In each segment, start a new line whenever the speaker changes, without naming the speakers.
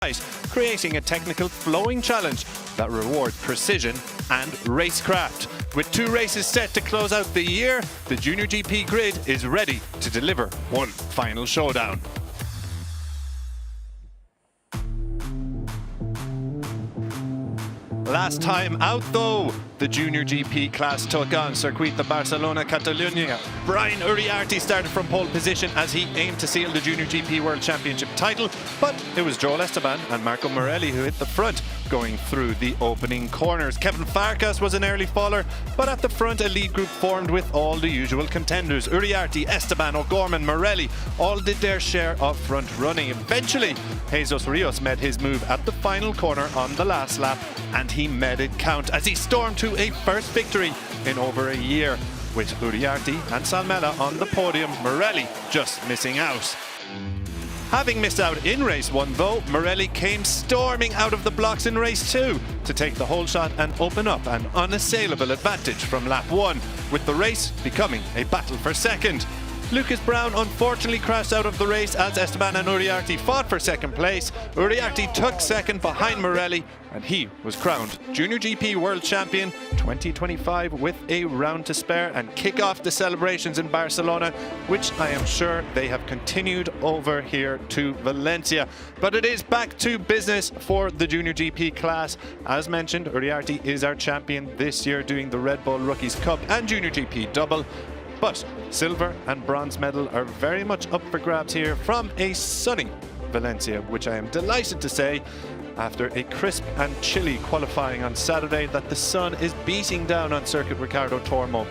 creating a technical flowing challenge that rewards precision and racecraft. With 2 races set to close out the year, the Junior GP grid is ready to deliver one final showdown. Last time out though, the Junior GP class took on Circuit Barcelona Catalunya. Brian Uriarte started from pole position as he aimed to seal the Junior GP World Championship title, but it was Joel Esteban and Marco Morelli who hit the front going through the opening corners. Kevin Farkas was an early faller, but at the front a lead group formed with all the usual contenders. Uriarte, Esteban, O'Gorman, Morelli all did their share of front running. Eventually, Jesus Rios made his move at the final corner on the last lap, and he made it count as he stormed to a first victory in over a year, with Uriarte and Salmela on the podium, Morelli just missing out. Having missed out in race 1 though, Morelli came storming out of the blocks in race 2 to take the whole shot and open up an unassailable advantage from lap 1, with the race becoming a battle for second. Lucas Brown unfortunately crashed out of the race as Esteban and Uriarte fought for second place. Uriarte took second behind Morelli, and he was crowned Junior GP World Champion 2025 with a round to spare, and kick off the celebrations in Barcelona, which I am sure they have continued over here to Valencia. But it is back to business for the Junior GP class. As mentioned, Uriarte is our champion this year, doing the Red Bull Rookies Cup and Junior GP double. But silver and bronze medal are very much up for grabs here from a sunny Valencia, which I am delighted to say, after a crisp and chilly qualifying on Saturday, that the sun is beating down on Circuit Ricardo Tormo.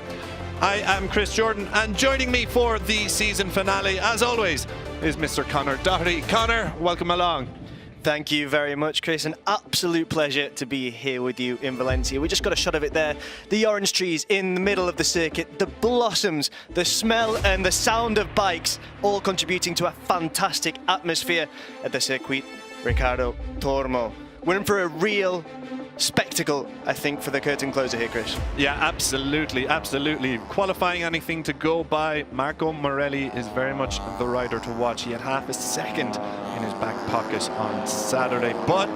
I am Chris Jordan, and joining me for the season finale, as always, is Mr. Conor Doherty. Conor, welcome along.
Thank you very much, Chris. An absolute pleasure to be here with you in Valencia. We just got a shot of it there. The orange trees in the middle of the circuit, the blossoms, the smell and the sound of bikes, all contributing to a fantastic atmosphere at the Circuit Ricardo Tormo. We're in for a real spectacle, I think, for the curtain closer here, Chris.
Yeah, absolutely, absolutely. Qualifying anything to go by. Marco Morelli is very much the rider to watch. He had half a second in his back pocket on Saturday, but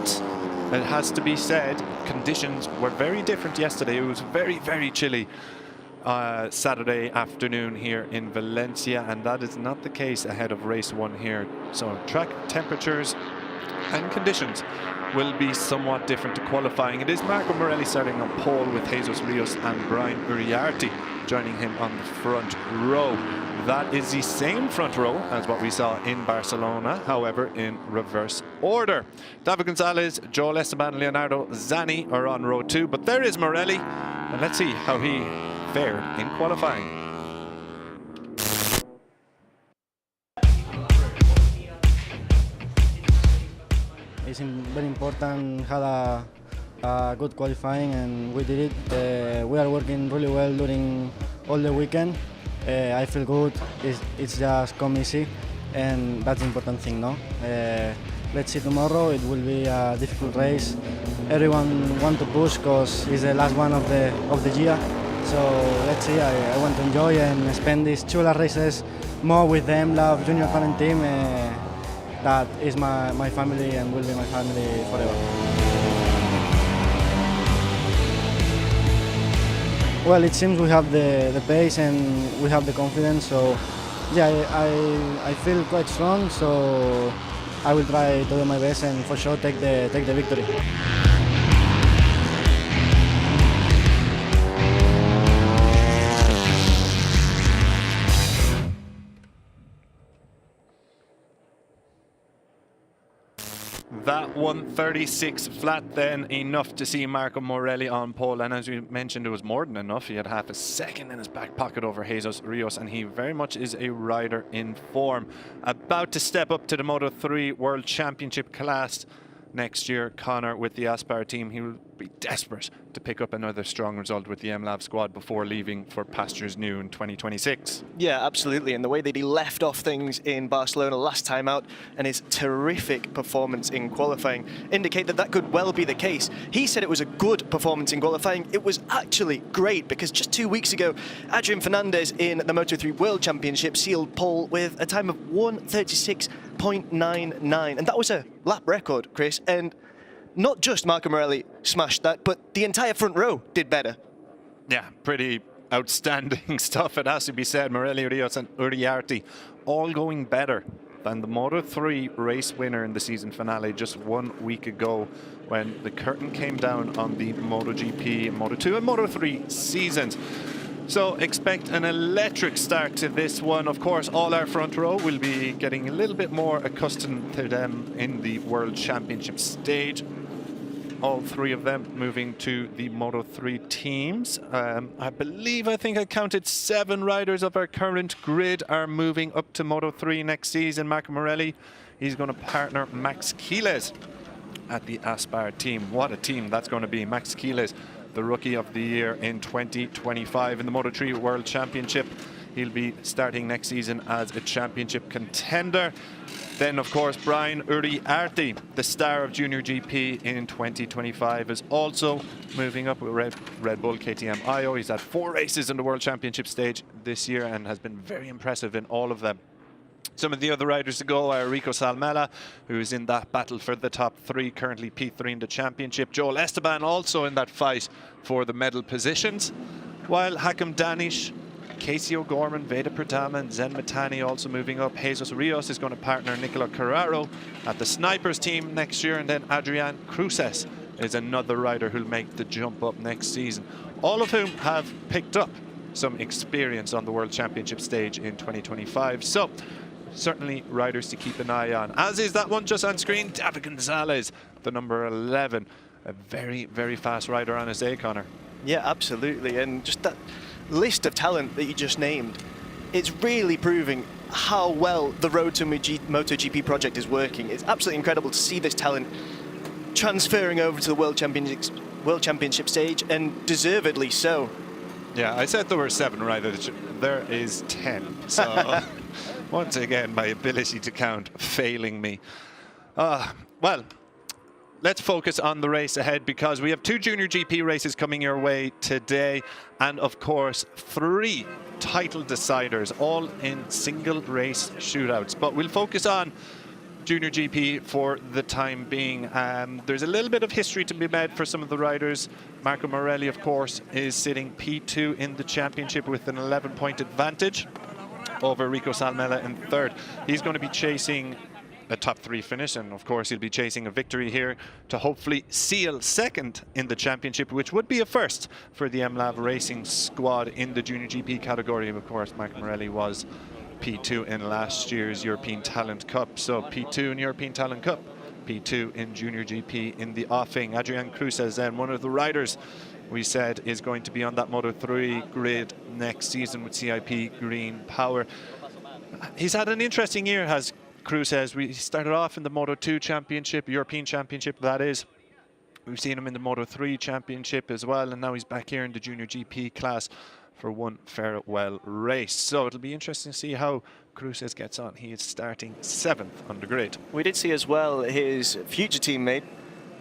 it has to be said, conditions were very different yesterday. It was very, very chilly Saturday afternoon here in Valencia, and that is not the case ahead of race 1 here. So track temperatures and conditions will be somewhat different to qualifying. It is Marco Morelli starting on pole, with Jesus Rios and Brian Uriarte joining him on the front row. That is the same front row as what we saw in Barcelona, however in reverse order. David Gonzalez, Joel Esteban, Leonardo Zani are on row 2, but there is Morelli, and let's see how he fared in qualifying.
It's very important, had a good qualifying, and we did it. We are working really well during all the weekend. I feel good, it's just come easy, and that's the important thing, no? Let's see tomorrow, it will be a difficult race. Everyone want to push because it's the last one of the year. So let's see, I want to enjoy and spend these 2 last races more with them, love junior talent team. That is my family and will be my family forever. Well, it seems we have the pace and we have the confidence, so yeah, I feel quite strong, so I will try to do my best and for sure take the victory.
That 136 flat then, enough to see Marco Morelli on pole, and as we mentioned, it was more than enough. He had half a second in his back pocket over Jesus Rios, and he very much is a rider in form. About to step up to the Moto3 World Championship class next year, Conor, with the Aspar team. He will be desperate to pick up another strong result with the MLAV squad before leaving for pastures new in 2026.
Yeah, absolutely. And the way that he left off things in Barcelona last time out and his terrific performance in qualifying indicate that that could well be the case. He said it was a good performance in qualifying. It was actually great because just 2 weeks ago, Adrian Fernandez in the Moto3 World Championship sealed pole with a time of 1:36.99. And that was a lap record, Chris. And not just Marco Morelli smashed that, but the entire front row did better.
Yeah, pretty outstanding stuff, it has to be said. Morelli, Rios and Uriarte all going better than the Moto3 race winner in the season finale just 1 week ago when the curtain came down on the MotoGP, Moto2 and Moto3 seasons. So expect an electric start to this one. Of course, all our front row will be getting a little bit more accustomed to them in the World Championship stage. All three of them moving to the Moto3 teams. I think I counted 7 riders of our current grid are moving up to Moto3 next season. Marco Morelli, he's going to partner Max Quiles at the Aspar team. What a team that's going to be. Max Quiles, the Rookie of the Year in 2025 in the Moto3 World Championship. He'll be starting next season as a championship contender. Then, of course, Brian Uriarte, the star of Junior GP in 2025, is also moving up with Red Bull KTM IO. He's had 4 races in the World Championship stage this year and has been very impressive in all of them. Some of the other riders to go are Rico Salmela, who is in that battle for the top 3, currently P3 in the championship. Joel Esteban also in that fight for the medal positions, while Hakim Danish, Casey O'Gorman, Veda Pratama and Zen Matani also moving up. Jesus Rios is going to partner Nicola Carraro at the Snipers team next year, and then Adrian Cruces is another rider who'll make the jump up next season. All of whom have picked up some experience on the World Championship stage in 2025. So certainly riders to keep an eye on. As is that one just on screen, David Gonzalez, the number 11. A very, very fast rider on his day, Connor.
Yeah, absolutely. And just that list of talent that you just named, it's really proving how well the Road to MotoGP project is working. It's absolutely incredible to see this talent transferring over to the World Championship stage, and deservedly so.
Yeah, I said there were 7 riders. There is 10. So once again, my ability to count failing me. Well, let's focus on the race ahead because we have 2 Junior GP races coming your way today, and of course 3 title deciders, all in single race shootouts. But we'll focus on Junior GP for the time being. There's a little bit of history to be made for some of the riders. Marco Morelli, of course, is sitting P2 in the championship with an 11-point advantage over Rico Salmela in 3rd. He's going to be chasing a top 3 finish, and of course he'll be chasing a victory here to hopefully seal 2nd in the championship, which would be a first for the MLAV racing squad in the Junior GP category. Of course, Marco Morelli was P2 in last year's European Talent Cup, so P2 in European Talent Cup, P2 in Junior GP in the offing. Adrian Cruces, then one of the riders we said is going to be on that Moto3 grid next season with CIP Green Power. He's had an interesting year, has Cruces. We started off in the Moto2 Championship, European Championship that is. We've seen him in the Moto3 Championship as well, and now he's back here in the Junior GP class for one farewell race. So it'll be interesting to see how Cruces gets on. He is starting 7th on the grid.
We did see as well his future teammate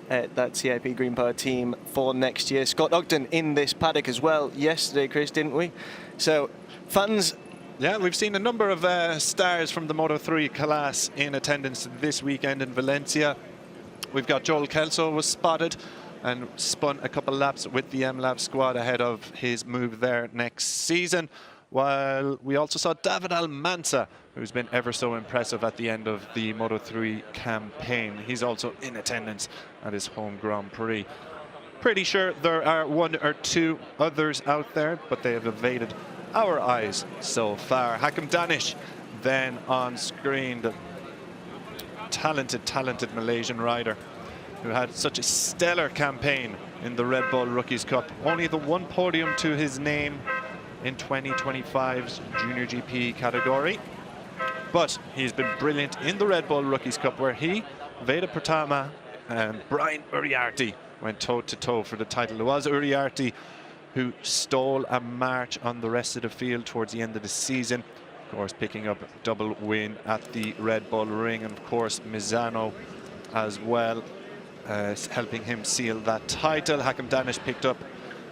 at that CIP Green Power team for next year, Scott Ogden, in this paddock as well yesterday, Chris, didn't we? So fans...
Yeah, we've seen a number of stars from the Moto3 class in attendance this weekend in Valencia. We've got Joel Kelso was spotted and spun a couple laps with the MLAV squad ahead of his move there next season. While we also saw David Almanza, who's been ever so impressive at the end of the Moto3 campaign. He's also in attendance at his home Grand Prix. Pretty sure there are 1 or 2 others out there, but they have evaded our eyes so far. Hakim Danish then on screen, the talented Malaysian rider who had such a stellar campaign in the Red Bull Rookies Cup. Only the 1 podium to his name in 2025's Junior GP category. But he's been brilliant in the Red Bull Rookies Cup, where he, Veda Pratama and Brian Uriarte went toe-to-toe for the title. It was Uriarte who stole a march on the rest of the field towards the end of the season. Of course, picking up a double win at the Red Bull Ring, and of course Misano as well, helping him seal that title. Hakim Danish picked up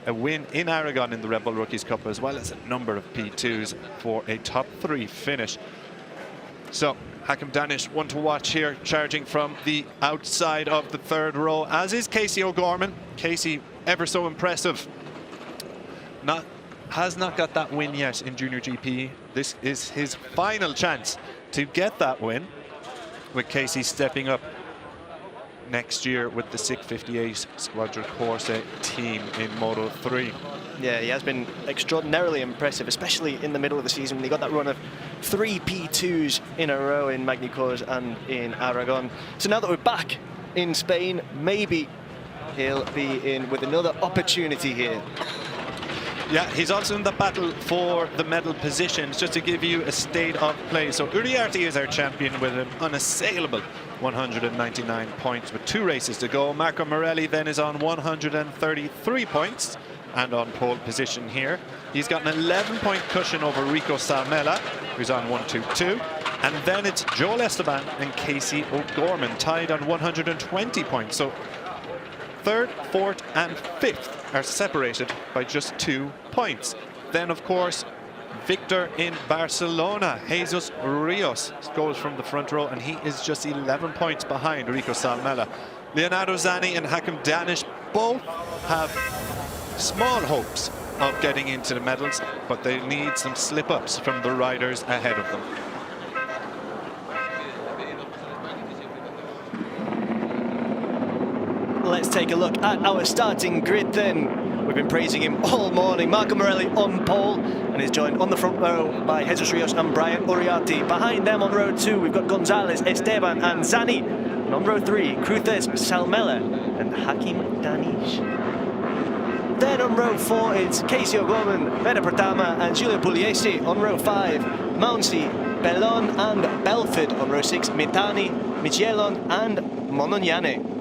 a win in Aragon in the Red Bull Rookies Cup, as well as a number of P2s for a top 3 finish. So Hakim Danish, one to watch here, charging from the outside of the 3rd row, as is Casey O'Gorman. Casey, ever so impressive. Has not got that win yet in Junior GP. This is his final chance to get that win, with Casey stepping up next year with the 658 Squadra Corse team in Moto 3.
Yeah, he has been extraordinarily impressive, especially in the middle of the season when he got that run of 3 P2s in a row in Magny-Cours and in Aragon. So now that we're back in Spain, maybe he'll be in with another opportunity here.
Yeah, he's also in the battle for the medal positions. Just to give you a state of play, so Uriarte is our champion with an unassailable 199 points with 2 races to go. Marco Morelli then is on 133 points and on pole position here. He's got an 11-point cushion over Rico Salmela, who's on 122. And then it's Joel Esteban and Casey O'Gorman tied on 120 points. So 3rd, 4th and 5th are separated by just 2 points. Then, of course, Victor in Barcelona, Jesus Rios, goes from the front row, and he is just 11 points behind Rico Salmela. Leonardo Zani and Hakim Danish both have small hopes of getting into the medals, but they need some slip-ups from the riders ahead of them.
Let's take a look at our starting grid then. We've been praising him all morning. Marco Morelli on pole and is joined on the front row by Jesus Rios and Brian Uriarte. Behind them on row 2, we've got Gonzalez, Esteban and Zani. And on row 3, Cruzes, Salmela and Hakim Danish. Then on row 4, it's Casey O'Gorman, Veda Pratama and Giulio Pugliese. On row 5, Mouncy, Bellon and Belford. On row 6, Mitani, Michelon and Monognane.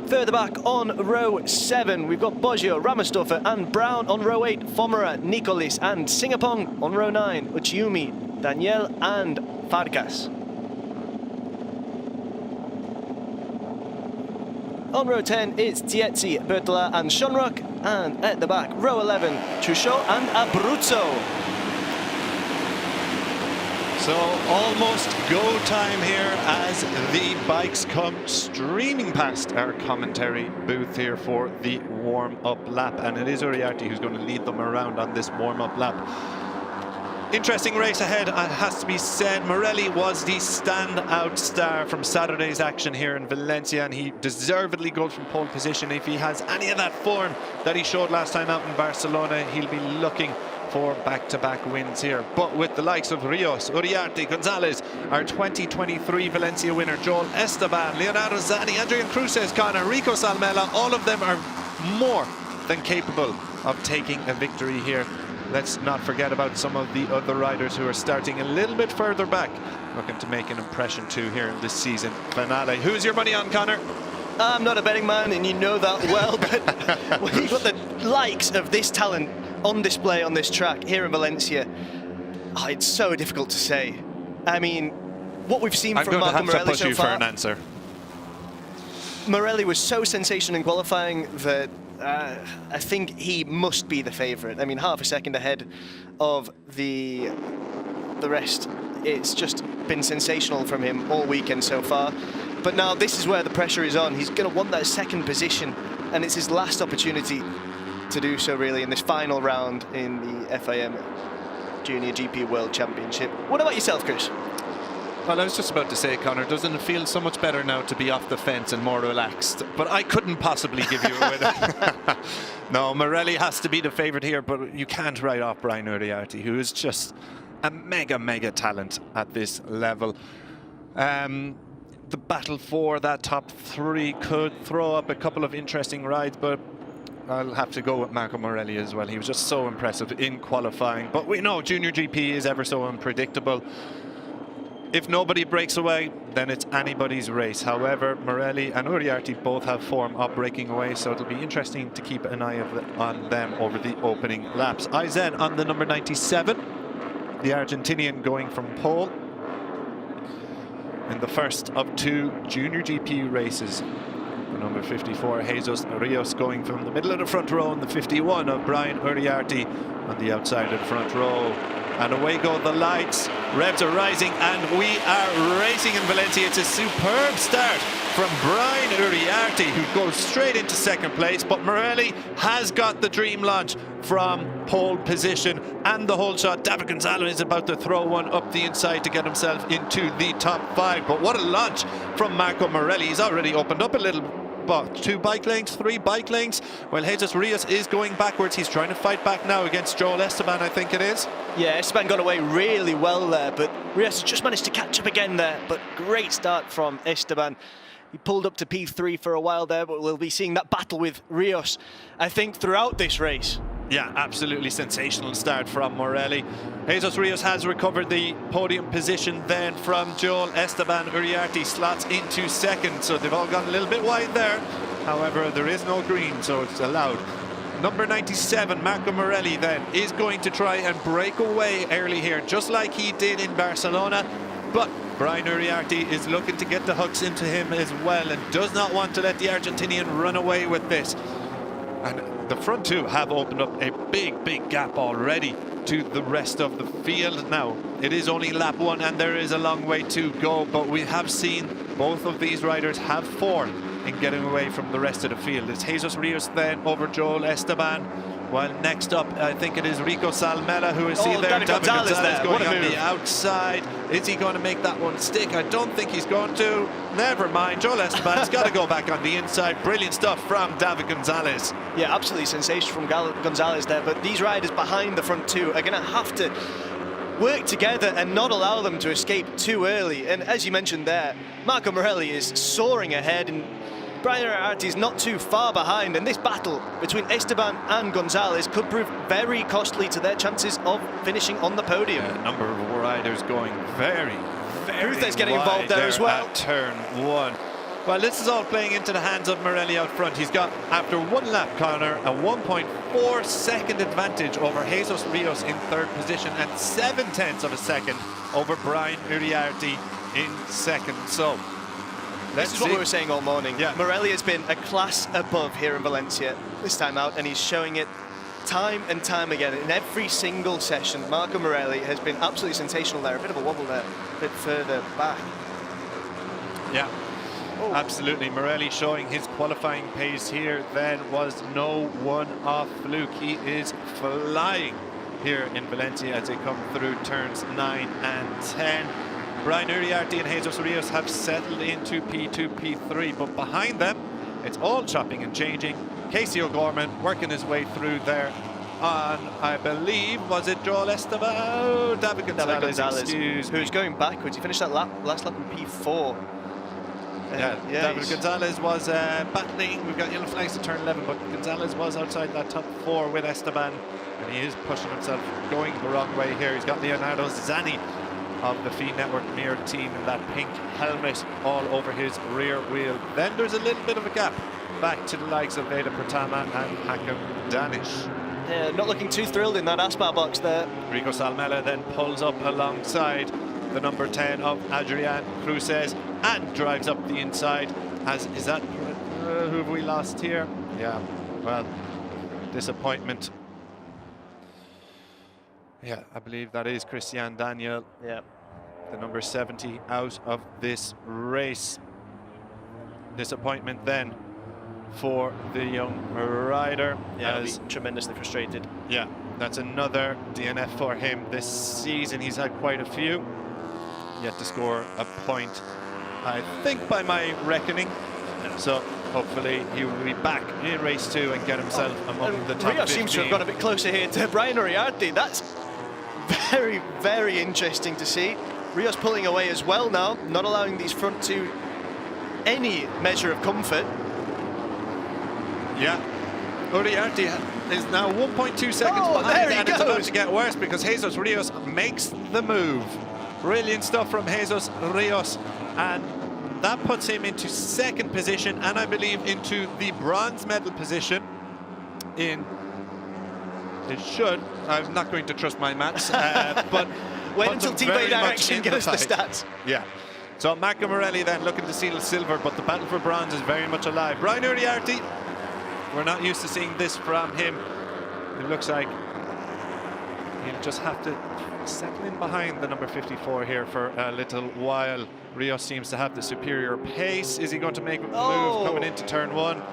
Further back on row 7, we've got Boggio, Ramostoffer and Brown. On row 8, Fomera, Nicolis and Singapong. On row 9, Uchiumi, Daniel and Farkas. On row 10, it's Tiezzi, Bertola and Schonrock. And at the back, row 11, Truchot and Abruzzo.
So almost go time here as the bikes come streaming past our commentary booth here for the warm-up lap, and it is Uriarte who's going to lead them around on this warm-up lap. Interesting race ahead, it has to be said. Morelli was the standout star from Saturday's action here in Valencia, and he deservedly goes from pole position. If he has any of that form that he showed last time out in Barcelona, he'll be looking for back-to-back wins here. But with the likes of Rios, Uriarte, Gonzalez, our 2023 Valencia winner, Joel Esteban, Leonardo Zani, Adrian Cruzes, Connor, Rico Salmela, all of them are more than capable of taking a victory here. Let's not forget about some of the other riders who are starting a little bit further back, looking to make an impression too here in this season finale. Who's your money on, Connor?
I'm not a betting man, and you know that well, but when you've got the likes of this talent on display on this track here in Valencia, it's so difficult to say. I mean, what we've seen from Marco Morelli so far... I'm going to have to push you for an
answer.
Morelli was so sensational in qualifying that I think he must be the favourite. I mean, half a second ahead of the rest. It's just been sensational from him all weekend so far. But now this is where the pressure is on. He's going to want that second position, and it's his last opportunity to do so, really, in this final round in the FIM JuniorGP World Championship. What about yourself, Chris?
Well, I was just about to say, Connor, doesn't it feel so much better now to be off the fence and more relaxed? But I couldn't possibly give you a winner. No, Morelli has to be the favourite here, but you can't write off Brian Uriarte, who is just a mega talent at this level. The battle for that top 3 could throw up a couple of interesting rides, but I'll have to go with Marco Morelli as well. He was just so impressive in qualifying. But we know Junior GP is ever so unpredictable. If nobody breaks away, then it's anybody's race. However, Morelli and Uriarte both have form of breaking away, so it'll be interesting to keep an eye on them over the opening laps. Eyes then on the number 97, the Argentinian going from pole in the first of 2 Junior GP races. The number 54, Jesus Rios, going from the middle of the front row, and the 51 of Brian Uriarte on the outside of the front row. And away go the lights, revs are rising, and we are racing in Valencia. It's a superb start from Brian Uriarte, who goes straight into second place, but Morelli has got the dream launch from pole position and the whole shot. David Gonzalez is about to throw one up the inside to get himself into the top 5, but what a launch from Marco Morelli. He's already opened up a little. 2 bike lanes, 3 bike lanes. Well, Jesus Rios is going backwards. He's trying to fight back now against Joel Esteban, I think it is.
Yeah, Esteban got away really well there, but Rios just managed to catch up again there. But great start from Esteban. He pulled up to P3 for a while there, but we'll be seeing that battle with Rios, I think, throughout this race.
Yeah, absolutely sensational start from Morelli. Jesus Rios has recovered the podium position then from Joel Esteban. Uriarte slots into second, so they've all gone a little bit wide there. However, there is no green, so it's allowed. Number 97, Marco Morelli, then, is going to try and break away early here, just like he did in Barcelona. But Brian Uriarte is looking to get the hooks into him as well, and does not want to let the Argentinian run away with this. And the front 2 have opened up a big gap already to the rest of the field. Now, it is only lap 1 and there is a long way to go, but we have seen both of these riders have form in getting away from the rest of the field. It's Jesus Rios then over Joel Esteban, while next up, I think it is Rico Salmela who is seen there.
David Gonzalez there.
Going on the outside. Is he going to make that one stick? I don't think he's going to. Never mind. Joel Esteban's got to go back on the inside. Brilliant stuff from David Gonzalez.
Yeah, absolutely sensational from Gonzalez there, but these riders behind the front 2 are going to have to work together and not allow them to escape too early. And as you mentioned there, Marco Morelli is soaring ahead, and Brian Uriarte is not too far behind, and this battle between Esteban and Gonzalez could prove very costly to their chances of finishing on the podium.
A number of riders going very
Ruthes getting involved there as well.
At turn 1. Well, this is all playing into the hands of Morelli out front. He's got, after 1 lap, Connor, a 1.4 second advantage over Jesus Rios in 3rd position, and 0.7 of a second over Brian Uriarte in 2nd. So
this is what we were saying all morning.
Yeah.
Morelli has been a class above here in Valencia this time out, and he's showing it time and time again in every single session. Marco Morelli has been absolutely sensational there. A bit of a wobble there, a bit further back.
Yeah, absolutely. Morelli showing his qualifying pace here then was no one-off fluke. He is flying here in Valencia as they come through turns 9 and 10. Brian Uriarte and Jesus Rios have settled into P2, P3, but behind them, it's all chopping and changing. Casey O'Gorman working his way through there on, I believe, was it Joel Esteban? Oh, David Gonzalez, excuse me.
Who's going backwards. He finished that last lap in P4.
Yeah, David Gonzalez was battling. We've got yellow flags to turn 11, but Gonzalez was outside that top 4 with Esteban, and he is pushing himself, going the wrong way here. He's got Leonardo Zani of the FIM Network Mirror team in that pink helmet all over his rear wheel. Then there's a little bit of a gap back to the likes of Veda Pratama and Hakim Danish.
Yeah, not looking too thrilled in that Aspar box there.
Rico Salmela then pulls up alongside the number 10 of Adrian Cruces and drives up the inside. Is that who have we lost here? Yeah, well, disappointment. Yeah, I believe that is Christian Daniel.
Yeah,
the number 70 out of this race. Disappointment then for the young rider.
Yeah, he'll be tremendously frustrated.
Yeah, that's another DNF for him this season. He's had quite a few. Yet to score a point, I think, by my reckoning. So hopefully he will be back in race 2 and get himself among the top 15.
Rios seems to have got a bit closer here to Brian Uriarte. That's very, very interesting to see. Rios pulling away as well now, not allowing these front 2 any measure of comfort.
Yeah, Uriarte is now 1.2 seconds behind, and it's about to get worse because Jesus Rios makes the move Brilliant stuff from Jesus Rios, and that puts him into second position, and I believe into the bronze medal position in... It should. I'm not going to trust my maths, but...
Wait until T-Bay Direction gives us the stats.
Yeah. So Marco Morelli then looking to seal silver, but the battle for bronze is very much alive. Brian Uriarte, we're not used to seeing this from him. It looks like he'll just have to settle in behind the number 54 here for a little while. Rios seems to have the superior pace. Is he going to make a move coming into turn 1?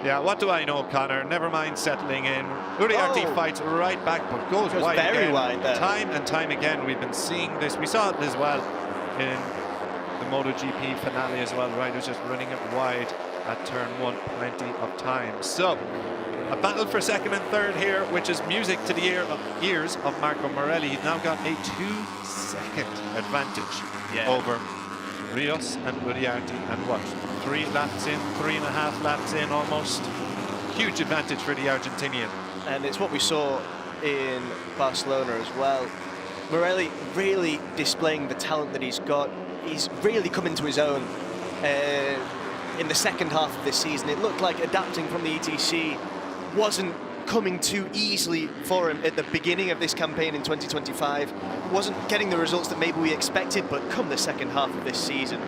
Yeah, what do I know, Connor? Never mind settling in. Uriarte fights right back, but goes wide
very
again.
Wide there.
Time and time again, we've been seeing this. We saw it as well in the MotoGP finale as well. Riders just running it wide at turn 1 plenty of times. So, a battle for second and third here, which is music to the ears of Marco Morelli. He's now got a 2-second advantage over Rios and Uriarte, and what, 3 laps in, 3.5 laps in almost. Huge advantage for the Argentinian.
And it's what we saw in Barcelona as well. Morelli really displaying the talent that he's got. He's really come into his own in the second half of this season. It looked like adapting from the ETC wasn't coming too easily for him at the beginning of this campaign in 2025. Wasn't getting the results that maybe we expected, but come the second half of this season,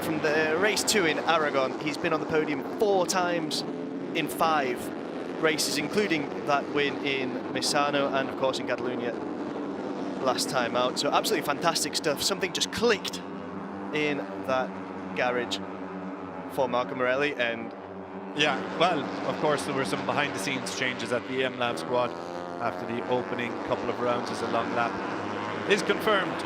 from the race 2 in Aragon, he's been on the podium 4 times in 5 races, including that win in Misano and of course in Catalunya last time out. So absolutely fantastic stuff. Something just clicked in that garage for Marco Morelli, and
yeah, well, of course there were some behind the scenes changes at the M-Lab squad after the opening couple of rounds as a long lap is confirmed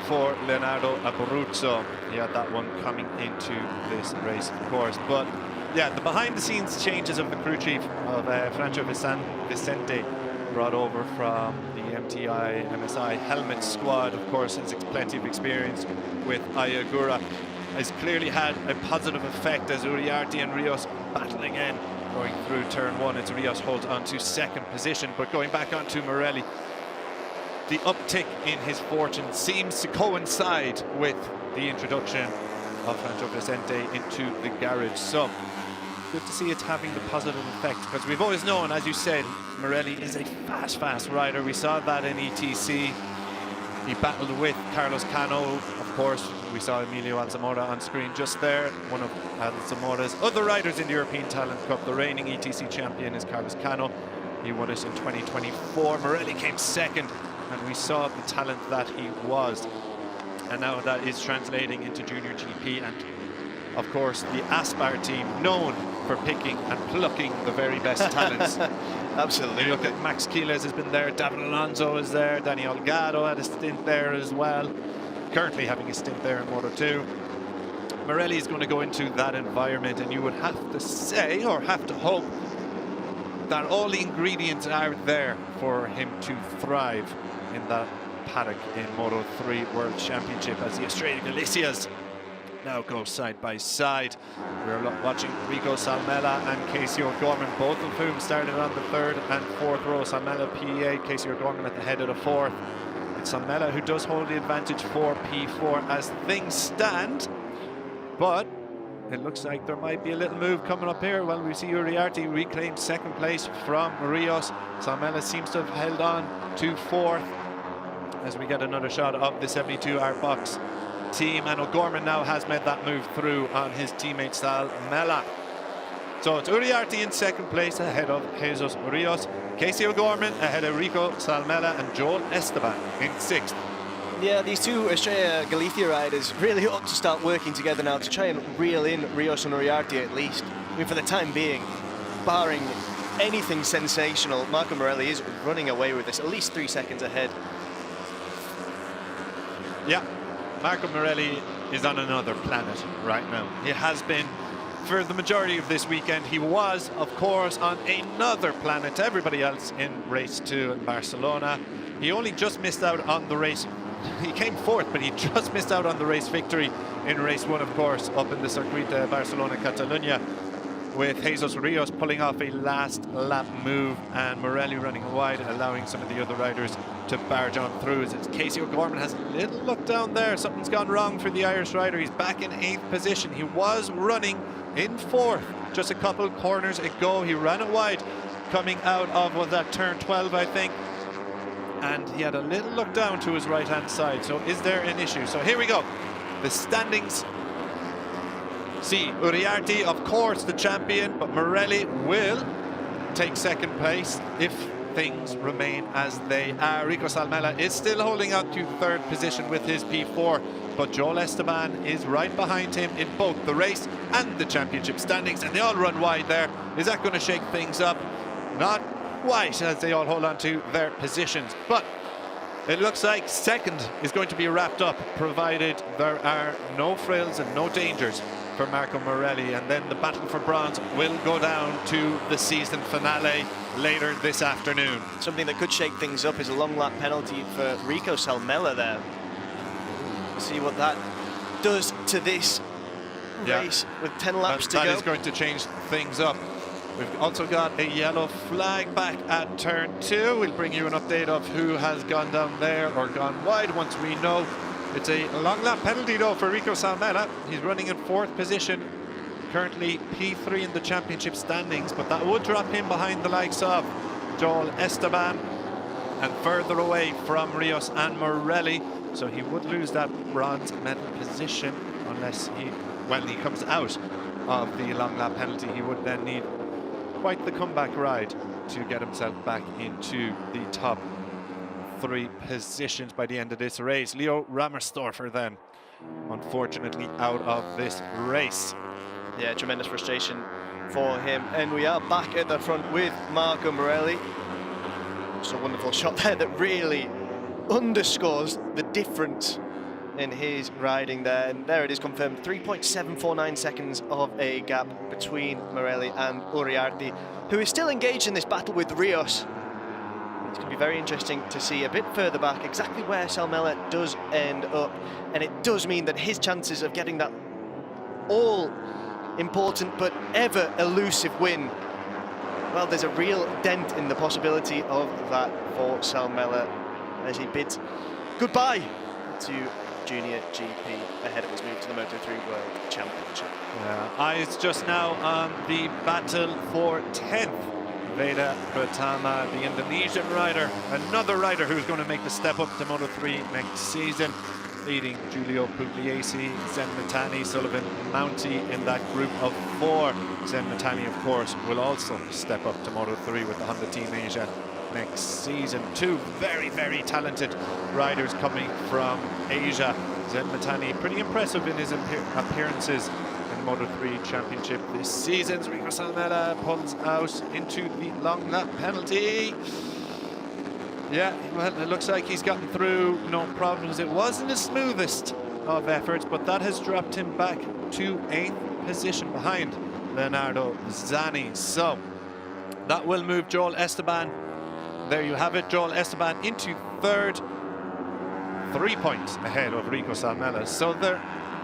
for Leonardo Abruzzo. He had that one coming into this race, of course. But yeah, the behind the scenes changes of the crew chief of Franco Vicente, brought over from the MTI MSI helmet squad, of course, has plenty of experience with Ayagura, has clearly had a positive effect as Uriarte and Rios battling in going through turn 1. It's Rios holds on to second position, but going back onto Morelli, the uptick in his fortune seems to coincide with the introduction of Franco Vicente into the garage. So good to see it's having the positive effect, because we've always known, as you said, Morelli is a fast rider. We saw that in ETC. He battled with Carlos Cano, of course. We saw Emilio Alzamora on screen just there, one of Alzamora's other riders in the European Talent Cup. The reigning ETC champion is Carlos Cano. He won it in 2024. Morelli came second, and we saw the talent that he was. And now that is translating into Junior GP, and of course the Aspar team, known for picking and plucking the very best talents.
Absolutely.
You look at Max Quiles has been there, David Alonso is there, Danny Olgado had a stint there as well, currently having a stint there in Moto 2. Morelli is going to go into that environment, and you would have to say, or have to hope, that all the ingredients are there for him to thrive in that paddock in Moto 3 World Championship, as the Australian Galicias now go side by side. We're watching Rico Salmela and Casey O'Gorman, both of whom started on the 3rd and 4th row. Salmela P8, Casey O'Gorman at the head of the 4th. It's Salmela who does hold the advantage for P4 as things stand, but it looks like there might be a little move coming up here. Well, we see Uriarte reclaim 2nd place from Rios. Salmela seems to have held on to 4th as we get another shot of the 72-hour box team, and O'Gorman now has made that move through on his teammate Salmela. So it's Uriarte in 2nd place ahead of Jesus Rios, Casey O'Gorman ahead of Rico Salmela, and Joel Esteban in 6th.
Yeah, these two Australia Galicia riders really ought to start working together now to try and reel in Rios and Uriarte at least. I mean, for the time being, barring anything sensational, Marco Morelli is running away with this, at least 3 seconds ahead.
Yeah, Marco Morelli is on another planet right now. He has been for the majority of this weekend. He was, of course, on another planet to everybody else in race 2 in Barcelona. He only just missed out on the race. He came 4th, but he just missed out on the race victory in race 1, of course, up in the Circuit Barcelona Catalunya. with Jesus Rios pulling off a last lap move and Morelli running wide, allowing some of the other riders to barge on through. As Casey O'Gorman has a little look down there. Something's gone wrong for the Irish rider. He's back in 8th position. He was running in 4th just a couple corners ago. He ran it wide coming out of, was that turn 12, I think? And he had a little look down to his right-hand side. So is there an issue? So here we go. The standings see Uriarte, of course, the champion, but Morelli will take 2nd place if things remain as they are. Rico Salmela is still holding out to 3rd position with his P4, but Joel Esteban is right behind him in both the race and the championship standings, and they all run wide there. Is that going to shake things up? Not quite, as they all hold on to their positions, but it looks like 2nd is going to be wrapped up, provided there are no frills and no dangers for Marco Morelli, and then the battle for bronze will go down to the season finale later this afternoon.
Something that could shake things up is a long lap penalty for Rico Salmela there. See what that does to this race with 10 laps to go.
That is going to change things up. We've also got a yellow flag back at turn 2. We'll bring you an update of who has gone down there or gone wide once we know. It's a long lap penalty though for Rico Salmela. He's running in 4th position, currently P3 in the championship standings, but that would drop him behind the likes of Joel Esteban and further away from Rios and Morelli. So he would lose that bronze medal position unless when he comes out of the long lap penalty. He would then need quite the comeback ride to get himself back into the top 3 positions by the end of this race. Leo Rammersdorfer then unfortunately out of this race.
Yeah, tremendous frustration for him, and we are back at the front with Marco Morelli. It's a wonderful shot there that really underscores the difference in his riding there, and there it is confirmed. 3.749 seconds of a gap between Morelli and Uriarte, who is still engaged in this battle with Rios. It's going to be very interesting to see a bit further back exactly where Salmela does end up, and it does mean that his chances of getting that all important but ever elusive win, well, there's a real dent in the possibility of that for Salmela as he bids goodbye to Junior GP ahead of his move to the Moto3 World Championship.
Eyes just now on the battle for 10th. Veda Pratama, the Indonesian rider, another rider who's going to make the step up to Moto3 next season, leading Giulio Pugliese, Zen Mitani, Sullivan Mounty in that group of 4. Zen Mitani, of course, will also step up to Moto3 with the Honda Team Asia next season. 2 very, very talented riders coming from Asia. Zen Mitani, pretty impressive in his appearances in the Moto3 Championship this season. Rico Salmela pulls out into the long lap penalty. Yeah, well, it looks like he's gotten through no problems. It wasn't the smoothest of efforts, but that has dropped him back to 8th position behind Leonardo Zani. So that will move Joel Esteban. There you have it, Joel Esteban into 3rd, 3 points ahead of Rico Salmela. So there's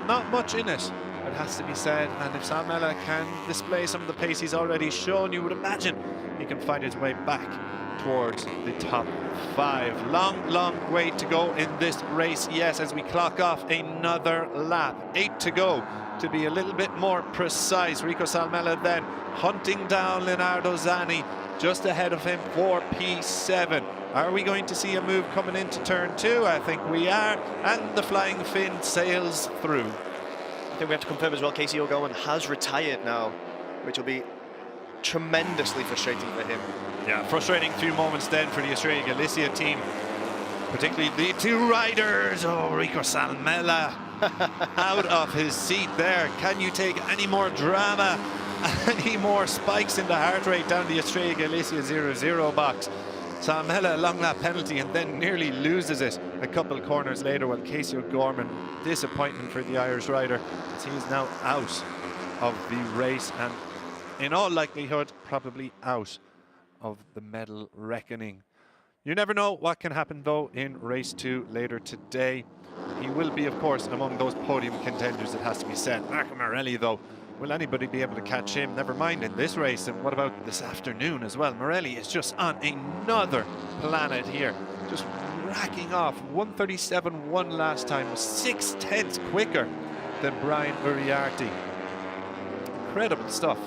not much in it, it has to be said. And if Salmela can display some of the pace he's already shown, you would imagine he can find his way back towards the top 5. Long way to go in this race, yes, as we clock off another lap. 8 to go, to be a little bit more precise. Rico Salmela then hunting down Leonardo Zani, just ahead of him for P7. Are we going to see a move coming into turn 2? I think we are, and the Flying Finn sails through.
I think we have to confirm as well, Casey O'Gorman has retired now, which will be tremendously frustrating for him.
Yeah, frustrating few moments then for the Australia Galicia team, particularly the 2 riders. Oh, Rico Salmela out of his seat there. Can you take any more drama, any more spikes in the heart rate down the Australia Galicia 0-0 box? Salmela, long lap penalty, and then nearly loses it a couple corners later. While Casey O'Gorman, disappointment for the Irish rider, as he's now out of the race and in all likelihood probably out of the medal reckoning. You never know what can happen though in race 2 later today. He will be, of course, among those podium contenders, it has to be said. Marco Morelli though will anybody be able to catch him? Never mind in this race. And what about this afternoon as well? Morelli is just on another planet here, just racking off 137.1 last time, was 6/10 quicker than Brian Uriarte. Incredible stuff.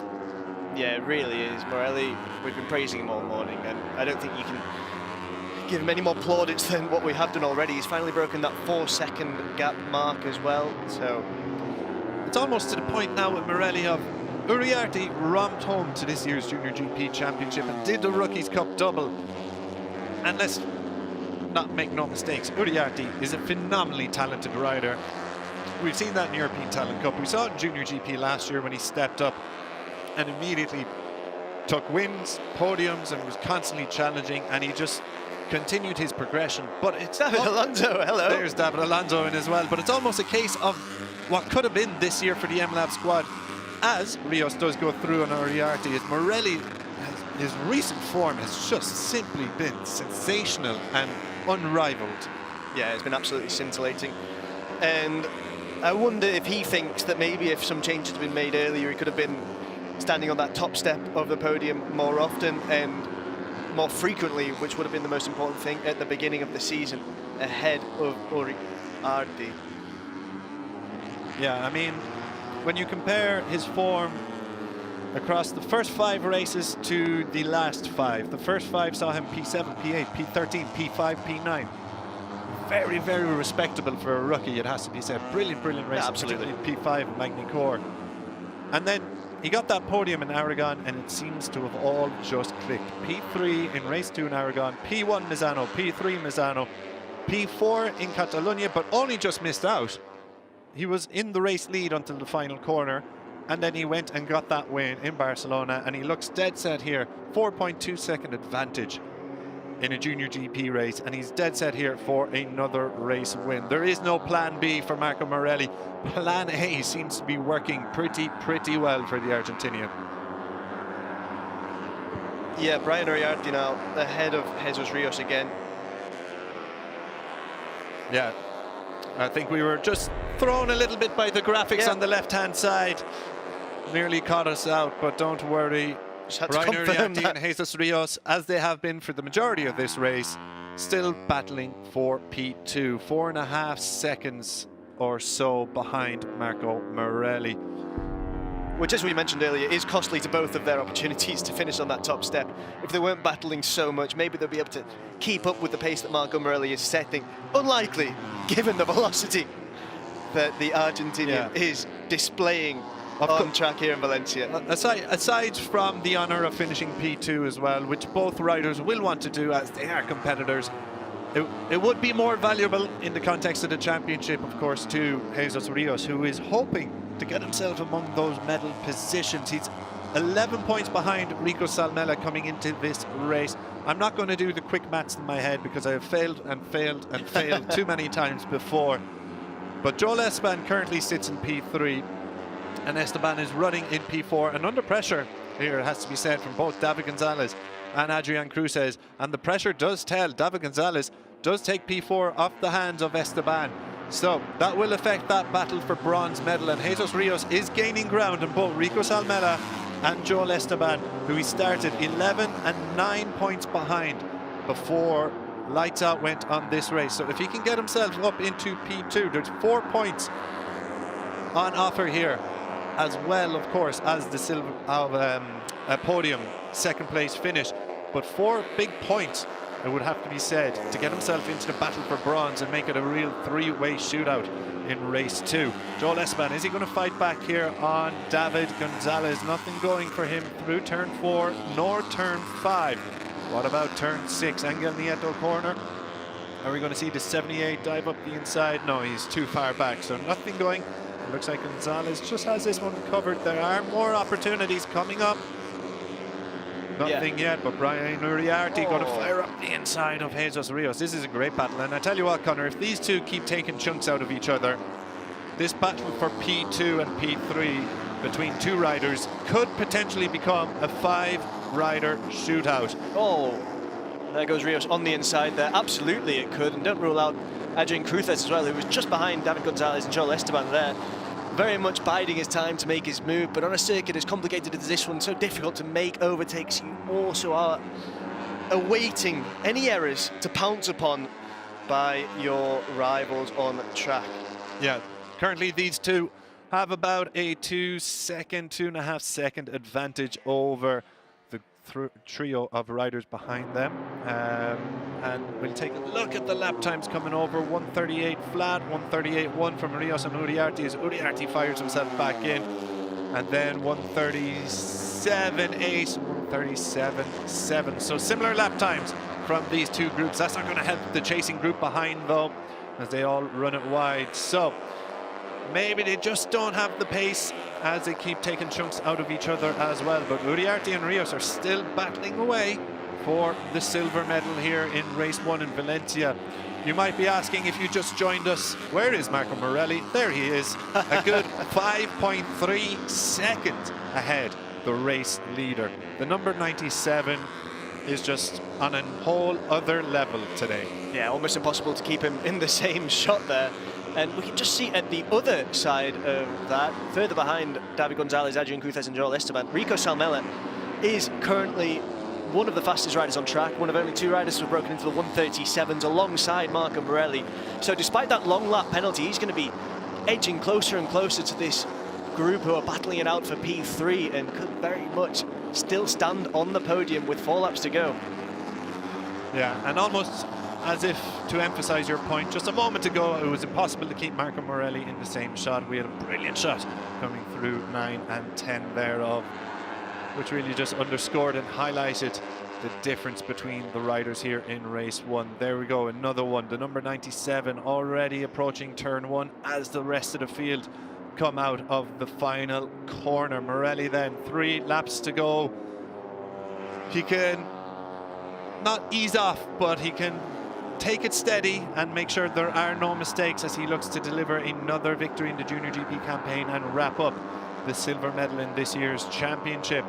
Yeah, it really is. Morelli, we've been praising him all morning, and I don't think you can give him any more plaudits than what we have done already. He's finally broken that 4-second gap mark as well, so
it's almost to the point now with Morelli of Uriarte romped home to this year's Junior GP Championship and did the Rookies Cup double. And let's not make no mistakes, Uriarte is a phenomenally talented rider. We've seen that in European Talent Cup. We saw it in Junior GP last year when he stepped up and immediately took wins, podiums, and was constantly challenging, and he just continued his progression. But it's
David Alonso, hello.
There's David Alonso in as well, but it's almost a case of what could have been this year for the MLab squad as Rios does go through on Uriarte. Is Morelli, his recent form has just simply been sensational and unrivaled.
Yeah, it's been absolutely scintillating. And I wonder if he thinks that maybe if some changes had been made earlier, he could have been standing on that top step of the podium more often and more frequently, which would have been the most important thing at the beginning of the season, ahead of Uriarte.
Yeah, I mean, when you compare his form across the first 5 races to the last 5, the first 5 saw him P7, P8, P13, P5, P9. Very, very respectable for a rookie, it has to be said. Brilliant, brilliant race,
absolutely.
P5 in Magny-Cours. And then he got that podium in Aragon, and it seems to have all just clicked. P3 in race 2 in Aragon, P1 Misano, P3 Misano, P4 in Catalunya, but only just missed out. He was in the race lead until the final corner, and then he went and got that win in Barcelona, and he looks dead set here. 4.2 second advantage in a Junior GP race, and he's dead set here for another race win. There is no plan B for Marco Morelli. Plan A seems to be working pretty well for the Argentinian.
Yeah, Brian Uriarte now ahead of Jesus Rios again.
Yeah, I think we were just thrown a little bit by the graphics on the left-hand side. Nearly caught us out, but don't worry. Brian Uriarte and Jesus Rios, as they have been for the majority of this race, still battling for P2. 4.5 seconds or so behind Marco Morelli.
Which, as we mentioned earlier, is costly to both of their opportunities to finish on that top step. If they weren't battling so much, maybe they'll be able to keep up with the pace that Marco Morelli is setting. Unlikely, given the velocity that the Argentinian is displaying on track here in Valencia.
Aside from the honour of finishing P2 as well, which both riders will want to do as they are competitors, it would be more valuable in the context of the championship, of course, to Jesus Rios, who is hoping to get himself among those medal positions. He's 11 points behind Rico Salmela coming into this race. I'm not going to do the quick maths in my head because I have failed and failed and failed too many times before. But Joel Esteban currently sits in P3, and Esteban is running in P4 and under pressure here, it has to be said, from both David Gonzalez and Adrian Cruces. And the pressure does tell. David Gonzalez does take P4 off the hands of Esteban. So that will affect that battle for bronze medal, and Jesus Rios is gaining ground on both Rico Salmela and Joel Esteban, who he started 11 and 9 points behind before lights out went on this race. So if he can get himself up into P2, there's 4 points on offer here, as well, of course, as the silver podium second place finish. But 4 big points, it would have to be said, to get himself into the battle for bronze and make it a real 3-way shootout in race 2. Joel Esteban, is he going to fight back here on David Gonzalez? Nothing going for him through turn 4 nor turn 5. What about turn 6? Angel Nieto corner. Are we going to see the 78 dive up the inside? No, he's too far back, so nothing going. It looks like Gonzalez just has this one covered. There are more opportunities coming up. Nothing yet, but Brian Uriarte going to fire up the inside of Jesus Rios. This is a great battle, and I tell you what, Connor, if these two keep taking chunks out of each other, this battle for P2 and P3 between two riders could potentially become a 5-rider shootout.
Oh, there goes Rios on the inside there. Absolutely it could, and don't rule out Adrian Cruces as well, who was just behind David Gonzalez and Joel Esteban there. very much biding his time to make his move, but on a circuit as complicated as this one, so difficult to make overtakes, you also are awaiting any errors to pounce upon by your rivals on track.
Yeah, currently these two have about a 2.5 second advantage over the trio of riders behind them. And we'll take a look at the lap times coming over. 1:38 flat, 1:38.1 from Rios and Uriarte as Uriarte fires himself back in. And then 1:37.8, 1:37.7. So similar lap times from these two groups. That's not going to help the chasing group behind though, as they all run it wide. So maybe they just don't have the pace as they keep taking chunks out of each other as well. But Uriarte and Rios are still battling away for the silver medal here in race 1 in Valencia. You might be asking, if you just joined us, where is Marco Morelli? There he is, a good 5.3 seconds ahead, the race leader. The number 97 is just on a whole other level today.
Yeah, almost impossible to keep him in the same shot there. And we can just see at the other side of that, further behind David Gonzalez, Adrian Cruz and Joel Esteban, Rico Salmela is currently one of the fastest riders on track, one of only 2 riders who have broken into the 1:37s alongside Marco Morelli. So despite that long lap penalty, he's going to be edging closer and closer to this group who are battling it out for P3 and could very much still stand on the podium with 4 laps to go.
Yeah, and almost as if to emphasize your point, just a moment ago it was impossible to keep Marco Morelli in the same shot. We had a brilliant shot coming through 9 and 10 thereof, which really just underscored and highlighted the difference between the riders here in race 1. There we go, another one. The number 97 already approaching turn 1 as the rest of the field come out of the final corner. Morelli then, 3 laps to go. He can not ease off, but he can take it steady and make sure there are no mistakes as he looks to deliver another victory in the Junior GP campaign and wrap up the silver medal in this year's championship.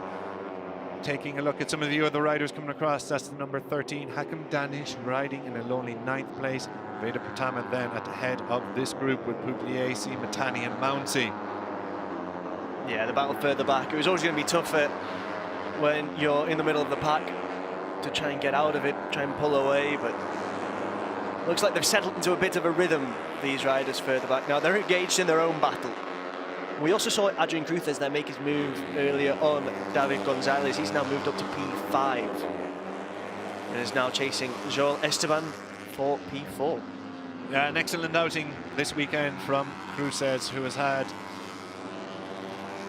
Taking a look at some of the other riders coming across, that's the number 13, Hakim Danish, riding in a lonely 9th place. Veda Pratama then at the head of this group with Pugliese, Matani and Mounsey.
Yeah, the battle further back. It was always going to be tougher when you're in the middle of the pack to try and get out of it, try and pull away, but looks like they've settled into a bit of a rhythm, these riders further back. Now they're engaged in their own battle. We also saw Adrian Cruz there make his move earlier on David Gonzalez. He's now moved up to P5 and is now chasing Joel Esteban for P4.
Yeah, an excellent outing this weekend from Cruzes, who has had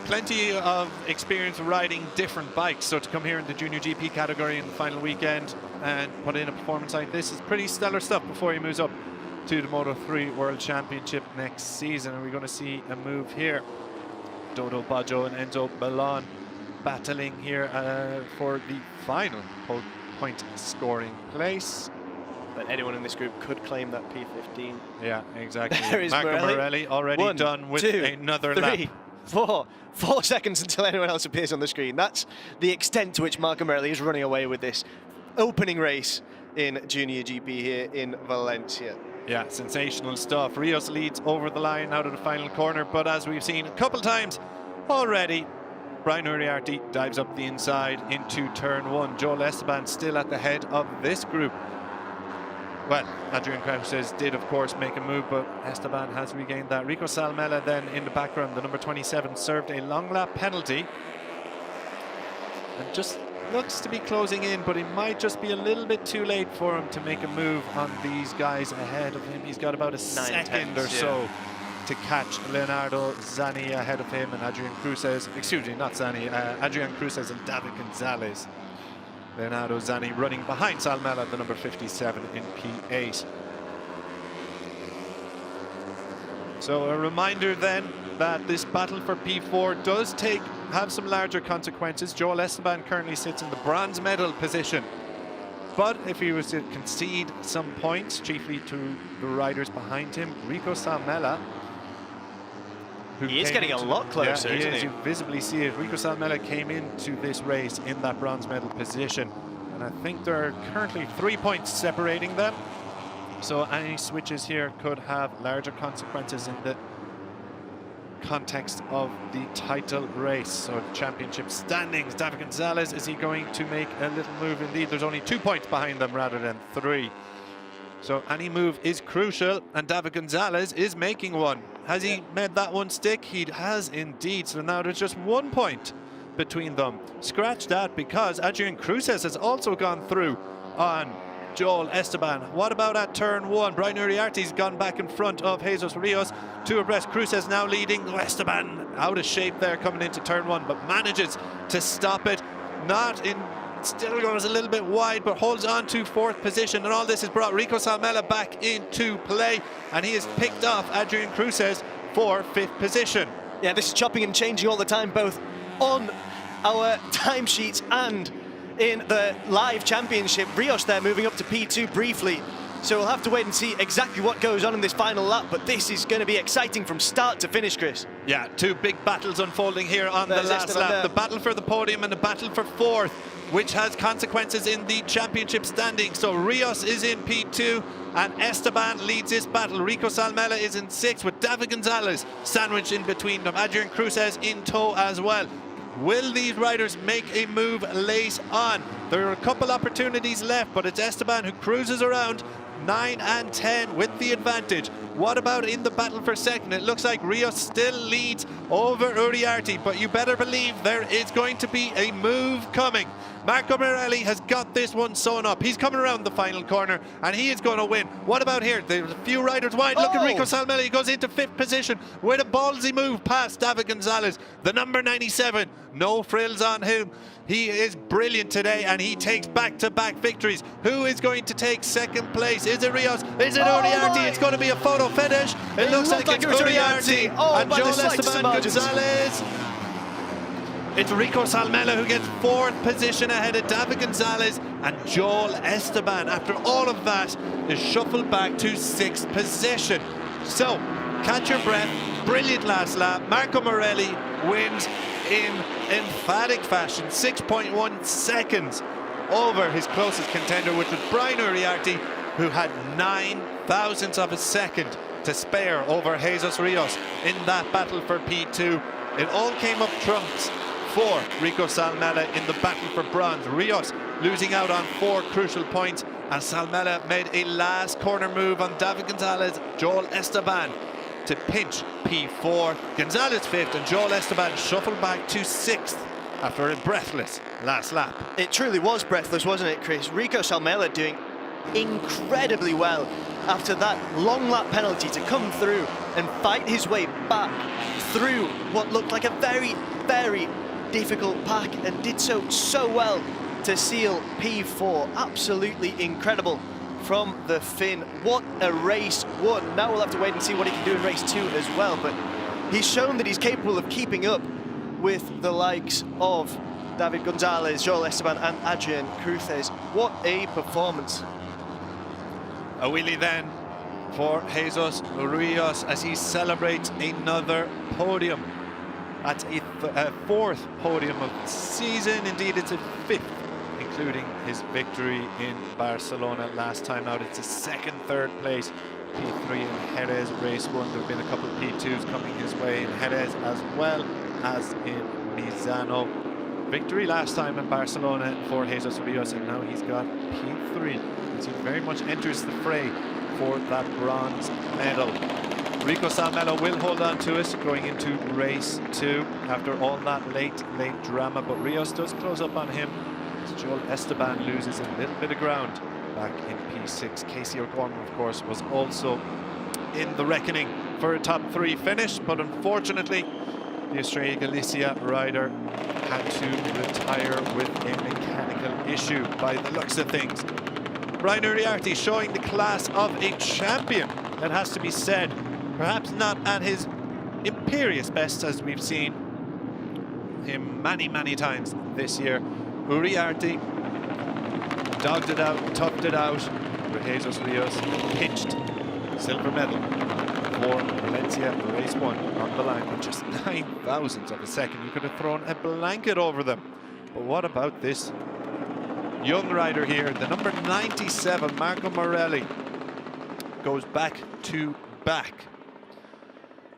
plenty of experience riding different bikes. So to come here in the Junior GP category in the final weekend and put in a performance like this is pretty stellar stuff before he moves up to the Moto3 World Championship next season. And we're going to see a move here. Dodo Baggio and Enzo Ballon battling here for the final point scoring place.
But anyone in this group could claim that P15.
Yeah, exactly.
There is
Marco Morelli already done with another lap.
4 seconds until anyone else appears on the screen. That's the extent to which Marco Morelli is running away with this opening race in Junior GP here in Valencia.
Yeah, sensational stuff. Rios leads over the line out of the final corner, but as we've seen a couple times already, Brian Uriarte dives up the inside into turn 1. Joel Esteban still at the head of this group. Well, Adrian Cruz did, of course, make a move, but Esteban has regained that. Rico Salmela then in the background, the number 27, served a long lap penalty. And just looks to be closing in, but it might just be a little bit too late for him to make a move on these guys ahead of him. He's got about a second or so to catch Leonardo Zani ahead of him and Adrian Cruzes. Excuse me, not Zani, Adrian Cruzes and David Gonzalez. Leonardo Zani running behind Salmela, the number 57 in P8. So a reminder then that this battle for P4 does have some larger consequences. Joel Esteban currently sits in the bronze medal position. But if he was to concede some points, chiefly to the riders behind him, Rico Salmela,
he is getting a lot closer, isn't he?
You visibly see it. Rico Salmela came into this race in that bronze medal position. And I think there are currently 3 points separating them. So any switches here could have larger consequences in the context of the title race. So championship standings, David Gonzalez, is he going to make a little move? Indeed, there's only 2 points behind them rather than 3. So any move is crucial, and David Gonzalez is making one. Has he made that one stick? He has indeed. So now there's just 1 point between them. Scratch that, because Adrian Cruces has also gone through on Joel Esteban. What about at turn 1? Brian Uriarte's gone back in front of Jesus Rios. 2 abreast. Cruces now leading. Esteban out of shape there coming into turn 1, but manages to stop it. Not in, still goes a little bit wide, but holds on to 4th position. And all this has brought Rico Salmela back into play, and he has picked off Adrian Cruces for 5th position.
Yeah, this is chopping and changing all the time, both on our timesheets and in the live championship. Rios there moving up to P2 briefly, so we'll have to wait and see exactly what goes on in this final lap, but this is going to be exciting from start to finish, Chris.
Yeah, 2 big battles unfolding here on the last lap. The battle for the podium and the battle for 4th, which has consequences in the championship standing. So Rios is in P2 and Esteban leads this battle. Rico Salmela is in 6th with David Gonzalez sandwiched in between them. Adrian Cruces in tow as well. Will these riders make a move late on? There are a couple opportunities left, but it's Esteban who cruises around 9 and 10 with the advantage. What about in the battle for 2nd? It looks like Rios still leads over Uriarte, but you better believe there is going to be a move coming. Marco Morelli has got this one sewn up. He's coming around the final corner and he is going to win. What about here? There's a few riders wide. Look at Rico Salmela. He goes into 5th position with a ballsy move past David Gonzalez, the number 97. No frills on him. He is brilliant today and he takes back-to-back victories. Who is going to take 2nd place? Is it Rios? Is it Uriarte? It's going to be a photo finish. It looks like it's Uriarte and Joel Esteban Gonzalez. It's Rico Salmela who gets 4th position ahead of David Gonzalez, and Joel Esteban, after all of that, is shuffled back to 6th position. So, catch your breath. Brilliant last lap. Marco Morelli wins in emphatic fashion, 6.1 seconds over his closest contender, which was Brian Uriarte, who had 9 thousandths of a second to spare over Jesus Rios in that battle for P2. It all came up trumps for Rico Salmela in the battle for bronze. Rios losing out on 4 crucial points, and Salmela made a last corner move on David Gonzalez, Joel Esteban to pinch P4. Gonzalez 5th and Joel Esteban shuffled back to 6th after a breathless last lap.
It truly was breathless, wasn't it, Chris? Rico Salmela doing incredibly well after that long lap penalty to come through and fight his way back through what looked like a very, very difficult pack, and did so well to seal P4. Absolutely incredible from the Finn. What a race 1. Now we'll have to wait and see what he can do in race 2 as well, but he's shown that he's capable of keeping up with the likes of David Gonzalez, Joel Esteban and Adrian Cruces. What a performance.
A wheelie then for Jesus Rios as he celebrates another podium. That's a 4th podium of the season. Indeed, it's a 5th, including his victory in Barcelona last time out. It's a 2nd, 3rd place, P3 in Jerez race 1. There have been a couple of P2s coming his way in Jerez as well as in Misano. Victory last time in Barcelona for Jesus Rios, and now he's got P3 as he very much enters the fray for that bronze medal. Rico Salmela will hold on to it going into race 2 after all that late drama, but Rios does close up on him as Joel Esteban loses a little bit of ground back in P6. Casey O'Gorman, of course, was also in the reckoning for a top 3 finish, but unfortunately the Estrella Galicia rider had to retire with a mechanical issue by the looks of things. Brian Uriarte showing the class of a champion, that has to be said. Perhaps not at his imperious best, as we've seen him many times this year. Uriarte dogged it out, toughed it out, where Jesus Rios pinched silver medal for Valencia race 1 on the line with just 9 thousandths of a second. You could have thrown a blanket over them. But what about this young rider here? The number 97, Marco Morelli, goes back to back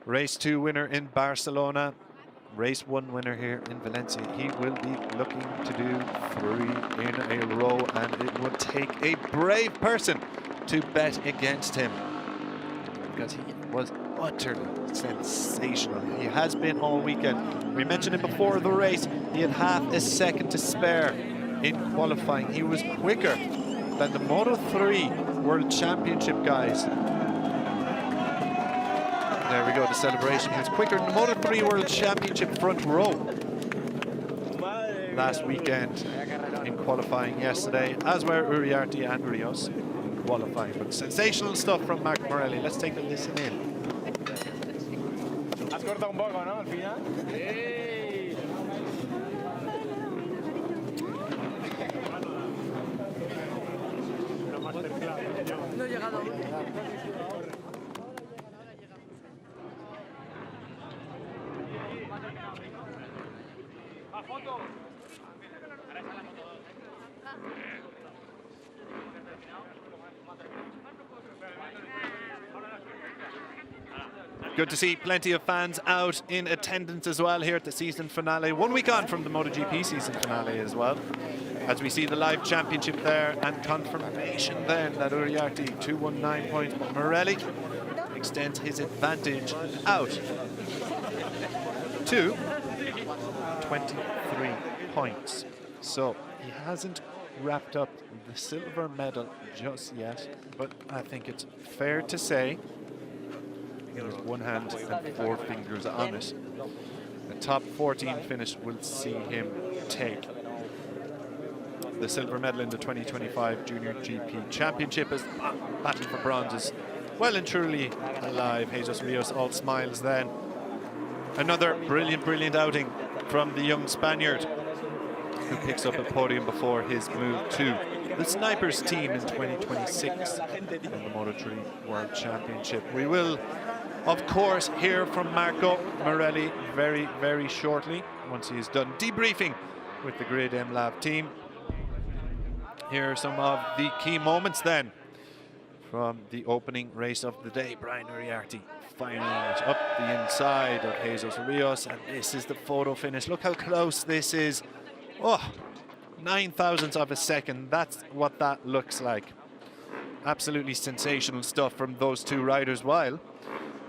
Race 2 winner in Barcelona. Race 1 winner here in Valencia. He will be looking to do 3 in a row, and it would take a brave person to bet against him, because he was utterly sensational. He has been all weekend. We mentioned it before the race. He had half a second to spare in qualifying. He was quicker than the Moto3 World Championship guys. There we go, the celebration. He was quicker than the Moto3 World Championship front row last weekend in qualifying yesterday, as were Uriarte and Rios in qualifying. But sensational stuff from Mark Morelli. Let's take a listen in.
Has cortado un poco, ¿no? Al final. Sí. No he llegado.
Good to see plenty of fans out in attendance as well here at the season finale. 1 week on from the MotoGP season finale as well. As we see the live championship there, and confirmation then that Uriarte 219 points. Morelli extends his advantage out to 23 points. So he hasn't wrapped up the silver medal just yet, but I think it's fair to say there's 1 hand and 4 fingers on it. The top 14 finish will see him take the silver medal in the 2025 Junior GP Championship. As battle for bronze is well and truly alive. Jesus Rios all smiles then. Another brilliant outing from the young Spaniard, who picks up a podium before his move to the Snipers team in 2026 in the Moto3 World Championship. We will, of course, hear from Marco Morelli very shortly, once he is done debriefing with the Grid M Lab team. Here are some of the key moments then from the opening race of the day. Brian Uriarte firing it up the inside of Jesus Rios, and this is the photo finish. Look how close this is. Oh, 9,000ths of a second. That's what that looks like. Absolutely sensational stuff from those two riders, while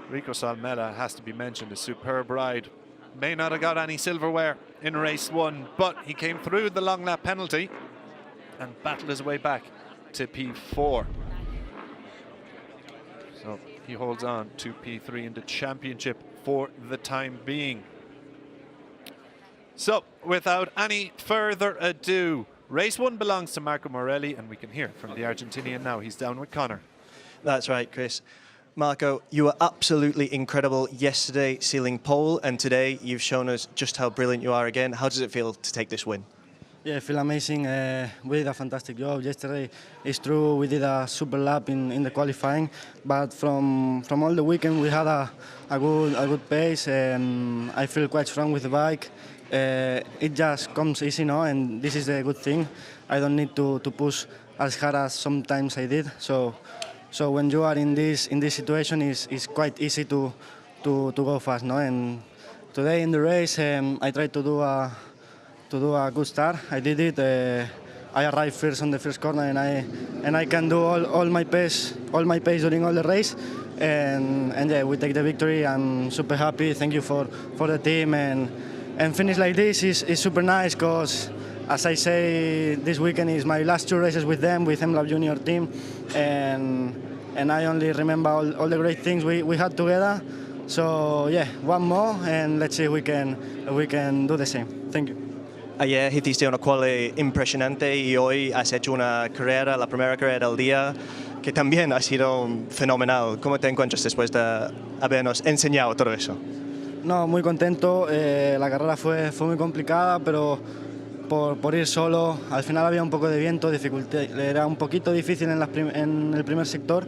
Rico Salmela has to be mentioned, a superb ride. May not have got any silverware in race 1, but he came through the long lap penalty and battled his way back to P4. So he holds on to P3 in the championship for the time being. So without any further ado, race 1 belongs to Marco Morelli, and we can hear from the Argentinian now. He's down with Connor.
That's right, Chris. Marco, you were absolutely incredible yesterday sealing pole, and today you've shown us just how brilliant you are again. How does it feel to take this win?
Yeah, I feel amazing. We did a fantastic job yesterday. It's true we did a super lap in the qualifying, but from all the weekend we had a good pace. I feel quite strong with the bike. It just comes easy now, and this is a good thing. I don't need to push as hard as sometimes I did. So when you are in this situation, it's quite easy to go fast, no? And today in the race, I tried to do a good start. I did it. I arrived first on the first corner, and I can do all my pace during all the race. And yeah, we take the victory. I'm super happy. Thank you for the team, and finish like this is super nice, because as I say, this weekend is my last 2 races with them, with M Lab Junior team, and I only remember all the great things we had together. So yeah, one more, and let's see if we can do the same. Thank you.
Ayer hiciste una quali impresionante y hoy has hecho una carrera, la primera carrera del día, que también ha sido fenomenal. ¿Cómo te encuentras después de habernos enseñado todo eso?
No, muy contento. La carrera fue muy complicada, pero por ir solo, al final había un poco de viento, era un poquito difícil en el primer sector,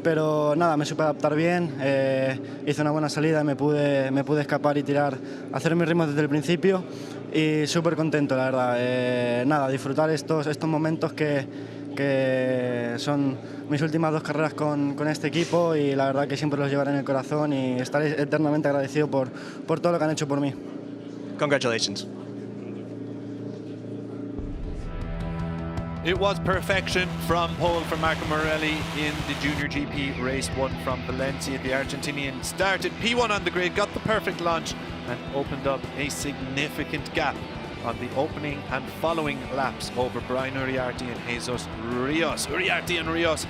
pero nada, me supe adaptar bien, hice una buena salida, me pude escapar y hacer mis ritmos desde el principio, y súper contento, la verdad. Nada, disfrutar estos momentos que que son mis últimas 2 carreras con este equipo y la verdad que siempre los llevaré en el corazón y estaré eternamente agradecido por todo lo que han hecho por mí.
Congratulations.
It was perfection from pole for Marco Morelli in the Junior GP Race 1 from Valencia. The Argentinian started P1 on the grid, got the perfect launch and opened up a significant gap on the opening and following laps over Brian Uriarte and Jesus Rios. Uriarte and Rios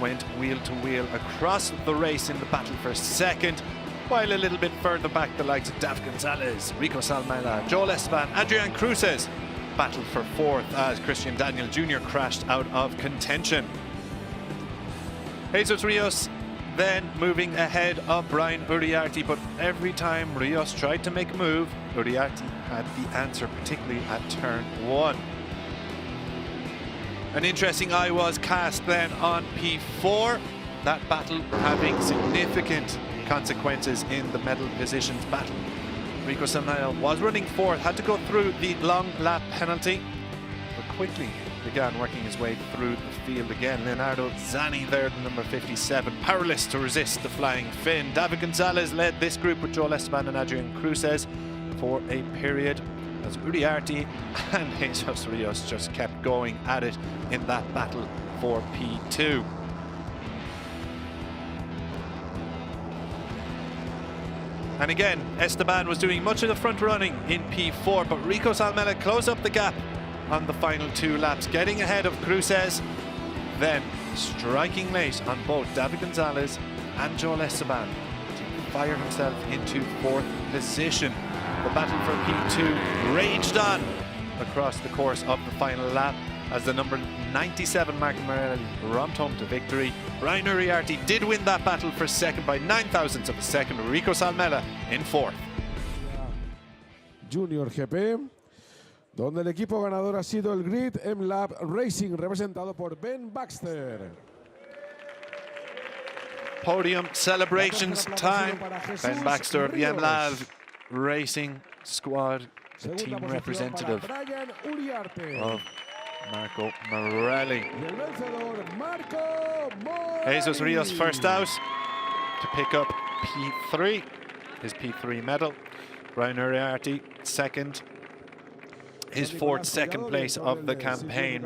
went wheel to wheel across the race in the battle for second, while a little bit further back the likes of Dav Gonzalez, Rico Salmela, Joel Esteban, Adrian Cruces battled for fourth as Christian Daniel Jr. crashed out of contention. Jesus Rios then moving ahead of Brian Uriarte, but every time Rios tried to make a move, Uriarte had the answer, particularly at turn 1. An interesting eye was cast then on P4, that battle having significant consequences in the medal positions battle. Rico Salmela was running fourth, had to go through the long lap penalty, but quickly began working his way through the field again. Leonardo Zani there, the number 57, powerless to resist the flying Finn. David Gonzalez led this group with Joel Esteban and Adrian Cruces for a period as Uriarte and Jesus Rios just kept going at it in that battle for P2. And again, Esteban was doing much of the front running in P4, but Rico Salmela closed up the gap on the final 2 laps, getting ahead of Cruces, then striking late on both David Gonzalez and Joel Esteban to fire himself into 4th position. The battle for P2 raged on across the course of the final lap as the number 97 Marco Morelli romped home to victory. Brian Uriarte did win that battle for second by 9,000ths of a second. Rico Salmela in 4th.
Junior GP, donde el equipo ganador ha sido el Grid M-Lab Racing, representado por Ben Baxter.
Podium celebrations time. Ben Baxter of the M-Lab Racing squad, the team representative of Marco Morelli. Jesus Rios first out to pick up P3, his P3 medal. Brian Uriarte second, his 4th second place of the campaign,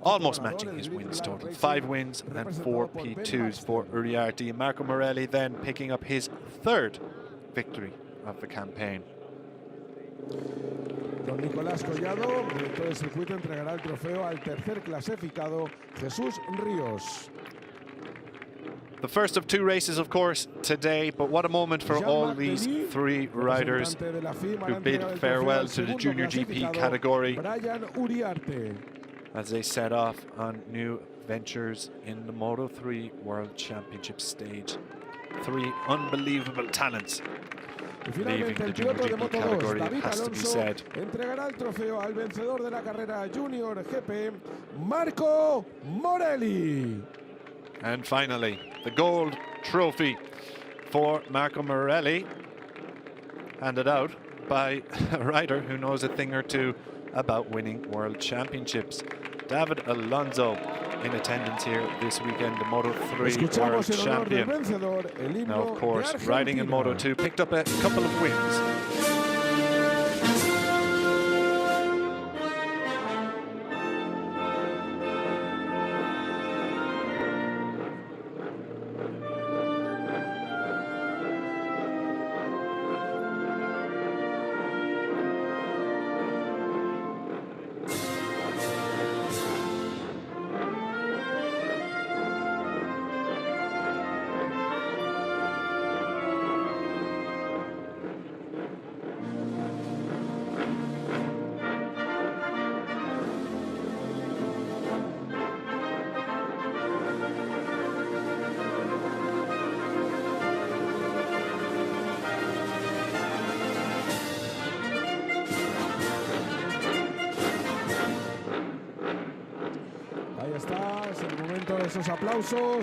almost matching his wins total. 5 wins and 4 P2s for Uriarte. Marco Morelli then picking up his 3rd victory of the campaign.
Don Nicolás Collado, director del circuito, entregará el trofeo al tercer clasificado, Jesús Ríos.
The first of 2 races, of course, today, but what a moment for all these 3 riders who bid farewell to the Junior GP category as they set off on new ventures in the Moto3 World Championship stage. 3 unbelievable talents leaving the Junior GP category, it has to be said.
Entregará el trofeo al vencedor de la carrera Junior GP, Marco Morelli.
And finally, the gold trophy for Marco Morelli, handed out by a rider who knows a thing or two about winning world championships. David Alonso in attendance here this weekend, the Moto3 World Champion. Now, of course, riding in Moto2, picked up a couple of wins.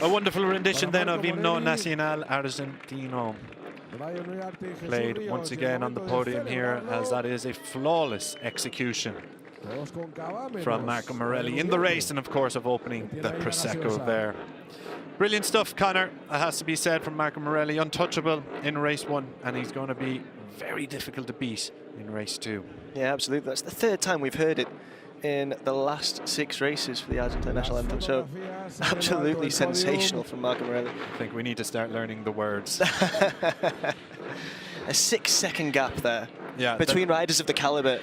A
wonderful rendition then of Himno Nacional Argentino, played once again on the podium here, as that is a flawless execution
Todos con cava,
from
menos
Marco Morelli in the race, and of course of opening the Prosecco there. Brilliant stuff, Connor. It has to be said from Marco Morelli, untouchable in race 1, and he's going to be very difficult to beat in race 2.
Yeah, absolutely. That's the third time we've heard it in the last 6 races for the Argentine national anthem. So absolutely sensational from Marco Morelli.
I think we need to start learning the words.
A 6-second gap there,
Yeah,
between riders of the caliber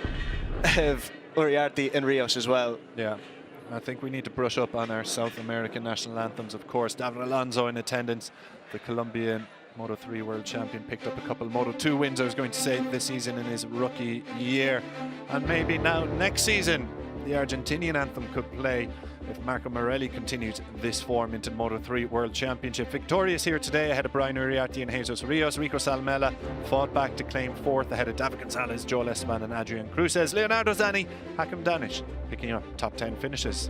of Uriarte and Rios as well.
Yeah, I think we need to brush up on our South American national anthems. Of course, David Alonso in attendance, the Colombian Moto3 world champion, picked up a couple of Moto2 wins, I was going to say, this season in his rookie year. And maybe now next season, the Argentinian anthem could play if Marco Morelli continues this form into Moto3 World Championship. Victorious here today ahead of Brian Uriarte and Jesus Rios. Rico Salmela fought back to claim 4th ahead of David Gonzalez, Joel Esteban and Adrian Cruces. Leonardo Zani, Hakim Danish picking up top 10 finishes.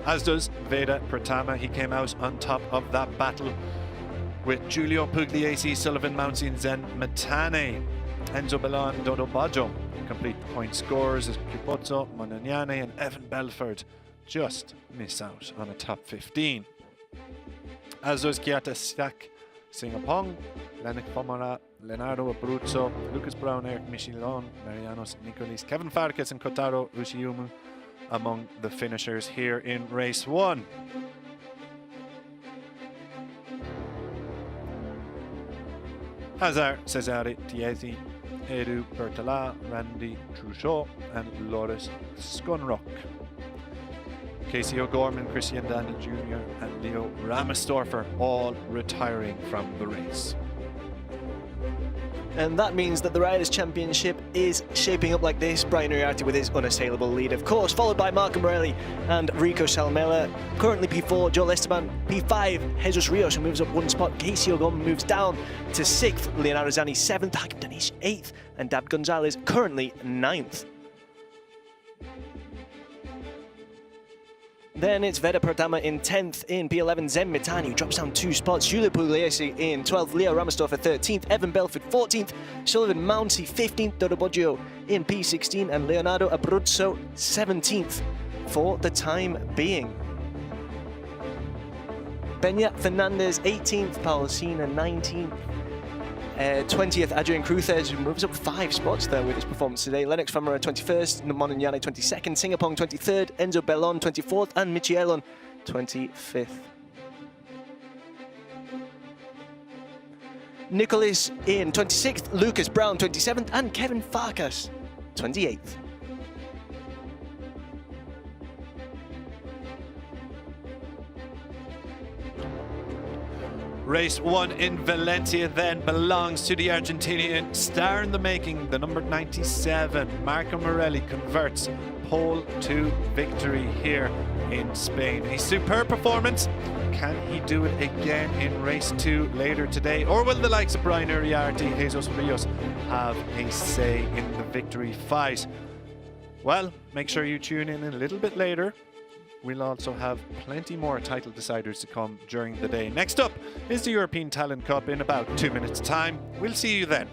As does Veda Pratama. He came out on top of that battle with Giulio Pugliese, Sullivan Mountain, Zen Matane, Enzo Bellon, Dodo Baggio. Complete the point scores as Kipozzo, Monagnane and Evan Belford just miss out on a top 15. As does Kiata Stack, Singapong, Lennox Fomara, Leonardo Abruzzo, Lucas Brown, Eric Michelon, Marianos Nicolis, Kevin Farkas and Kotaro Ushiumu among the finishers here in race 1. Hazard, Cesare Tiesi, Edu Bertala, Randy Truchot and Loris Skunrock. Casey O'Gorman, Christian Daniel Jr. and Leo Ramesdorfer all retiring from the race.
And that means that the Riders' Championship is shaping up like this. Brian Uriarte with his unassailable lead, of course, followed by Marco Morelli and Rico Salmela. Currently P4, Joel Esteban. P5, Jesus Rios, who moves up 1 spot. Casey O'Gorman moves down to 6th. Leonardo Zani 7th. Hakim Danish 8th. And Dab Gonzalez currently 9th. Then it's Veda Pratama in 10th. In P11, Zen Mitani, who drops down 2 spots. Giulio Pugliese in 12th. Leo Ramesdorfer 13th. Evan Belford 14th. Sullivan Mouncy 15th. Dodo Baggio in P16. And Leonardo Abruzzo 17th for the time being. Beñat Fernandez 18th. Paulo Sina 19th. 20th, Adrian Cruces, who moves up 5 spots there with his performance today. Lennox Famara 21st, Monagnane 22nd, Singapong 23rd, Enzo Bellon 24th, and Michelon 25th. Nicolis in 26th, Lucas Brown 27th, and Kevin Farkas 28th.
Race 1 in Valencia then belongs to the Argentinian star in the making, the number 97. Marco Morelli converts pole to victory here in Spain. A superb performance. Can he do it again in race 2 later today? Or will the likes of Brian Uriarte, Jesus Rios have a say in the victory fight? Well, make sure you tune in a little bit later. We'll also have plenty more title deciders to come during the day. Next up is the European Talent Cup in about 2 minutes' time. We'll see you then.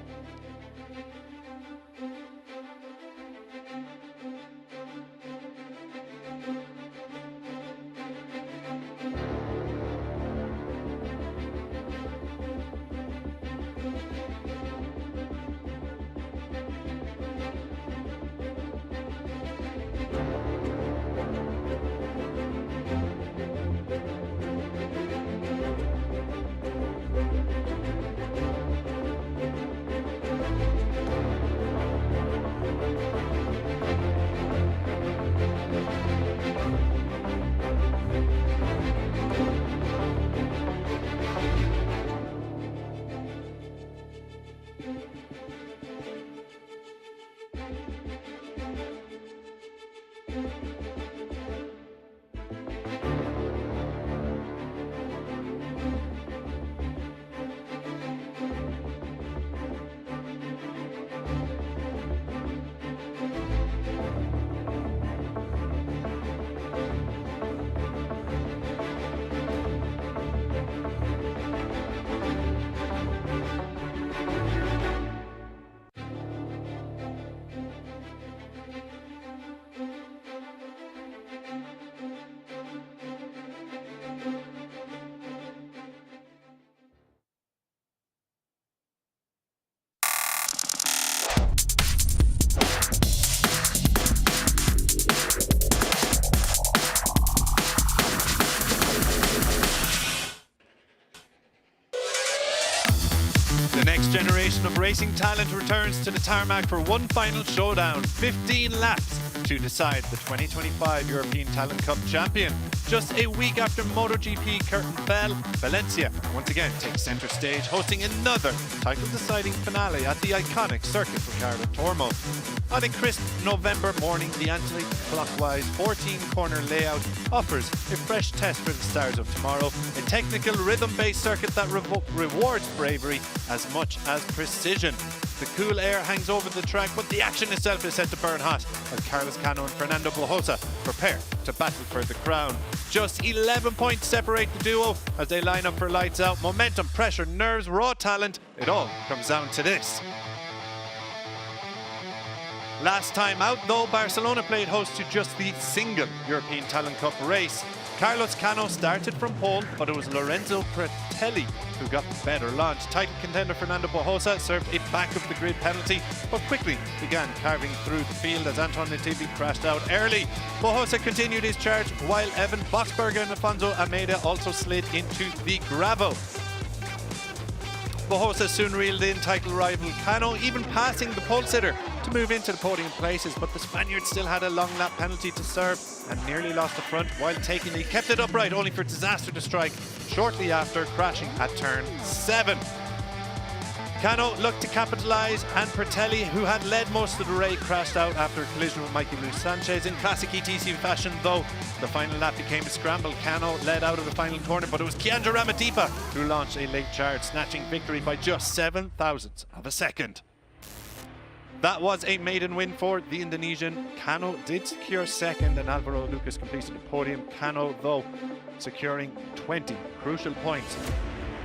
The next generation of racing talent returns to the tarmac for one final showdown, 15 laps to decide the 2025 European Talent Cup champion. Just a week after MotoGP curtain fell, Valencia once again takes centre stage, hosting another title-deciding finale at the iconic Circuit Ricardo Tormo. On a crisp November morning, the anti-clockwise 14-corner layout offers a fresh test for the stars of tomorrow, a technical rhythm-based circuit that rewards bravery as much as precision. The cool air hangs over the track, but the action itself is set to burn hot as Carlos Cano and Fernando Bojosa prepare to battle for the crown. Just 11 points separate the duo as they line up for lights out. Momentum, pressure, nerves, raw talent, it all comes down to this. Last time out, though, Barcelona played host to just the single European Talent Cup race. Carlos Cano started from pole, but it was Lorenzo Pretelli who got the better launch. Title contender Fernando Bojosa served a back-of-the-grid penalty, but quickly began carving through the field as Anton Nativi crashed out early. Bojosa continued his charge, while Evan Boxberger and Afonso Almeida also slid into the gravel. Bojosa soon reeled in title rival Cano, even passing the pole sitter to move into the podium places, but the Spaniard still had a long lap penalty to serve and nearly lost the front while taking it. He kept it upright, only for disaster to strike shortly after, crashing at turn 7. Cano looked to capitalise, and Pretelli, who had led most of the race, crashed out after a collision with Mikey Luis Sanchez. In classic ETC fashion, though, the final lap became a scramble. Cano led out of the final corner, but it was Kiandra Ramadipa who launched a late charge, snatching victory by just 7 thousandths of a second. That was a maiden win for the Indonesian. Cano did secure second, and Alvaro Lucas completed the podium. Cano, though, securing 20 crucial points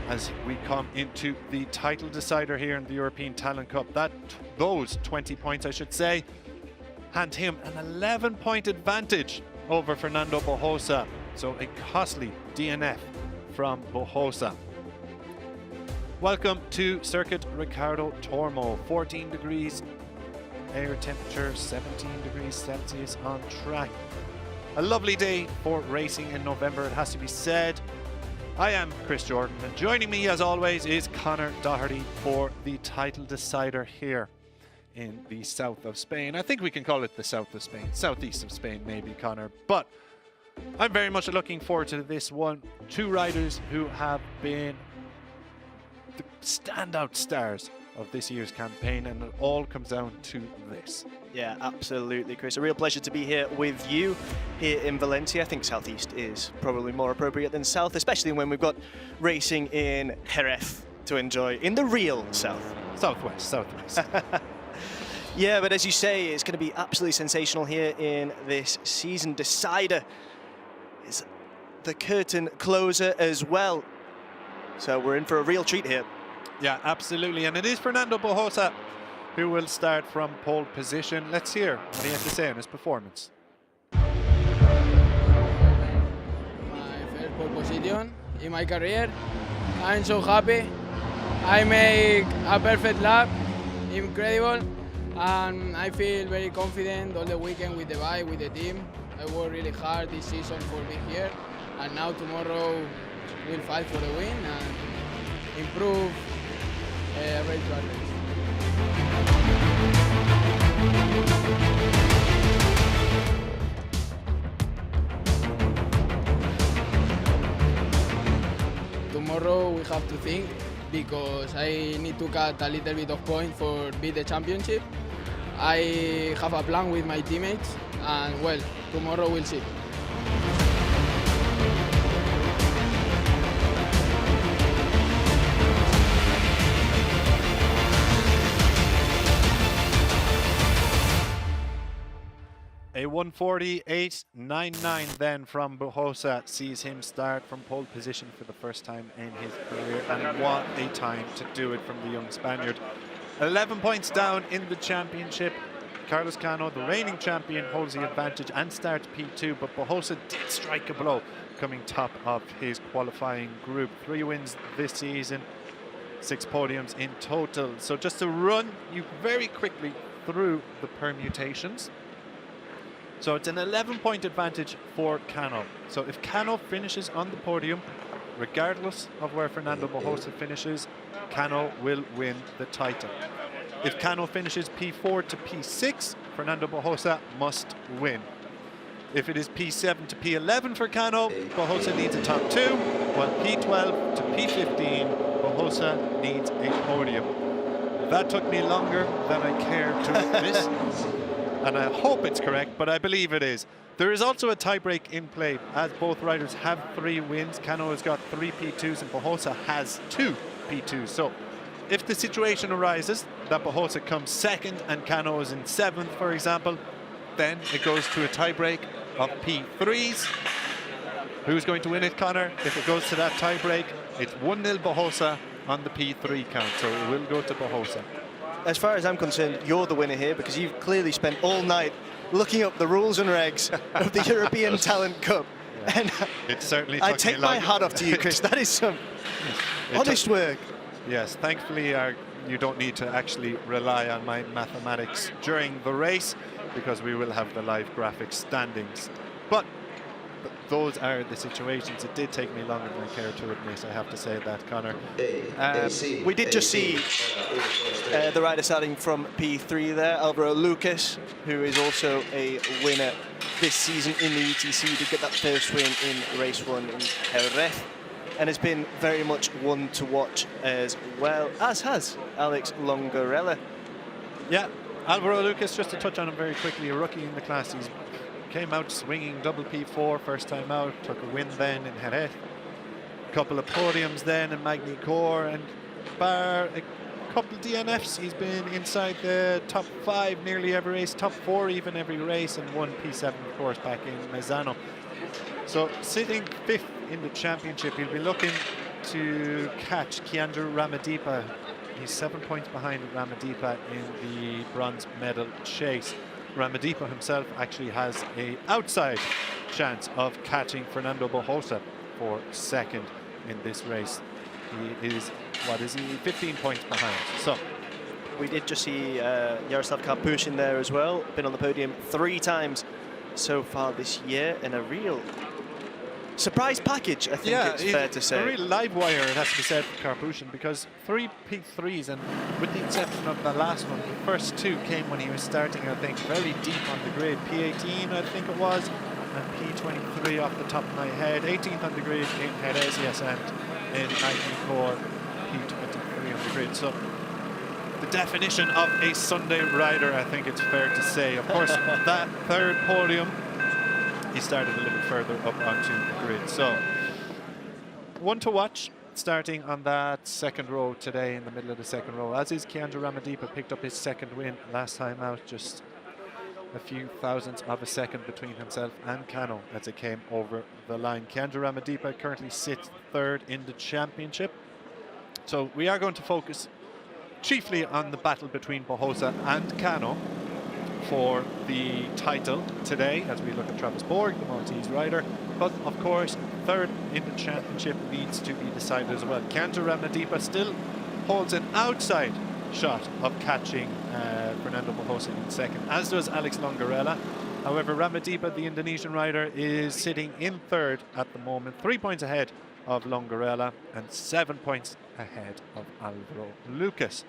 as we come into the title decider here in the European Talent Cup. Those 20 points, I should say, hand him an 11-point advantage over Fernando Bojosa. So a costly DNF from Bojosa. Welcome to Circuit Ricardo Tormo. 14 degrees air temperature, 17 degrees Celsius on track. A lovely day for racing in November, it has to be said. I am Chris Jordan, and joining me as always is Connor Doherty for the title decider here in the south of Spain. I think we can call it the south of Spain, southeast of Spain maybe, Connor, but I'm very much looking forward to this one. Two riders who have been the standout stars of this year's campaign, and it all comes down to this.
Yeah, absolutely, Chris. A real pleasure to be here with you here in Valencia. I think southeast is probably more appropriate than south, especially when we've got racing in Jerez to enjoy in the real south.
Southwest.
Yeah, but as you say, it's going to be absolutely sensational here in this season decider. It's the curtain closer as well. So we're in for a real treat here.
Yeah, absolutely. And it is Fernando Bojosa who will start from pole position. Let's hear what he has to say on his performance.
My first pole position in my career. I'm so happy. I make a perfect lap, incredible, and I feel very confident all the weekend with the bike, with the team. I worked really hard this season for being here, and now tomorrow we'll fight for the win and improve race to race. Tomorrow we have to think, because I need to cut a little bit of points for beat the championship. I have a plan with my teammates, and well, tomorrow we'll see.
A 148.99 then from Bojosa sees him start from pole position for the first time in his career, and what a time to do it from the young Spaniard. 11 points down in the championship. Carlos Cano, the reigning champion, holds the advantage and starts P2, but Bojosa did strike a blow, coming top of his qualifying group. 3 wins this season, 6 podiums in total. So just to run you very quickly through the permutations. So it's an 11-point advantage for Cano. So if Cano finishes on the podium, regardless of where Fernando Bojosa finishes, Cano will win the title. If Cano finishes P4 to P6, Fernando Bajosa must win. If it is P7 to P11 for Cano, Bajosa needs a top 2, while P12 to P15, Bajosa needs a podium. That took me longer than I care to admit, and I hope it's correct, but I believe it is. There is also a tiebreak in play, as both riders have 3 wins. Cano has got 3 P2s and Bajosa has 2 P2s. So if the situation arises that Bajosa comes 2nd and Cano is in 7th, for example, then it goes to a tiebreak of P3s. Who's going to win it, Connor? If it goes to that tiebreak, it's 1-0 Bajosa on the P3 count, so it will go to Bajosa.
As far as I'm concerned, you're the winner here because you've clearly spent all night looking up the rules and regs of the European Talent Cup. Yeah. And
it certainly
I take my hat off to you, Chris. That is some honest work.
Yes, thankfully you don't need to actually rely on my mathematics during the race because we will have the live graphics standings. But those are the situations. It did take me longer than I care to admit, I have to say that, Connor.
We did just see the rider starting from P3 there, Alvaro Lucas, who is also a winner this season in the ETC. He did get that first win in race 1 in Jerez, and has been very much one to watch as well, as has Alex Longarella.
Yeah, Alvaro Lucas, just to touch on him very quickly, a rookie in the class. He's came out swinging double P4 first time out, took a win then in Jerez, a couple of podiums then in Magny-Cours, and bar a couple of DNFs, he's been inside the top 5 nearly every race, top 4 even every race, and 1 P7 of course back in Mezzano. So sitting 5th in the championship, he'll be looking to catch Kiandra Ramadipa. He's 7 points behind Ramadipa in the bronze medal chase. Ramadipa himself actually has an outside chance of catching Fernando Bajosa for 2nd in this race. He is, what is he, 15 points behind. So
we did just see Yaroslav Karpushin there as well. Been on the podium 3 times so far this year, and a real surprise package, I think it's fair to say.
A real live wire, it has to be said, for Karpushin, because 3 P3s, and with the exception of the last one, the first 2 came when he was starting, I think, very deep on the grid. P18, I think it was, and P23 off the top of my head. 18th on the grid in Jerez, yes, and in Magny-Cours, P23 on the grid. So the definition of a Sunday rider, I think it's fair to say. Of course, that 3rd podium, he started a little further up onto the grid. So one to watch starting on that 2nd row today, in the middle of the 2nd row, as is Kiandra Ramadipa. Picked up his 2nd win last time out, just a few thousandths of a second between himself and Cano as it came over the line. Kiandra Ramadipa currently sits 3rd in the championship. So we are going to focus chiefly on the battle between Bajosa and Cano for the title today, as we look at Travis Borg, the Maltese rider. But of course, 3rd in the championship needs to be decided as well. Kiandra Ramadipa still holds an outside shot of catching Fernando Bajosa in 2nd, as does Alex Longarella. However, Ramadipa, the Indonesian rider, is sitting in 3rd at the moment, 3 points ahead of Longarella and 7 points ahead of Alvaro Lucas.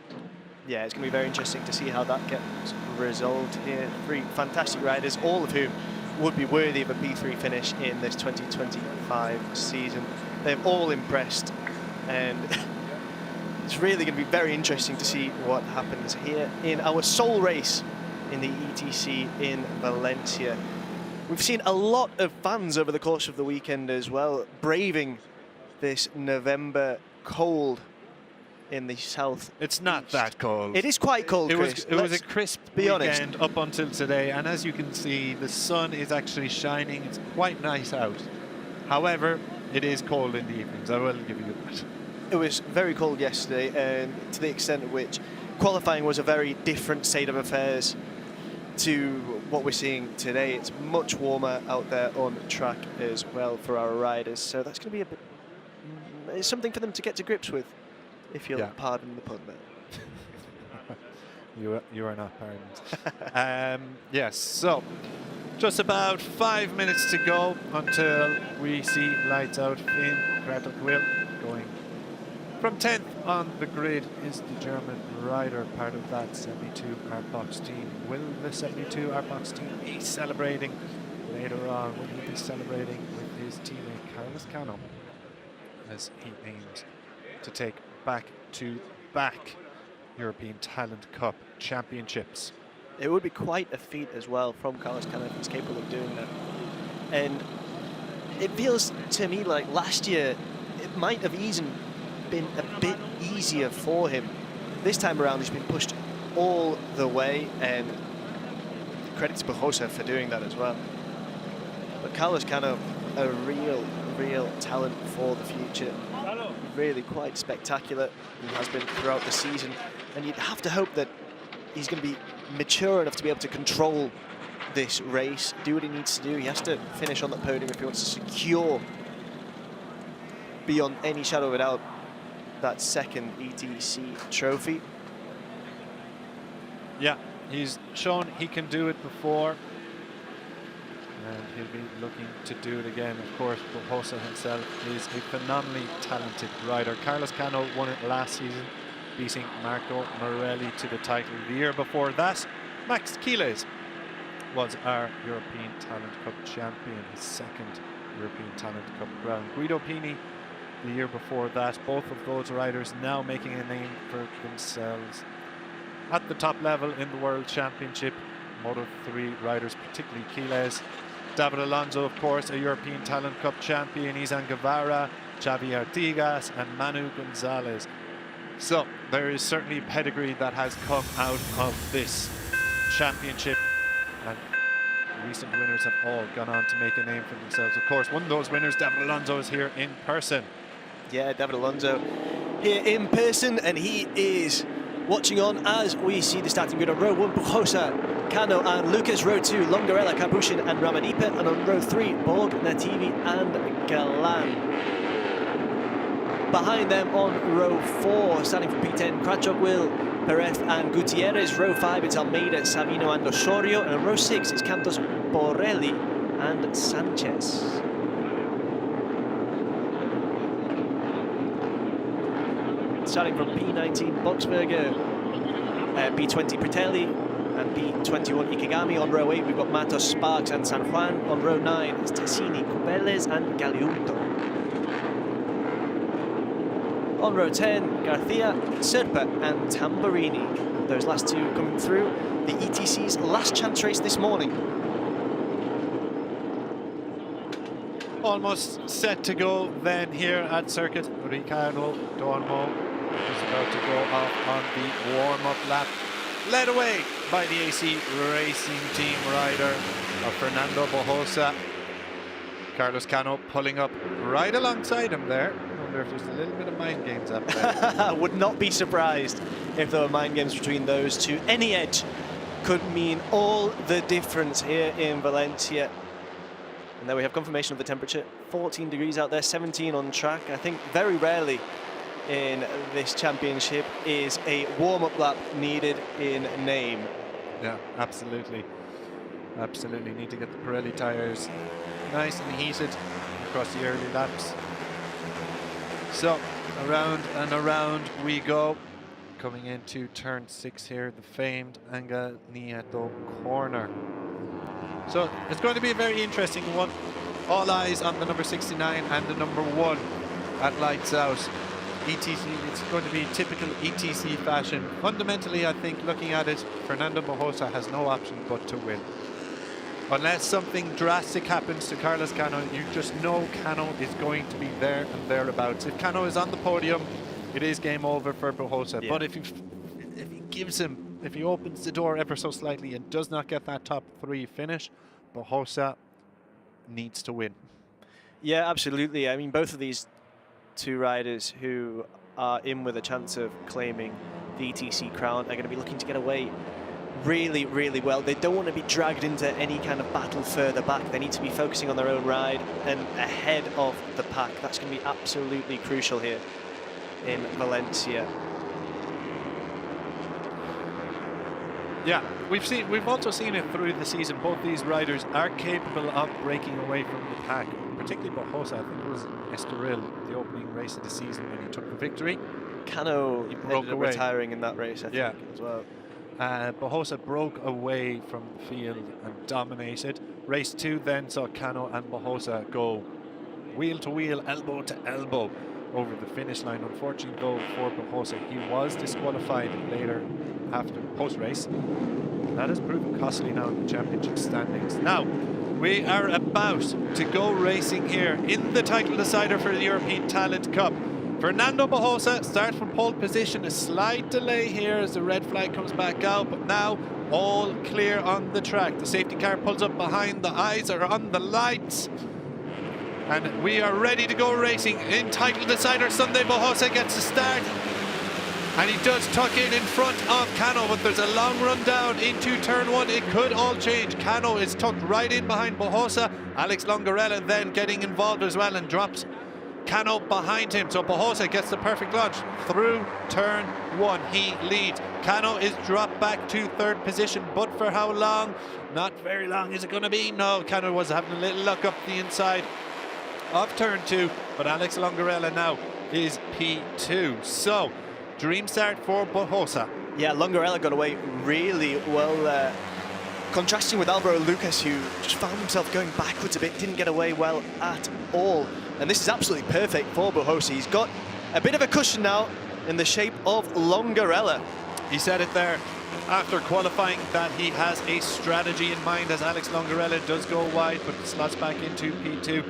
Yeah, it's going to be very interesting to see how that gets resolved here. 3 fantastic riders, all of whom would be worthy of a P3 finish in this 2025 season. They've all impressed, and it's really going to be very interesting to see what happens here in our sole race in the ETC in Valencia. We've seen a lot of fans over the course of the weekend as well, braving this November cold in the south.
It's not that cold.
It is quite cold, Chris.
It was a crisp weekend up until today, and as you can see, the sun is actually shining. It's quite nice out. However, it is cold in the evenings, I will give you that.
It was very cold yesterday, and to the extent at which qualifying was a very different state of affairs to what we're seeing today. It's much warmer out there on track as well for our riders, so that's going to be a bit, it's something for them to get to grips with, if you'll pardon the pun there.
You are not pardoned. Yes, so just about 5 minutes to go until we see lights out. FIM Ricardo Tormo going From 10th on the grid is the German rider, part of that 72 Artbox team. Will the 72 Artbox team be celebrating later on? Will he be celebrating with his teammate Carlos Cano as he aims to take back-to-back European Talent Cup championships?
It would be quite a feat as well from Carlos Cano if he's capable of doing that. And it feels to me like last year it might have been a bit easier for him. This time around he's been pushed all the way, and credit to Bujosa for doing that as well. But Carlos Cano, a real talent for the future. Really quite spectacular. He has been throughout the season, and you'd have to hope that he's going to be mature enough to be able to control this race, do what he needs to do. He has to finish on the podium if he wants to secure, beyond any shadow of a doubt, that second ETC trophy.
Yeah, he's shown he can do it before, and he'll be looking to do it again. Of course, Bujosa himself is a phenomenally talented rider. Carlos Cano won it last season, beating Marco Morelli to the title. The year before that, Max Quiles was our European Talent Cup champion, his second European Talent Cup crown. Guido Pini the year before that. Both of those riders now making a name for themselves at the top level in the World Championship. Moto3 riders, particularly Quiles. David Alonso, of course, a European Talent Cup champion. Izan Guevara, Xavi Artigas, and Manu Gonzalez. So there is certainly pedigree that has come out of this championship, and recent winners have all gone on to make a name for themselves. Of course, one of those winners, David Alonso, is here in person.
Yeah, David Alonso here in person, and he is watching on as we see the starting grid on row 1, Bujosa, Cano and Lucas, row 2, Longarella, Capuchin and Ramanipe, and on row 3, Borg, Nativi and Galan. Behind them on row 4, starting from P10, Krachok, Will, Perez and Gutierrez. Row 5, it's Almeida, Savino and Osorio, and on row 6, it's Cantos, Borelli and Sanchez. Starting from P19, Boxberger, B20, Pritelli, and B21, Ikegami. On row 8, we've got Matos, Sparks, and San Juan. On row 9, it's Tessini, Cubeles, and Galiunto. On row 10, Garcia, Serpa, and Tamburini. Those last two coming through the ETC's last chance race this morning.
Almost set to go then here at Circuit Ricardo Tormo. Is about to go off on the warm-up lap, led away by the AC Racing Team rider of Fernando Bujosa. Carlos Cano pulling up right alongside him there. I wonder if there's a little bit of mind games up there.
I would not be surprised if there were mind games between those two. Any edge could mean all the difference here in Valencia. And there we have confirmation of the temperature. 14 degrees out there, 17 on track. I think very rarely in this championship is a warm-up lap needed in name.
Yeah, absolutely. Absolutely need to get the Pirelli tyres nice and heated across the early laps. So around and around we go, coming into turn 6 here, the famed Anga Nieto corner. So it's going to be a very interesting one. All eyes on the number 69 and the number 1 at lights out. ETC, it's going to be typical ETC fashion. Fundamentally, I think, looking at it, Fernando Bujosa has no option but to win. Unless something drastic happens to Carlos Cano, you just know Cano is going to be there and thereabouts. If Cano is on the podium, it is game over for Bujosa.
Yeah.
But if he opens the door ever so slightly and does not get that top 3 finish, Bujosa needs to win.
Yeah, absolutely. I mean, both of these two riders who are in with a chance of claiming the ETC crown are going to be looking to get away really, really well. They don't want to be dragged into any kind of battle further back. They need to be focusing on their own ride and ahead of the pack. That's going to be absolutely crucial here in Valencia.
Yeah, we've also seen it through the season. Both these riders are capable of breaking away from the pack particularly Bojosa. I think it was Estoril, the opening race of the season, when he took the victory.
Cano
He broke
ended up
away.
retiring in that race, I think, as well.
Bojosa broke away from the field and dominated. Race 2 then saw Cano and Bojosa go wheel to wheel, elbow to elbow over the finish line. Unfortunately though for Bojosa, he was disqualified later after post-race. That has proven costly now in the championship standings. Now, we are about to go racing here in the title decider for the European Talent Cup. Fernando Bojosa starts from pole position. A slight delay here as the red flag comes back out, but now all clear on the track. The safety car pulls up behind, the eyes are on the lights. And we are ready to go racing in title decider Sunday. Bojosa gets the start. And he does tuck in front of Cano, but there's a long run down into turn 1. It could all change. Cano is tucked right in behind Bojosa. Alex Longarella then getting involved as well and drops Cano behind him. So Bojosa gets the perfect launch through turn 1. He leads. Cano is dropped back to 3rd position, but for how long? Not very long. Is it going to be? No, Cano was having a little luck up the inside of turn 2, but Alex Longarella now is P2. So dream start for Bojosa.
Yeah, Longarella got away really well, contrasting with Alvaro Lucas, who just found himself going backwards a bit, didn't get away well at all. And this is absolutely perfect for Bojosa. He's got a bit of a cushion now in the shape of Longarella.
He said it there after qualifying that he has a strategy in mind as Alex Longarella does go wide, but slots back into P2.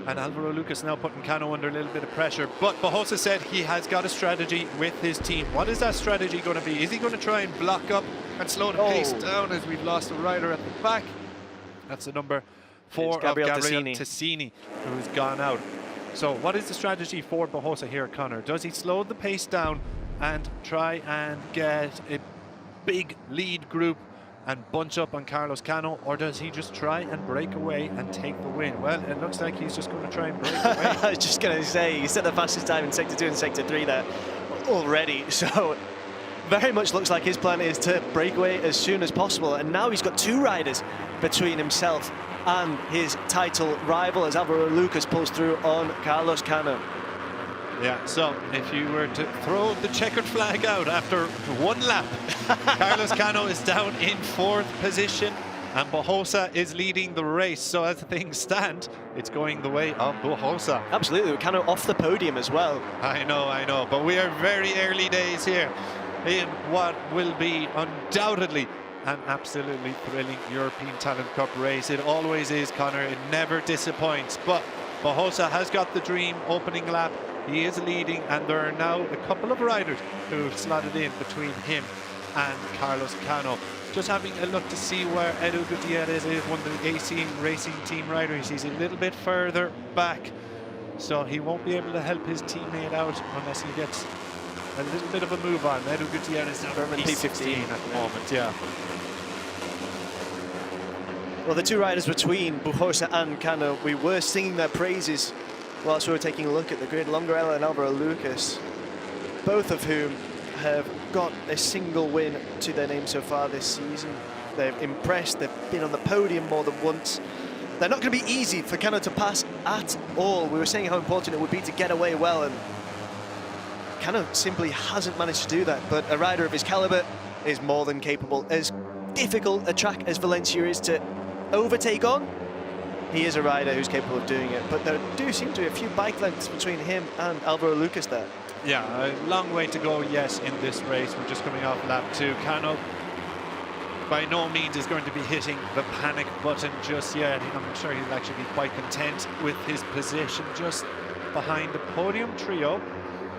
And Alvaro Lucas now putting Cano under a little bit of pressure. But Bojosa said he has got a strategy with his team. What is that strategy going to be? Is he going to try and block up and slow the pace down as we've lost a rider at the back? That's the number 4 of Gabriel Tessini, who's gone out. So what is the strategy for Bojosa here, Connor? Does he slow the pace down and try and get a big lead group and bunch up on Carlos Cano, or does he just try and break away and take the win? Well, it looks like he's just going to try and break away.
I was just going to say, he set the fastest time in Sector 2 and Sector 3 there already, so very much looks like his plan is to break away as soon as possible. And now he's got 2 riders between himself and his title rival as Alvaro Lucas pulls through on Carlos Cano.
Yeah, so if you were to throw the checkered flag out after 1 lap, Carlos Cano is down in 4th position and Bojosa is leading the race. So as things stand, it's going the way of Bojosa.
Absolutely, Cano off the podium as well.
I know, but we are very early days here in what will be undoubtedly an absolutely thrilling European Talent Cup race. It always is, Connor, it never disappoints. But Bojosa has got the dream opening lap. He is leading, and there are now a couple of riders who have slotted in between him and Carlos Cano. Just having a look to see where Edu Gutierrez is, one of the AC Racing Team riders. He's a little bit further back, so he won't be able to help his teammate out unless he gets a little bit of a move on. Edu Gutierrez is now P15 at the moment, yeah.
Well, the 2 riders between Bojosa and Cano, we were singing their praises whilst we were taking a look at the grid. Longarella and Alvaro Lucas, both of whom have got a single win to their name so far this season. They've impressed, they've been on the podium more than once. They're not going to be easy for Cano to pass at all. We were saying how important it would be to get away well, and Cano simply hasn't managed to do that. But a rider of his caliber is more than capable. As difficult a track as Valencia is to overtake on, he is a rider who's capable of doing it. But there do seem to be a few bike lengths between him and Alvaro Lucas there.
Yeah, a long way to go, yes, in this race. We're just coming off lap 2. Cano by no means is going to be hitting the panic button just yet. I'm sure he'll actually be quite content with his position just behind the podium trio.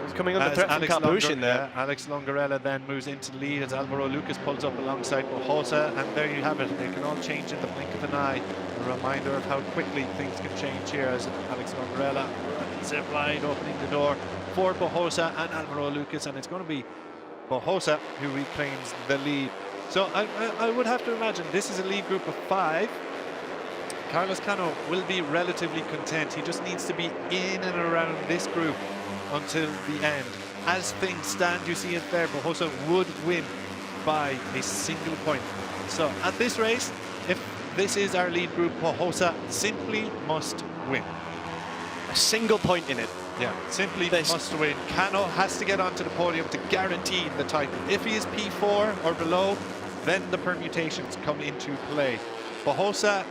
He's coming under threat from Carbuchin there.
Yeah, Alex Longarella then moves into the lead as Alvaro Lucas pulls up alongside Bojosa, and there you have it. It can all change in the blink of an eye. A reminder of how quickly things can change here as Alex Longarella runs it wide, opening the door for Bojosa and Alvaro Lucas, and it's going to be Bojosa who reclaims the lead. So I would have to imagine this is a lead group of 5. Carlos Cano will be relatively content. He just needs to be in and around this group until the end. As things stand, you see it there, Bojosa would win by a single point. So at this race, if this is our lead group. Pujosa simply must win.
A single point in it.
Yeah, simply must win. Cano has to get onto the podium to guarantee the title. If he is P4 or below, then the permutations come into play. Pujosa,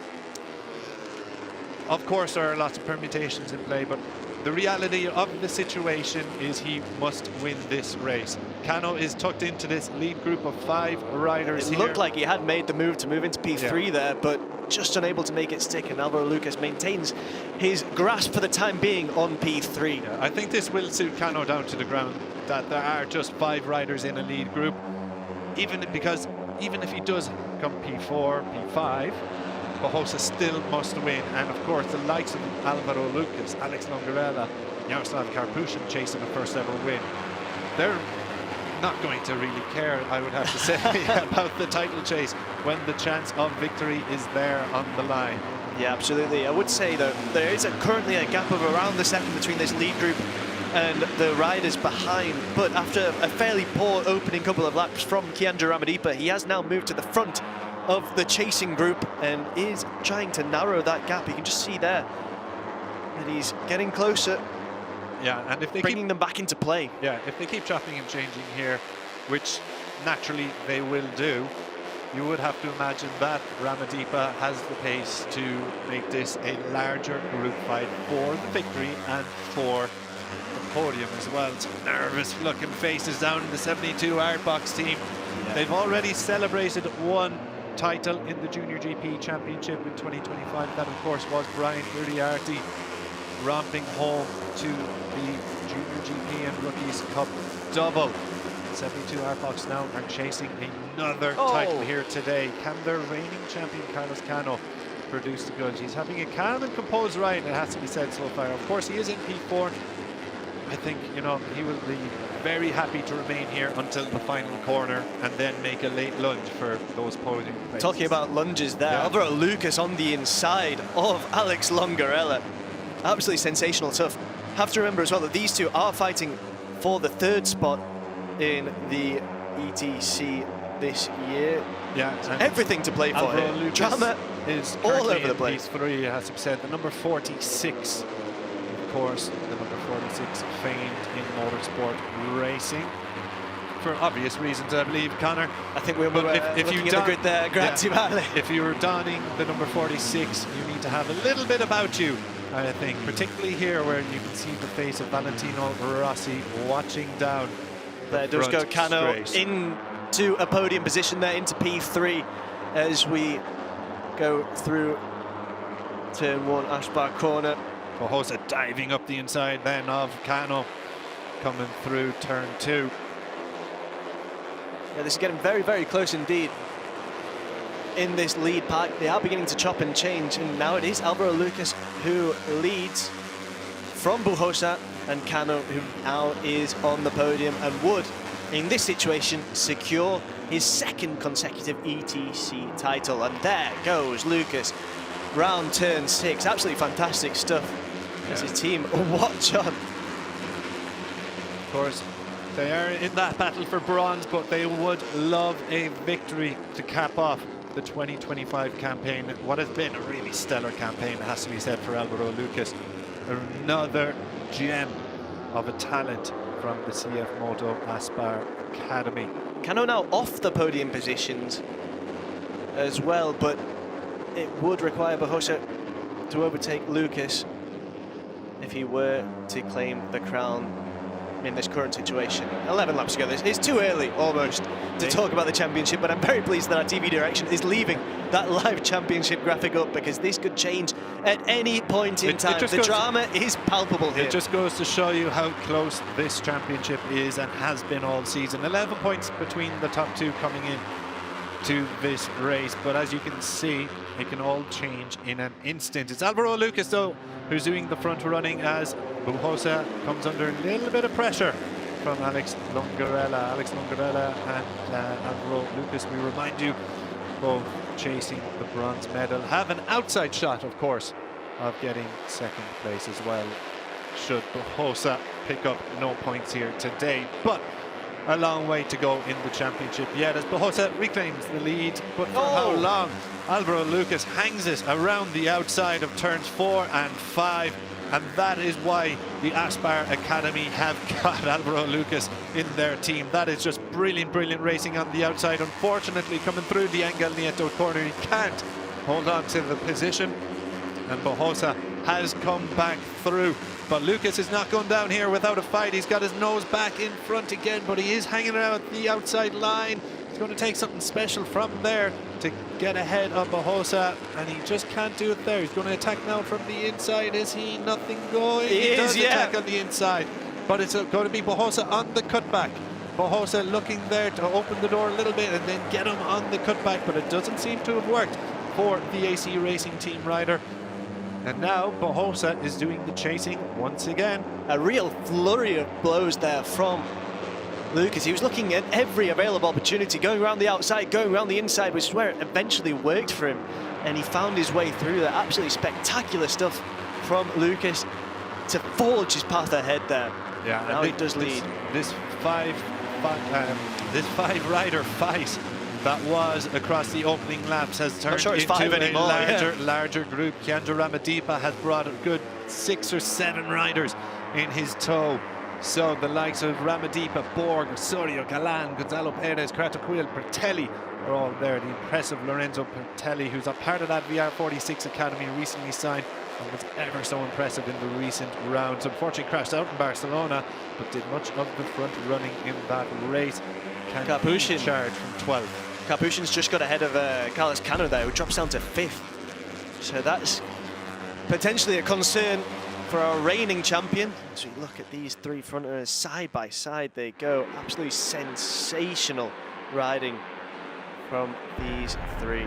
of course, there are lots of permutations in play, but the reality of the situation is he must win this race. Cano is tucked into this lead group of 5 riders
here. It looked like he had made the move to move into P3 there, but just unable to make it stick, and Alvaro Lucas maintains his grasp for the time being on P3.
Yeah, I think this will suit Cano down to the ground, that there are just 5 riders in a lead group, even if he does come P4, P5, Pujosa still must win. And of course the likes of Alvaro Lucas, Alex Longarella, Jaroslav Karpushin chasing a first ever win, they're not going to really care, I would have to say, about the title chase when the chance of victory is there on the line.
Yeah, absolutely. I would say that there is currently a gap of around the second between this lead group and the riders behind, but after a fairly poor opening couple of laps from Kiandra Ramadipa, he has now moved to the front of the chasing group and is trying to narrow that gap. You can just see there that he's getting closer.
Yeah, and if they
bringing them back into play.
Yeah, if they keep chopping and changing here, which naturally they will do, you would have to imagine that Ramadipa has the pace to make this a larger group fight for the victory and for the podium as well. Some nervous looking faces down in the 72 Artbox team. Yeah. They've already celebrated one title in the Junior GP Championship in 2025. That of course was Brian Uriarte romping home to the Junior GP and Rookies Cup double. 72 Artbox now are chasing another title here today. Can their reigning champion Carlos Cano produce the goods? He's having a calm and composed ride, it has to be said so far. Of course he is in P4. I think, you know, he will be very happy to remain here until the final corner and then make a late lunge for those podium places.
Talking about lunges there, Alvaro Lucas on the inside of Alex Longarella. Absolutely sensational stuff. Have to remember as well that these two are fighting for the 3rd spot in the ETC this year.
Yeah,
everything to play for here. Drama
is
all over the place.
P3, as I've said, the number 46, of course, the number 46 famed in motorsport racing. For obvious reasons, I believe, Connor.
I think we're looking at the grid there. Grazie male.
If you're donning the number 46, you need to have a little bit about you, I think, particularly here where you can see the face of Valentino Rossi watching down.
There does go Cano into a podium position there, into P3 as we go through turn 1, Ashbar corner.
Pujosa diving up the inside then of Cano, coming through turn 2.
Yeah, this is getting very, very close indeed. In this lead pack, they are beginning to chop and change, and now it is Alvaro Lucas who leads from Pujosa, and Cano who now is on the podium and would, in this situation, secure his 2nd consecutive ETC title. And there goes Lucas, round turn 6. Absolutely fantastic stuff. As his team watch on.
Of course, they are in that battle for bronze, but they would love a victory to cap off the 2025 campaign. What has been a really stellar campaign, it has to be said, for Alvaro Lucas. Another gem of a talent from the CF Moto Aspar Academy.
Cano now off the podium positions as well, but it would require Pujosa to overtake Lucas if he were to claim the crown in this current situation. 11 laps to go. It's too early almost to talk about the championship, but I'm very pleased that our TV direction is leaving that live championship graphic up, because this could change at any point in time. The drama is palpable here.
It just goes to show you how close this championship is and has been all season. 11 points between the top 2 coming in to this race, but as you can see, it can all change in an instant. It's Alvaro Lucas, though, who's doing the front running as Pujosa comes under a little bit of pressure from Alex Longarella. Alex Longarella and Alvaro Lucas, we remind you, both chasing the bronze medal, have an outside shot, of course, of getting 2nd place as well, should Pujosa pick up no points here today. But a long way to go in the championship yet as Bahosa reclaims the lead, but for how long? Alvaro Lucas hangs it around the outside of turns 4 and 5, and that is why the Aspar Academy have got Alvaro Lucas in their team. That is just brilliant, brilliant racing on the outside. Unfortunately, coming through the Angel Nieto corner, he can't hold on to the position, and Bahosa has come back through. But Lucas is not going down here without a fight. He's got his nose back in front again, but he is hanging around the outside line. He's going to take something special from there to get ahead of Bahosa, and he just can't do it there. He's going to attack now from the inside. Is he? Nothing going. He does attack on the inside, but it's going to be Bahosa on the cutback. Bahosa looking there to open the door a little bit and then get him on the cutback, but it doesn't seem to have worked for the AC Racing team rider. And now Bahosa is doing the chasing once again.
A real flurry of blows there from Lucas. He was looking at every available opportunity, going around the outside, going around the inside, which is where it eventually worked for him. And he found his way through that. Absolutely spectacular stuff from Lucas to forge his path ahead there.
Yeah,
now he does lead.
This five-rider fight that was across the opening laps has turned into a larger group. Kiandra Ramadipa has brought a good 6 or 7 riders in his tow. So the likes of Ramadipa, Borg, Osorio, Galan, Gonzalo Perez, Cratoquil, Pertelli are all there. The impressive Lorenzo Pertelli, who's a part of that VR46 Academy, recently signed and was ever so impressive in the recent rounds. Unfortunately crashed out in Barcelona, but did much of the front running in that race.
Capuchin
charge from 12.
Capuchin's just got ahead of Carlos Cano there, who drops down to 5th. So that's potentially a concern for our reigning champion. As we look at these 3 front runners side by side, they go. Absolutely sensational riding from these 3.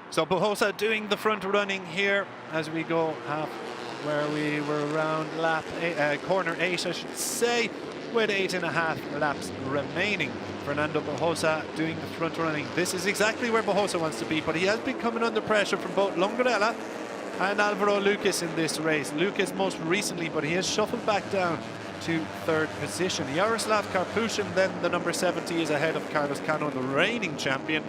So Bahosa doing the front running here as we go half where we were around lap corner 8, I should say, with 8.5 laps remaining. Fernando Bahosa doing the front running. This is exactly where Bahosa wants to be, but he has been coming under pressure from both Longarella and Alvaro Lucas in this race. Lucas most recently, but he has shuffled back down to 3rd position. Yaroslav Karpushin, then the number 70, is ahead of Carlos Cano, the reigning champion.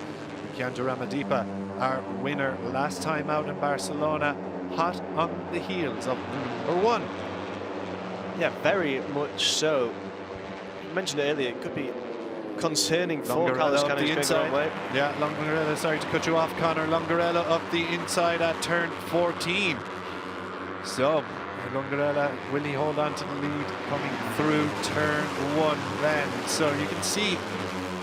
Kiandra Ramadipa, our winner last time out in Barcelona, hot on the heels of number 1.
Yeah, very much so. You mentioned it earlier, it could be concerning for Carlos Cano.
Yeah, Longarella, sorry to cut you off, Connor. Longarella up the inside at turn 14. So, Longarella, will he hold on to the lead coming through turn 1 then? So you can see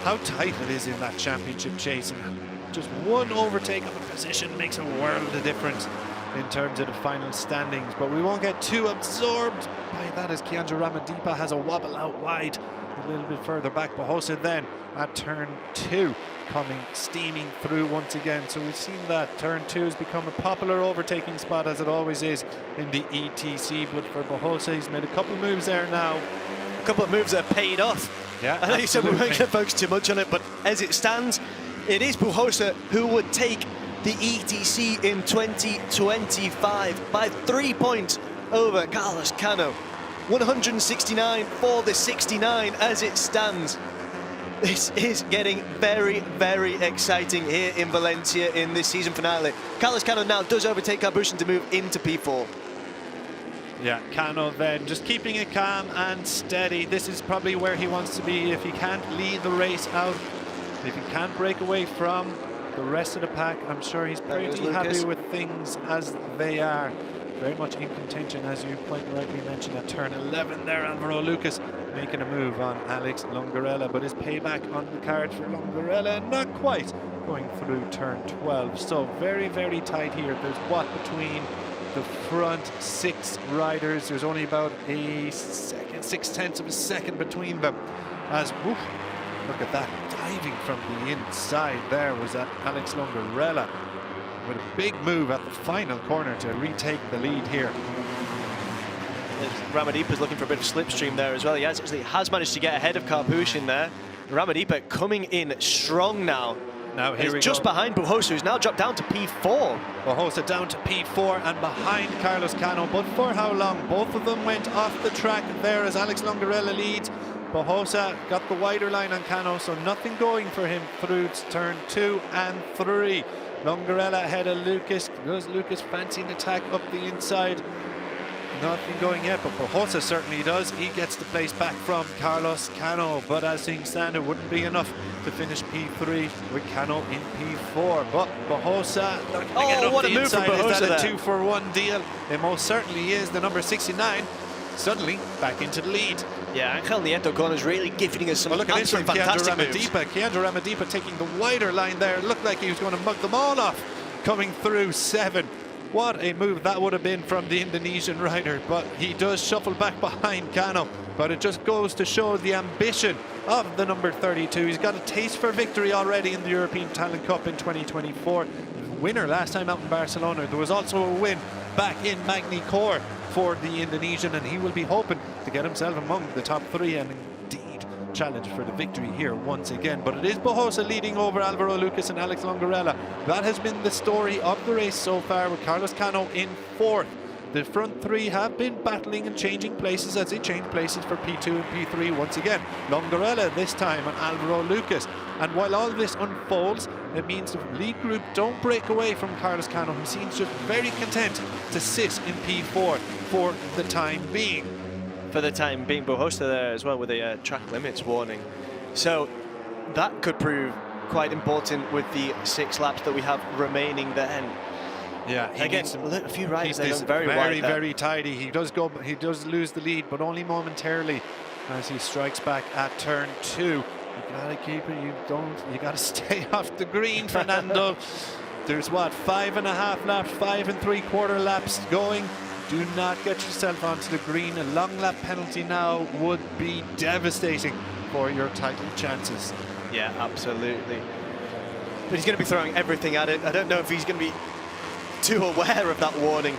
how tight it is in that championship chase. And just one overtake of a position makes a world of difference in terms of the final standings. But we won't get too absorbed by that as Kiandra Ramadipa has a wobble out wide. A little bit further back. Bahosa then at turn 2 coming steaming through once again. So we've seen that turn 2 has become a popular overtaking spot, as it always is in the ETC. But for Bahosa, he's made a couple of moves there now.
A couple of moves that paid off.
Yeah,
I know you said we weren't going to focus too much on it, but as it stands, it is Bahosa who would take the ETC in 2025 by 3 points over Carlos Cano. 169 for the 69 as it stands. This is getting very, very exciting here in Valencia in this season finale. Carlos Cano now does overtake Capuchin to move into P4.
Yeah, Cano then just keeping it calm and steady. This is probably where he wants to be. If he can't lead the race out, if he can't break away from the rest of the pack, I'm sure he's pretty happy with things as they are. Very much in contention, as you quite rightly mentioned, at turn 11 there. Alvaro Lucas making a move on Alex Longarella, but his payback on the card for Longarella, not quite going through turn 12. So very, very tight here. There's what between the front 6 riders, there's only about a second, 6/10 of a second between them. As woof, look at that, diving from the inside there was that Alex Longarella, with a big move at the final corner to retake the lead here.
Ramadipa's looking for a bit of slipstream there as well. He has managed to get ahead of Capuchin there. Ramadipa coming in strong now.
Now here we
just
go.
behind Bahosa, who's now dropped down to P4.
Bahosa down to P4 and behind Carlos Cano, but for how long? Both of them went off the track there as Alex Longarella leads. Bohosa got the wider line on Cano, so nothing going for him through turn 2 and 3. Longarella ahead of Lucas. Does Lucas fancy an attack up the inside? Nothing going yet, but Bohosa certainly does. He gets the place back from Carlos Cano, but as things stand, it wouldn't be enough to finish P3 with Cano in P4. But Bohosa,
what a move from Bohosa.
Is that a
there.
2-for-1 deal? It most certainly is. The number 69 suddenly back into the lead.
Yeah, Angel Nieto Corner's really giving us some
Look at this from
fantastic moves.
Keandro Ramadipa taking the wider line there. It looked like he was going to mug them all off, coming through 7. What a move that would have been from the Indonesian rider, but he does shuffle back behind Cano. But it just goes to show the ambition of the number 32. He's got a taste for victory already in the European Talent Cup in 2024. Winner last time out in Barcelona. There was also a win back in Magny Core for the Indonesian, and he will be hoping to get himself among the top 3 and indeed challenge for the victory here once again. But it is Bohosa leading over Alvaro Lucas and Alex Longarella. That has been the story of the race so far, with Carlos Cano in 4th. The front 3 have been battling and changing places as they change places for P2 and P3 once again. Longarella this time and Alvaro Lucas. And while all this unfolds, it means the lead group don't break away from Carlos Cano, who seems just very content to sit in P4 for the time being.
For the time being, Bohosa there as well with a track limits warning. So that could prove quite important with the 6 laps that we have remaining then.
Yeah,
again, a few riders they done very wide there.
Very tidy. He does lose the lead, but only momentarily as he strikes back at turn 2. You gotta keep it. You gotta stay off the green, Fernando. There's what, 5.5 laps, 5 3/4 laps going. Do not get yourself onto the green. A long lap penalty now would be devastating for your title chances.
Yeah, absolutely. But he's going to be throwing everything at it. I don't know if he's going to be too aware of that warning,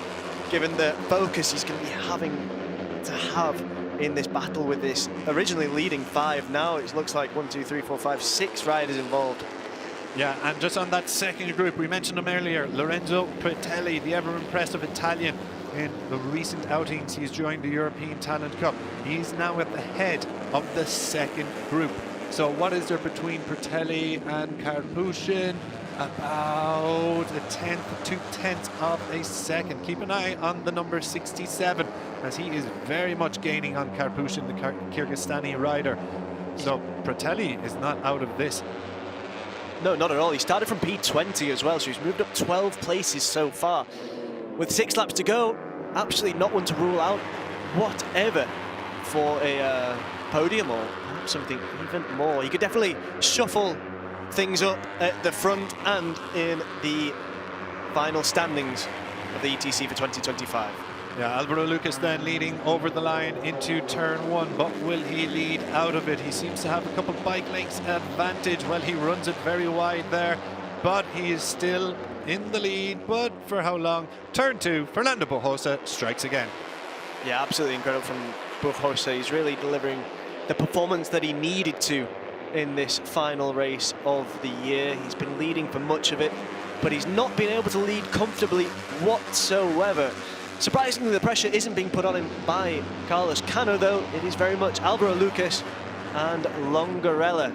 given the focus he's going to be having to have in this battle with this originally leading 5. Now it looks like 1, 2, 3, 4, 5, 6 riders involved.
Yeah, and just on that second group, we mentioned him earlier, Lorenzo Pretelli, the ever-impressive Italian. In the recent outings, he's joined the European Talent Cup. He's now at the head of the second group. So what is there between Pretelli and Karpushin? About a 1/10 to 2/10 of a second. Keep an eye on the number 67, as he is very much gaining on Karpushin, the Kyrgyzstani rider. So Pretelli is not out of this.
No, not at all. He started from P20 as well, so he's moved up 12 places so far. With 6 laps to go, absolutely not one to rule out whatever for a podium or something even more. You could definitely shuffle things up at the front and in the final standings of the ETC for 2025.
Yeah, Alvaro Lucas then leading over the line into turn 1, but will he lead out of it? He seems to have a couple bike lengths advantage. Well, he runs it very wide there, but he is still in the lead, but for how long? Turn 2, Fernando Bohosa strikes again.
Yeah, absolutely incredible from Bohosa. He's really delivering the performance that he needed to in this final race of the year. He's been leading for much of it, but he's not been able to lead comfortably whatsoever. Surprisingly, the pressure isn't being put on him by Carlos Cano, though. It is very much Alvaro Lucas and Longarella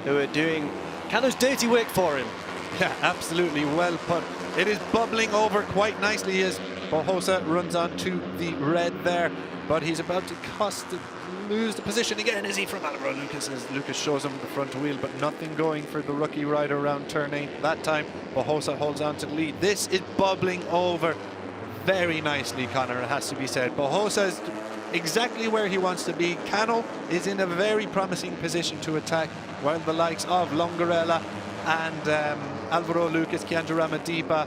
who are doing Cano's dirty work for him.
Yeah, absolutely well put. It is bubbling over quite nicely as Bohosa runs onto the red there, but he's about to lose the position again, is he, from Alvaro Lucas, as Lucas shows him the front wheel, but nothing going for the rookie rider around turn 8. That time, Bohosa holds on to the lead. This is bubbling over very nicely, Connor, it has to be said. Bohosa is exactly where he wants to be. Cano is in a very promising position to attack, while the likes of Longarella and Alvaro Lucas, Keandro Ramadipa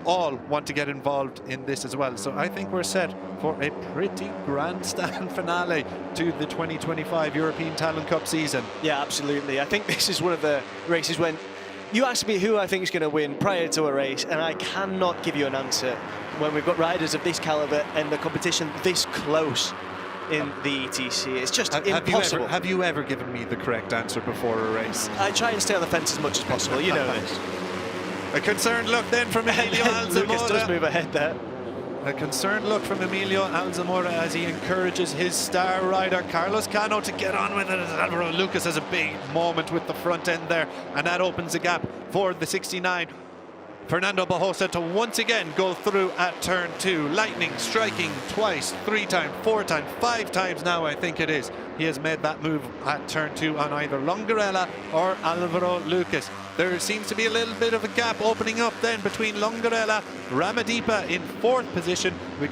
all want to get involved in this as well. So I think we're set for a pretty grandstand finale to the 2025 European Talent Cup season.
Yeah, absolutely. I think this is one of the races when you ask me who I think is going to win prior to a race, and I cannot give you an answer when we've got riders of this caliber and the competition this close in the ETC. It's just impossible.
Have you ever given me the correct answer before a race?
I try and stay on the fence as much as possible, you know this.
A concerned look then from Emilio Alzamoda.
Lucas does move ahead there.
A concerned look from Emilio Alzamora as he encourages his star rider Carlos Cano to get on with it, as Alvaro Lucas has a big moment with the front end there, and that opens the gap for the 69. Fernando Bajosa to once again go through at turn 2. Lightning striking twice, 3 times, 4 times, 5 times now I think it is. He has made that move at turn 2 on either Longarella or Alvaro Lucas. There seems to be a little bit of a gap opening up then between Longarella, Ramadipa in 4th position, with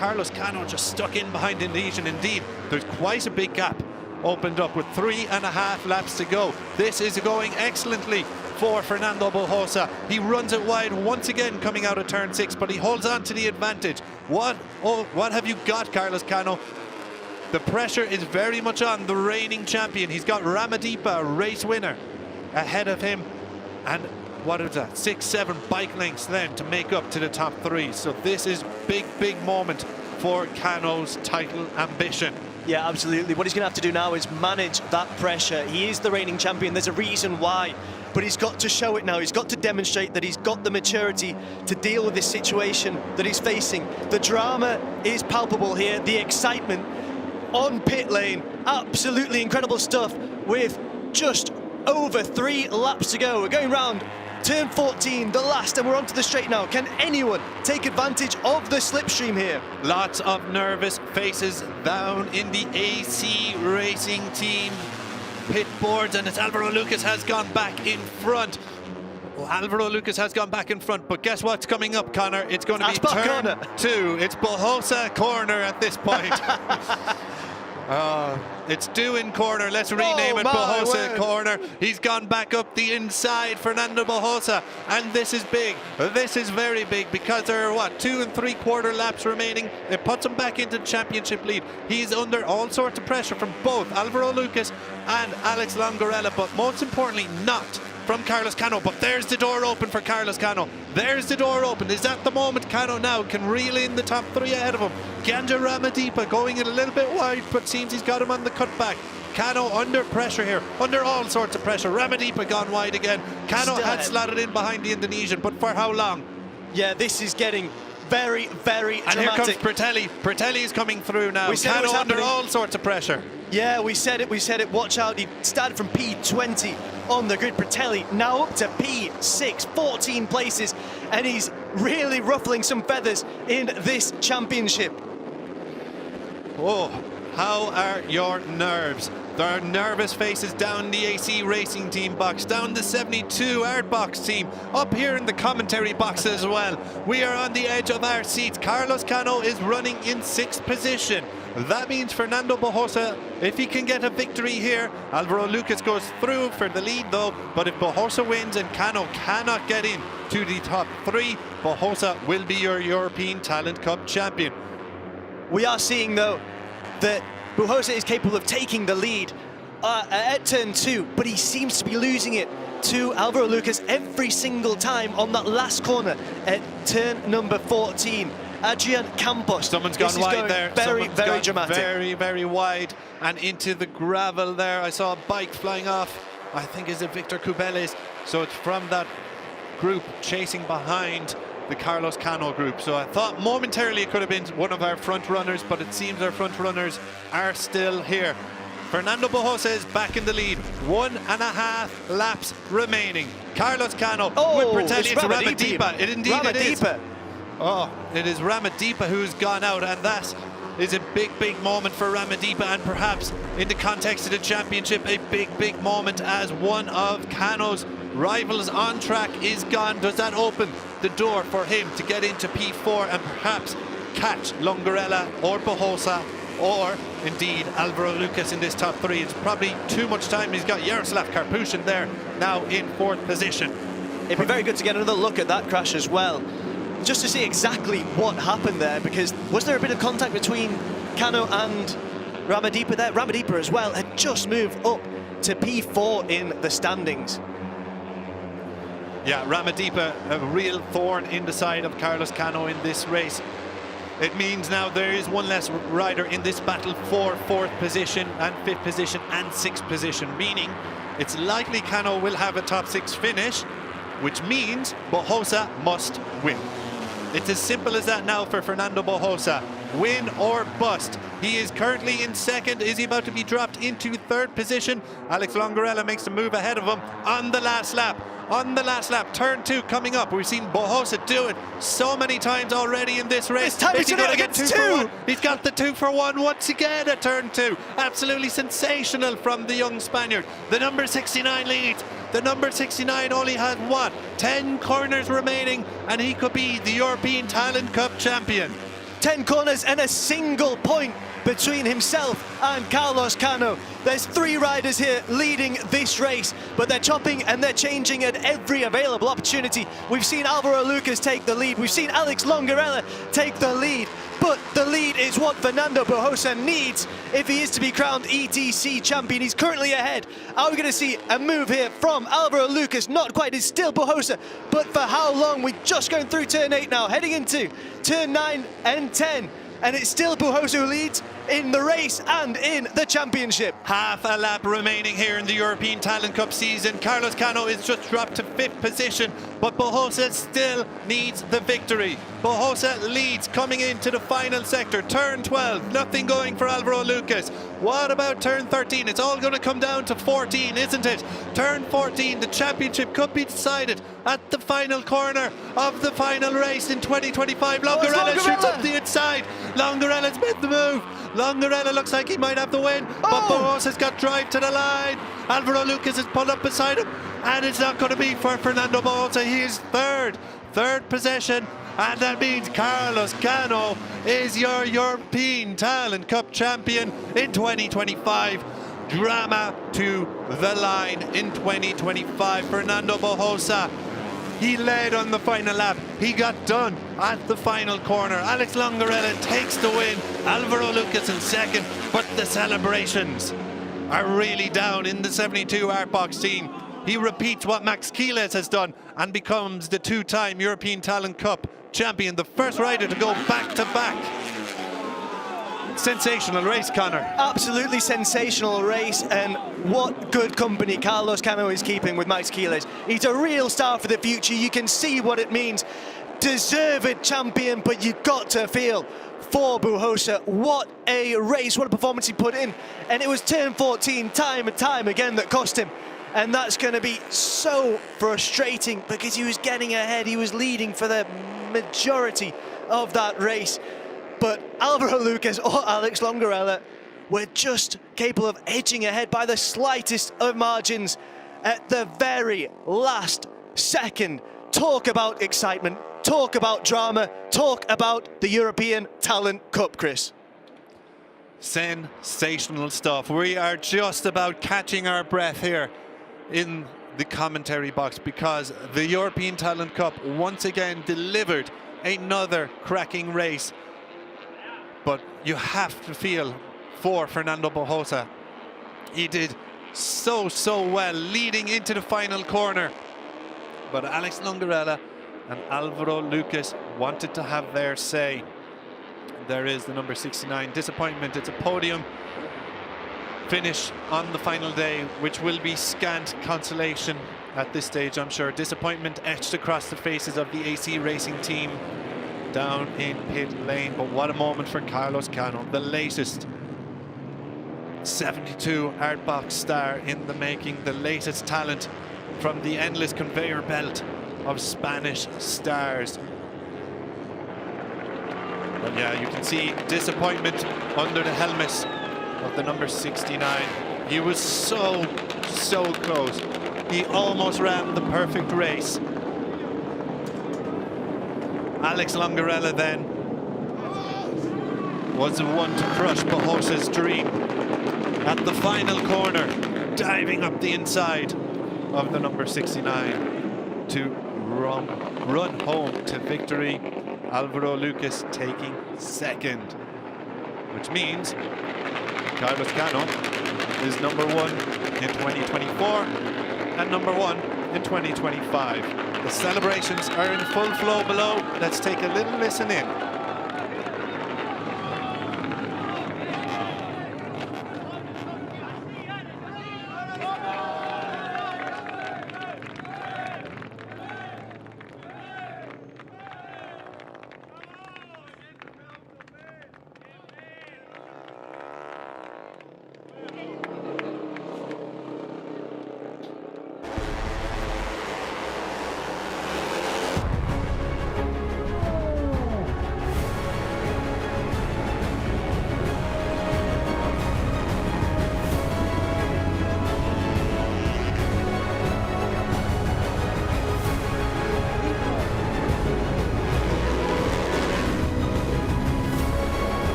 Carlos Cano just stuck in behind Indonesian. Indeed, there's quite a big gap opened up with 3.5 laps to go. This is going excellently for Fernando Bajosa. He runs it wide once again coming out of turn 6, but he holds on to the advantage. What have you got, Carlos Cano? The pressure is very much on the reigning champion. He's got Ramadipa, race winner, ahead of him, and what is that, 6-7 bike lengths then to make up to the top 3. So this is big moment for Cano's title ambition.
Yeah, absolutely. What he's going to have to do now is manage that pressure. He is the reigning champion. There's a reason why, but he's got to show it now. He's got to demonstrate that he's got the maturity to deal with this situation that he's facing. The drama is palpable here. The excitement on pit lane, absolutely incredible stuff with just over 3 laps to go. We're going round turn 14, the last, and we're onto the straight now. Can anyone take advantage of the slipstream here?
Lots of nervous faces down in the AC Racing team pit boards, and it's Alvaro Lucas has gone back in front. Alvaro Lucas has gone back in front, but guess what's coming up, Connor? It's going to be turn 2. It's Bajosa corner at this point. It's Doohan corner. Let's rename it Bajosa corner. He's gone back up the inside, Fernando Bajosa, and this is big. This is very big because there are 2 3/4 laps remaining. It puts him back into championship lead. He's under all sorts of pressure from both Alvaro Lucas and Alex Longarella, but most importantly not from Carlos Cano. But there's the door open for Carlos Cano. There's the door open. Is that the moment Cano now can reel in the top 3 ahead of him? Ganja Ramadipa going in a little bit wide, but seems he's got him on the cutback. Cano under pressure here, under all sorts of pressure. Ramadipa gone wide again. Cano had slotted in behind the Indonesian, but for how long?
Yeah, this is getting very dramatic.
And here comes Pretelli. Pretelli is coming through now. Cano under all sorts of pressure.
Yeah, we said it. Watch out. He started from P20 on the grid. Pretelli now up to P6, 14 places, and he's really ruffling some feathers in this championship.
Oh, how are your nerves? There are nervous faces down the AC Racing team box, down the 72 Art box team, up here in the commentary box as well. We are on the edge of our seats. Carlos Cano is running in 6th position. That means Fernando Bajosa, if he can get a victory here, Alvaro Lucas goes through for the lead though, but if Bajosa wins and Cano cannot get in to the top 3, Bajosa will be your European Talent Cup champion.
We are seeing though that Bajosa is capable of taking the lead at turn 2, but he seems to be losing it to Alvaro Lucas every single time on that last corner at turn number 14. Adrian Campos.
Someone's gone wide there.
Very dramatic.
Very wide and into the gravel there. I saw a bike flying off. I think is it Victor Cubeles. So it's from that group chasing behind the Carlos Cano group. So I thought momentarily it could have been one of our front runners, but it seems our front runners are still here. Fernando Bajosa is back in the lead. 1.5 laps remaining. Carlos Cano with Pretelli. It's Ramadipa. It is. Oh, it is Ramadipa who's gone out, and that is a big moment for Ramadipa, and perhaps in the context of the championship, a big moment as one of Cano's rivals on track is gone. Does that open the door for him to get into P4 and perhaps catch Longarella or Bajosa or indeed Alvaro Lucas in this top 3? It's probably too much time. He's got Jaroslav Karpushin there now in 4th position.
It'd be very good to get another look at that crash as well, just to see exactly what happened there, because was there a bit of contact between Cano and Ramadipa there? Ramadipa as well had just moved up to P4 in the standings.
Yeah, Ramadipa, a real thorn in the side of Carlos Cano in this race. It means now there is one less rider in this battle for 4th position and 5th position and 6th position, meaning it's likely Cano will have a top 6 finish, which means Bajosa must win. It's as simple as that now for Fernando Bojosa. Win or bust. He is currently in second. Is he about to be dropped into third position? Alex Longarella makes a move ahead of him on the last lap. On the last lap, turn 2 coming up. We've seen Bojosa do it so many times already in this race.
This time he's going to get 2 for 1.
He's got the 2 for 1 once again at turn 2. Absolutely sensational from the young Spaniard. The number 69 leads. The number 69 only had, what, 10 corners remaining, and he could be the European Talent Cup champion.
10 corners and a single point between himself and Carlos Cano. There's 3 riders here leading this race, but they're chopping and they're changing at every available opportunity. We've seen Alvaro Lucas take the lead. We've seen Alex Longarella take the lead. But the lead is what Fernando Bojosa needs if he is to be crowned ETC champion. He's currently ahead. Are we going to see a move here from Alvaro Lucas? Not quite. It's still Bojosa. But for how long? We're just going through turn 8 now, heading into turn 9 and 10. And it's still Bojosa who leads in the race and in the championship.
Half a lap remaining here in the European Talent Cup season. Carlos Cano is just dropped to 5th position, but Bojosa still needs the victory. Bojosa leads coming into the final sector. Turn 12, nothing going for Alvaro Lucas. What about turn 13? It's all going to come down to 14, isn't it? Turn 14, the championship could be decided at the final corner of the final race in 2025. Longarella shoots up the inside. Longarella's made the move. Longarella looks like he might have the win, but Bojosa's got drive to the line. Alvaro Lucas is pulled up beside him, and it's not going to be for Fernando Bojosa. He is third possession, and that means Carlos Cano is your European Talent Cup champion in 2025. Drama to the line in 2025. Fernando Bojosa, he led on the final lap. He got done at the final corner. Alex Longarella takes the win. Alvaro Lucas in second, but the celebrations are really down in the 72 Artbox team. He repeats what Max Quiles has done and becomes the 2-time European Talent Cup champion, the first rider to go back-to-back. Sensational race, Connor.
Absolutely sensational race, and what good company Carlos Cano is keeping with Max Quiles. He's a real star for the future. You can see what it means. Deserved champion, but you've got to feel for Bojosa. What a race, what a performance he put in. And it was turn 14 time and time again that cost him. And that's going to be so frustrating because he was getting ahead. He was leading for the majority of that race. But Alvaro Lucas or Alex Longarella were just capable of edging ahead by the slightest of margins at the very last second. Talk about excitement, talk about drama, talk about the European Talent Cup, Chris.
Sensational stuff. We are just about catching our breath here in the commentary box because the European Talent Cup once again delivered another cracking race. But you have to feel for Fernando Bojosa. He did so well leading into the final corner. But Alex Longarella and Alvaro Lucas wanted to have their say. There is the number 69. Disappointment. It's a podium finish on the final day, which will be scant consolation at this stage, I'm sure. Disappointment etched across the faces of the AC Racing team down in pit lane. But what a moment for Carlos Cano, the latest 72 Artbox star in the making, the latest talent from the endless conveyor belt of Spanish stars. But yeah, you can see disappointment under the helmet of the number 69. He was so close. He almost ran the perfect race. Alex Longarella then was the one to crush Bojosa's dream at the final corner, diving up the inside of the number 69 to run home to victory. Alvaro Lucas taking second, which means Carlos Cano is number 1 in 2024 and number 1 in 2025. The celebrations are in full flow below. Let's take a little listen in.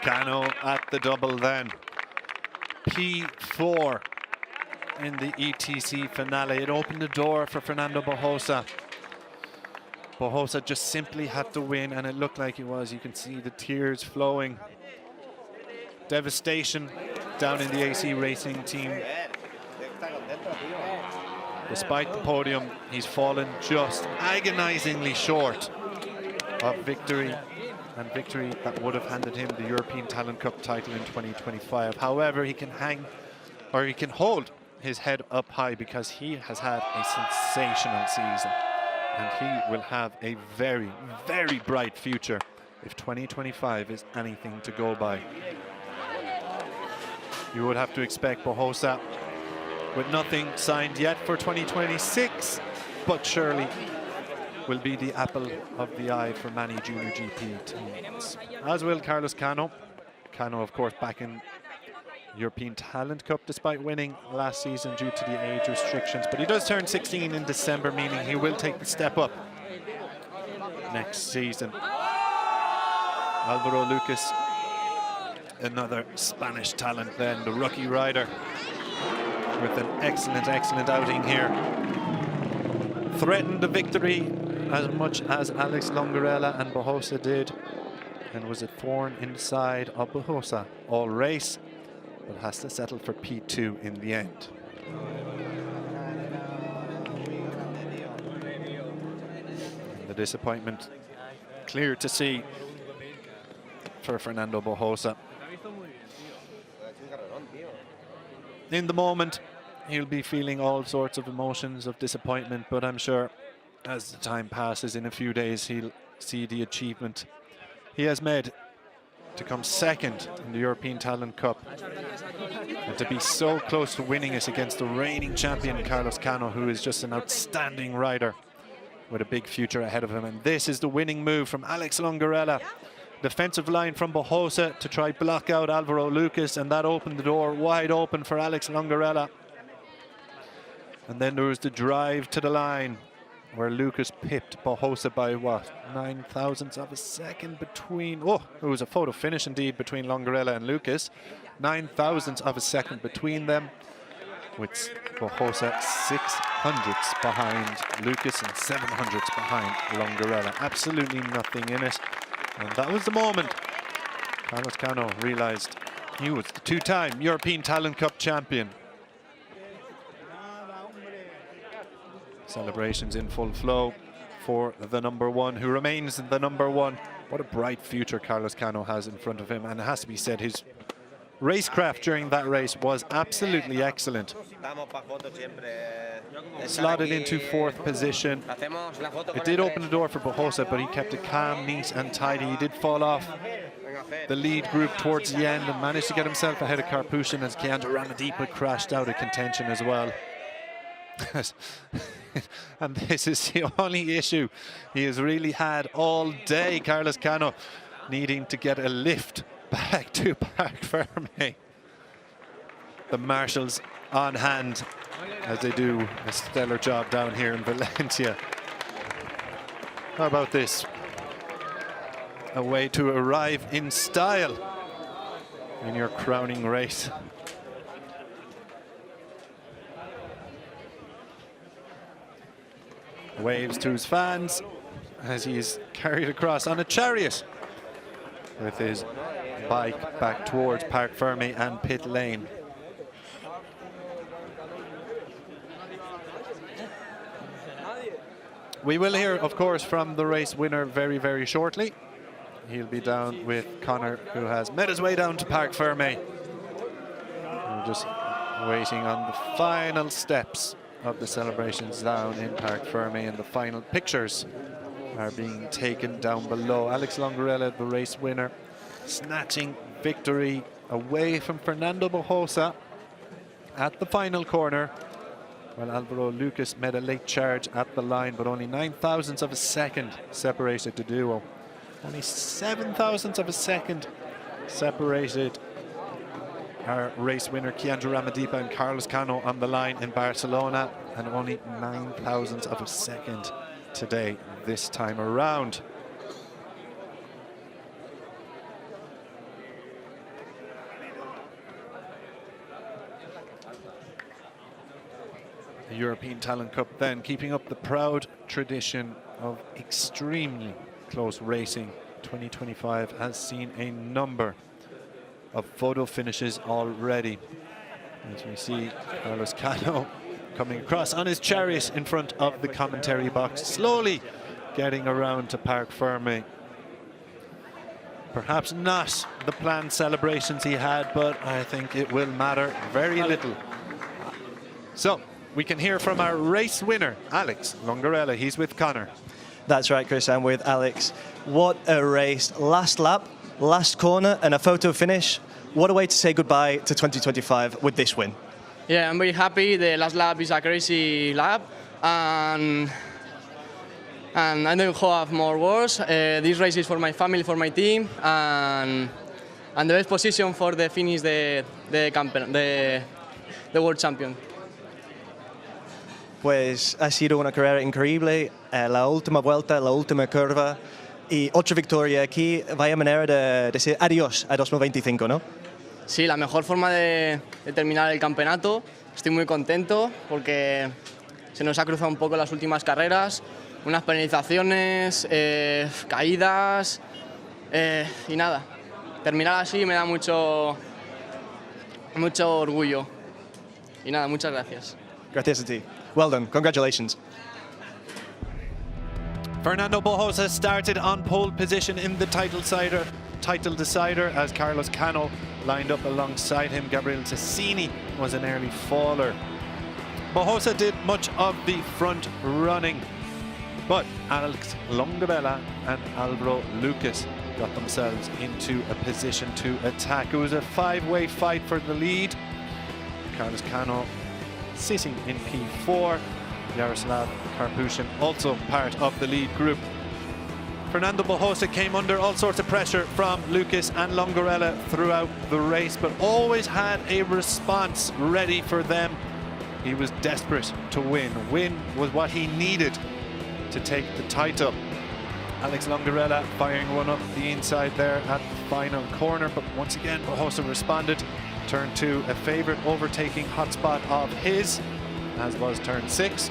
Cano at the double then. P4 in the ETC finale. It opened the door for Fernando Barbosa. Barbosa just simply had to win, and it looked like he was. You can see the tears flowing. Devastation down in the AC Racing team. Despite the podium, he's fallen just agonizingly short of victory, and victory that would have handed him the European Talent Cup title in 2025. However, he can hold his head up high because he has had a sensational season, and he will have a very, very bright future if 2025 is anything to go by. You would have to expect Barbosa, with nothing signed yet for 2026, but surely will be the apple of the eye for many junior GP teams. As will Carlos Cano. Cano, of course, back in European Talent Cup despite winning last season due to the age restrictions. But he does turn 16 in December, meaning he will take the step up next season. Alvaro Lucas, another Spanish talent then, the rookie rider, with an excellent, excellent outing here. Threatened the victory as much as Alex Longarella and Barbosa did, and was a thorn in the side of Barbosa all race, but has to settle for P2 in the end. And the disappointment clear to see for Fernando Barbosa. In the moment, he'll be feeling all sorts of emotions of disappointment, but I'm sure as the time passes, in a few days, he'll see the achievement he has made to come second in the European Talent Cup, and to be so close to winning it against the reigning champion Carlos Cano, who is just an outstanding rider with a big future ahead of him. And this is the winning move from Alex Longarella. Defensive line from Barbosa to try block out Alvaro Lucas, and that opened the door wide open for Alex Longarella. And then there was the drive to the line where Lucas pipped Barbosa by what, 9 thousandths of a second between, oh, it was a photo finish indeed between Longarella and Lucas. 9 thousandths of a second between them, with Barbosa 6 hundredths behind Lucas and 7 hundredths behind Longarella. Absolutely nothing in it. And that was the moment Carlos Cano realized he was the two-time European Talent Cup champion. Celebrations in full flow for the number one, who remains the number one. What a bright future Carlos Cano has in front of him, and it has to be said, his racecraft during that race was absolutely excellent. Slotted into 4th position. It did open the door for Barbosa, but he kept it calm, neat and tidy. He did fall off the lead group towards the end and managed to get himself ahead of Karpushin as Keandra Ramadipa crashed out of contention as well. And this is the only issue he has really had all day, Carlos Cano, needing to get a lift back to Parc Ferme. The marshals on hand as they do a stellar job down here in Valencia. How about this? A way to arrive in style in your crowning race. Waves to his fans as he is carried across on a chariot with his bike back towards Parc Ferme and pit lane. We will hear, of course, from the race winner very, very shortly. He'll be down with Connor, who has made his way down to Parc Ferme. We're just waiting on the final steps of the celebrations down in Parc Ferme, and the final pictures are being taken down below. Alex Longarella, the race winner, snatching victory away from Fernando Barbosa at the final corner, while Alvaro Lucas made a late charge at the line, but only 9 thousandths of a second separated the duo. Only 7 thousandths of a second separated our race winner Keandra Ramadipa and Carlos Cano on the line in Barcelona, and only 9 thousandths of a second today, this time around. European Talent Cup then, keeping up the proud tradition of extremely close racing. 2025 has seen a number of photo finishes already. As we see Carlos Cano coming across on his chariot in front of the commentary box, slowly getting around to Parc Ferme. Perhaps not the planned celebrations he had, but I think it will matter very little. So we can hear from our race winner, Alex Longarella. He's with Connor.
That's right, Chris, I'm with Alex. What a race. Last lap, last corner, and a photo finish. What a way to say goodbye to 2025 with this win.
Yeah, I'm very happy. The last lap is a crazy lap, and I don't have more words. This race is for my family, for my team, and the best position for the finish the world champion.
Pues ha sido una carrera increíble, la última vuelta, la última curva y otra victoria aquí. Vaya manera de decir adiós a 2025, ¿no?
Sí, la mejor forma de terminar el campeonato. Estoy muy contento porque se nos ha cruzado un poco las últimas carreras, unas penalizaciones, caídas y nada. Terminar así me da mucho orgullo. Y nada, muchas gracias.
Gracias a ti. Well done. Congratulations.
Fernando Bojosa started on pole position in the title decider as Carlos Cano lined up alongside him. Gabriel Tessini was an early faller. Bojosa did much of the front running, but Alex Longarella and Alvaro Lucas got themselves into a position to attack. It was a five-way fight for the lead. Carlos Cano sitting in P4, Yaroslav Karpushin also part of the lead group. Fernando Bojosa came under all sorts of pressure from Lucas and Longarella throughout the race, but always had a response ready for them. He was desperate to win. Win was what he needed to take the title. Alex Longarella firing one up the inside there at the final corner, but once again Bojosa responded. Turn 2, a favourite overtaking hotspot of his, as was turn 6.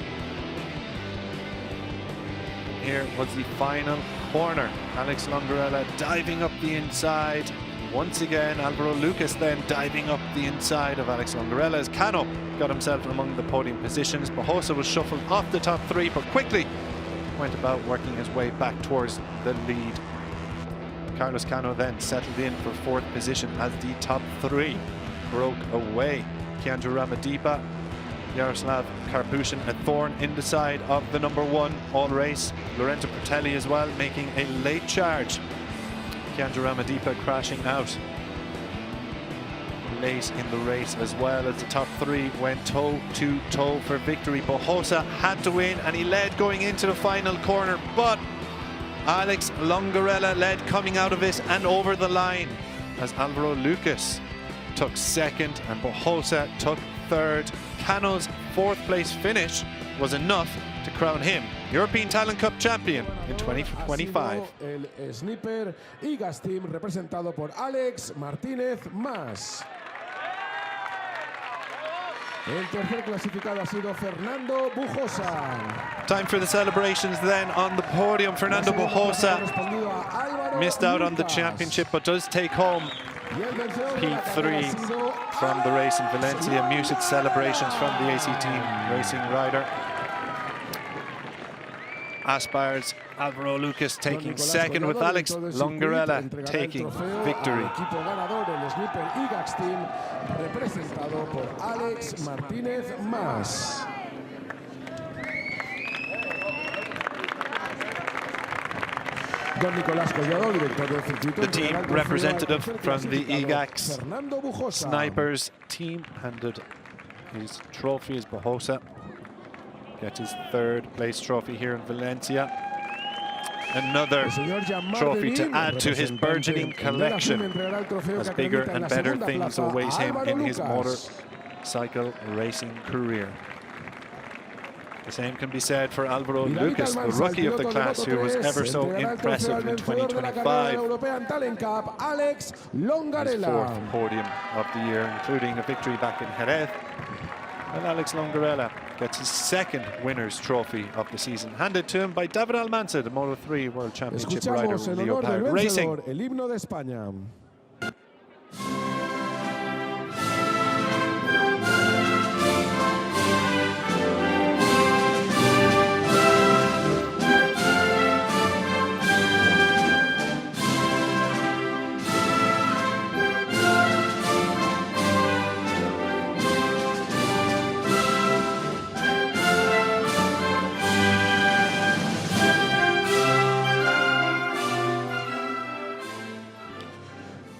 Here was the final corner. Alex Longarella diving up the inside. Once again, Alvaro Lucas then diving up the inside of Alex Longarella as Cano got himself among the podium positions. Bojosa was shuffled off the top 3, but quickly went about working his way back towards the lead. Carlos Cano then settled in for 4th position as the top 3 broke away. Keandro Ramadipa, Yaroslav Karpushin, a thorn in the side of the number 1 all race. Lorenzo Pertelli as well making a late charge. Keandro Ramadipa crashing out late in the race as well as the top 3 went toe to toe for victory. Bojosa had to win and he led going into the final corner, but Alex Longarella led coming out of it and over the line as Alvaro Lucas took 2nd and Bojosa took 3rd. Cano's 4th place finish was enough to crown him European Talent Cup champion in 2025.
El Sniper y Gas Team representado por Alex Martínez Mas. El tercer clasificado ha sido Fernando Bojosa.
Time for the celebrations then on the podium. Fernando Bojosa missed out on the championship but does take home P3 from the race in Valencia. Muted celebrations from the AC Team racing rider. Aspar's Alvaro Lucas taking 2nd with Alex Longarella taking victory.
Equipo ganador, el Sniper y Gas Team representado por Alex Martínez Mas.
The team representative from the EGAX Snipers team handed his trophy as Bojosa gets his 3rd place trophy here in Valencia. Another trophy to add to his burgeoning collection as bigger and better things await him in his motorcycle racing career. The same can be said for Alvaro Lucas, the rookie of the class who was ever so impressive in 2025. His 4th podium of the year, including a victory back in Jerez. And Alex Longarella gets his second winner's trophy of the season, handed to him by David Almanza, the Moto3 World Championship rider
Escuchamos
with
en honor del
Leopard Racing.
vencedor, el himno de España.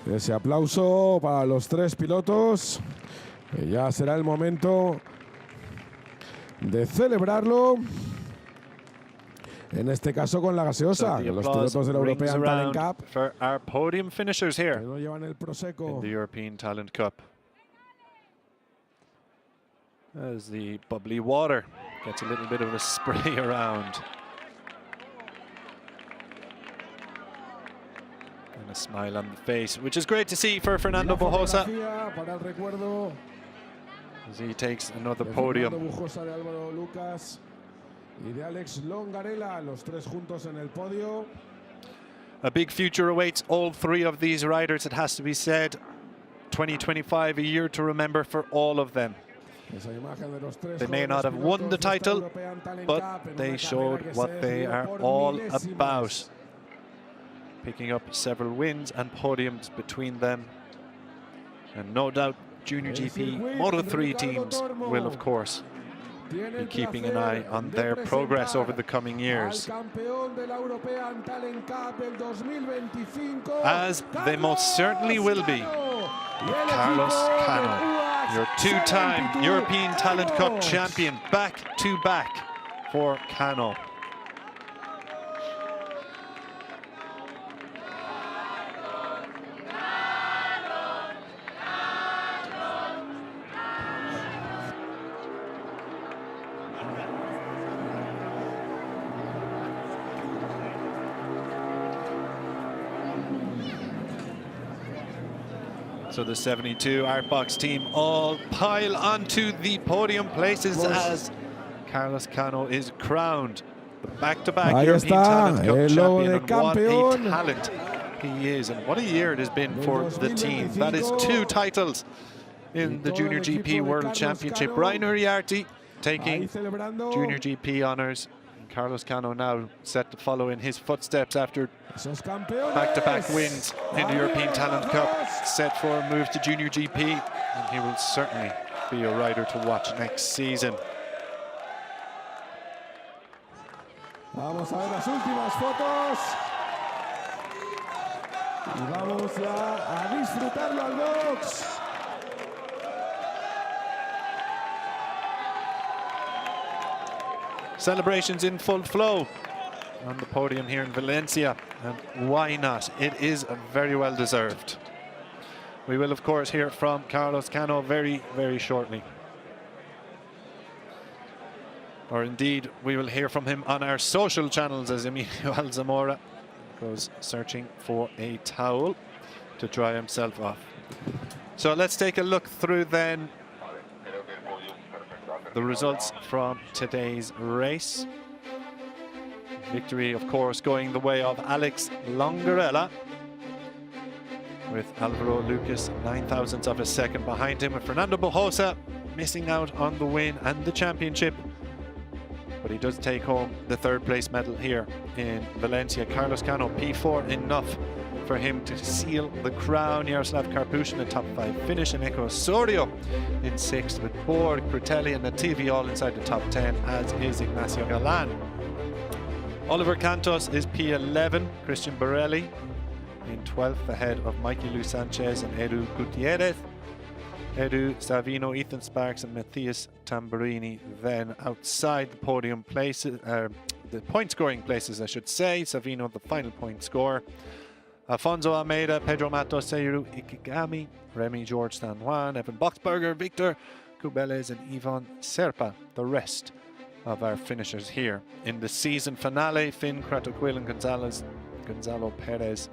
Ese aplauso para los tres pilotos. Ya será el momento de celebrarlo. En este caso con la gaseosa.
So
Los pilotos de la European Talent Cup.
For our podium finishers
Que
here
no llevan el Prosecco.
in the European Talent Cup. As the bubbly water gets a little bit of a spray around. And a smile on the face, which is great to see for Fernando
La
Bujosa
fotografía para el recuerdo
as he takes another
de
podium.
Fernando Bujosa, de Álvaro Lucas y de Alex Longarella, los tres juntos en el podio.
A big future awaits all three of these riders, it has to be said. 2025, a year to remember for all of them.
Esa imagen de los tres
They may
jóvenes
not have won
pilotos
the
de esta
title,
European Talent Cup
but
en
they
una
showed
carrera que
what
se
they
decidió
are
por
all
milésimas.
about. Picking up several wins and podiums between them. And no doubt Junior GP Moto3 teams will, of course, be keeping an eye on their progress over the coming years, as they most certainly will be. Carlos Cano, your two-time European Talent Cup champion, back to back for Cano. So the 72 Artbox team all pile onto the podium places as Carlos Cano is crowned the back-to-back
Ahí
European
está,
Talent Cup
el logo de
champion. And what a
campeón.
talent he is, and what a year it has been for the team. That is 2 titles in the Junior GP World Championship. Brian Uriarte taking Junior GP honours. Carlos Cano now set to follow in his footsteps after back-to-back wins in the European Talent Cup, set for a move to Junior GP, and he will certainly be a rider to watch next season.
Vamos a ver las últimas fotos. Y vamos ya a disfrutarlo al box.
Celebrations in full flow on the podium here in Valencia, and why not? It is very well deserved. We will, of course, hear from Carlos Cano very, very shortly. Or indeed, we will hear from him on our social channels as Emilio Alzamora goes searching for a towel to dry himself off. So let's take a look through then the results from today's race. Victory, of course, going the way of Alex Longarella, with Alvaro Lucas 9,000ths of a second behind him, and Fernando Bujosa missing out on the win and the championship. But he does take home the 3rd place medal here in Valencia. Carlos Cano, P4 enough for him to seal the crown. Jaroslav Karpushin a top 5 finish, and Echo Osorio in 6th, with Borg, Critelli and Nativi all inside the top 10, as is Ignacio Galan. Oliver Cantos is P11, Christian Borelli in 12th, ahead of Mikey Lu Sanchez and Edu Gutierrez. Edu, Savino, Ethan Sparks and Matthias Tamburini then outside the podium places, the point scoring places I should say. Savino the final point scorer. Alfonso Almeida, Pedro Matos, Seiru Ikigami, Remy George San Juan, Evan Boxberger, Victor Kubeles and Ivan Serpa, the rest of our finishers here. In the season finale, Finn Cratoquil and Gonzalo Perez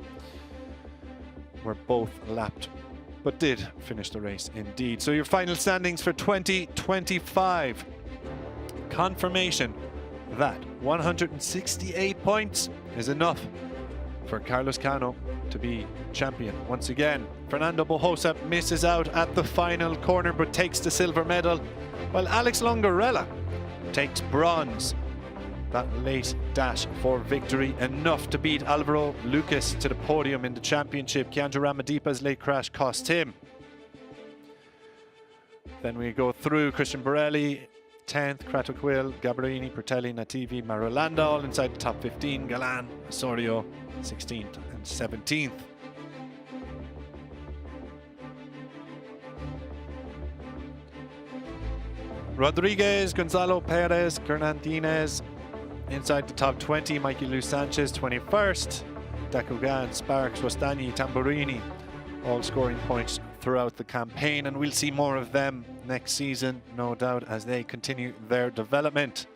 were both lapped, but did finish the race indeed. So your final standings for 2025. confirmation that 168 points is enough for Carlos Cano to be champion once again. Fernando Bojosa misses out at the final corner but takes the silver medal, while Alex Longarella takes bronze. That late dash for victory, enough to beat Alvaro Lucas to the podium in the championship. Keandre Ramadipa's late crash cost him. Then we go through Christian Borelli, 10th, Cratoquil, Gabrini, Pertelli, Nativi, Marolanda, all inside the top 15. Galan, Osorio, 16th and 17th. Rodriguez, Gonzalo Perez, Gernandinez, inside the top 20. Mikey Lou Sanchez, 21st. Dakugan, Sparks, Rostani, Tamburini, all scoring points throughout the campaign, and we'll see more of them next season, no doubt, as they continue their development.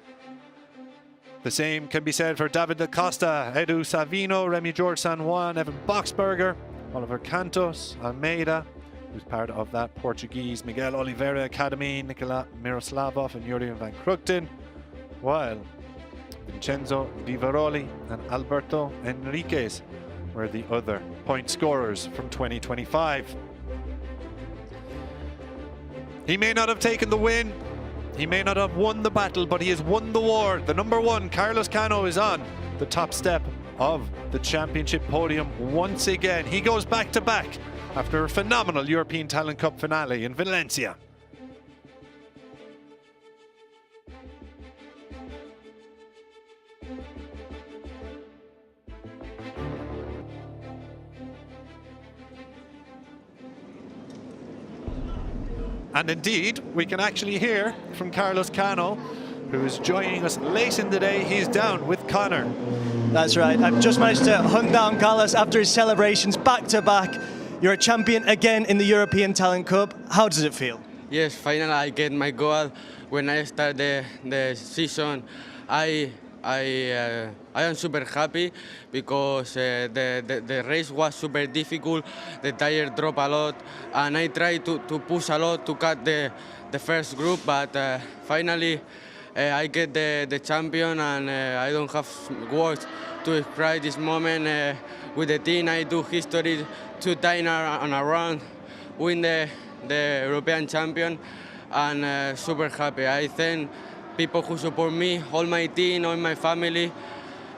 The same can be said for David da Costa, Edu Savino, Remy George San Juan, Evan Boxberger, Oliver Cantos, Almeida, who's part of that Portuguese Miguel Oliveira Academy, Nikola Miroslavov and Jurien van Krugten, while Vincenzo Di Veroli and Alberto Enriquez were the other point scorers from 2025. He may not have taken the win, he may not have won the battle, but he has won the war. The number one, Carlos Cano, is on the top step of the championship podium once again. He goes back to back after a phenomenal European Talent Cup finale in Valencia. And indeed, we can actually hear from Carlos Cano, who is joining us late in the day. He's down with Connor.
That's right. I've just managed to hunt down Carlos after his celebrations back to back. You're a champion again in the European Talent Cup. How does it feel?
Yes, finally I get my goal. When I start the season, I am super happy because the race was super difficult. The tire dropped a lot, and I tried to push a lot to cut the first group, but finally I get the champion, and I don't have words to describe this moment. With the team, I do history 2 times on a round, win the European champion, and super happy. I thank people who support me, all my team, all my family.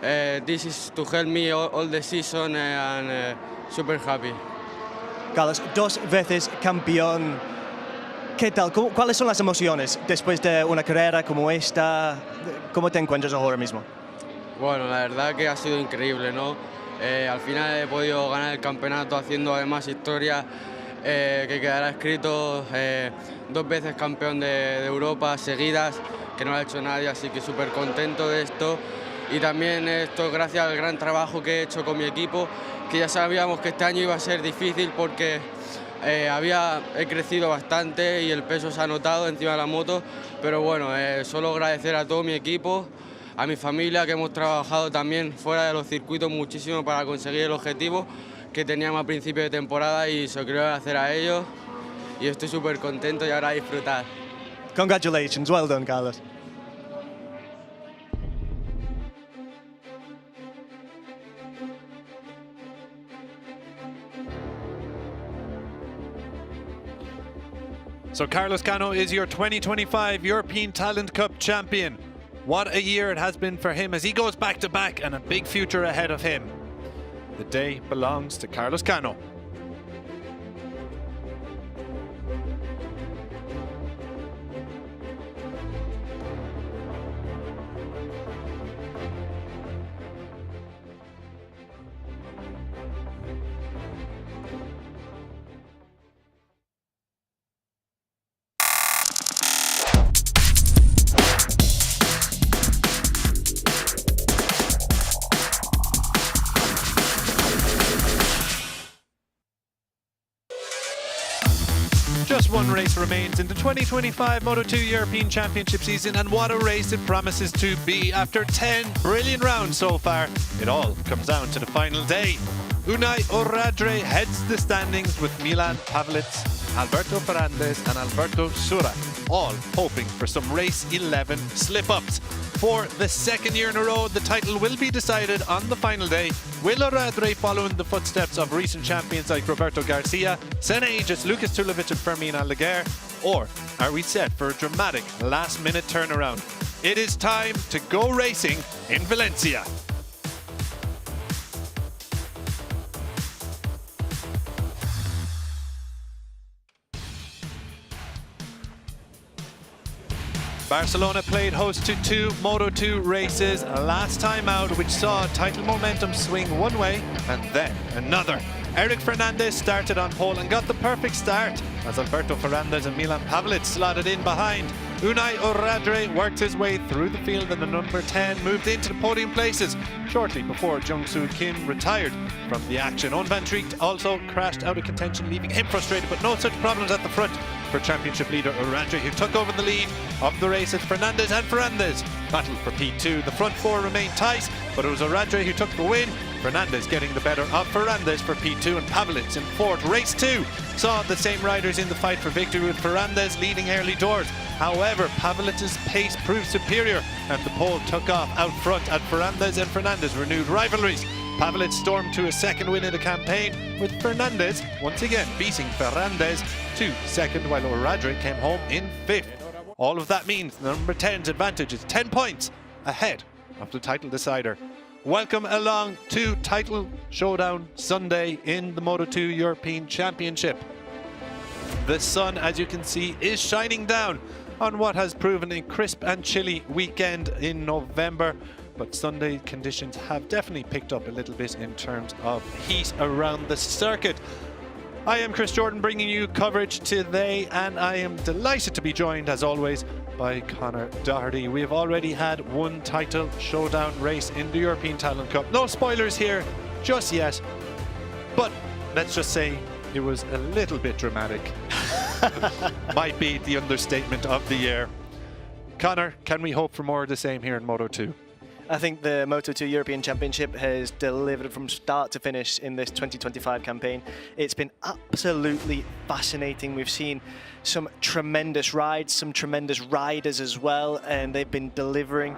This is to help me all the season, and super happy.
Carlos, 2 veces campeón. ¿Qué tal? ¿Cuáles son las emociones después de una carrera como esta? ¿Cómo te encuentras ahora mismo?
Bueno, la verdad que ha sido increíble, ¿no? Al final he podido ganar el campeonato haciendo además historia que quedará escrito. 2 veces campeón de Europa seguidas, que no lo ha hecho nadie, así que súper contento de esto. Y también esto gracias al gran trabajo que he hecho con mi equipo, que ya sabíamos que este año iba a ser difícil porque he crecido bastante y el peso se ha notado encima de la moto, pero bueno, solo agradecer a todo mi equipo, a mi familia, que hemos trabajado también fuera de los circuitos muchísimo para conseguir el objetivo que teníamos a principio de temporada, y se lo quiero agradecer a ellos, y estoy súper contento y ahora a disfrutar.
Congratulations, well done, Carlos.
So Carlos Cano is your 2025 European Talent Cup champion. What a year it has been for him as he goes back to back, and a big future ahead of him. The day belongs to Carlos Cano. Just one race remains in the 2025 Moto2 European Championship season, and what a race it promises to be. After 10 brilliant rounds so far, it all comes down to the final day. Unai Oradre heads the standings with Milan Pavlitz, Alberto Ferrandez and Alberto Sura all hoping for some race 11 slip-ups. For the second year in a row, the title will be decided on the final day. Will Oradre follow in the footsteps of recent champions like Roberto Garcia, Senna Aegis, Lucas Tulovic and Fermin Aldeguer? Or are we set for a dramatic last-minute turnaround? It is time to go racing in Valencia. Barcelona played host to 2 Moto2 races last time out, which saw title momentum swing one way and then another. Eric Fernandez started on pole and got the perfect start as Alberto Ferrandez and Milan Pavelich slotted in behind. Unai Oradre worked his way through the field and the number 10 moved into the podium places shortly before Jung-Soo Kim retired from the action. Owen van Tricht also crashed out of contention, leaving him frustrated, but no such problems at the front for championship leader Oradre, who took over the lead of the race as Fernandez and Ferrandez battled for P2. The front four remained tight, but it was Oradre who took the win. Fernandez getting the better of Ferrandez for P2 and Pavelich in fourth. Race 2 saw the same riders in the fight for victory, with Ferrandez leading early doors. However, Pavelich's pace proved superior and the pole took off out front at Ferrandez and Fernandez renewed rivalries. Pavelich stormed to a second win in the campaign, with Fernandez once again beating Ferrandez to second, while Oradre came home in 5th. All of that means the number 10's advantage is 10 points ahead of the title decider. Welcome along to Title Showdown Sunday in the Moto2 European Championship. The sun, as you can see, is shining down on what has proven a crisp and chilly weekend in November, but Sunday conditions have definitely picked up a little bit in terms of heat around the circuit. I am Chris Jordan bringing you coverage today, and I am delighted to be joined as always by Conor Doherty. We have already had one title showdown race in the European Talent Cup. No spoilers here just yet, but let's just say it was a little bit dramatic. Might be the understatement of the year. Conor, can we hope for more of the same here in Moto2?
I think the Moto2 European Championship has delivered from start to finish in this 2025 campaign. It's been absolutely fascinating. We've seen some tremendous rides, some tremendous riders as well, and they've been delivering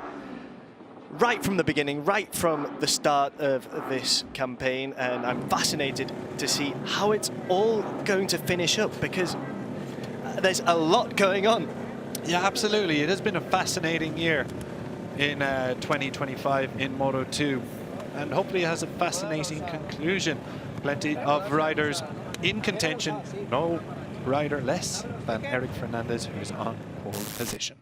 right from the beginning, right from the start of this campaign, and I'm fascinated to see how it's all going to finish up, because there's a lot going on.
Yeah, absolutely. It has been a fascinating year in 2025 in Moto2, and hopefully it has a fascinating conclusion. Plenty of riders in contention, no rider less than Eric Fernandez, who is on pole position.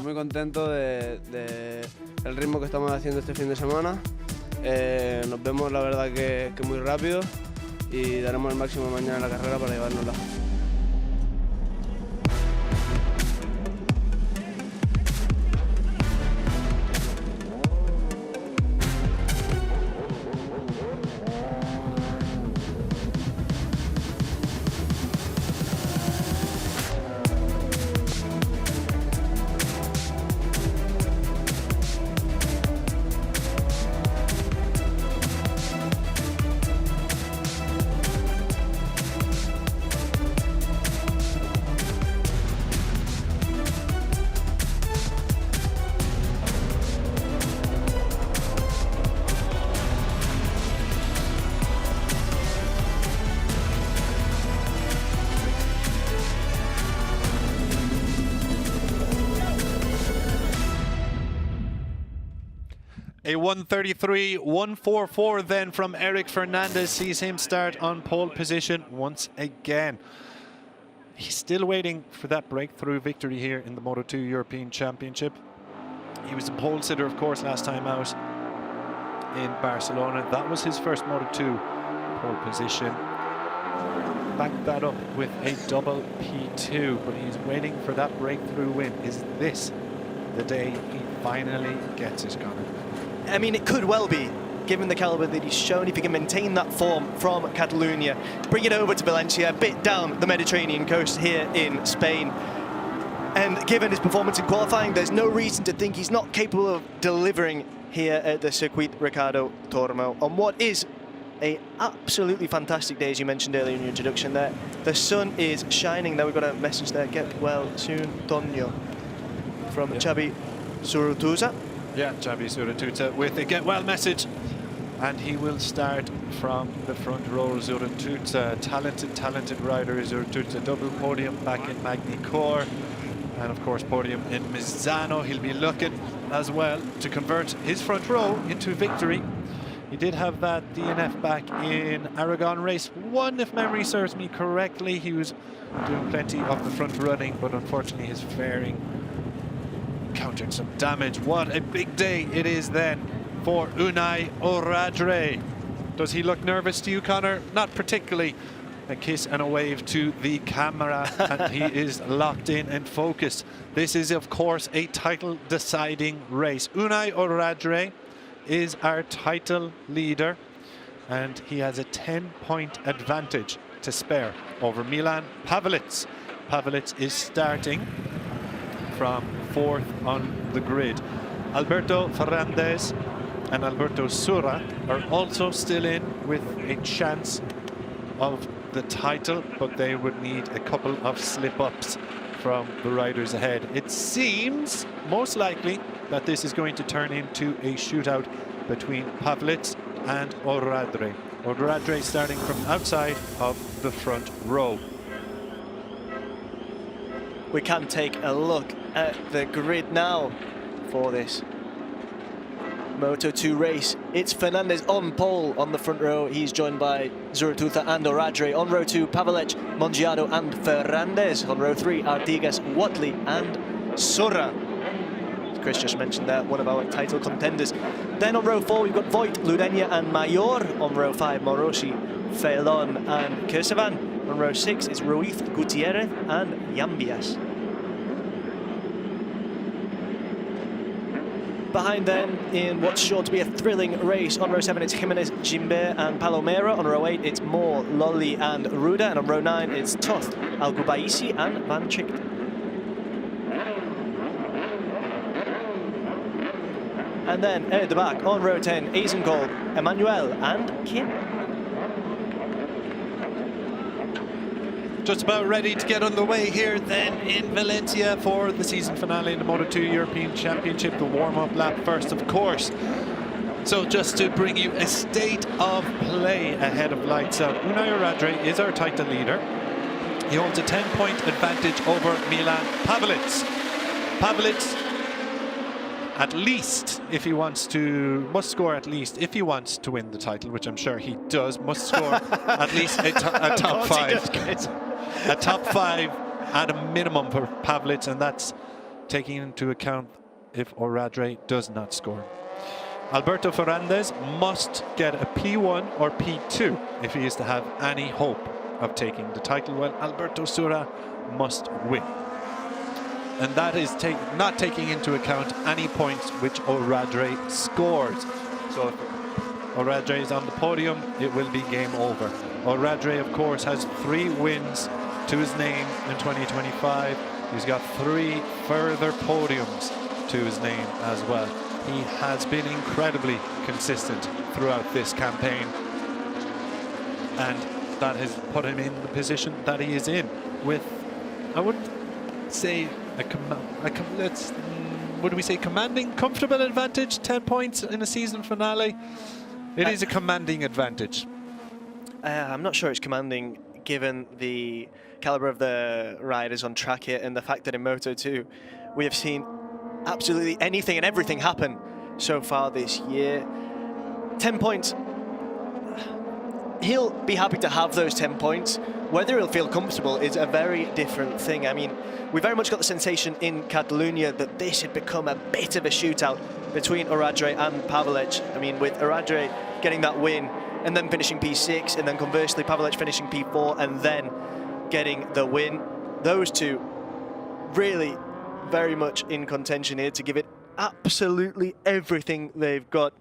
Muy contento de el ritmo que estamos haciendo este fin de semana. Nos vemos, la verdad, que muy rápido, y daremos el máximo mañana en la carrera para llevárnosla.
A 1:33.144 then from Eric Fernandez sees him start on pole position once again. He's still waiting for that breakthrough victory here in the Moto2 European Championship. He was the pole sitter, of course, last time out in Barcelona. That was his first Moto2 pole position. Backed that up with a double P2, but he's waiting for that breakthrough win. Is this the day he finally gets it, Conor?
I mean, it could well be, given the caliber that he's shown. If he can maintain that form from Catalonia, bring it over to Valencia, a bit down the Mediterranean coast here in Spain. And given his performance in qualifying, there's no reason to think he's not capable of delivering here at the Circuit Ricardo Tormo on what is a absolutely fantastic day, as you mentioned earlier in your introduction there. The sun is shining. Now we've got a message there. Get well soon, Tonio. From Xabi Zurutuza.
Yeah, Xabi Zurutuza with a get well message. And he will start from the front row. Zurutuza, talented rider. Zurutuza, double podium back in Magny Core. And of course, podium in Misano. He'll be looking as well to convert his front row into victory. He did have that DNF back in Aragon race 1, if memory serves me correctly. He was doing plenty of the front running, but unfortunately his fairing encountered some damage. What a big day it is then for Unai Oradre. Does he look nervous to you, Connor? Not particularly. A kiss and a wave to the camera, and he is locked in and focused. This is, of course, a title-deciding race. Unai Oradre is our title leader, and he has a 10-point advantage to spare over Milan Pavelic. Pavelic is starting from 4th on the grid. Alberto Ferrandez and Alberto Sura are also still in with a chance of the title, but they would need a couple of slip-ups from the riders ahead. It seems most likely that this is going to turn into a shootout between Pavelic and Oradre. Oradre starting from outside of the front row.
We can take a look at the grid now for this Moto2 race. It's Fernandez on pole on the front row. He's joined by Zurutuza and Oradre. On row 2, Pavelic, Mongiado and Ferrandez. On row 3, Artigas, Watley and Sura. As Chris just mentioned there, one of our title contenders. Then on row 4, we've got Voigt, Ludenia and Mayor. On row 5, Morosi, Felon and Kersevan. On row 6 is Ruiz, Gutierrez and Yambias. Behind then, in what's sure to be a thrilling race, on row 7 it's Jimenez, Gimbert and Palomera. On row 8 it's Moore, Lolly and Ruda. And on row 9 it's Toth, Algubaisi and Van Chicht. And then at the back, on row 10, Eisengold, Emmanuel and Kim.
Just about ready to get underway here then in Valencia for the season finale in the Moto2 European Championship. The warm-up lap first, of course. So just to bring you a state of play ahead of lights out, Unai Oradre is our title leader. He holds a 10-point advantage over Milan Pavelic. Pavelic, at least, if he wants to, must score at least, if he wants to win the title, which I'm sure he does, must score at least a top 5. A top 5 at a minimum for Pavelic, and that's taking into account if Oradre does not score. Alberto Ferrandez must get a P1 or P2 if he is to have any hope of taking the title, while Alberto Sura must win. And that is not taking into account any points which Oradre scores. So if Oradre is on the podium, it will be game over. Oradre, of course, has 3 wins to his name in 2025. He's got 3 further podiums to his name as well. He has been incredibly consistent throughout this campaign, and that has put him in the position that he is in with, I wouldn't say would we say commanding, comfortable advantage, 10 points in a season finale. It is a commanding advantage.
I'm not sure it's commanding given the caliber of the riders on track here and the fact that in Moto2 we have seen absolutely anything and everything happen so far this year. 10 points. He'll be happy to have those 10 points. Whether he'll feel comfortable is a very different thing. I mean, we very much got the sensation in Catalonia that this had become a bit of a shootout between Oradre and Pavelic. I mean, with Oradre getting that win and then finishing P6, and then conversely Pavelic finishing P4 and then getting the win. Those two really very much in contention here to give it absolutely everything they've got.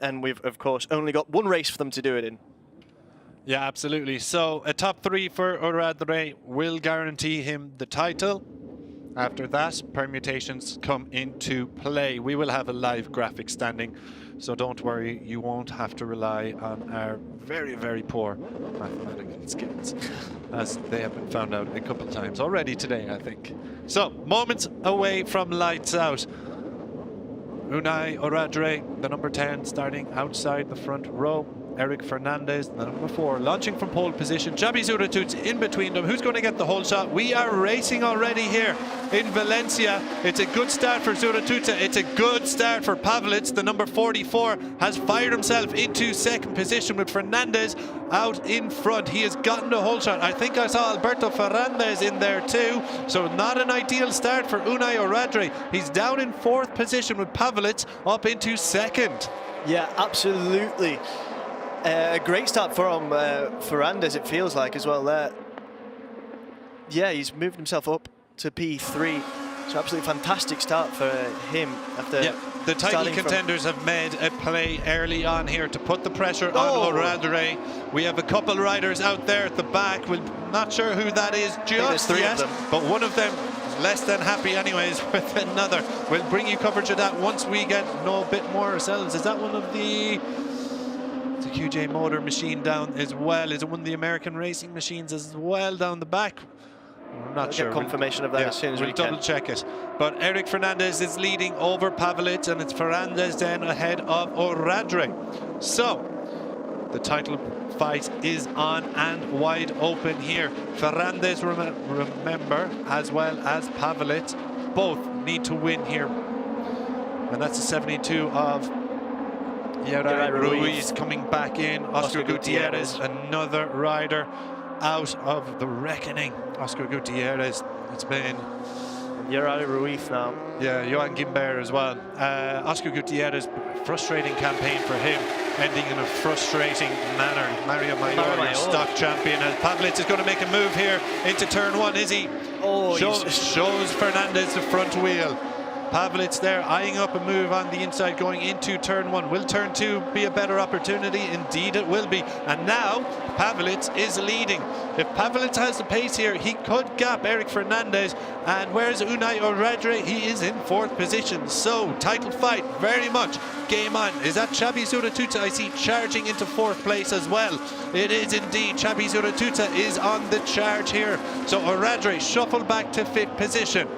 And we've, of course, only got 1 race for them to do it in.
Yeah, absolutely. So a top 3 for Oradre will guarantee him the title. After that, permutations come into play. We will have a live graphic standing, so don't worry, you won't have to rely on our very, very poor mathematical skills, as they have been found out a couple of times already today, I think. So, moments away from lights out. Unai Oradre, the number 10, starting outside the front row. Eric Fernandez, the number 4, launching from pole position. Xabi Zuratutsa in between them. Who's going to get the whole shot? We are racing already here in Valencia. It's a good start for Zuratutsa. It's a good start for Pavlic. The number 44 has fired himself into second position with Fernandez out in front. He has gotten the whole shot. I think I saw Alberto Fernandez in there too. So not an ideal start for Unai Oradre. He's down in 4th position with Pavlic up into 2nd.
Yeah, absolutely. A great start from Fernandez, it feels like, as well there. Yeah, he's moved himself up to P3. So absolutely fantastic start for him after
the title contenders have made a play early on here to put the pressure on Oradre. We have a couple riders out there at the back. We're not sure who that is just yet, but one of them is less than happy anyways with another. We'll bring you coverage of that once we know a bit more ourselves. Is that one of the... It's a QJ motor machine down as well. Is it one of the American racing machines as well down the back? I'm not sure.
Get confirmation of that as soon as we can.
We'll double check it. But Eric Fernandez is leading over Pavlic, and it's Fernandez then ahead of Oradre. So the title fight is on and wide open here. Fernandez, remember, as well as Pavlic, both need to win here. And that's a 72 of Ruiz coming back in. Oscar Gutierrez, another rider out of the reckoning. Oscar Gutierrez, it's been...
Yarai Ruiz now.
Yeah, Johan Gimber as well. Oscar Gutierrez, frustrating campaign for him, ending in a frustrating manner. Mario Mayor, stock champion. And Pavlic is going to make a move here into turn 1, is he?
Oh,
shows Fernandez the front wheel. Pavlic there eyeing up a move on the inside going into turn 1. Will turn 2 be a better opportunity? Indeed it will be. And now Pavlic is leading. If Pavlic has the pace here, he could gap Eric Fernandez. And where's Unai Oradre? He is in 4th position. So title fight very much game on. Is that Xabi Zuratutsa? I see charging into 4th place as well. It is indeed. Xabi Zuratutsa is on the charge here. So Oradre shuffled back to 5th position.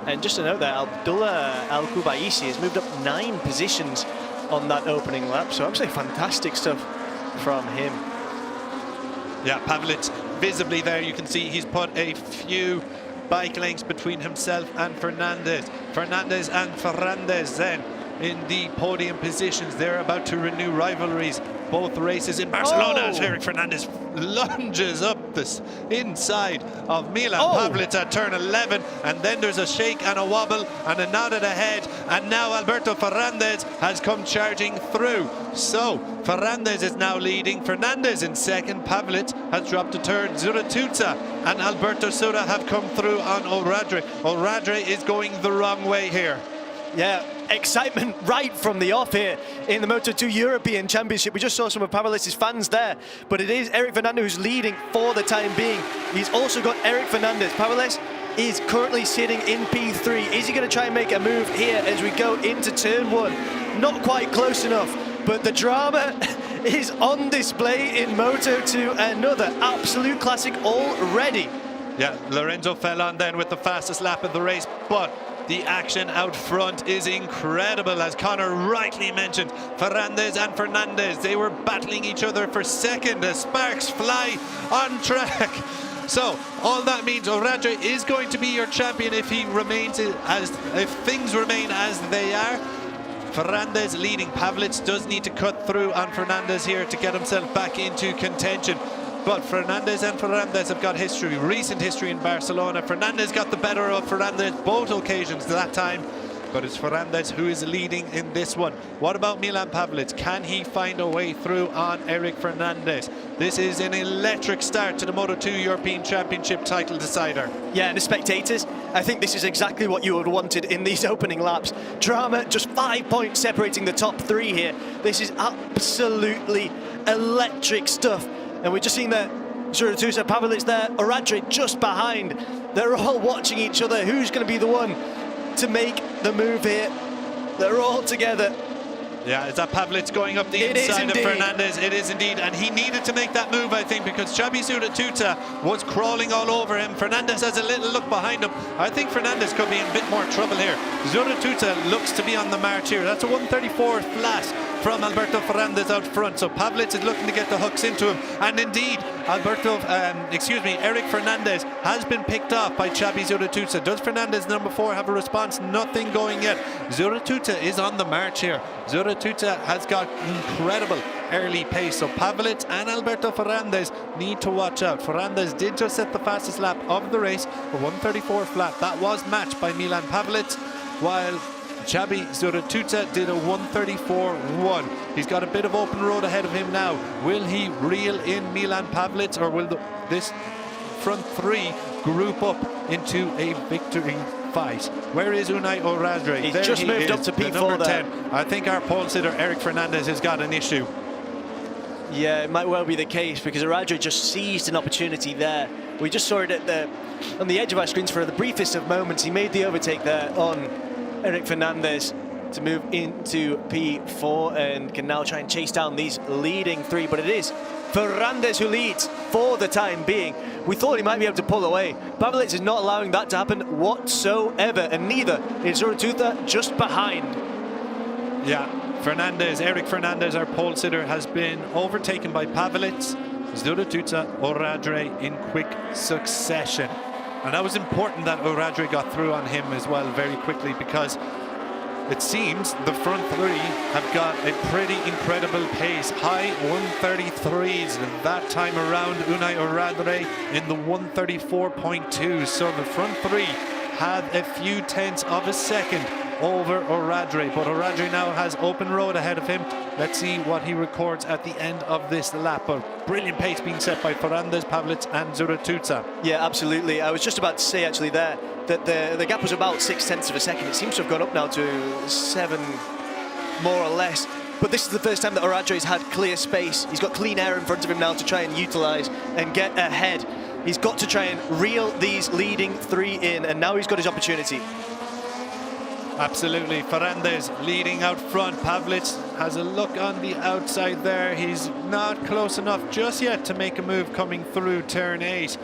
And just to note that Abdullah Al-Kubaisi has moved up 9 positions on that opening lap. So absolutely fantastic stuff from him.
Yeah, Pavlic visibly there. You can see he's put a few bike lengths between himself and Fernandez. Fernandez and Fernandez then in the podium positions. They're about to renew rivalries. Both races in Barcelona as Eric Fernandez lunges up this inside of Milan Pavlic at turn 11, and then there's a shake and a wobble and a nod at the head, and now Alberto Fernandez has come charging through. So Fernandez is now leading, Fernandez in 2nd, Pavlic has dropped to 3rd, Zuratutsa and Alberto Soda have come through on Oradre. Oradre is going the wrong way here.
Yeah, excitement right from the off here in the Moto2 European Championship. We just saw some of Pavlic's fans there, but it is Eric Fernandez who's leading for the time being. He's also got Eric Fernandez. Pavlic is currently sitting in P3. Is he going to try and make a move here as we go into turn 1? Not quite close enough, but the drama is on display in Moto2. Another absolute classic already.
Yeah, Lorenzo fell on then with the fastest lap of the race, but the action out front is incredible, as Connor rightly mentioned. Fernandez and Fernandez, they were battling each other for 2nd as sparks fly on track. So all that means Oradre is going to be your champion if things remain as they are. Fernandez leading. Pavlic does need to cut through on Fernandez here to get himself back into contention. But Fernandez and Fernandez have got history, recent history in Barcelona. Fernandez got the better of Fernandez both occasions that time, but it's Fernandez who is leading in this one. What about Milan Pavlic? Can he find a way through on Eric Fernandez? This is an electric start to the Moto2 European Championship title decider.
Yeah, and the spectators, I think this is exactly what you would have wanted in these opening laps. Drama, just 5 points separating the top 3 here. This is absolutely electric stuff. And we're just seeing that Zuratutsa, Pavlic there, Oradre just behind. They're all watching each other. Who's going to be the one to make the move here? They're all together.
Yeah, is that Pavlic going up the inside of Fernandez? It is indeed, and he needed to make that move, I think, because Xabi Zuratuta was crawling all over him. Fernandez has a little look behind him. I think Fernandez could be in a bit more trouble here. Zuratuta looks to be on the march here. That's a 134 flat from Alberto Fernandez out front. So Pavlic is looking to get the hooks into him, and indeed, Eric Fernandez has been picked off by Xabi Zuratuta. Does Fernandez, number 4, have a response? Nothing going yet. Zuratuta is on the march here. Zuratuta has got incredible early pace, so Pavlic and Alberto Fernandez need to watch out. Fernandez did just set the fastest lap of the race, a 134 flat. That was matched by Milan Pavlic, while Xabi Zuratuta did a 134.1. He's got a bit of open road ahead of him now. Will he reel in Milan Pavlic, or will this front 3 group up into a victory fight? Where is Unai Oradre?
He's just moved up to P4
number
there.
10. I think our pole sitter Eric Fernandez has got an issue.
Yeah, it might well be the case, because Oradre just seized an opportunity there. We just saw it on the edge of our screens for the briefest of moments. He made the overtake there on Eric Fernandez to move into P4 and can now try and chase down these leading 3, but it is Fernandez who leads for the time being. We thought he might be able to pull away. Pavlic is not allowing that to happen whatsoever, and neither is Zuratuta, just behind.
Yeah, Eric Fernandez, our pole sitter, has been overtaken by Pavlic, Zuratuta, Oradre in quick succession. And that was important that Oradre got through on him as well very quickly, because it seems the front 3 have got a pretty incredible pace. High 133s that time around. Unai Oradre in the 134.2. So the front 3 had a few tenths of a second over Oradre, but Oradre now has open road ahead of him. Let's see what he records at the end of this lap. But brilliant pace being set by Fernandez, Pavlic and Zuratuta.
Yeah, absolutely. I was just about to say actually there that the gap was about 0.6 of a second. It seems to have gone up now to 7 more or less. But this is the first time that Oradre's had clear space. He's got clean air in front of him now to try and utilise and get ahead. He's got to try and reel these leading 3 in, and now he's got his opportunity.
Absolutely, Fernandez leading out front. Pavlic has a look on the outside there. He's not close enough just yet to make a move coming through turn 8.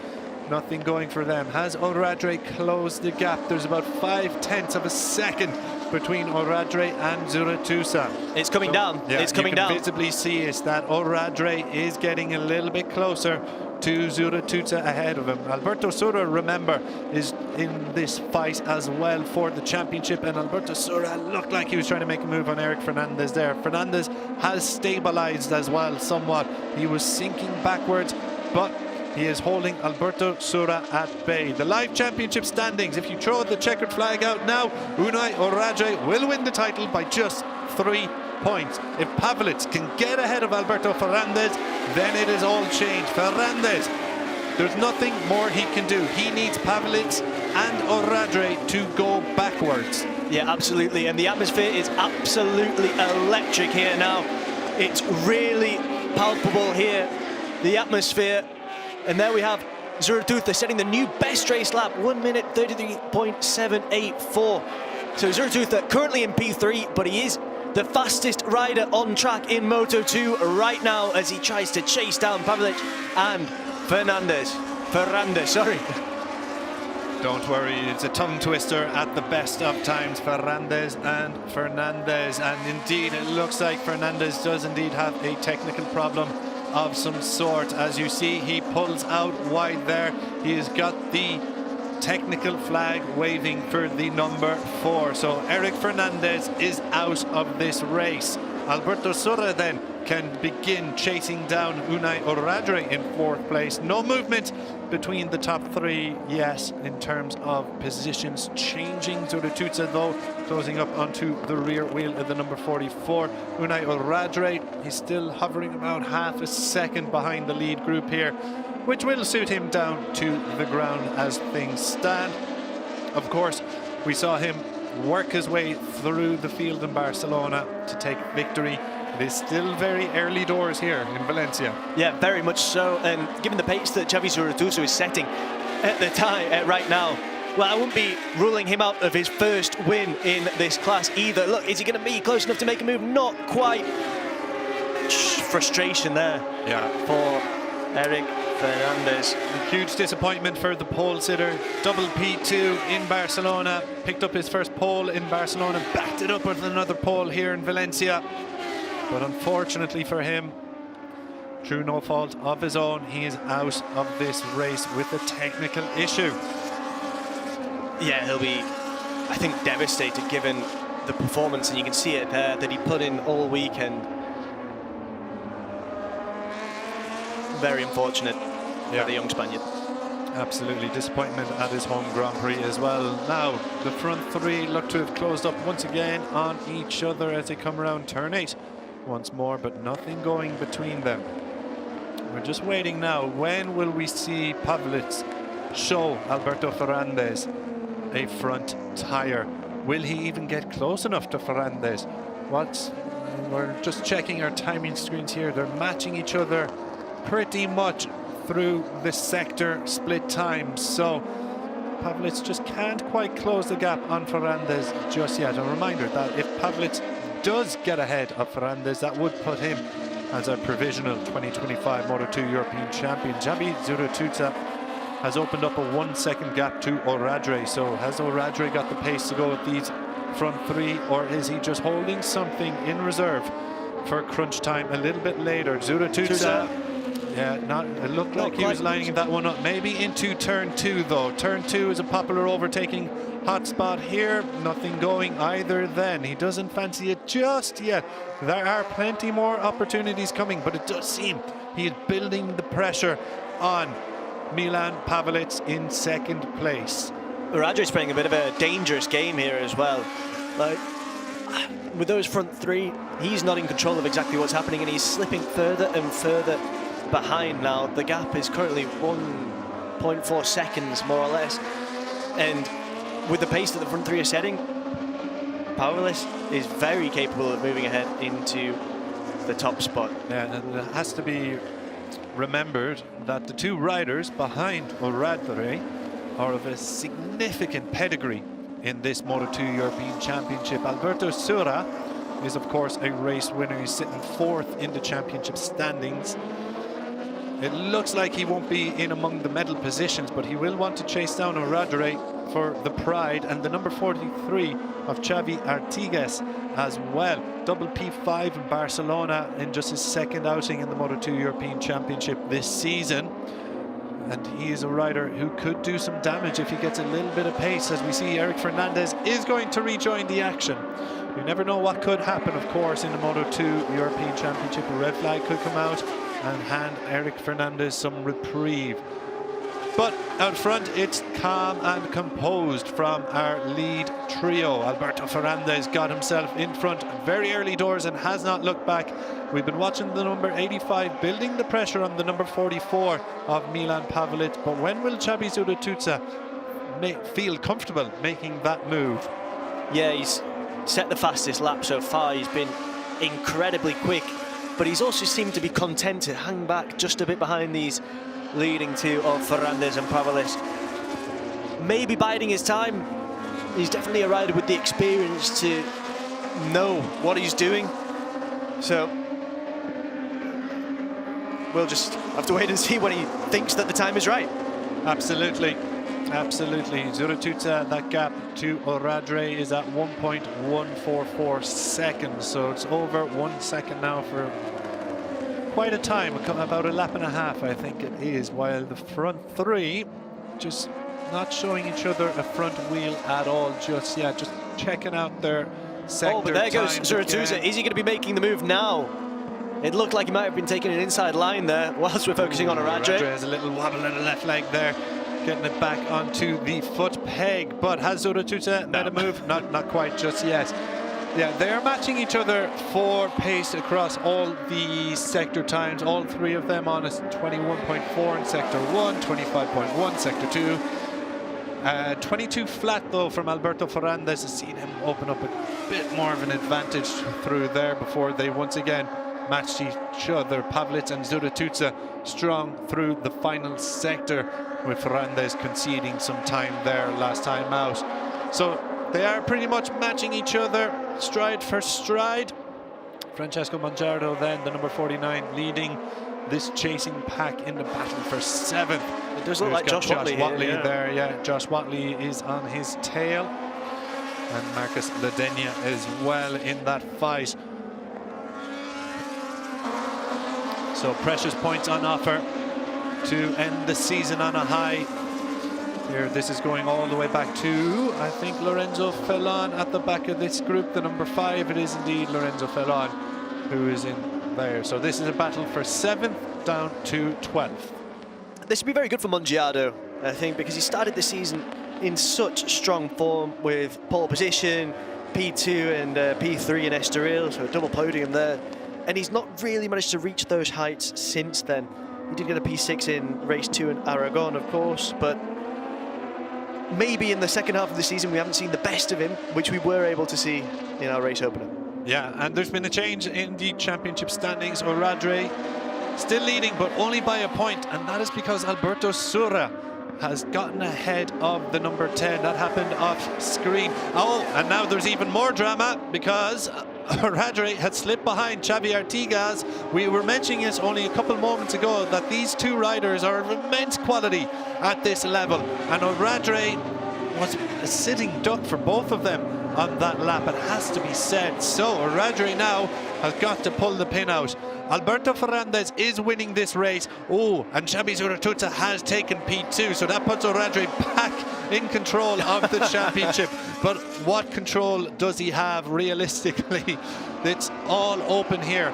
Nothing going for them. Has Oradre closed the gap? There's about 0.5 of a second between Oradre and Zuratuta.
It's coming down.
Yeah,
it's coming
down. You
can
visibly see is that Oradre is getting a little bit closer to Zuratuta ahead of him. Alberto Sura, remember, is in this fight as well for the championship, and Alberto Sura looked like he was trying to make a move on Eric Fernandez there. Fernandez has stabilized as well somewhat. He was sinking backwards, but he is holding Alberto Sura at bay. The live championship standings, if you throw the checkered flag out now, Unai Oradre will win the title by just 3 points. If Pavlic can get ahead of Alberto Fernandez, then it is all changed. Fernandez, there's nothing more he can do. He needs Pavlic and Oradre to go backwards.
Yeah, absolutely. And the atmosphere is absolutely electric here now. It's really palpable here, the atmosphere. And there we have Zuratuta setting the new best race lap, 1 minute 33.784. So Zuratuta currently in P3, but he is the fastest rider on track in Moto2 right now as he tries to chase down Pavlic and Fernandez, sorry.
Don't worry, it's a tongue twister at the best of times, Fernandez and Fernandez. And indeed, it looks like Fernandez does indeed have a technical problem of some sort. As you see, he pulls out wide there. He has got the technical flag waving for the number 4. So Eric Fernandez is out of this race. Alberto Sura then can begin chasing down Unai Oradre in 4th place. No movement between the top 3 yet in terms of positions changing. Zuratuta though closing up onto the rear wheel of the number 44. Unai Oradre, he's still hovering about half a second behind the lead group here, which will suit him down to the ground as things stand. Of course, we saw him work his way through the field in Barcelona to take victory. It is still very early doors here in Valencia.
Yeah, very much so. And given the pace that Xabi Zuratuta is setting, at the time, right now, well, I wouldn't be ruling him out of his first win in this class either. Look, is he going to be close enough to make a move? Not quite. Frustration there for Eric Fernandez.
A huge disappointment for the pole sitter. Double P2 in Barcelona. Picked up his first pole in Barcelona. Backed it up with another pole here in Valencia. But unfortunately for him, through no fault of his own, he is out of this race with a technical issue.
Yeah, he'll be, I think, devastated given the performance, and you can see it there that he put in all weekend. Very unfortunate for the young Spaniard.
Absolutely, disappointment at his home Grand Prix as well. Now, the front three look to have closed up once again on each other as they come around turn 8 once more, but nothing going between them. We're just waiting now. When will we see Pavlitz show Alberto Ferrandez a front tire? Will he even get close enough to Ferrandez? We're just checking our timing screens here. They're matching each other pretty much through the sector split times, so Pavlitz just can't quite close the gap on Ferrandez just yet. A reminder that if Pavlitz does get ahead of Ferrandez, that would put him as our provisional 2025 Moto2 European champion. Xabi Zurituza has opened up a 1 second gap to Oradre. So has Oradre got the pace to go with these front three, or is he just holding something in reserve for crunch time a little bit later? Zurituza, yeah, it looked like he was lining that one up. Maybe into turn 2 though. Turn 2 is a popular overtaking hotspot here. Nothing going either then. He doesn't fancy it just yet. There are plenty more opportunities coming, but it does seem he is building the pressure on Milan Pavlitz in second place.
Oradre's playing a bit of a dangerous game here as well. Like, with those front three, he's not in control of exactly what's happening, and he's slipping further and further behind now. The gap is currently 1.4 seconds, more or less. And with the pace that the front three are setting, Pavlitz is very capable of moving ahead into the top spot.
Yeah, and it has to be remembered that the two riders behind Oradre are of a significant pedigree in this Moto2 European Championship. Alberto Sura is, of course, a race winner. He's sitting 4th in the championship standings. It looks like he won't be in among the medal positions, but he will want to chase down Oradre for the pride, and the number 43 of Xavi Artigas as well. Double P5 in Barcelona in just his second outing in the Moto2 European Championship this season. And he is a rider who could do some damage if he gets a little bit of pace. As we see, Eric Fernandez is going to rejoin the action. You never know what could happen, of course, in the Moto2 European Championship. A red flag could come out and hand Eric Fernandez some reprieve. But out front, it's calm and composed from our lead trio. Alberto Fernandez got himself in front very early doors and has not looked back. We've been watching the number 85 building the pressure on the number 44 of Milan Pavlitz. But when will Xabi Zurituza feel comfortable making that move?
Yeah, he's set the fastest lap so far. He's been incredibly quick, but he's also seemed to be content to hang back just a bit behind these leading two of Ferrandez and Pavlitz. Maybe biding his time. He's definitely a rider with the experience to know what he's doing. So we'll just have to wait and see when he thinks that the time is right.
Absolutely. Absolutely. Zurituza, that gap to Oradre is at 1.144 seconds. So it's over 1 second now for quite a time, about a lap and a half, I think it is, while the front three just not showing each other a front wheel at all just yet, just checking out their sector.
Oh, but there goes Zurituza. Is he going to be making the move now? It looked like he might have been taking an inside line there whilst we're focusing on Oradre.
Oradre has a little wobble in the left leg there, getting it back onto the foot peg. But has Zurituza made a move? Not quite just yet. Yeah, they are matching each other for pace across all the sector times. All three of them on a 21.4 in sector 1, 25.1 sector 2. 22 flat though from Alberto Ferrandez. Has seen him open up a bit more of an advantage through there before they once again matched each other. Pavlic and Zuratuza strong through the final sector, with Ferrandez conceding some time there last time out. So they are pretty much matching each other stride for stride. Francesco Mongiardo then, the number 49, leading this chasing pack in the battle for 7th.
It does look like Josh Watley here,
there, yeah. Josh Watley is on his tail. And Marcus Ladenia as well in that fight. So precious points on offer to end the season on a high. Here, this is going all the way back to, I think, Lorenzo Felon at the back of this group. The number 5, it is indeed Lorenzo Felon who is in there. So this is a battle for 7th down to 12th.
This would be very good for Mongiardo, I think, because he started the season in such strong form with pole position, P2 and P3 in Estoril, so a double podium there. And he's not really managed to reach those heights since then. He did get a P6 in race 2 in Aragon, of course, but maybe in the second half of the season we haven't seen the best of him, which we were able to see in our race opener.
Yeah, and there's been a change in the championship standings. Oradre still leading, but only by a point, and that is because Alberto Sura has gotten ahead of the number 10. That happened off screen. Oh, and now there's even more drama because Oradre had slipped behind Xavi Artigas. We were mentioning it only a couple moments ago that these two riders are of immense quality at this level, and Oradre was a sitting duck for both of them on that lap, it has to be said. So Oradre now has got to pull the pin out. Alberto Ferrandez is winning this race. Oh, and Xabi Zuratuza has taken P2, so that puts Oradre back in control of the championship. But what control does he have realistically? It's all open here.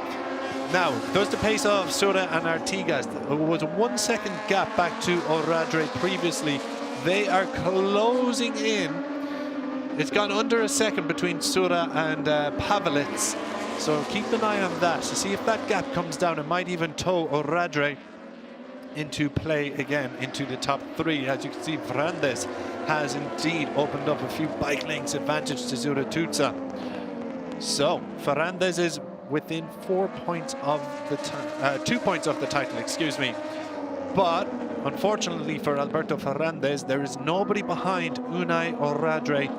Now, does the pace of Sura and Artigas, it was a 1 second gap back to Oradre previously. They are closing in. It's gone under a second between Sura and Pavlic. So keep an eye on that to see if that gap comes down. It might even tow Oradre into play again, into the top 3. As you can see, Ferrandez has indeed opened up a few bike lengths advantage to Zuratuza. So Ferrandez is within 4 points of the 2 points of the title, excuse me. But unfortunately for Alberto Ferrandez, there is nobody behind Unai Oradre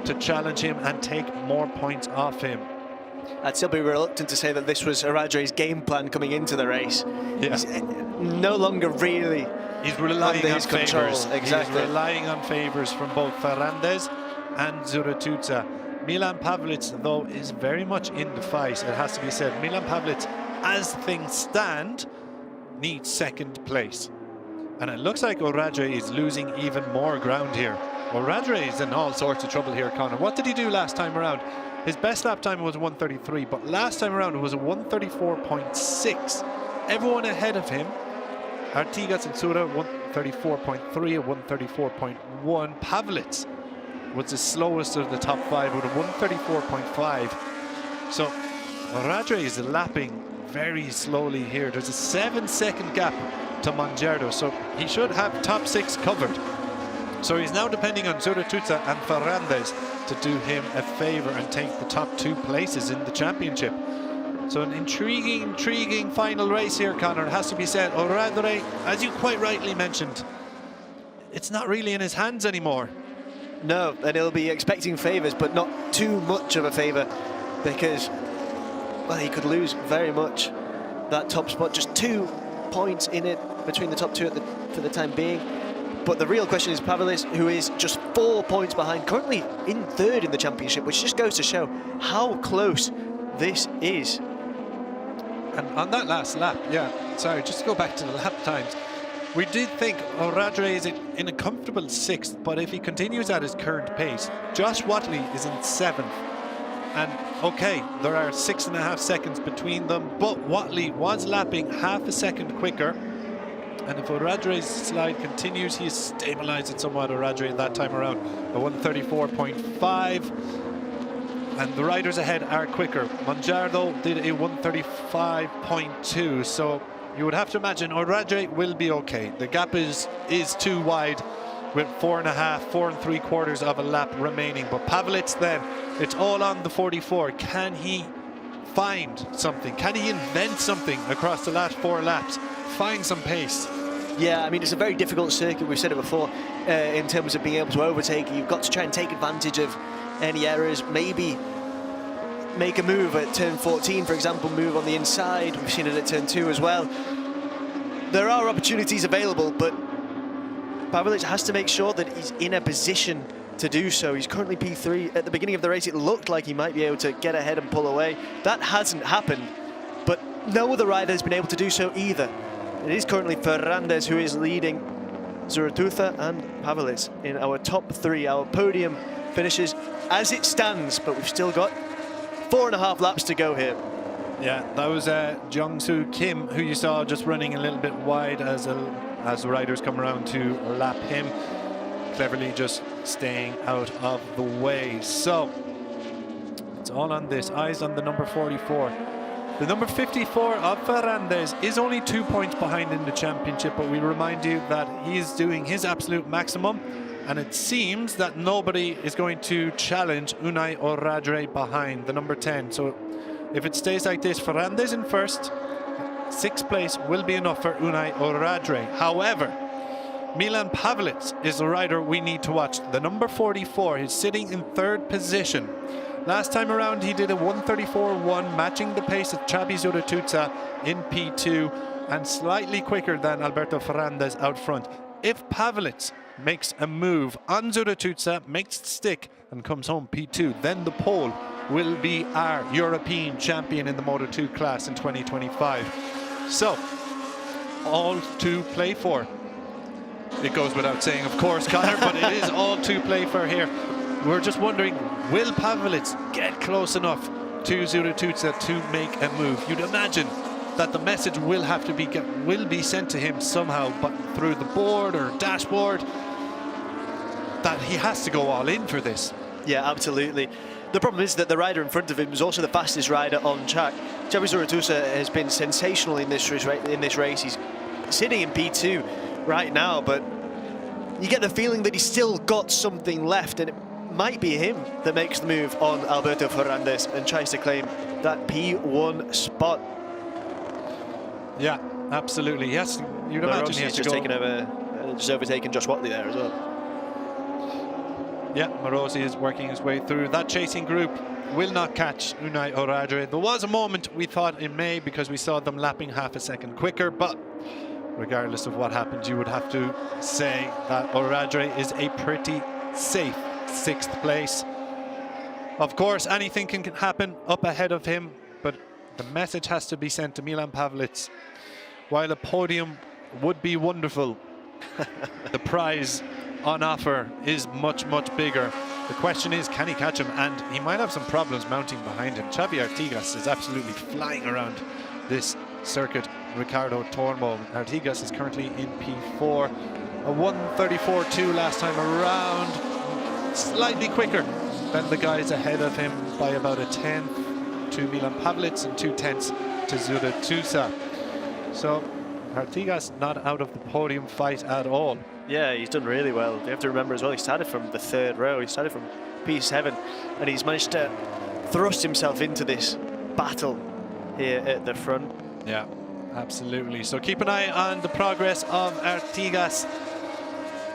to challenge him and take more points off him.
I'd still be reluctant to say that this was Oradre's game plan coming into the Race.
Yeah.
He's no longer really.
He's relying on favours.
Exactly.
He's relying on favours from both Ferrandez and Zuratuza. Milan Pavlic, though, is very much in the fight, it has to be said. Milan Pavlic, as things stand, needs second place. And it looks like Oradre is losing even more ground here. Oradre is in all sorts of trouble here, Connor. What did he do last time around? His best lap time was 1:33, but last time around it was a 1:34.6. Everyone ahead of him, Artigas and Sura, 1:34.3, a 1:34.1. Pavlic was the slowest of the top 5 with a 1:34.5. So Oradre is lapping very slowly here. There's a 7-second gap to Mongiardo, so he should have top 6 covered. So he's now depending on Zuratuza and Ferrandez to do him a favour and take the top 2 places in the championship. So an intriguing final race here, Connor. It has to be said, Oradre, as you quite rightly mentioned, it's not really in his hands anymore.
No, and he'll be expecting favours, but not too much of a favour, because, well, he could lose very much that top spot. Just 2 points in it between the top 2 for the time being. But the real question is Pavlic, who is just 4 points behind, currently in 3rd in the championship, which just goes to show how close this is.
And on that last lap, sorry, just to go back to the lap times, we did think Oradre is in a comfortable 6th, but if he continues at his current pace, Josh Watley is in 7th. And okay, there are 6.5 seconds between them, but Watley was lapping half a second quicker. And if Oradre's slide continues, he is stabilized somewhat, Oradre, that time around, a 1:34.5. And the riders ahead are quicker. Mongiardo did a 1:35.2, so you would have to imagine Oradre will be okay. The gap is too wide with 4 3/4 of a lap remaining. But Pavlic then, it's all on the 44. Can he find something? Can he invent something across the last 4 laps? Find some pace?
Yeah, I mean, it's a very difficult circuit, we've said it before, in terms of being able to overtake. You've got to try and take advantage of any errors, maybe make a move at turn 14, for example, move on the inside. We've seen it at turn 2 as well. There are opportunities available, but Pavelic has to make sure that he's in a position to do so. He's currently P3. At the beginning of the race, it looked like he might be able to get ahead and pull away. That hasn't happened, but no other rider has been able to do so either. It is currently Ferrandez who is leading Zurutuza and Pavelic in our top 3. Our podium finishes as it stands, but we've still got 4.5 laps to go here.
Yeah, that was Jung-Soo Kim, who you saw just running a little bit wide as the riders come around to lap him, cleverly just staying out of the way. So it's all on this. Eyes on the number 44. The number 54 of Ferrandez is only 2 points behind in the championship, but we remind you that he is doing his absolute maximum, and it seems that nobody is going to challenge Unai Oradre behind the number 10. So if it stays like this, Ferrandez in first, 6th place will be enough for Unai Oradre. However, Milan Pavelic is the rider we need to watch. The number 44 is sitting in 3rd position. Last time around, he did a 1:34.1, matching the pace of Xabi Zurutuza in P2 and slightly quicker than Alberto Ferrandez out front. If Pavelic makes a move on Zurutuza, makes it stick and comes home P2, then the pole will be our European champion in the Moto2 class in 2025. So, all to play for. It goes without saying, of course, Connor, but it is all to play for here. We're just wondering, will Pavelic get close enough to Zurutuza to make a move? You'd imagine that the message will have to be sent to him somehow, but through the board or dashboard, that he has to go all in for this.
Yeah, absolutely. The problem is that the rider in front of him is also the fastest rider on track. Xabi Zurutuza has been sensational in this race. He's sitting in P2 right now, but you get the feeling that he's still got something left, and it might be him that makes the move on Alberto Ferrandez and tries to claim that P1 spot.
Yeah, absolutely. Yes, you'd imagine he has to go.
Just overtaken Josh Watley there as well.
Yeah, Morosi is working his way through. That chasing group will not catch Unai Oradre. There was a moment we thought it may, because we saw them lapping half a second quicker, but regardless of what happens, you would have to say that Oradre is a pretty safe 6th place. Of course, anything can happen up ahead of him, but the message has to be sent to Milan Pavelic. While a podium would be wonderful, the prize on offer is much, much bigger. The question is, can he catch him? And he might have some problems mounting behind him. Xabi Artigas is absolutely flying around this circuit. Ricardo Tormo. Artigas is currently in P4. A 1:34.2 last time around. Slightly quicker than the guys ahead of him by about a 10th to Milan Pavelic and 2/10 to Zurutuza. So Artigas not out of the podium fight at all.
Yeah, he's done really well. You have to remember as well, he started from the 3rd row. He started from P7, and he's managed to thrust himself into this battle here at the front.
Yeah, absolutely. So keep an eye on the progress of Artigas.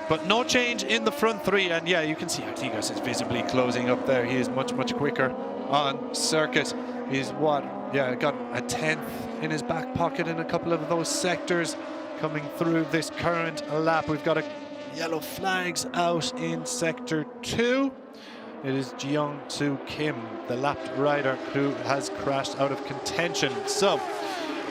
But no change in the front 3. And yeah, you can see Artigas is visibly closing up there. He is much, much quicker on circuit. He's got a 10th in his back pocket in a couple of those sectors. Coming through this current lap, we've got yellow flags out in sector 2. It is Jung-Soo Kim, the lapped rider, who has crashed out of contention. So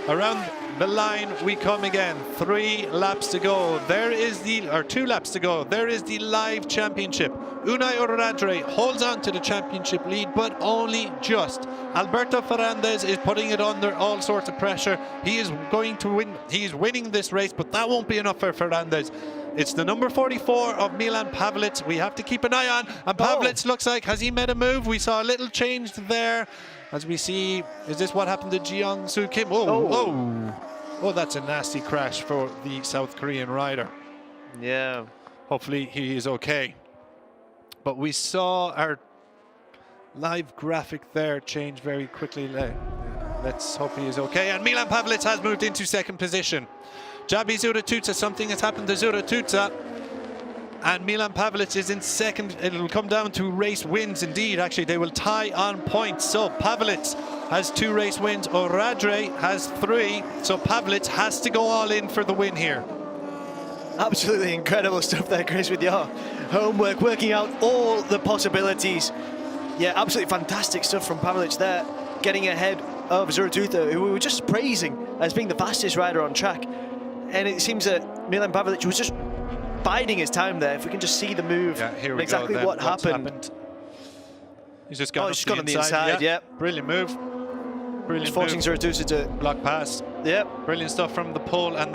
around the line we come again. 3 laps to go. There is 2 laps to go. There is the live championship. Unai Oradre holds on to the championship lead, but only just. Alberto Ferrandez is putting it under all sorts of pressure. He is going to win. He's winning this race, but that won't be enough for Ferrandez. It's the number 44 of Milan Pavelic we have to keep an eye on. And Pavelic looks like, has he made a move? We saw a little change there. As we see, is this what happened to Jung-Soo Kim? Oh, that's a nasty crash for the South Korean rider.
Yeah.
Hopefully he is okay. But we saw live graphic there changed very quickly. Let's hope he is okay. And Milan Pavlic has moved into second position. Jabi Zuratuca, something has happened to Zuratuca. And Milan Pavlic is in second. It'll come down to race wins indeed. Actually, they will tie on points. So Pavlic has 2 race wins. Oradre has 3. So Pavlic has to go all in for the win here.
Absolutely incredible stuff there, Chris, with your homework, working out all the possibilities. Yeah, absolutely fantastic stuff from Pavlic there, getting ahead of Zuratuca, who we were just praising as being the fastest rider on track. And it seems that Milan Pavlic was just biding his time there. If we can just see the move,
here we
exactly
go,
what happened.
He's just gone,
he's gone on the inside, yeah.
Brilliant move. Brilliant
forcing
move.
Zuratuca to
block pass.
Yep.
Brilliant stuff from the pole, and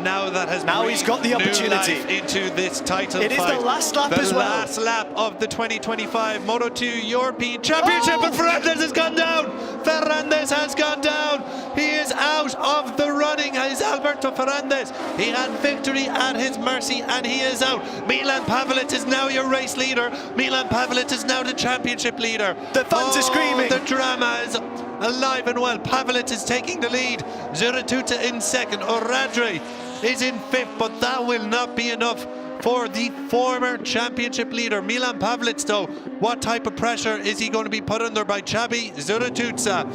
now that has
he's got the opportunity
into this title
fight. It is the last lap as well.
The last lap of the 2025 Moto2 European Championship, and Ferrandis has gone down. Ferrandis has gone down. He is out of the running. Is Alberto Ferrandis. He had victory at his mercy, and he is out. Milan Pavlic is now your race leader. Milan Pavlic is now the championship leader.
The fans are screaming.
The drama is alive and well. Pavlic is taking the lead. Zuratuca in second. Oradre is in 5th, but that will not be enough for the former championship leader. Milan Pavlic, though, what type of pressure is he going to be put under by Jabi Zuratuca?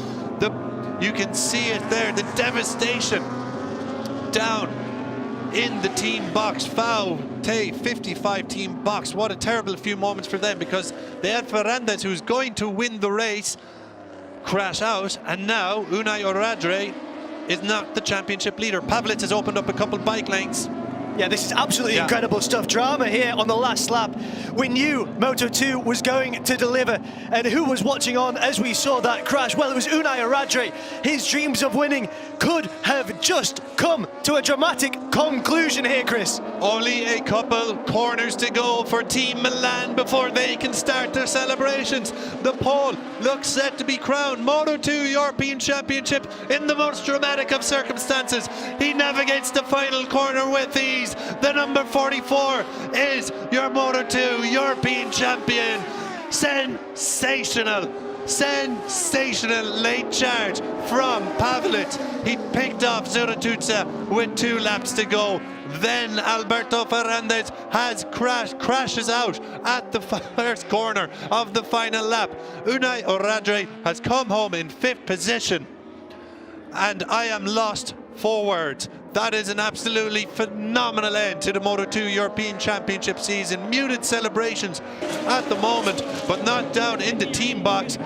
You can see it there, the devastation down in the team box. Te 55 team box. What a terrible few moments for them, because they had Ferrandis, who's going to win the race, crash out, and now Unai Oradre is not the championship leader. Pavlic has opened up a couple bike lanes.
Yeah, this is absolutely incredible stuff. Drama here on the last lap. We knew Moto2 was going to deliver. And who was watching on as we saw that crash? Well, it was Unai Oradre. His dreams of winning could have just come to a dramatic conclusion here, Chris.
Only a couple corners to go for Team Milan before they can start their celebrations. The pole looks set to be crowned Moto2 European Championship in the most dramatic of circumstances. He navigates the final corner with ease. The number 44 is your Moto2 European champion. Sensational late charge from Pavlic. He picked off Zuratuca with 2 laps to go. Then Alberto Ferrandis has crashes out at the first corner of the final lap. Unai Oradre has come home in 5th position, and I am lost for words. That is an absolutely phenomenal end to the Moto2 European Championship season. Muted celebrations at the moment, but not down in the team box.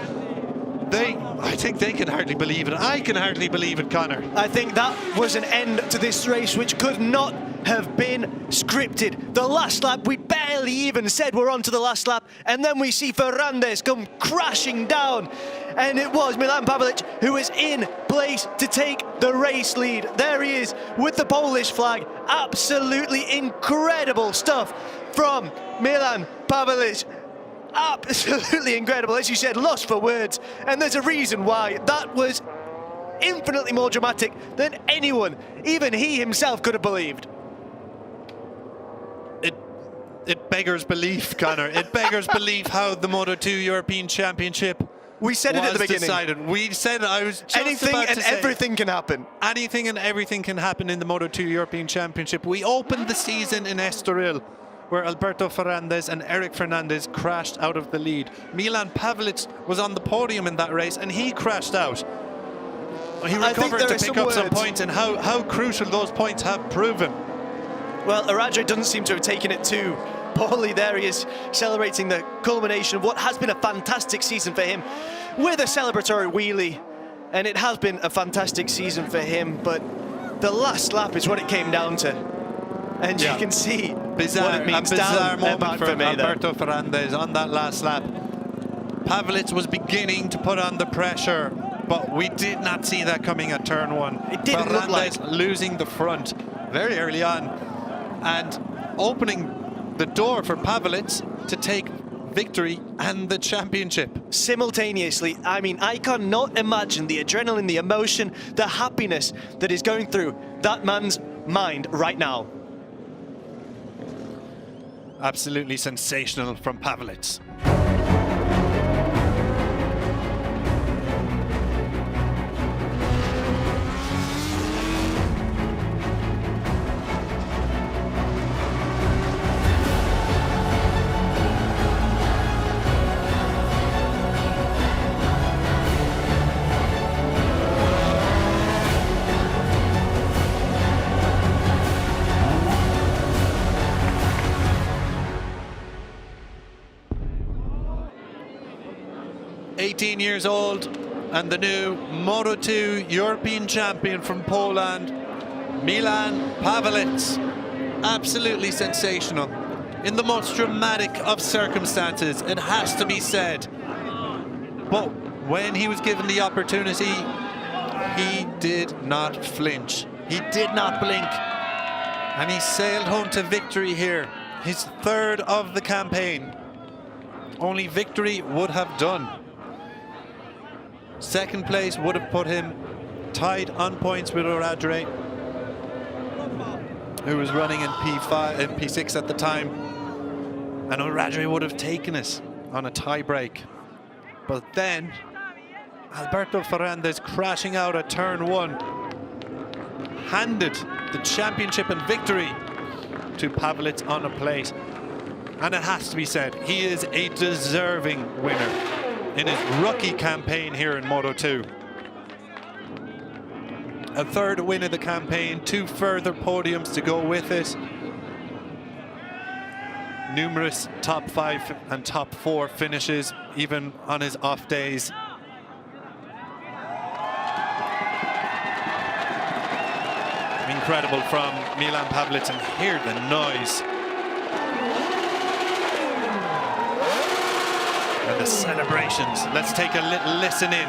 I think they can hardly believe it. I can hardly believe it, Connor.
I think that was an end to this race which could not have been scripted. The last lap, we barely even said we're on to the last lap, and then we see Ferrandis come crashing down. And it was Milan Pavlic who was in place to take the race lead. There he is with the Polish flag. Absolutely incredible stuff from Milan Pavlic. Absolutely incredible. As you said, lost for words. And there's a reason why. That was infinitely more dramatic than anyone, even he himself, could have believed.
It beggars belief, Connor. It beggars belief how the Moto2 European Championship
We said it at the beginning.
Decided. We said it. I was just
anything
about
and
to say,
everything can happen.
Anything and everything can happen in the Moto2 European Championship. We opened the season in Estoril, where Alberto Ferrandis and Eric Fernandez crashed out of the lead. Milan Pavlic was on the podium in that race, and he crashed out. He recovered to pick up some points, and how crucial those points have proven.
Well, Oradre doesn't seem to have taken it too poorly there. He is celebrating the culmination of what has been a fantastic season for him with a celebratory wheelie. And it has been a fantastic season for him, but the last lap is what it came down to. And you can see what it means.
A bizarre moment for
me,
Alberto Ferrandis on that last lap. Pavlic was beginning to put on the pressure, but we did not see that coming at turn 1.
It didn't look like
losing the front very early on and opening the door for Pavlic to take victory and the championship
simultaneously. I mean, I cannot imagine the adrenaline, the emotion, the happiness that is going through that man's mind right now.
Absolutely sensational from Pavlic. 18 years old, and the new Moto2 European champion from Poland, Milan Pawełek. Absolutely sensational. In the most dramatic of circumstances, it has to be said. But when he was given the opportunity, he did not flinch. He did not blink. And he sailed home to victory here. His third of the campaign. Only victory would have done. Second place would have put him tied on points with Oradre, who was running in P5 and P6 at the time. And Oradre would have taken it on a tie break. But then Alberto Ferrandez, crashing out at turn 1, handed the championship and victory to Pawełek on a plate. And it has to be said, he is a deserving winner in his rookie campaign here in Moto2. A third win of the campaign, 2 further podiums to go with it. Numerous top 5 and top 4 finishes, even on his off days. Incredible from Milan Pawełek, and hear the noise. And the celebrations. Let's take a little listen in.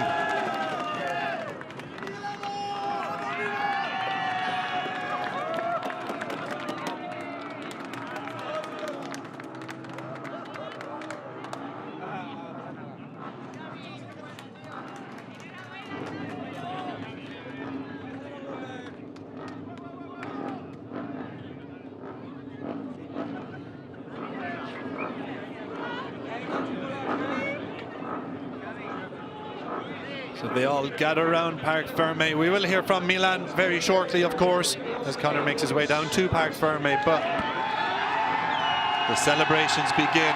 So they all gather around Parc Fermé. We will hear from Milan very shortly, of course, as Conor makes his way down to Parc Fermé, but the celebrations begin.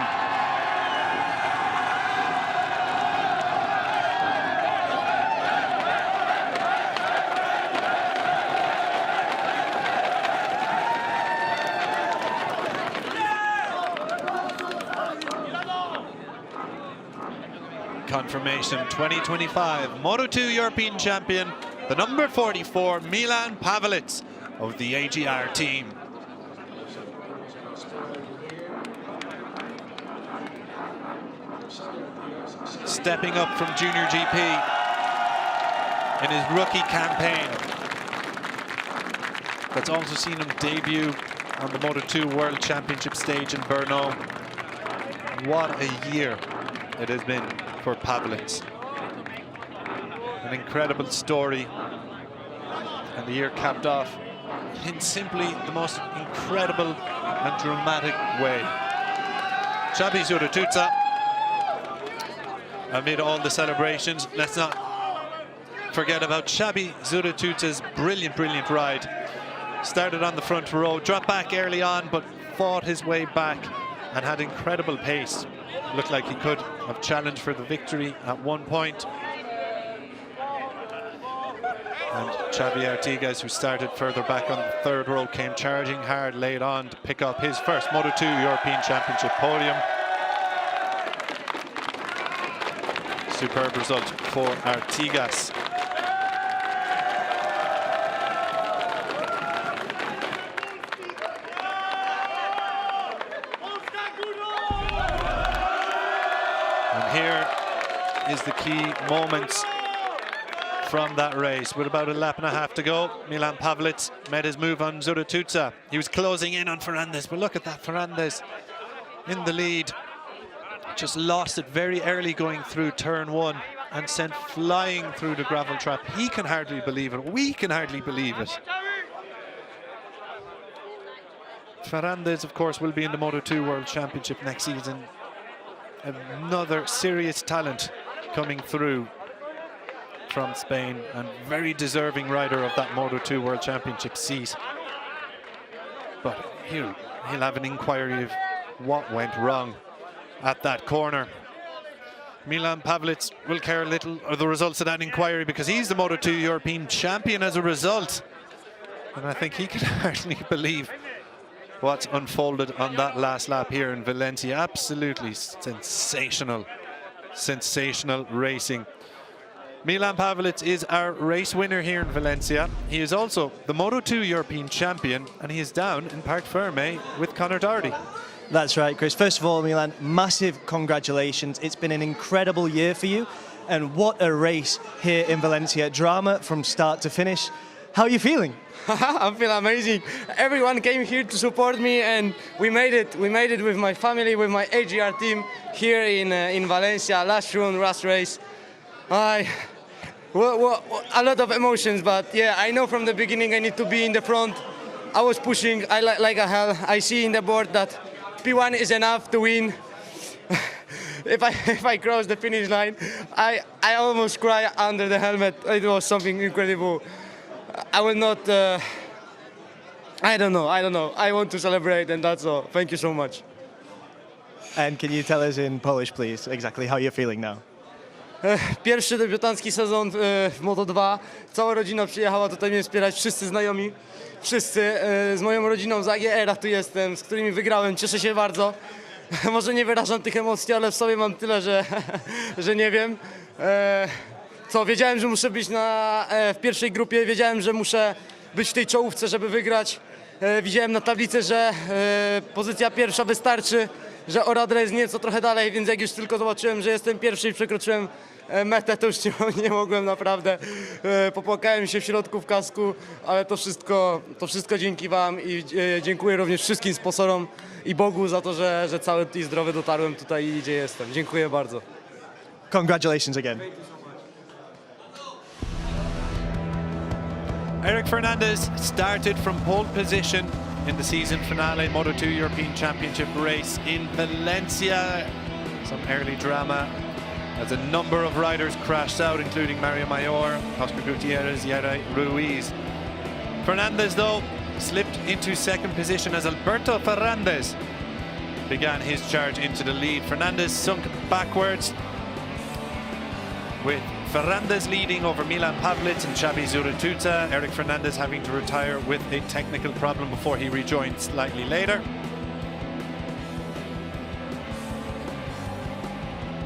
Confirmation 2025 Moto2 European champion, the number 44 Milan Pawełek of the AGR team. Stepping up from Junior GP in his rookie campaign. That's also seen him debut on the Moto2 World Championship stage in Brno. What a year it has been for Pawełek. An incredible story, and the year capped off in simply the most incredible and dramatic way. Xabi Zurituza, amid all the celebrations, let's not forget about Xabi Zurituza's brilliant ride. Started on the front row, dropped back early on, but fought his way back and had incredible pace. Looked like he could have challenged for the victory at one point. And Xavi Artigas, who started further back on the third row, came charging hard late on to pick up his first Moto2 European Championship podium. Superb result for Artigas. And here is the key moments from that race. With about a lap and a half to go, Milan Pawełek made his move on Zurituza. He was closing in on Ferrandez, but look at that, Ferrandez in the lead. Just lost it very early going through turn 1 and sent flying through the gravel trap. He can hardly believe it. We can hardly believe it. Ferrandez, of course, will be in the Moto2 World Championship next season. Another serious talent coming through from Spain, and very deserving rider of that Moto2 World Championship seat. But he'll have an inquiry of what went wrong at that corner. Milan Pawełek will care little of the results of that inquiry, because he's the Moto2 European champion as a result. And I think he can hardly believe what's unfolded on that last lap here in Valencia. Absolutely sensational sensational racing. Milan Pavelic is our race winner here in Valencia. He is also the Moto2 European champion, and he is down in Parc Ferme with Conor Doherty.
That's right, Chris. First of all, Milan, massive congratulations. It's been an incredible year for you, and what a race here in Valencia. Drama from start to finish. How are you feeling?
I feel amazing. Everyone came here to support me, and we made it. We made it with my family, with my AGR team here in Valencia. Last run, last race. Well, a lot of emotions, but yeah, I know from the beginning I need to be in the front. I was pushing like a hell. I see in the board that P1 is enough to win. If I cross the finish line, I almost cry under the helmet. It was something incredible. I will not. I don't know. I want to celebrate, and that's all. Thank you so much.
And can you tell us in Polish, please, exactly how you're feeling now?
Pierwszy debiutancki sezon w Moto2. Cała rodzina przyjechała tutaj mnie wspierać, wszyscy znajomi, wszyscy. Z moją rodziną z AGR-a tu jestem, z którymi wygrałem, cieszę się bardzo. Może nie wyrażam tych emocji, ale w sobie mam tyle, że nie wiem. Wiedziałem, że muszę być w pierwszej grupie, wiedziałem, że muszę być w tej czołówce, żeby wygrać. Widziałem na tablicy, że pozycja pierwsza wystarczy, że Oradra jest nieco trochę dalej, więc jak już tylko zobaczyłem, że jestem pierwszy i przekroczyłem metę, to już nie mogłem naprawdę. Popłakałem się w środku w kasku, ale to wszystko dzięki wam i dziękuję również wszystkim sponsorom i Bogu za to, że cały i zdrowy dotarłem tutaj, gdzie jestem. Dziękuję bardzo.
Congratulations again.
Eric Fernandez started from pole position in the season finale Moto2 European Championship race in Valencia. Some early drama as a number of riders crashed out, including Mario Mayor, Oscar Gutierrez, Yara Ruiz. Fernandez, though, slipped into second position as Alberto Ferrandez began his charge into the lead. Fernandez sunk backwards, with Ferrandez leading over Milan Pavelic and Xabi Zurituza. Eric Fernandez having to retire with a technical problem before he rejoined slightly later.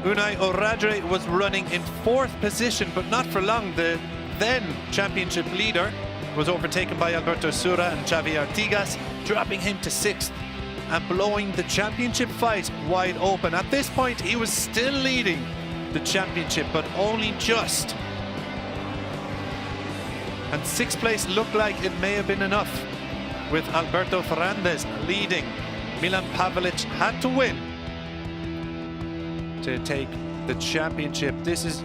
Unai Oradre was running in fourth position, but not for long. The then championship leader was overtaken by Alberto Sura and Xavi Artigas, dropping him to sixth and blowing the championship fight wide open. At this point, he was still leading the championship, but only just. And sixth place looked like it may have been enough with Alberto Ferrandez leading. Milan Pavelic had to win to take the championship. This is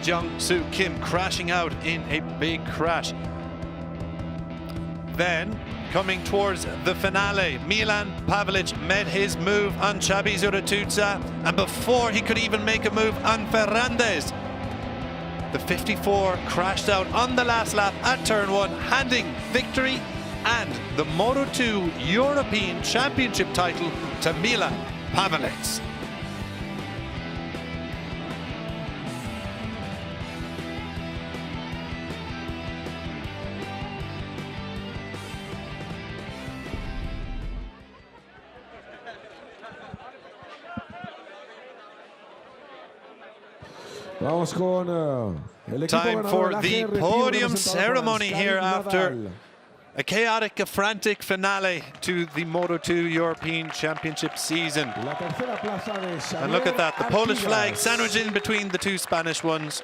Jung Soo Kim crashing out in a big crash. Then, coming towards the finale, Milan Pavelic made his move on Xabi Zurituza, and before he could even make a move on Ferrandez, the 54 crashed out on the last lap at turn 1, handing victory and the Moto2 European Championship title to Milan Pavelic.
Vamos con el equipo
Time for
ganador,
the
el AGR,
podium
representado por
ceremony
Oscar
here after
Nadal.
a chaotic, a frantic finale to the Moto2 European Championship season.
La tercera plaza de Xavier
And look at that, the Polish
Artigas.
flag sandwiched in between the two Spanish ones.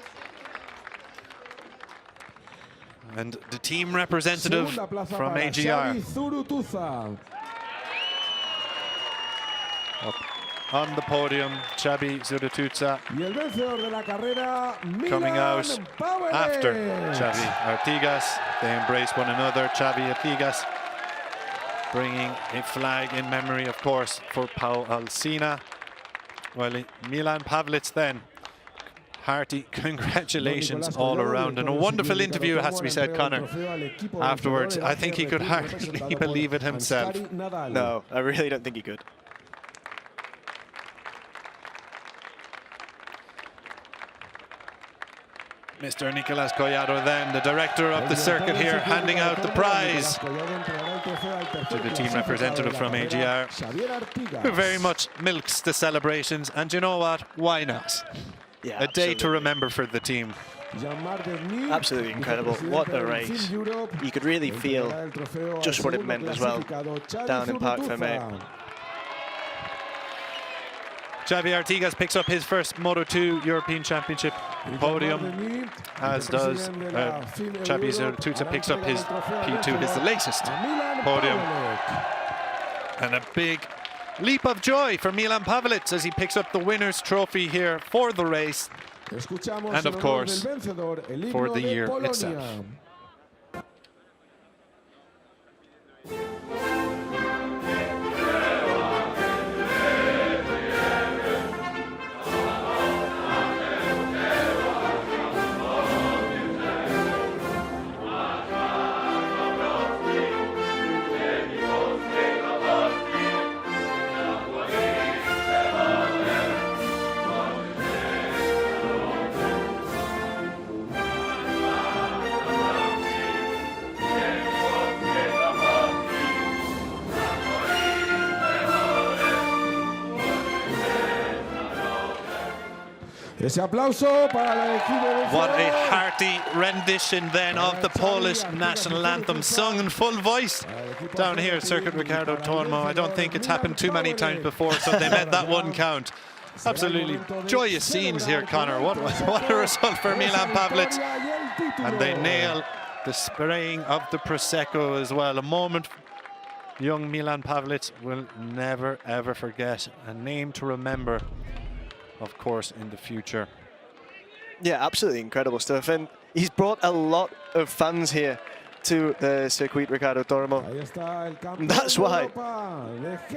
And the team representative
Segunda plaza
from
para
AGR.
Xabi Zurituza.
Up on the podium, Xabi Zurituza
Y el vencedor de la carrera,
coming
Milan
out
Pavelic.
after Xavi Artigas. They embrace one another. Xavi Artigas bringing a flag in memory, of course, for Pau Alsina. Well, Milan Pavelic then, hearty congratulations all around, and a wonderful interview, has to be said, Conor, afterwards. I think he could hardly believe it himself.
No, I really don't think he could.
Mr. Nicolas Collado then, the director of the circuit here, handing out the prize to the team representative from AGR, who very much milks the celebrations. And you know what? Why not?
Yeah,
a day to remember for the team.
Absolutely incredible. What a race. You could really feel just what it meant as well down in Parc Fermé.
Xavi Artigas picks up his first Moto2 European Championship podium, as does Xavi Zurtuza picks up his P2, his latest podium. And a big leap of joy for Milan Pavelic as he picks up the winner's trophy here for the race and, of course, for the year itself.
Ese aplauso para el equipo vencedor.
What a hearty rendition then of the Polish national anthem, sung in full voice down here at Circuit Ricardo Tormo. I don't think it's happened too many times before, so they met that one count. Absolutely joyous scenes here, Connor. What a result for Milan Pavelic. And they nail the spraying of the Prosecco as well. A moment young Milan Pavelic will never, ever forget. A name to remember, of course, in the future.
Yeah, absolutely incredible stuff. And he's brought a lot of fans here to the Circuit Ricardo Tormo. That's why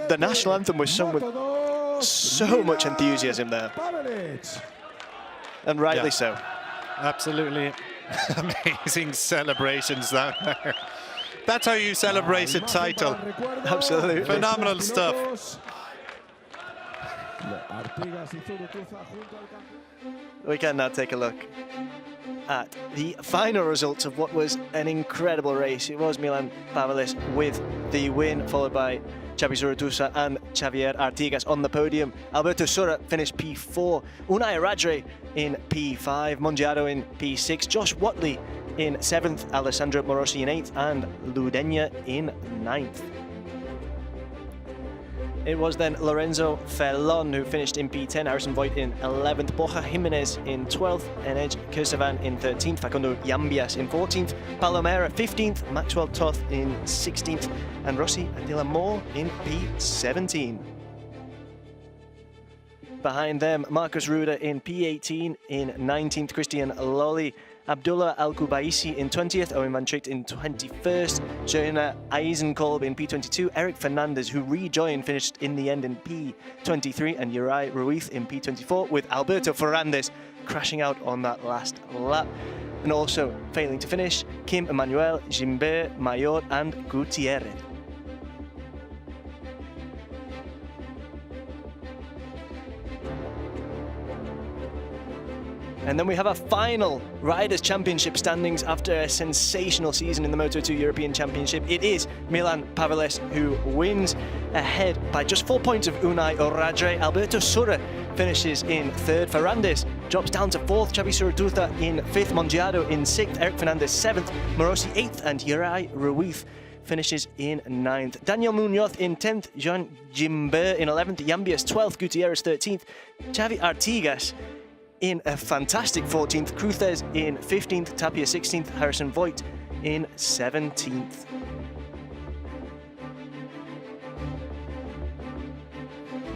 the national anthem was sung with so much enthusiasm there. And rightly so.
Absolutely amazing celebrations down there. That's how you celebrate a title.
Absolutely.
Phenomenal stuff.
We can now take a look at the final results of what was an incredible race. It was Milan Pavelic with the win, followed by Xavi Zurtuza and Xavier Artigas on the podium. Alberto Sura finished P4, Unai Radre in P5, Mongiado in P6, Josh Watley in 7th, Alessandro Morosi in 8th, and Ludenia in 9th. It was then Lorenzo Felon who finished in P10, Harrison Voigt in 11th, Borja Jimenez in 12th, Enej Kursavan in 13th, Facundo Yambias in 14th, Palomera 15th, Maxwell Toth in 16th, and Rossi Attila Moore in P17. Behind them, Marcus Ruda in P18, in 19th, Christian Lolly, Abdullah Al-Kubaisi in 20th, Owen Van Tricht in 21st, Joanna Eisenkolb in P22, Eric Fernandez, who rejoined, finished in the end in P23, and Uri Ruiz in P24, with Alberto Ferrandez crashing out on that last lap. And also failing to finish, Kim Emmanuel, Gimbert, Mayor, and Gutierrez. And then we have a final Riders' Championship standings after a sensational season in the Moto2 European Championship. It is Milan Pavelic who wins, ahead by just 4 points of Unai Radre. Alberto Sura finishes in 3rd. Ferrandez drops down to 4th. Xavi Zurtuza in 5th. Mongiado in 6th. Eric Fernandez 7th. Morosi 8th. And Uri Ruiz finishes in 9th. Daniel Munoz in 10th. Jean Gimbert in 11th. Yambias 12th. Gutierrez 13th. Xavi Artigas in a fantastic 14th, Cruzes in 15th, Tapia 16th, Harrison Voigt in 17th.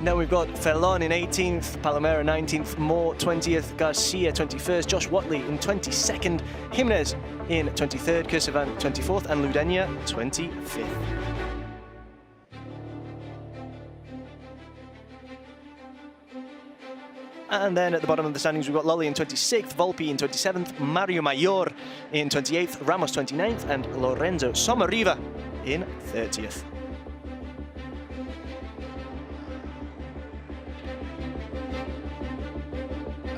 Now we've got Felon in 18th, Palomera 19th, Moore 20th, Garcia 21st, Josh Watley in 22nd, Jimenez in 23rd, Kursavan 24th, and Ludenia 25th. And then at the bottom of the standings, we've got Lolly in 26th, Volpi in 27th, Mario Mayor in 28th, Ramos 29th, and Lorenzo Somariva in 30th.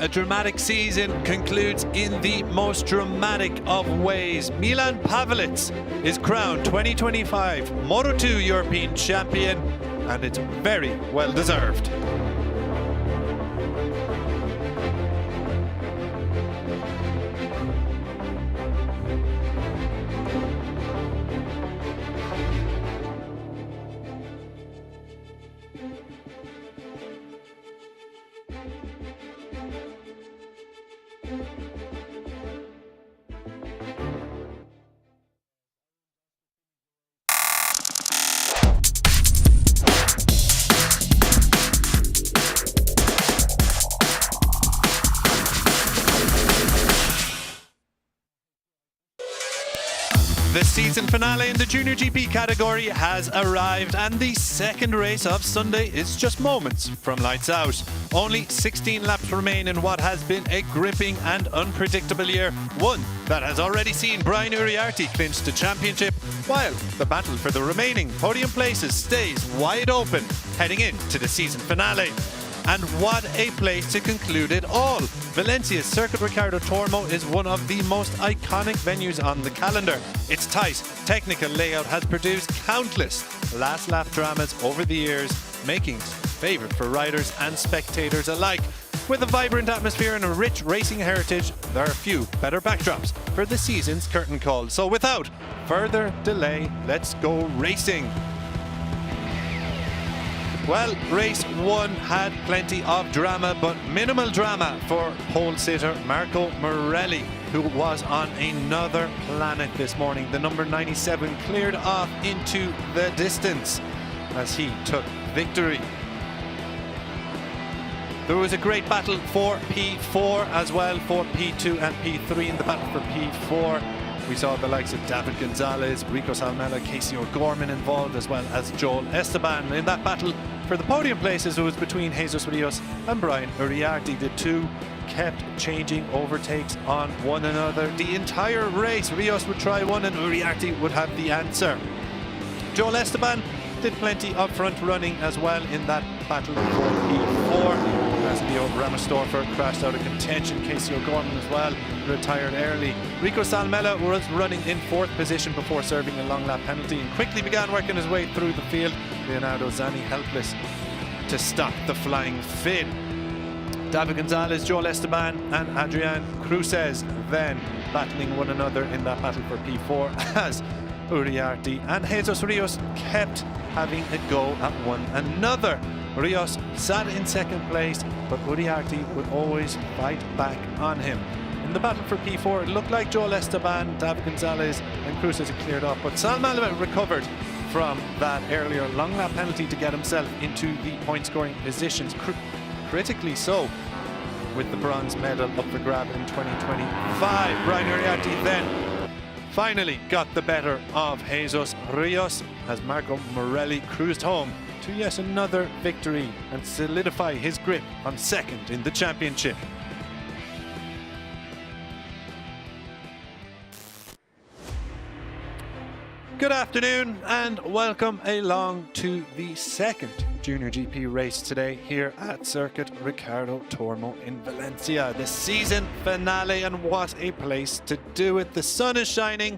a dramatic season concludes in the most dramatic of ways. Milan Pavelich is crowned 2025 Moto2 European champion, and it's very well deserved. The season finale in the Junior GP category has arrived, and the second race of Sunday is just moments from lights out. Only 16 laps remain in what has been a gripping and unpredictable year, one that has already seen Brian Uriarte clinch the championship, while the battle for the remaining podium places stays wide open heading into the season finale. And what a place to conclude it all. Valencia's Circuit Ricardo Tormo is one of the most iconic venues on the calendar. Its tight, technical layout has produced countless last lap dramas over the years, making it a favourite for riders and spectators alike. With a vibrant atmosphere and a rich racing heritage, there are few better backdrops for the season's curtain call. So without further delay, let's go racing. Well, race one had plenty of drama, but minimal drama for pole sitter Marco Morelli, who was on another planet this morning. The number 97 cleared off into the distance as he took victory. There was a great battle for P4 as well, for P2 and P3 in the battle for P4. We saw the likes of David Gonzalez, Rico Salmela, Casey O'Gorman involved, as well as Joel Esteban. In that battle for the podium places, it was between Jesus Rios and Brian Uriarte. The two kept changing overtakes on one another the entire race. Rios would try one and Uriarte would have the answer. Joel Esteban did plenty of front running as well in that battle for P4. As Leo Ramostorfer crashed out of contention. Casey O'Gorman as well retired early. Rico Salmela was running in 4th position before serving a long lap penalty and quickly began working his way through the field. Leonardo Zani helpless to stop the flying Finn. David Gonzalez, Joel Esteban and Adrian Cruces then battling one another in that battle for P4 as Uriarte and Jesus Rios kept having a go at one another. Rios sat in 2nd place, but Uriarte would always fight back on him. In the battle for P4, it looked like Joel Esteban, David Gonzalez and Cruces had cleared off, but Salmela recovered from that earlier long lap penalty to get himself into the point scoring positions, critically so, with the bronze medal up for grab in 2025. Brian Uriarte then finally got the better of Jesus Rios as Marco Morelli cruised home to yet another victory and solidify his grip on 2nd in the championship. Good afternoon and welcome along to the 2nd Junior GP race today here at Circuit Ricardo Tormo in Valencia. The season finale, and what a place to do it. The sun is shining,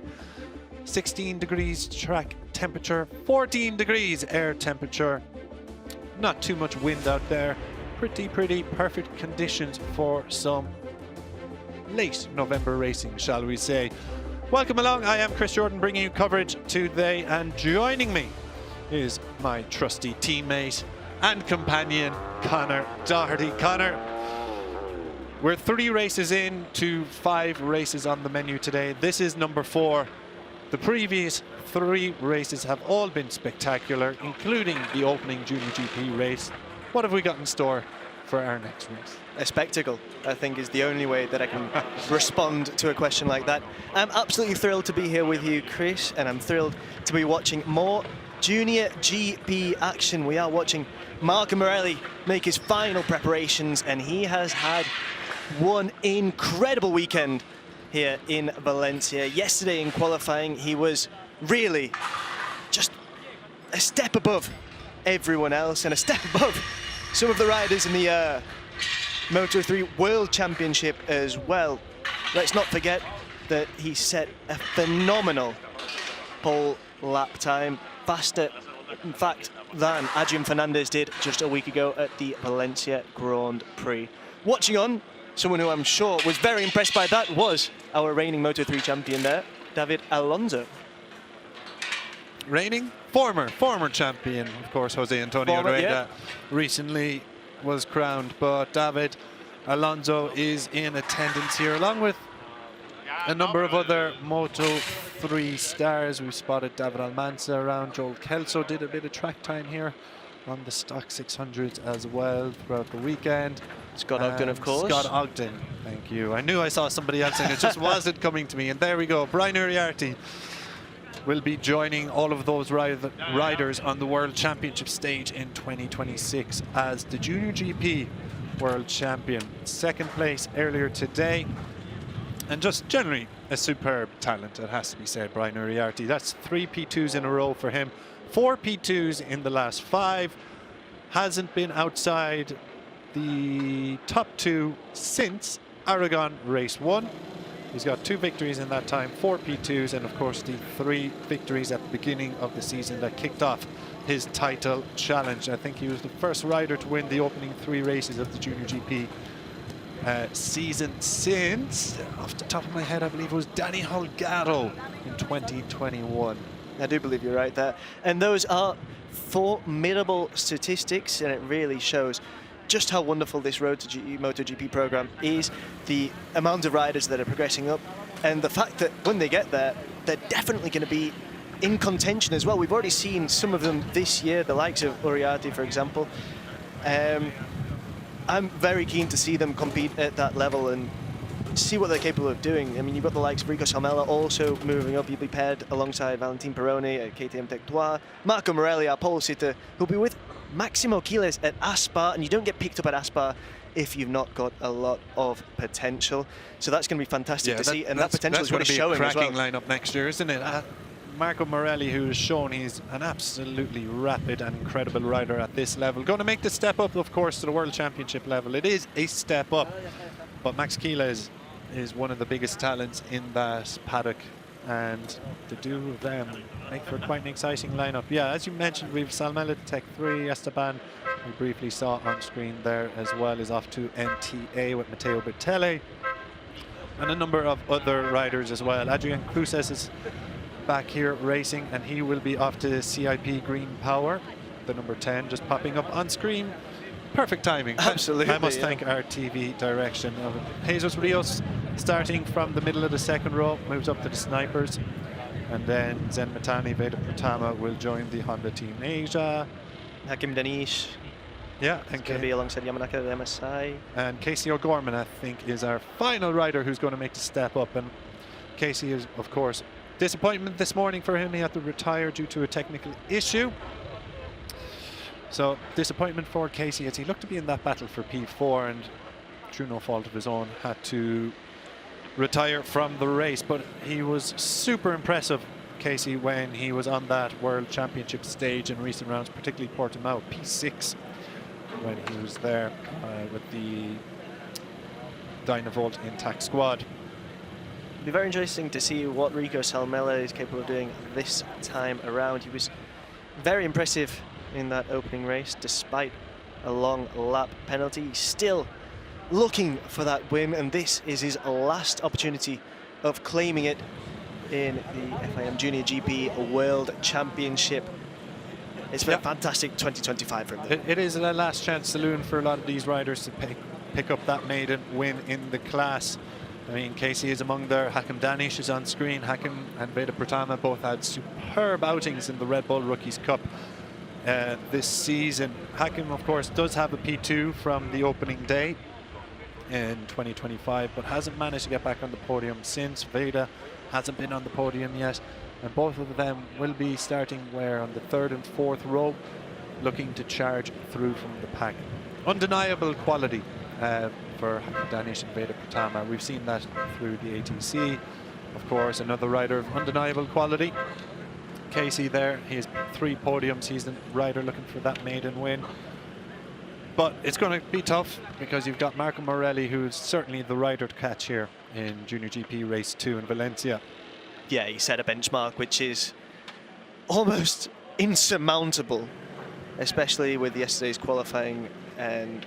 16 degrees track temperature, 14 degrees air temperature. Not too much wind out there. Pretty perfect conditions for some late November racing, shall we say. Welcome along. I am Chris Jordan, bringing you coverage today, and joining me is my trusty teammate and companion, Connor Doherty. Connor, we're 3 races in to 5 races on the menu today. This is number 4. The previous 3 races have all been spectacular, including the opening Junior GP race. What have we got in store for our next race?
A spectacle, I think, is the only way that I can respond to a question like that. I'm absolutely thrilled to be here with you, Chris, and I'm thrilled to be watching more Junior GP action. We are watching Marco Morelli make his final preparations, and he has had one incredible weekend here in Valencia. Yesterday in qualifying, he was really just a step above everyone else and a step above some of the riders in the Moto3 World Championship as well. Let's not forget that he set a phenomenal pole lap time, faster, in fact, than Adrian Fernandez did just a week ago at the Valencia Grand Prix. Watching on, someone who I'm sure was very impressed by that was our reigning Moto3 champion there, David Alonso.
Reigning? Former champion, of course, Jose Antonio Rueda recently was crowned, but David Alonso is in attendance here, along with a number of other Moto3 stars. We've spotted David Almanza around. Joel Kelso did a bit of track time here on the stock 600s as well throughout the weekend.
Scott Ogden, of course.
Scott Ogden, thank you. I knew I saw somebody else and it just wasn't coming to me. And there we go. Brian Uriarte will be joining all of those riders on the World Championship stage in 2026 as the Junior GP World Champion. Second place earlier today. And just generally a superb talent, it has to be said, Brian Uriarte. That's 3 P2s in a row for him. 4 P2s in the last 5. Hasn't been outside the top 2 since Aragon Race 1. He's got 2 victories in that time, 4 P2s, and of course the 3 victories at the beginning of the season that kicked off his title challenge. I think he was the first rider to win the opening 3 races of the Junior GP season since, off the top of my head, I believe it was Danny Holgado in 2021.
I do believe you're right there. And those are formidable statistics, and it really shows just how wonderful this Road to MotoGP program is, the amount of riders that are progressing up, and the fact that when they get there, they're definitely going to be in contention as well. We've already seen some of them this year, the likes of Uriarte, for example. I'm very keen to see them compete at that level and see what they're capable of doing. I mean, you've got the likes of Rico Salmela also moving up. You'll be paired alongside Valentin Peroni at KTM Tech 3, Marco Morelli, our pole sitter, who'll be with Maximo Quiles at Aspar, and you don't get picked up at Aspar if you've not got a lot of potential. So that's going to be fantastic to see, and that potential is really showing as well.
That's going to be a cracking lineup next year, isn't it? Marco Morelli, who has shown he's an absolutely rapid and incredible rider at this level. Going to make the step up, of course, to the World Championship level. It is a step up, but Max Quiles is one of the biggest talents in that paddock, and the two of them make for quite an exciting lineup. Yeah, as you mentioned, we've Salmela Tech 3, Esteban, we briefly saw on screen there as well, is off to NTA with Matteo Bertelli, and a number of other riders as well. Adrian Cruces is back here racing, and he will be off to CIP Green Power, the number 10, just popping up on screen. Perfect timing.
Absolutely.
I must thank our TV direction. Jesus Rios starting from the middle of the second row, moves up to the snipers, and then Zen Matani, Veda Pratama will join the Honda Team Asia.
Hakim Danish.
Yeah,
and going to be alongside Yamanaka at MSI.
And Casey O'Gorman, I think, is our final rider who's going to make the step up. And Casey is, of course, disappointment this morning for him. He had to retire due to a technical issue. So disappointment for Casey as he looked to be in that battle for P4, and through no fault of his own had to retire from the race. But he was super impressive, Casey, when he was on that World Championship stage in recent rounds, particularly Portimao, P6, when he was there with the Dynavolt Intact squad.
It'll be very interesting to see what Rico Salmela is capable of doing this time around. He was very impressive in that opening race, despite a long lap penalty. He's still looking for that win, and this is his last opportunity of claiming it in the FIM Junior GP World Championship. It's been a fantastic 2025 for him.
It is a last chance saloon for a lot of these riders to pick up that maiden win in the class. I mean, Casey is among there. Hakim Danish is on screen. Hakim and Veda Pratama both had superb outings in the Red Bull Rookies Cup this season. Hakim, of course, does have a P2 from the opening day in 2025, but hasn't managed to get back on the podium since. Veda hasn't been on the podium yet, and both of them will be starting where on the 3rd and 4th row, looking to charge through from the pack. Undeniable quality for Danish and Veda Pratama. We've seen that through the ATC. Of course, another rider of undeniable quality. Casey there, he has 3 podiums. He's the rider looking for that maiden win. But it's going to be tough because you've got Marco Morelli, who's certainly the rider to catch here in Junior GP Race 2 in Valencia.
Yeah, he set a benchmark which is almost insurmountable, especially with yesterday's qualifying and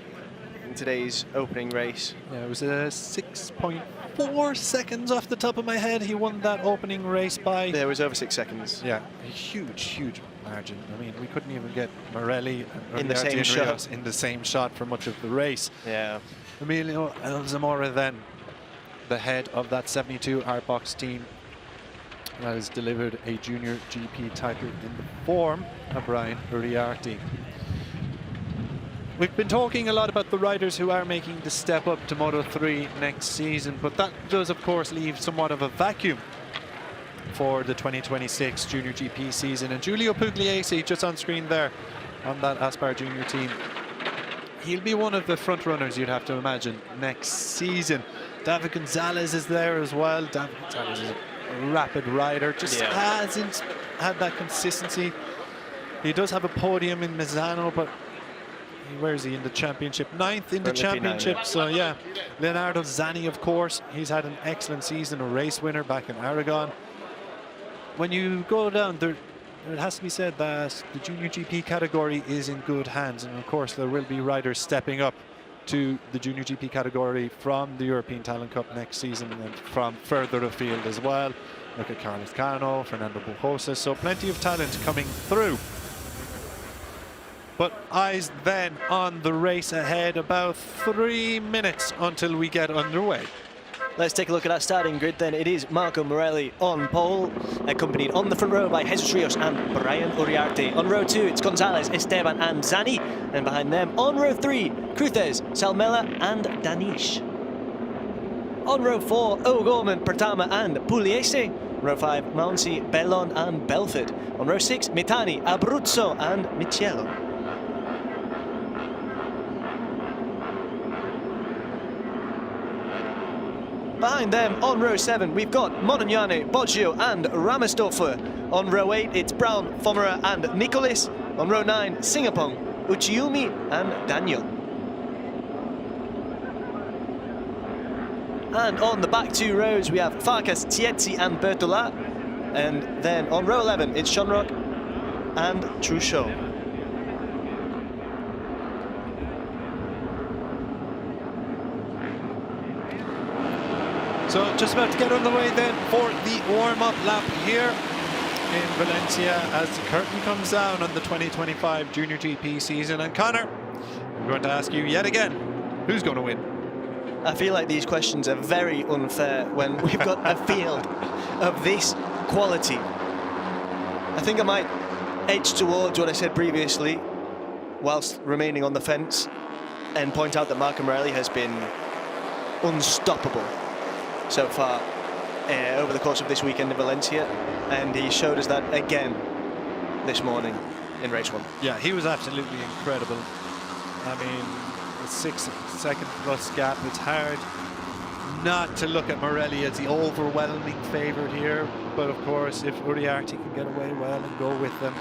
in today's opening race.
Yeah, it was 6.4 seconds off the top of my head. He won that opening race by...
There was over 6 seconds.
Yeah, a huge, huge margin. I mean, we couldn't even get Morelli and
in the same shot.
In the same shot for much of the race.
Yeah.
Emilio Alzamora then, the head of that 72 Artbox team, has delivered a Junior GP title in the form of Brian Uriarte. We've been talking a lot about the riders who are making the step up to Moto3 next season, but that does of course leave somewhat of a vacuum for the 2026 Junior GP season. And Giulio Pugliese, just on screen there, on that Aspar Junior team, he'll be one of the front runners, you'd have to imagine, next season. David Gonzalez is there as well. David Gonzalez is a rapid rider, just hasn't had that consistency. He does have a podium in Misano, but where is he in the championship? 9th in the championship. So yeah, Leonardo Zanni, of course, he's had an excellent season, a race winner back in Aragon. When you go down there, it has to be said that the Junior GP category is in good hands, and of course there will be riders stepping up to the Junior GP category from the European Talent Cup next season and from further afield as well. Look at Carlos Cano, Fernando Bujosa, so plenty of talent coming through. But eyes then on the race ahead, about 3 minutes until we get underway.
Let's take a look at our starting grid then. It is Marco Morelli on pole, accompanied on the front row by Jesus Rios and Brian Uriarte. On row 2, it's Gonzalez, Esteban and Zanni. And behind them, on row 3, Cruzes, Salmela and Danish. On row 4, O'Gorman, Pertama and Pugliese. Row 5, Mouncy, Bellon and Belford. On row 6, Mitani, Abruzzo and Michiello. Behind them, on row 7, we've got Modignani, Boggio and Ramersdorfer. On row 8, it's Brown, Fomera and Nicolis. On row 9, Singapong, Uchiumi and Daniel. And on the back 2 rows, we have Farkas, Tietzi and Bertola. And then on row 11, it's Shonrock and Truchot.
So just about to get underway then for the warm-up lap here in Valencia as the curtain comes down on the 2025 Junior GP season. And Connor, I'm going to ask you yet again, who's going to win?
I feel like these questions are very unfair when we've got a field of this quality. I think I might edge towards what I said previously whilst remaining on the fence and point out that Marco Morelli has been unstoppable so far over the course of this weekend in Valencia, and he showed us that again this morning in race 1.
Yeah, he was absolutely incredible. I mean, the 6-second plus gap, it's hard not to look at Morelli as the overwhelming favourite here, but of course if Uriarte can get away well and go with them,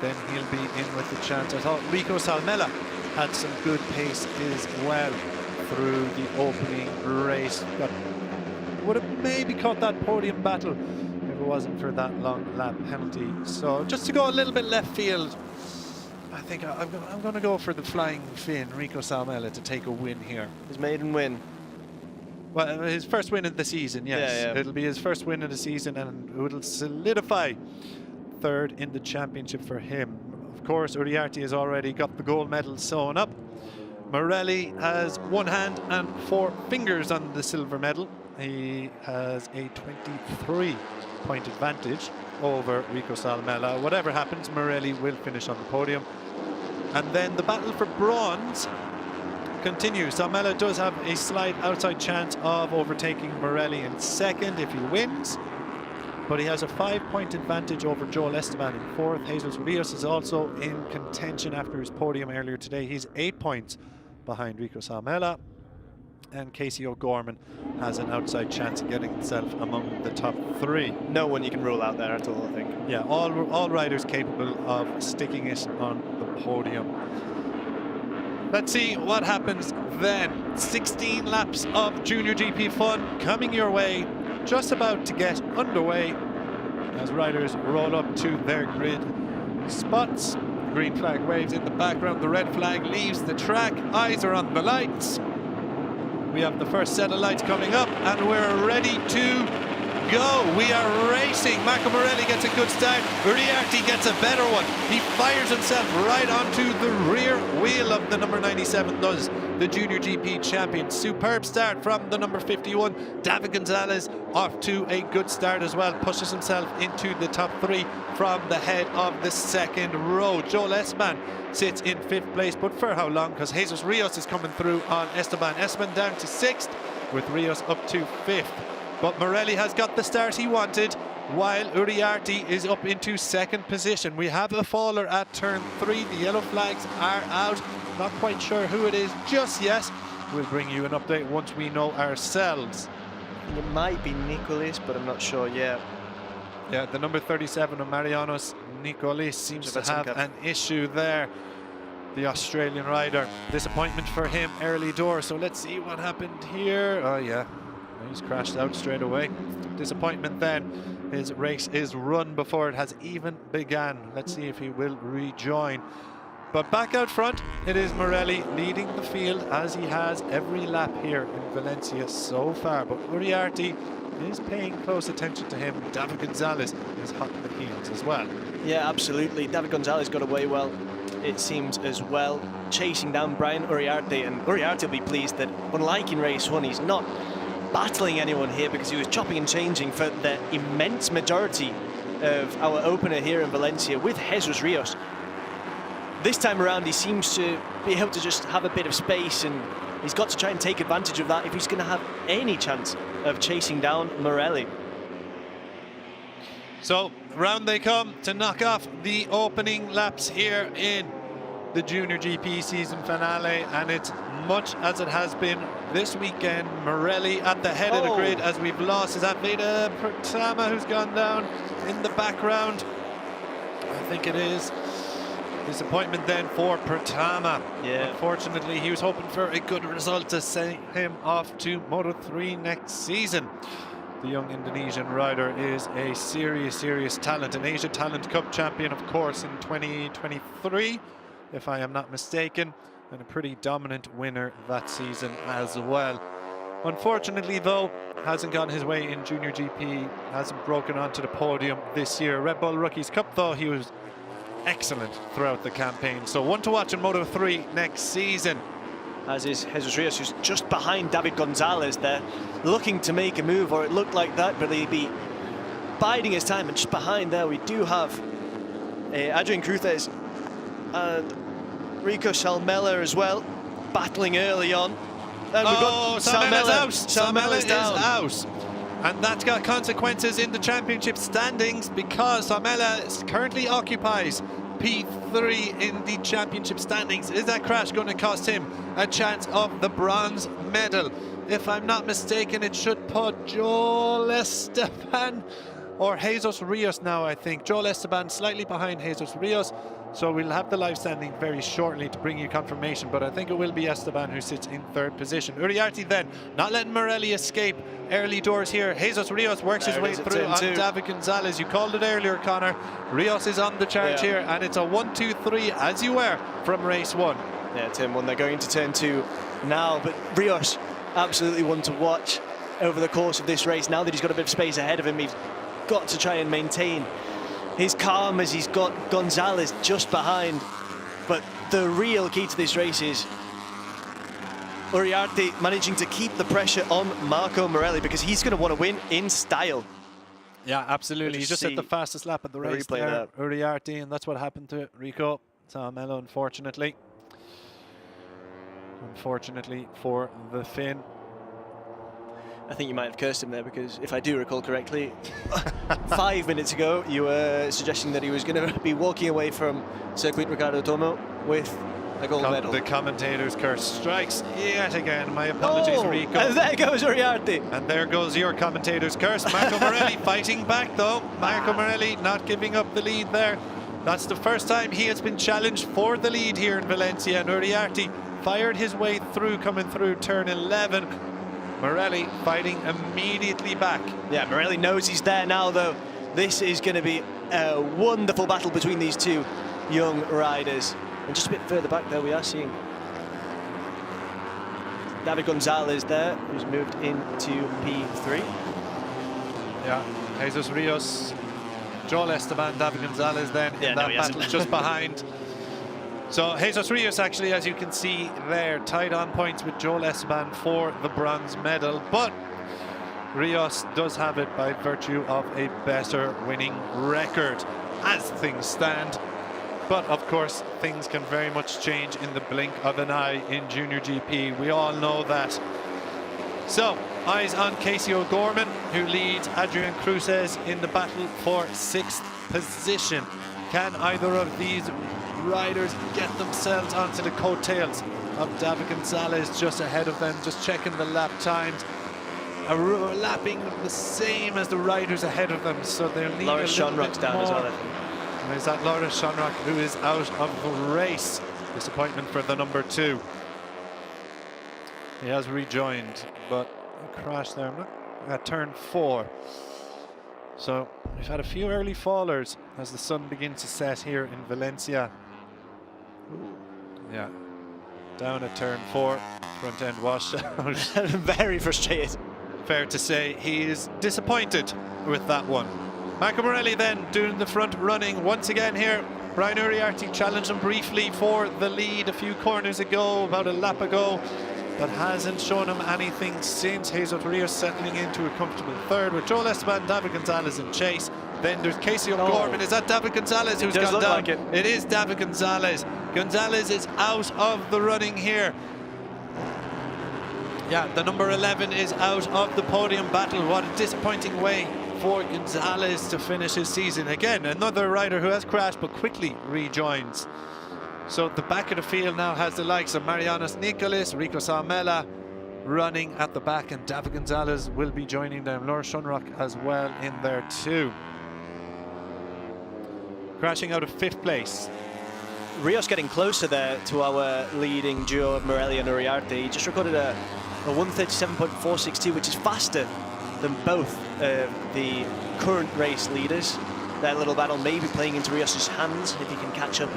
then he'll be in with the chance. I thought Rico Salmela had some good pace as well through the opening race. Would have maybe caught that podium battle if it wasn't for that long lap penalty. So just to go a little bit left field, I think I'm going to go for the flying Finn, Rico Salmela, to take a win here.
His maiden win.
Well, his first win of the season, yes.
Yeah.
It'll be his first win of the season, and it'll solidify 3rd in the championship for him. Of course, Uriarte has already got the gold medal sewn up. Morelli has 1 hand and 4 fingers on the silver medal. He has a 23-point advantage over Rico Salmela. Whatever happens, Morelli will finish on the podium. And then the battle for bronze continues. Salmela does have a slight outside chance of overtaking Morelli in 2nd if he wins, but he has a 5-point advantage over Joel Esteban in 4th. Jesus Rios is also in contention after his podium earlier today. He's 8 points behind Rico Salmela. And Casey O'Gorman has an outside chance of getting himself among the top 3.
No one you can rule out there at all, I think.
Yeah, all riders capable of sticking it on the podium. Let's see what happens then. 16 laps of Junior GP fun coming your way, just about to get underway as riders roll up to their grid spots. The green flag waves in the background, the red flag leaves the track, eyes are on the lights. We have the first set of lights coming up and we're ready to go. We are racing. Marco Morelli gets a good start. Uriarte gets a better one. He fires himself right onto the rear wheel of the number 97, does the Junior GP champion. Superb start from the number 51. David Gonzalez off to a good start as well. Pushes himself into the top 3 from the head of the second row. Joel Esteban sits in 5th place, but for how long? Because Jesus Rios is coming through on Esteban. Esteban down to 6th with Rios up to 5th. But Morelli has got the start he wanted, while Uriarte is up into 2nd position. We have a faller at turn 3. The yellow flags are out. Not quite sure who it is just yet. We'll bring you an update once we know ourselves.
It might be Nicolis, but I'm not sure. Yeah,
the number 37 of Marianos Nicolis seems to have an issue there. The Australian rider. Disappointment for him early door. So let's see what happened here. Oh yeah. He's crashed out straight away. Disappointment then. His race is run before it has even begun. Let's see if he will rejoin. But back out front, it is Morelli leading the field as he has every lap here in Valencia so far. But Uriarte is paying close attention to him. David Gonzalez is hot in the heels as well.
Yeah, absolutely. David Gonzalez got away well, it seems, as well, chasing down Brian Uriarte. And Uriarte will be pleased that, unlike in race 1, he's not battling anyone here, because he was chopping and changing for the immense majority of our opener here in Valencia with Jesus Rios. This time around he seems to be able to just have a bit of space, and he's got to try and take advantage of that if he's going to have any chance of chasing down Morelli.
So round they come to knock off the opening laps here in the Junior GP season finale, and it's much as it has been this weekend. Morelli at the head of the grid as we've lost. Is that Veda Pertama who's gone down in the background? I think it is. Disappointment then for Pertama.
Yeah.
Unfortunately, he was hoping for a good result to send him off to Moto3 next season. The young Indonesian rider is a serious talent. An Asia Talent Cup champion, of course, in 2023, if I am not mistaken, and a pretty dominant winner that season as well. Unfortunately, though, hasn't gone his way in Junior GP, hasn't broken onto the podium this year. Red Bull Rookies Cup, though, he was excellent throughout the campaign. So one to watch in Moto3 next season.
As is Jesus Rios, who's just behind David Gonzalez there, looking to make a move, or it looked like that, but he'd be biding his time. And just behind there, we do have Adrian Cruzes and Rico Salmela as well, battling early on. And we've got
Salmela's out.
Salmela is
out. And that's got consequences in the championship standings, because Salmela currently occupies P3 in the championship standings. Is that crash going to cost him a chance of the bronze medal? If I'm not mistaken, it should put Joel Esteban or Jesus Rios now, I think. Joel Esteban slightly behind Jesus Rios. So we'll have the live standing very shortly to bring you confirmation, but I think it will be Esteban who sits in 3rd position. Uriarte then not letting Morelli escape early doors here. Jesus Rios works his way through on David Gonzalez. You called it earlier, Connor. Rios is on the charge here, and it's a 1-2-3 as you were from race 1.
Yeah, turn 1, they're going to turn 2 now, but Rios absolutely one to watch over the course of this race. Now that he's got a bit of space ahead of him, he's got to try and maintain his calm as he's got Gonzalez just behind. But the real key to this race is Uriarte managing to keep the pressure on Marco Morelli, because he's going to want to win in style.
Yeah, absolutely. He's just at the fastest lap of the race there, Uriarte, and that's what happened to Rico Salmela, unfortunately. Unfortunately for the Finn.
I think you might have cursed him there, because if I do recall correctly, 5 minutes ago you were suggesting that he was going to be walking away from Circuit Ricardo Tormo with a gold medal.
The commentator's curse strikes yet again. My apologies, Rico.
And there goes Uriarte.
And there goes your commentator's curse. Marco Morelli fighting back, though. Marco Morelli not giving up the lead there. That's the first time he has been challenged for the lead here in Valencia, and Uriarte fired his way through, coming through turn 11. Morelli fighting immediately back.
Yeah, Morelli knows he's there now, though. This is going to be a wonderful battle between these two young riders. And just a bit further back there, we are seeing David Gonzalez there, who's moved into P3.
Yeah, Jesus Rios, Joel Esteban, David Gonzalez then in that battle just behind. So Jesus Rios actually, as you can see there, tied on points with Joel Esteban for the bronze medal, but Rios does have it by virtue of a better winning record as things stand. But of course, things can very much change in the blink of an eye in Junior GP. We all know that. So, eyes on Casey O'Gorman, who leads Adrian Cruces in the battle for 6th position. Can either of these riders get themselves onto the coattails of David Gonzalez just ahead of them? Just checking the lap times. Lapping the same as the riders ahead of them, so they'll need
Laura
a little
Schonrock's
bit
down
more.
as well, I think.
And is that Laura Schonrock, who is out of the race? Disappointment for the number 2. He has rejoined, but a crash there at turn 4. So we've had a few early fallers as the sun begins to set here in Valencia. Yeah, down at turn 4, front end washout.
Very frustrated.
Fair to say he is disappointed with that one. Marco Morelli then doing the front running once again here. Brian Uriarte challenged him briefly for the lead a few corners ago, about a lap ago, but hasn't shown him anything since. Jesus Rios settling into a comfortable 3rd with Joel Esteban, David Gonzalez in chase. Then there's Casey O'Gorman. Is that David Gonzalez who's gone down?
Like
it is David Gonzalez. Gonzalez is out of the running here. Yeah, the number 11 is out of the podium battle. What a disappointing way for Gonzalez to finish his season. Again, another rider who has crashed but quickly rejoins. So the back of the field now has the likes of Marianos Nicolas, Rico Salmela running at the back, and David Gonzalez will be joining them. Laura Schonrock as well in there too. Crashing out of 5th place.
Rios getting closer there to our leading duo of Morelli and Uriarte. He just recorded a 1:37.462, which is faster than both the current race leaders. That little battle may be playing into Rios's hands if he can catch up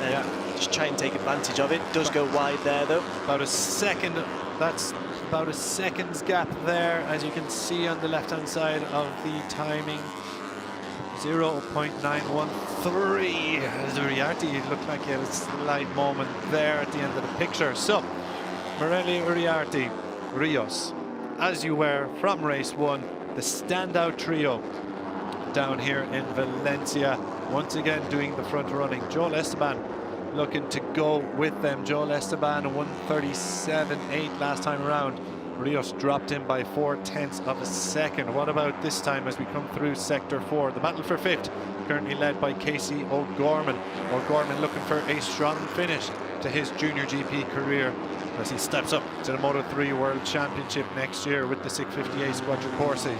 and just try and take advantage of it. Does go wide there though.
About a second, that's about a second's gap there, as you can see on the left-hand side of the timing. 0.913. As Uriarte looked like he had a slight moment there at the end of the picture. So, Morelli, Uriarte, Rios, as you were from race 1, the standout trio down here in Valencia, once again doing the front running. Joel Esteban looking to go with them. Joel Esteban, a 1:37.8 last time around. Rios dropped in by 0.4 of a second. What about this time as we come through sector 4? The battle for 5th, currently led by Casey O'Gorman. O'Gorman looking for a strong finish to his Junior GP career as he steps up to the Moto3 World Championship next year with the 658 Quattrocorse.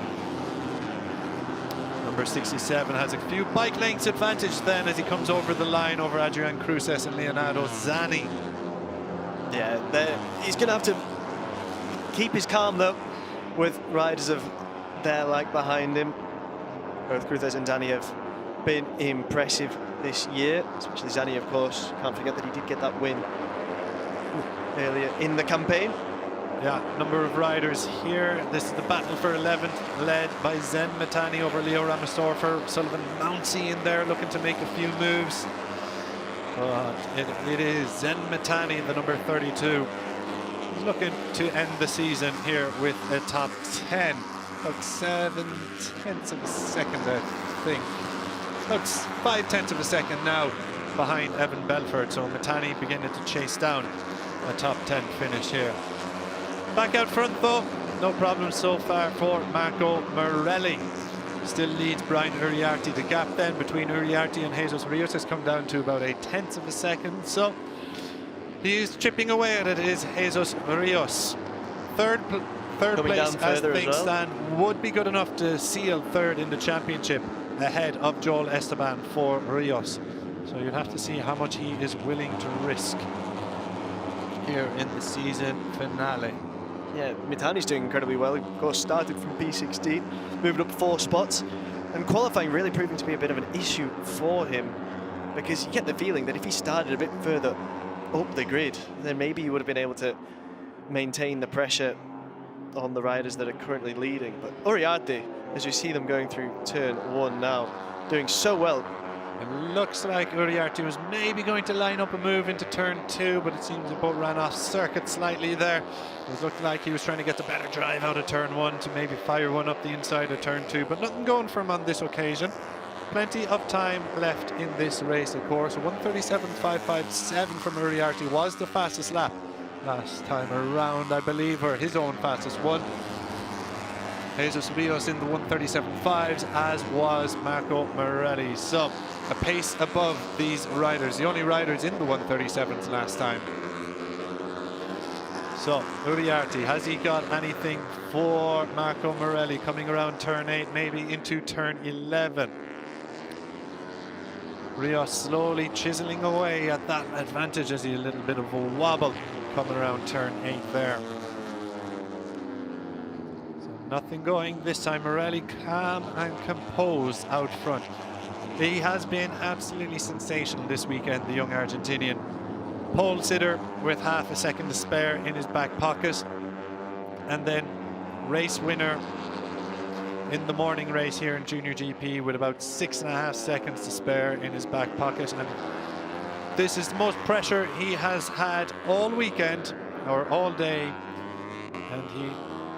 Number 67 has a few bike lengths advantage then as he comes over the line over Adrian Cruces and Leonardo Zanni.
Yeah, he's going to have to keep his calm though, with riders of their like behind him. Both Cruces and Zanni have been impressive this year, especially Zanni, of course. Can't forget that he did get that win earlier in the campaign.
Yeah, number of riders here. This is the battle for 11th, led by Zen Matani over Leo Ramesdorfer. Sullivan Mountsie in there looking to make a few moves. But it is Zen Matani, the number 32. He's looking to end the season here with a top 10. About 7/10 of a second, I think. About 5/10 of a second now behind Evan Belfort. So Matani beginning to chase down a top 10 finish here. Back out front though, no problem so far for Marco Morelli. Still leads Brian Uriarte. The gap then between Uriarte and Jesus Rios has come down to about 0.8 of a second. So he's chipping away at it, is Jesus Rios. Third place as things stand would be good enough to seal 3rd in the championship ahead of Joel Esteban for Rios. So you'll have to see how much he is willing to risk. here in the season finale.
Yeah, Mitani's doing incredibly well. Of course, started from P16, moved up 4 spots, and qualifying really proving to be a bit of an issue for him, because you get the feeling that if he started a bit further up the grid, then maybe he would have been able to maintain the pressure on the riders that are currently leading. But Uriarte, as you see them going through turn 1 now, doing so well.
It looks like Uriarte was maybe going to line up a move into turn 2, but it seems the boat ran off circuit slightly there. It looked like he was trying to get the better drive out of turn 1 to maybe fire one up the inside of turn 2, but nothing going for him on this occasion. Plenty of time left in this race, of course. 1:37.557 from Uriarte was the fastest lap last time around, I believe, or his own fastest one. Jesus Rios in the 1:37.5s, as was Marco Morelli. So a pace above these riders, the only riders in the 1:37s last time. So Uriarte, has he got anything for Marco Morelli coming around turn 8, maybe into turn 11? Rios slowly chiseling away at that advantage as he a little bit of a wobble coming around turn 8 there. So nothing going this time. Morelli calm and composed out front. He has been absolutely sensational this weekend, the young Argentinian. Pole sitter with half a second to spare in his back pocket, and then race winner in the morning race here in Junior GP with about 6.5 seconds to spare in his back pocket. And this is the most pressure he has had all weekend or all day, and he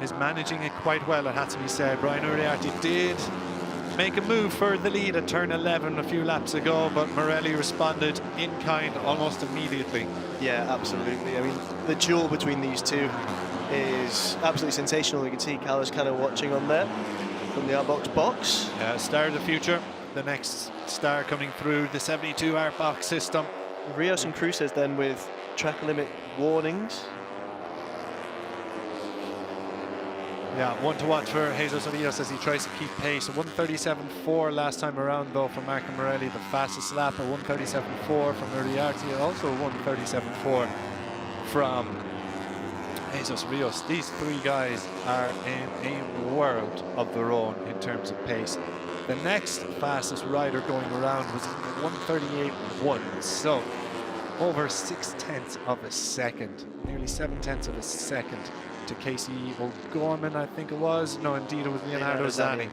is managing it quite well, it has to be said. Brian Uriarte did make a move for the lead at turn 11 a few laps ago, but Morelli responded in kind almost immediately.
Yeah, absolutely. I mean, the duel between these two is absolutely sensational. You can see Carlos kind of watching on there from the outbox box.
Star of the future, the next star coming through the 72 outbox system.
Rios and Cruces then with track limit warnings.
Yeah, one to watch for Jesus Rios as he tries to keep pace. 1:37.4 last time around though for Marco Morelli, the fastest lap. At 1:37.4 from Uriarte, also 1:37.4 from Jesus Rios. These three guys are in a world of their own in terms of pace. The next fastest rider going around was 1:38.1, so over 6/10 of a second, nearly 7/10 of a second to Casey O'Gorman, I think it was. No, indeed it was Leonardo Zani.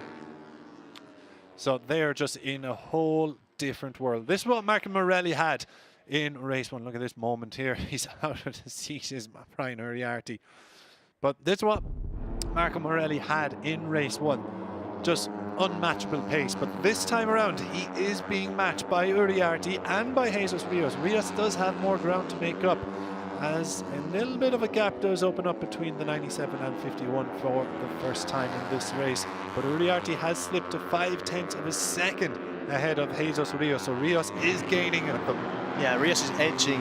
So they are just in a whole different world. This is what Marco Morelli had in race 1. Look at this moment here. He's out of the seat, is Brian Uriarte. But this is what Marco Morelli had in race 1. Just unmatchable pace. But this time around, he is being matched by Uriarte and by Jesus Rios. Rios does have more ground to make up, as a little bit of a gap does open up between the 97 and 51 for the first time in this race. But Uriarte has slipped to 5/10 of a second ahead of Jesus Rios, so Rios is gaining at them.
Yeah, Rios is edging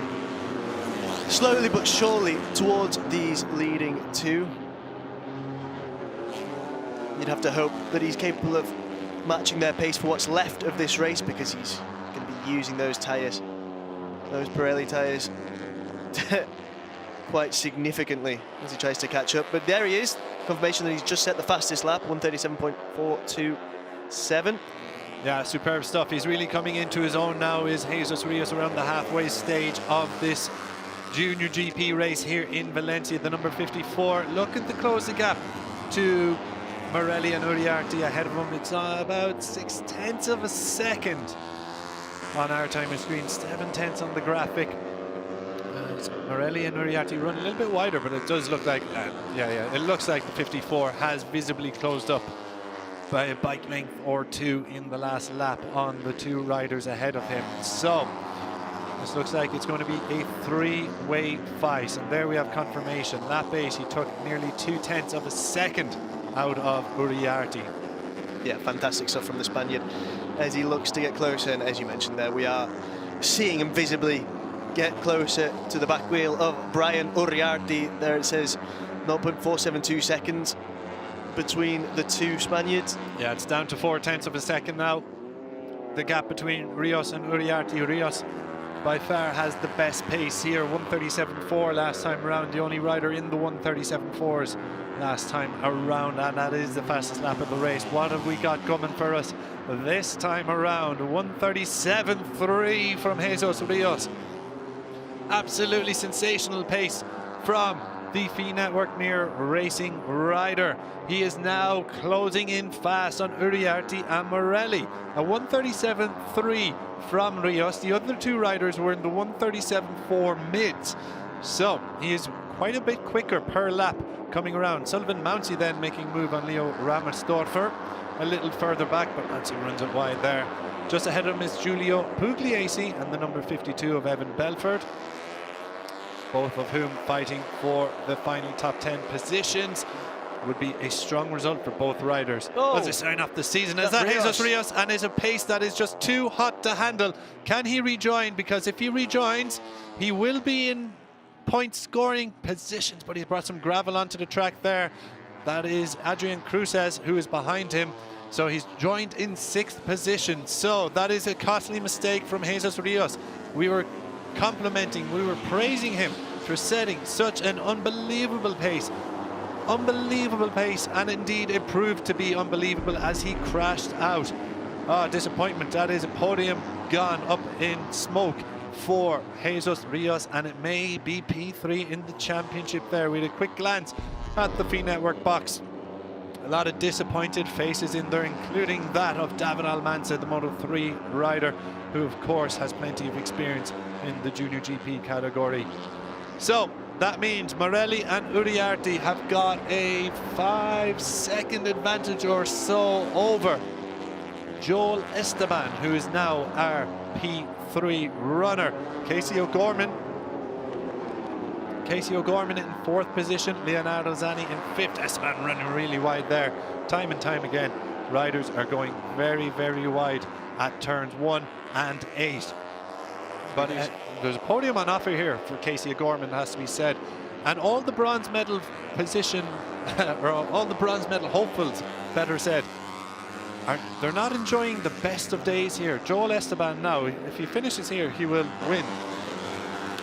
slowly but surely towards these leading two. You'd have to hope that he's capable of matching their pace for what's left of this race, because he's going to be using those tyres, those Pirelli tyres, quite significantly as he tries to catch up. But there he is, confirmation that he's just set the fastest lap, 1:37.427.
Yeah, superb stuff. He's really coming into his own now, is Jesus Rios, around the halfway stage of this Junior GP race here in Valencia. The number 54 looking to close the gap to Morelli and Uriarte ahead of him. It's about 6/10 of a second on our timer screen, 7/10 on the graphic. Morelli and Uriarte run a little bit wider, but it does look like, it looks like the 54 has visibly closed up by a bike length or two in the last lap on the two riders ahead of him. So this looks like it's going to be a three-way fight, and there we have confirmation. Lap 8, he took nearly 2/10 of a second out of Uriarte.
Yeah, fantastic stuff from the Spaniard as he looks to get closer, and as you mentioned there, we are seeing him visibly get closer to the back wheel of Brian Uriarte. There it says 0.472 seconds between the two Spaniards.
Yeah, it's down to 4/10 of a second now. The gap between Rios and Uriarte. Rios by far has the best pace here. 137.4 last time around, the only rider in the 137.4s last time around, and that is the fastest lap of the race. What have we got coming for us this time around? 137.3 from Jesus Rios. Absolutely sensational pace from the FIM Network Near Racing rider. He is now closing in fast on Uriarte and Morelli. A 137.3 from Rios. The other two riders were in the 137.4 mids. So he is quite a bit quicker per lap coming around. Sullivan Mouncy then making move on Leo Ramersdorfer a little further back, but Mouncy runs it wide there. Just ahead of him is Giulio Pugliese and the number 52 of Evan Belford, both of whom fighting for the final top 10 positions. Would be a strong result for both riders as they sign off the season. Is that Jesus Rios, and is a pace that is just too hot to handle. Can he rejoin? Because if he rejoins, he will be in point scoring positions, but he's brought some gravel onto the track there. That is Adrian Cruces, who is behind him. So he's joined in 6th position. So that is a costly mistake from Jesus Rios. We were complimenting, we were praising him for setting such an unbelievable pace, and indeed it proved to be unbelievable as he crashed out. Disappointment. That is a podium gone up in smoke for Jesus Rios, and it may be P3 in the championship there. We had a quick glance at the FIM Network box. A lot of disappointed faces in there, including that of David Almanza, the Moto3 rider, who of course has plenty of experience in the Junior GP category. So that means Morelli and Uriarte have got a 5-second advantage or so over Joel Esteban, who is now our P3 runner. Casey O'Gorman in 4th position, Leonardo Zani in 5th. Esteban running really wide there. Time and time again, riders are going very, very wide at turns 1 and 8. But there's a podium on offer here for Casey O'Gorman, has to be said. And all the bronze medal position, or all the bronze medal hopefuls, better said, they're not enjoying the best of days here. Joel Esteban now, if he finishes here, he will win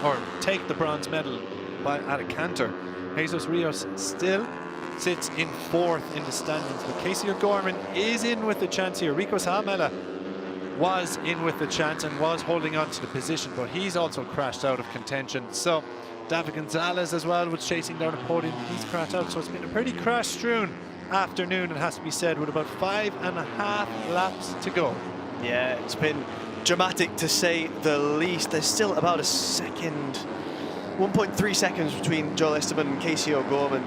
or take the bronze medal at a canter. Jesus Rios still sits in 4th in the standings, but Casey O'Gorman is in with the chance here. Rico Sahamela was in with the chance and was holding on to the position, but he's also crashed out of contention. So David Gonzalez as well was chasing down a podium. He's crashed out, so it's been a pretty crash-strewn afternoon, it has to be said, with about 5.5 laps to go.
Yeah, it's been dramatic to say the least. There's still about a second, 1.3 seconds between Joel Esteban and Casey O'Gorman,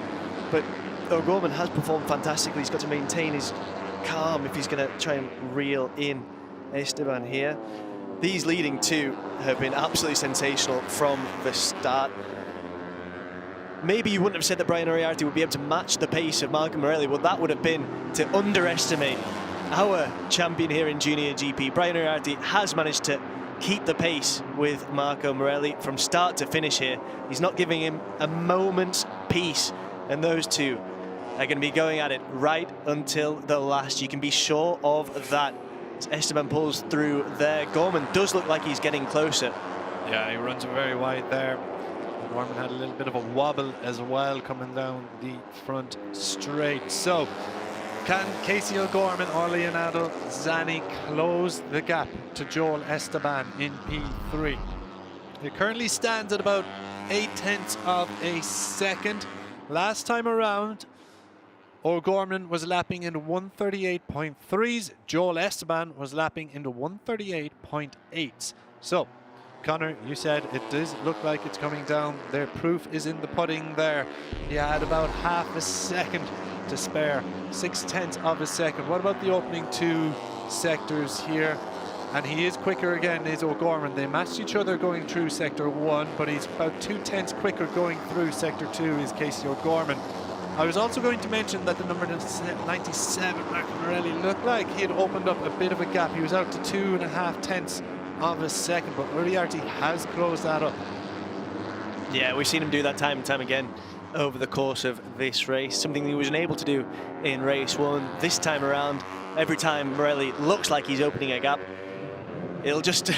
but O'Gorman has performed fantastically. He's got to maintain his calm if he's going to try and reel in Esteban here. These leading two have been absolutely sensational from the start. Maybe you wouldn't have said that Brian Uriarte would be able to match the pace of Marco Morelli. Well, that would have been to underestimate our champion here in Junior GP. Brian Uriarte has managed to keep the pace with Marco Morelli from start to finish here. He's not giving him a moment's peace, and those two are going to be going at it right until the last. You can be sure of that. As Esteban pulls through there, Gorman does look like he's getting closer.
Yeah, he runs very wide there. Gorman had a little bit of a wobble as well coming down the front straight. So can Casey O'Gorman or Leonardo Zani close the gap to Joel Esteban in P3? It currently stands at about 0.8 of a second. Last time around, O'Gorman was lapping into 138.3s. Joel Esteban was lapping into 138.8s. So, Connor, you said it does look like it's coming down. Their proof is in the pudding there. He had about half a second to spare, 0.6 of a second. What about the opening 2 sectors here? And he is quicker again, is O'Gorman. They matched each other going through sector 1, but he's about 0.2 quicker going through sector 2 is Casey O'Gorman. I was also going to mention that the number 97, Marco Morelli, looked like he had opened up a bit of a gap. He was out to 2.5 of a second, but Uriarte has closed that up.
Yeah, we've seen him do that time and time again over the course of this race, something he wasn't able to do in race 1. This time around, every time Morelli looks like he's opening a gap, it'll just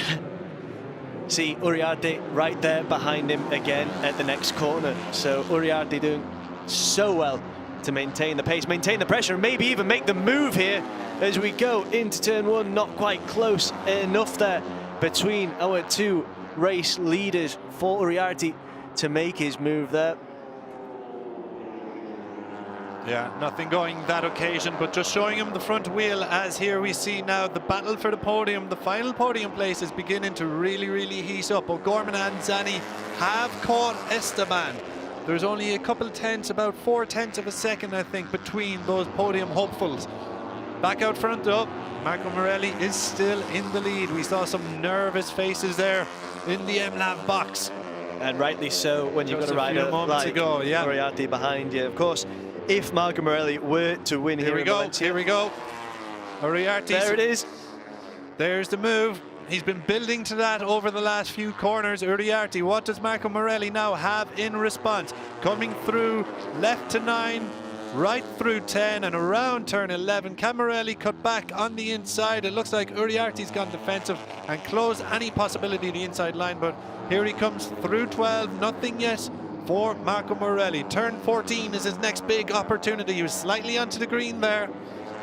see Uriarte right there behind him again at the next corner. So Uriarte doing so well to maintain the pace, maintain the pressure, and maybe even make the move here as we go into turn one. Not quite close enough there between our two race leaders for Uriarte to make his move there.
Yeah, nothing going that occasion, but just showing him the front wheel, as here we see now the battle for the podium. The final podium place is beginning to really heat up. O'Gorman and Zani have caught Esteban. There's only a couple tenths, about 4/10 of a second, I think, between those podium hopefuls. Back out front though, Marco Morelli is still in the lead. We saw some nervous faces there in the MLab box.
And rightly so, when you've got a rider like Uriarte behind you. Of course, if Marco Morelli were to win here in Valencia.
Here we go. Uriarte.
There it is.
There's the move. He's been building to that over the last few corners. Uriarte, what does Marco Morelli now have in response? Coming through left to 9, right through 10 and around turn 11. Can Morelli cut back on the inside? It looks like Uriarte's gone defensive and closed any possibility of the inside line, but here he comes through 12. Nothing yet for Marco Morelli. Turn 14 is his next big opportunity. He was slightly onto the green there,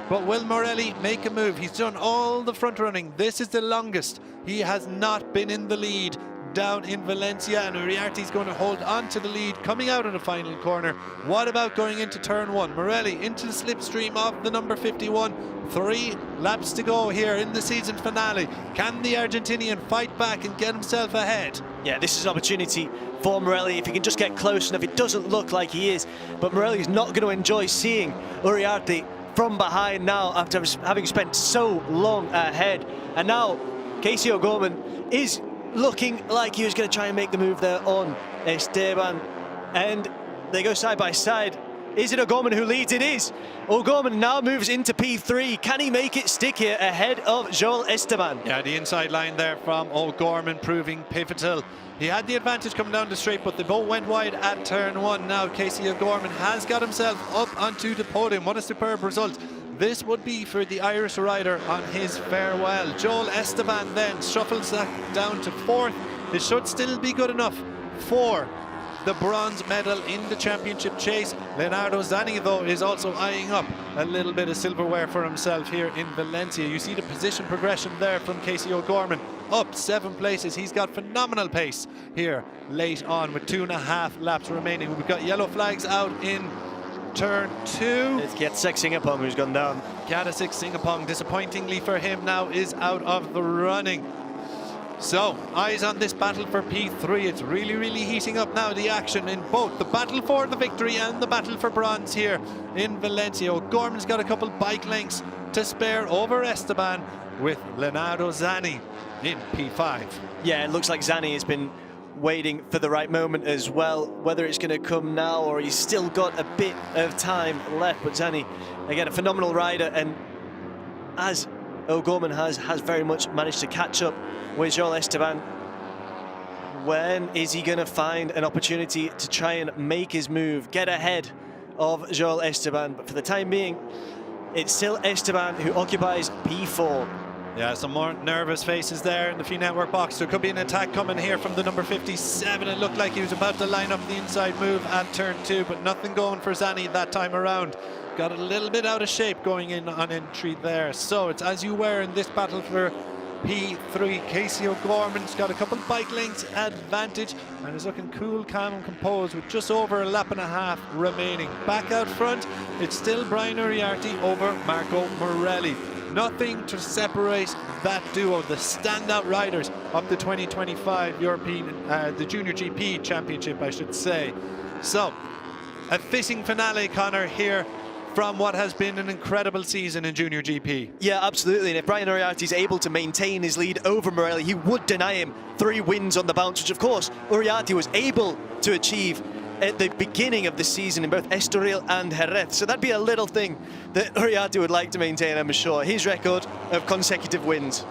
but will Morelli make a move? He's done all the front running. This is the longest he has not been in the lead down in Valencia, and Uriarte's going to hold on to the lead coming out of the final corner. What about going into turn 1? Morelli into the slipstream of the number 51. 3 laps to go here in the season finale. Can the Argentinian fight back and get himself ahead?
Yeah, this is an opportunity for Morelli if he can just get close enough. It doesn't look like he is, but Morelli's not going to enjoy seeing Uriarte from behind now after having spent so long ahead. And now Casey O'Gorman is looking like he was going to try and make the move there on Esteban, and they go side by side. Is it O'Gorman who leads? It is. O'Gorman now moves into P3. Can he make it stick here ahead of Joel Esteban?
Yeah, the inside line there from O'Gorman proving pivotal. He had the advantage coming down the straight, but they both went wide at turn 1. Now Casey O'Gorman has got himself up onto the podium. What a superb result. This would be for the Irish rider on his farewell. Joel Esteban then shuffles that down to 4th. It should still be good enough for the bronze medal in the championship chase. Leonardo Zani, though, is also eyeing up a little bit of silverware for himself here in Valencia. You see the position progression there from Casey O'Gorman, up 7 places. He's got phenomenal pace here late on with 2.5 laps remaining. We've got yellow flags out in turn 2.
It's Kiatsek Singapong who's gone down.
Kiatsek Singapong, disappointingly for him, now is out of the running. So, eyes on this battle for P3. It's really heating up now, the action in both the battle for the victory and the battle for bronze here in Valencia. O'Gorman's got a couple bike lengths to spare over Esteban, with Leonardo Zani in P5.
Yeah, it looks like Zani has been waiting for the right moment as well, whether it's going to come now or he's still got a bit of time left. But Zani, again, a phenomenal rider, and as O'Gorman has very much managed to catch up with Joel Esteban. When is he going to find an opportunity to try and make his move, get ahead of Joel Esteban? But for the time being, it's still Esteban who occupies P4.
Yeah, some more nervous faces there in the FIM Network box. There could be an attack coming here from the number 57. It looked like he was about to line up the inside move at turn 2, but nothing going for Zani that time around. Got a little bit out of shape going in on entry there. So it's as you were in this battle for P3. Casey O'Gorman's got a couple bike lengths advantage and is looking cool, calm and composed with just over 1.5 laps remaining. Back out front, it's still Brian Uriarte over Marco Morelli. Nothing to separate that duo, the standout riders of the 2025 European, the Junior GP Championship, I should say. So, a fitting finale, Connor, here from what has been an incredible season in Junior GP.
Yeah, absolutely. And if Brian Uriarte is able to maintain his lead over Morelli, he would deny him 3 wins on the bounce, which of course Uriarte was able to achieve at the beginning of the season in both Estoril and Jerez. So that'd be a little thing that Uriarte would like to maintain, I'm sure. His record of consecutive wins.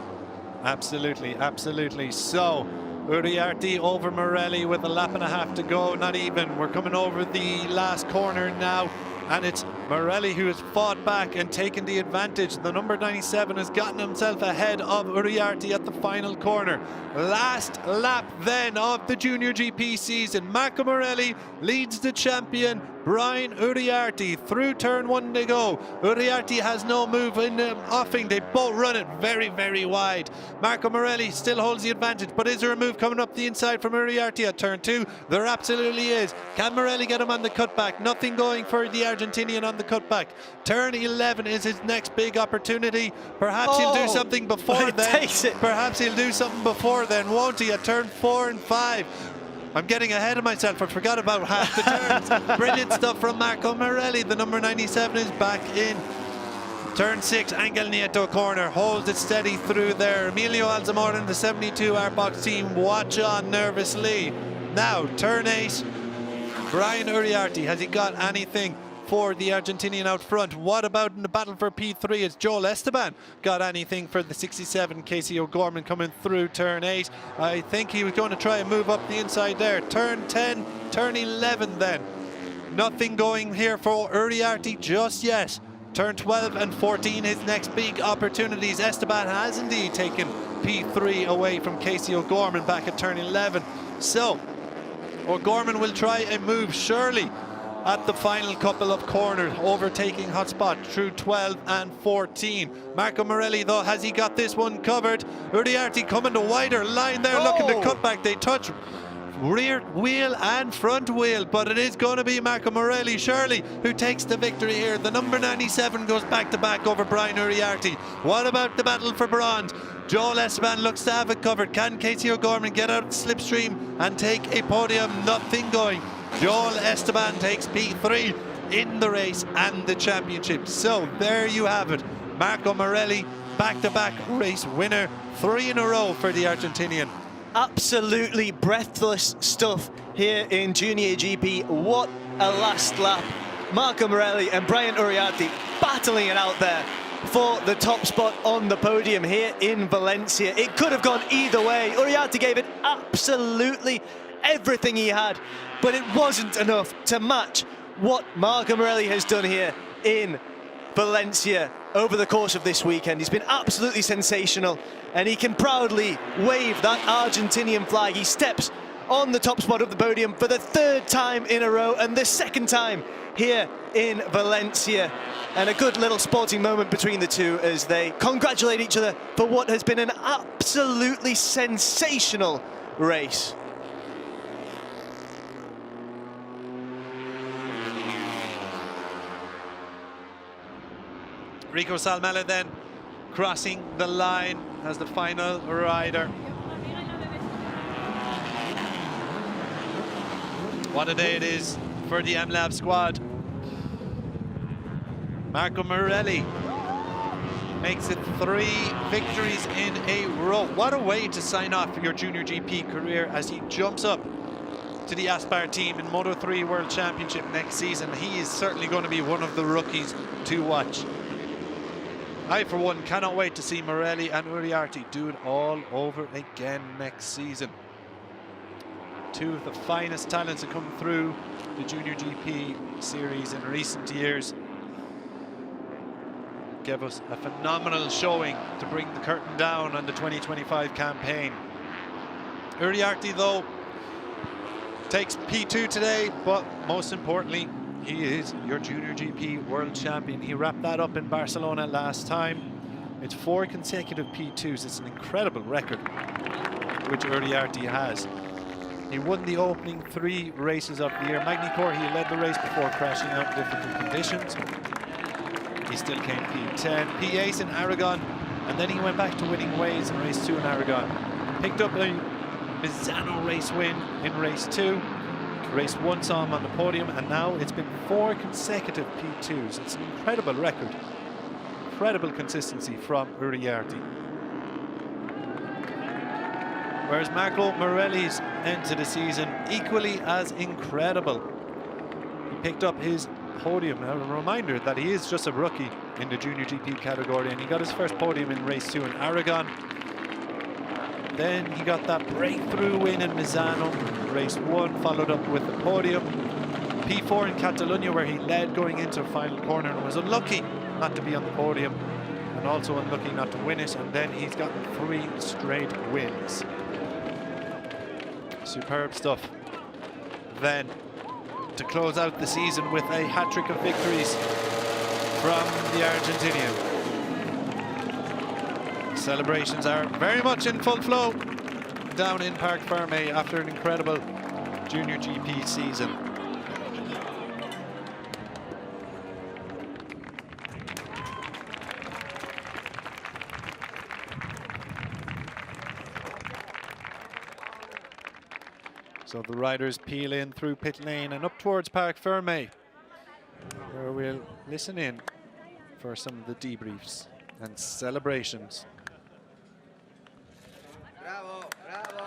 Absolutely, absolutely. So, Uriarte over Morelli with 1.5 laps to go, not even. We're coming over the last corner now, and it's Morelli, who has fought back and taken the advantage. The number 97 has gotten himself ahead of Uriarte at the final corner. Last lap then of the Junior GP season. Marco Morelli leads the champion, Brian Uriarte, through turn 1 to go. Uriarte has no move in the offing. They both run it very, very wide. Marco Morelli still holds the advantage, but is there a move coming up the inside from Uriarte at turn 2? There absolutely is. Can Morelli get him on the cutback? Nothing going for the Argentinian on the cutback. Turn 11 is his next big opportunity. Perhaps he'll do something before then. Perhaps he'll do something before then, won't he? At turn 4 and 5. I'm getting ahead of myself. I forgot about half the turns. Brilliant stuff from Marco Morelli. The number 97 is back in. Turn 6, Angel Nieto corner, holds it steady through there. Emilio Alzamora and the 72 Airbox team watch on nervously. Now, turn 8, Brian Uriarte. Has he got anything for the Argentinian out front? What about in the battle for P3? Has Joel Esteban got anything for the 67 Casey O'Gorman coming through turn 8? I think he was going to try and move up the inside there. Turn 10, turn 11 then. Nothing going here for Uriarte just yet. Turn 12 and 14, his next big opportunities. Esteban has indeed taken P3 away from Casey O'Gorman back at turn 11. So, O'Gorman will try and move surely at the final couple of corners, overtaking hotspot through 12 and 14. Marco Morelli, though, has he got this one covered? Uriarte coming to wider line there, looking to cut back. They touch rear wheel and front wheel, but it is going to be Marco Morelli, surely, who takes the victory here. The number 97 goes back to back over Brian Uriarte. What about the battle for bronze? Joel Esteban looks to have it covered. Can Casey O'Gorman get out of the slipstream and take a podium? Nothing going. Joel Esteban takes P3 in the race and the championship. So there you have it. Marco Morelli, back-to-back race winner, 3 in a row for the Argentinian.
Absolutely breathless stuff here in Junior GP. What a last lap. Marco Morelli and Brian Uriarte battling it out there for the top spot on the podium here in Valencia. It could have gone either way. Uriarte gave it absolutely everything he had, but it wasn't enough to match what Marco Morelli has done here in Valencia over the course of this weekend. He's been absolutely sensational, and he can proudly wave that Argentinian flag. He steps on the top spot of the podium for the 3rd time in a row, and the 2nd time here in Valencia. And a good little sporting moment between the two as they congratulate each other for what has been an absolutely sensational race.
Rico Salmela then crossing the line as the final rider. What a day it is for the MLab squad. Marco Morelli makes it 3 victories in a row. What a way to sign off your Junior GP career as he jumps up to the Aspire team in Moto3 World Championship next season. He is certainly going to be one of the rookies to watch. I, for one, cannot wait to see Morelli and Uriarte do it all over again next season. 2 of the finest talents to come through the Junior GP series in recent years. Gave us a phenomenal showing to bring the curtain down on the 2025 campaign. Uriarte, though, takes P2 today, but most importantly, he is your Junior GP World Champion. He wrapped that up in Barcelona last time. It's 4 consecutive P2s. It's an incredible record which Uriarte has. He won the opening 3 races of the year. Magny-Cours, he led the race before crashing out in difficult conditions. He still came P10, P8 in Aragon, and then he went back to winning ways in race 2 in Aragon. Picked up a Misano race win in race 2. Race 1 saw him on the podium, and now it's been 4 consecutive P2s. It's an incredible record. Incredible consistency from Uriarte. Whereas Marco Morelli's end to the season, equally as incredible. He picked up his podium. Now, a reminder that he is just a rookie in the Junior GP category, and he got his first podium in race 2 in Aragon. Then he got that breakthrough win in Misano. Race 1 followed up with the podium. P4 in Catalonia, where he led going into the final corner and was unlucky not to be on the podium, and also unlucky not to win it, and then he's gotten 3 straight wins. Superb stuff. Then, to close out the season with a hat-trick of victories from the Argentinian. Celebrations are very much in full flow down in Parc Ferme after an incredible Junior GP season. So the riders peel in through pit lane and up towards Parc Ferme, where we'll listen in for some of the debriefs and celebrations.
Bravo, bravo.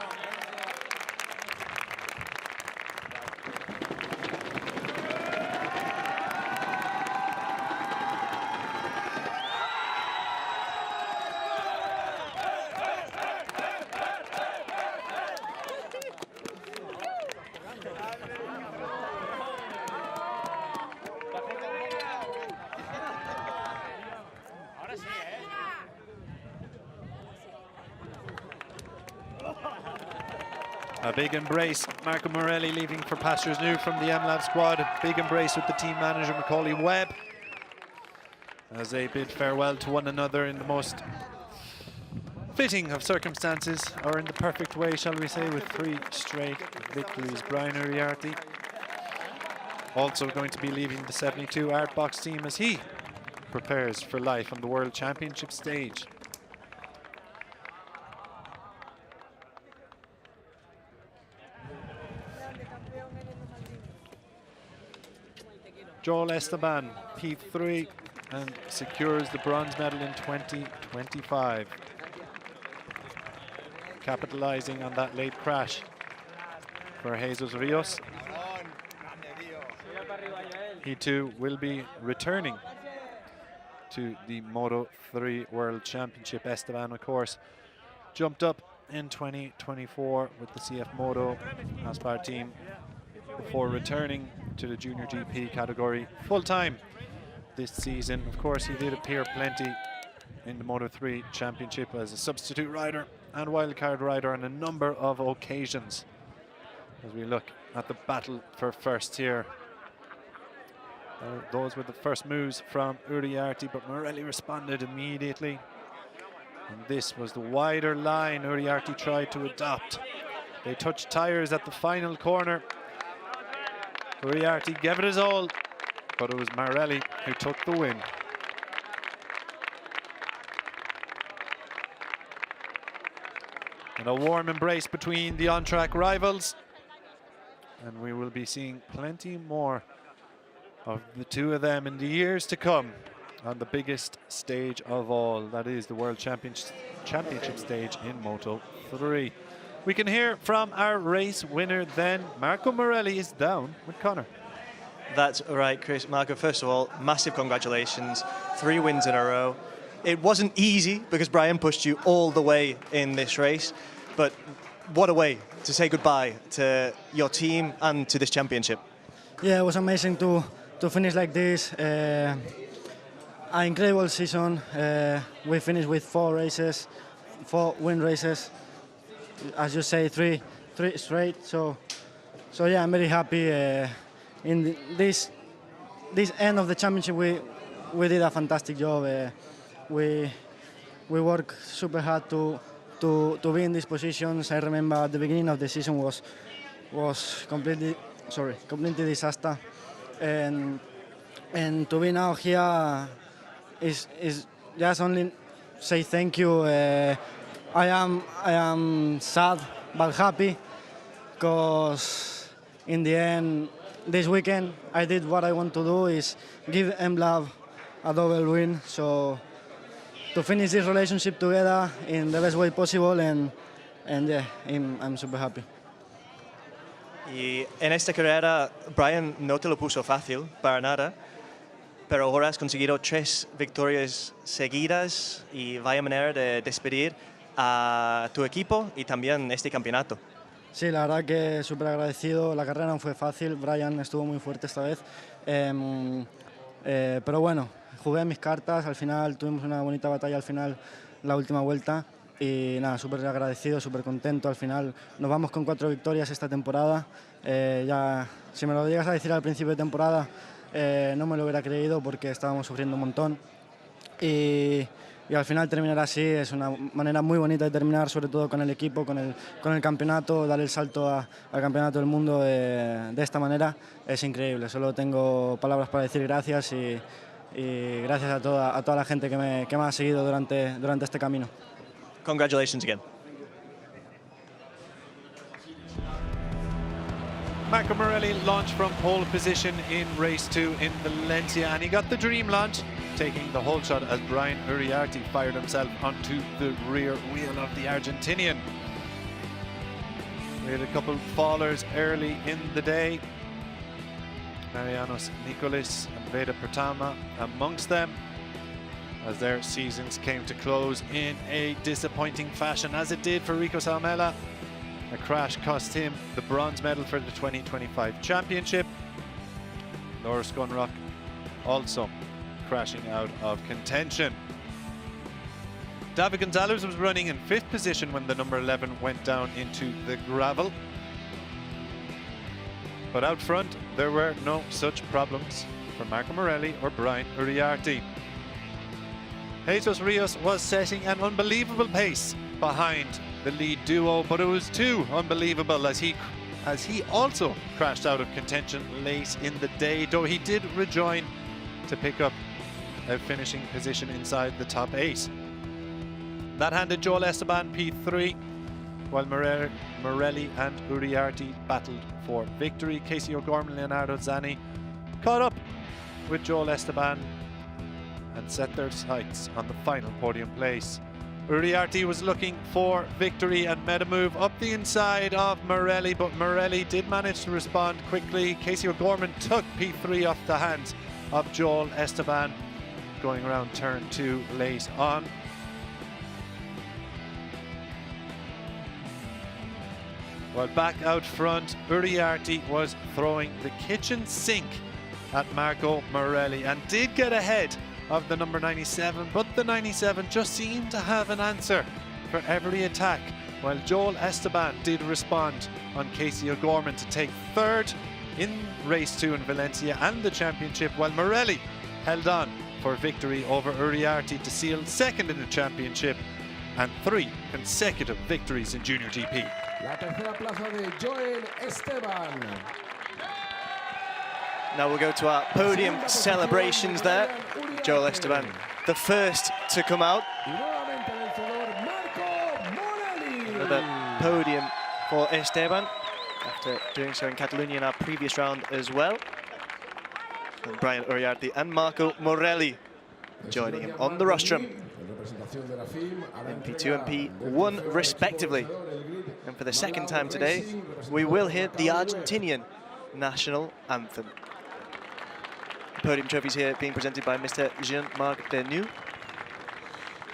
A big embrace, Marco Morelli leaving for Pastures New from the MLab squad. A big embrace with the team manager, Macaulay Webb, as they bid farewell to one another in the most fitting of circumstances, or in the perfect way, shall we say, with 3 straight victories. Brian Uriarte also going to be leaving the 72 Artbox team as he prepares for life on the World Championship stage. Joel Esteban, P3, and secures the bronze medal in 2025. Capitalizing on that late crash for Jesus Rios. He too will be returning to the Moto 3 World Championship. Esteban, of course, jumped up in 2024 with the CF Moto Aspar team before returning to the Junior GP category full-time this season. Of course, he did appear plenty in the Moto 3 Championship as a substitute rider and wildcard rider on a number of occasions. As we look at the battle for first here, those were the first moves from Uriarte, but Morelli responded immediately. And this was the wider line Uriarte tried to adopt. They touched tires at the final corner. Uriarte gave it his all, but it was Morelli who took the win. And a warm embrace between the on-track rivals. And we will be seeing plenty more of the two of them in the years to come on the biggest stage of all. That is the World Championship stage in Moto 3. We can hear from our race winner then. Marco Morelli is down with Connor.
That's right, Chris. Marco, first of all, massive congratulations. 3 wins in a row. It wasn't easy because Brian pushed you all the way in this race, but what a way to say goodbye to your team and to this championship.
Yeah, it was amazing to finish like this. An incredible season. We finished with 4 races, 4 win races. As you say, 3 straight. So yeah, I'm very happy. In this end of the championship, we did a fantastic job. We worked super hard to be in these positions. I remember at the beginning of the season was completely disaster, and to be now here is just only say thank you. I am sad but happy because in the end this weekend I did what I want to do, is give MLab a double win. So to finish this relationship together in the best way possible, and yeah, I'm super happy.
Y en esta carrera Brian no te lo puso fácil para nada, pero ahora has conseguido 3 victorias seguidas y vaya manera de despedir a tu equipo y también este campeonato.
Sí, la verdad que súper agradecido. La carrera no fue fácil, Brian estuvo muy fuerte esta vez. Pero bueno, jugué mis cartas, al final tuvimos una bonita batalla al final, la última vuelta. Y nada, súper agradecido, súper contento. Al final nos vamos con 4 victorias esta temporada. Ya, si me lo llegas a decir al principio de temporada, no me lo hubiera creído porque estábamos sufriendo un montón. Y al final terminar así es una manera muy bonita de terminar, sobre todo con el equipo, con el campeonato, dar el salto al campeonato del mundo de esta manera es increíble. Solo tengo palabras para decir gracias y gracias a toda la gente que me ha seguido durante este camino.
Congratulations again.
Marco Morelli launched from pole position in race 2 in Valencia, and he got the dream launch, taking the whole shot as Brian Uriarte fired himself onto the rear wheel of the Argentinian. We had a couple fallers early in the day. Marianos Nicolis and Veda Pertama amongst them, as their seasons came to close in a disappointing fashion, as it did for Rico Salmela. A crash cost him the bronze medal for the 2025 championship. Loris Gunrock also crashing out of contention. David Gonzalez was running in 5th position when the number 11 went down into the gravel. But out front, there were no such problems for Marco Morelli or Brian Uriarte. Jesus Rios was setting an unbelievable pace behind the lead duo, but it was too unbelievable as he also crashed out of contention late in the day, though he did rejoin to pick up a finishing position inside the top 8. That handed Joel Esteban P3, while Morelli and Uriarte battled for victory. Casey O'Gorman and Leonardo Zani caught up with Joel Esteban and set their sights on the final podium place. Uriarte was looking for victory and made a move up the inside of Morelli, but Morelli did manage to respond quickly. Casey O'Gorman took P3 off the hands of Joel Esteban, going around turn 2 late on. While back out front, Uriarte was throwing the kitchen sink at Marco Morelli and did get ahead of the number 97, but the 97 just seemed to have an answer for every attack, while Joel Esteban did respond on Casey O'Gorman to take 3rd in race 2 in Valencia and the championship, while Morelli held on for victory over Uriarte to seal 2nd in the championship and 3 consecutive victories in Junior GP.
La tercera plaza de Joel Esteban.
Now we'll go to our podium celebrations there. Joel Esteban, the first to come out. Another podium for Esteban, after doing so in Catalonia in our previous round as well. And Brian Uriarte and Marco Morelli joining him on the rostrum in P2 and P1 respectively. And for the second time today, we will hear the Argentinian national anthem. Podium trophies here being presented by Mr. Jean-Marc Denis.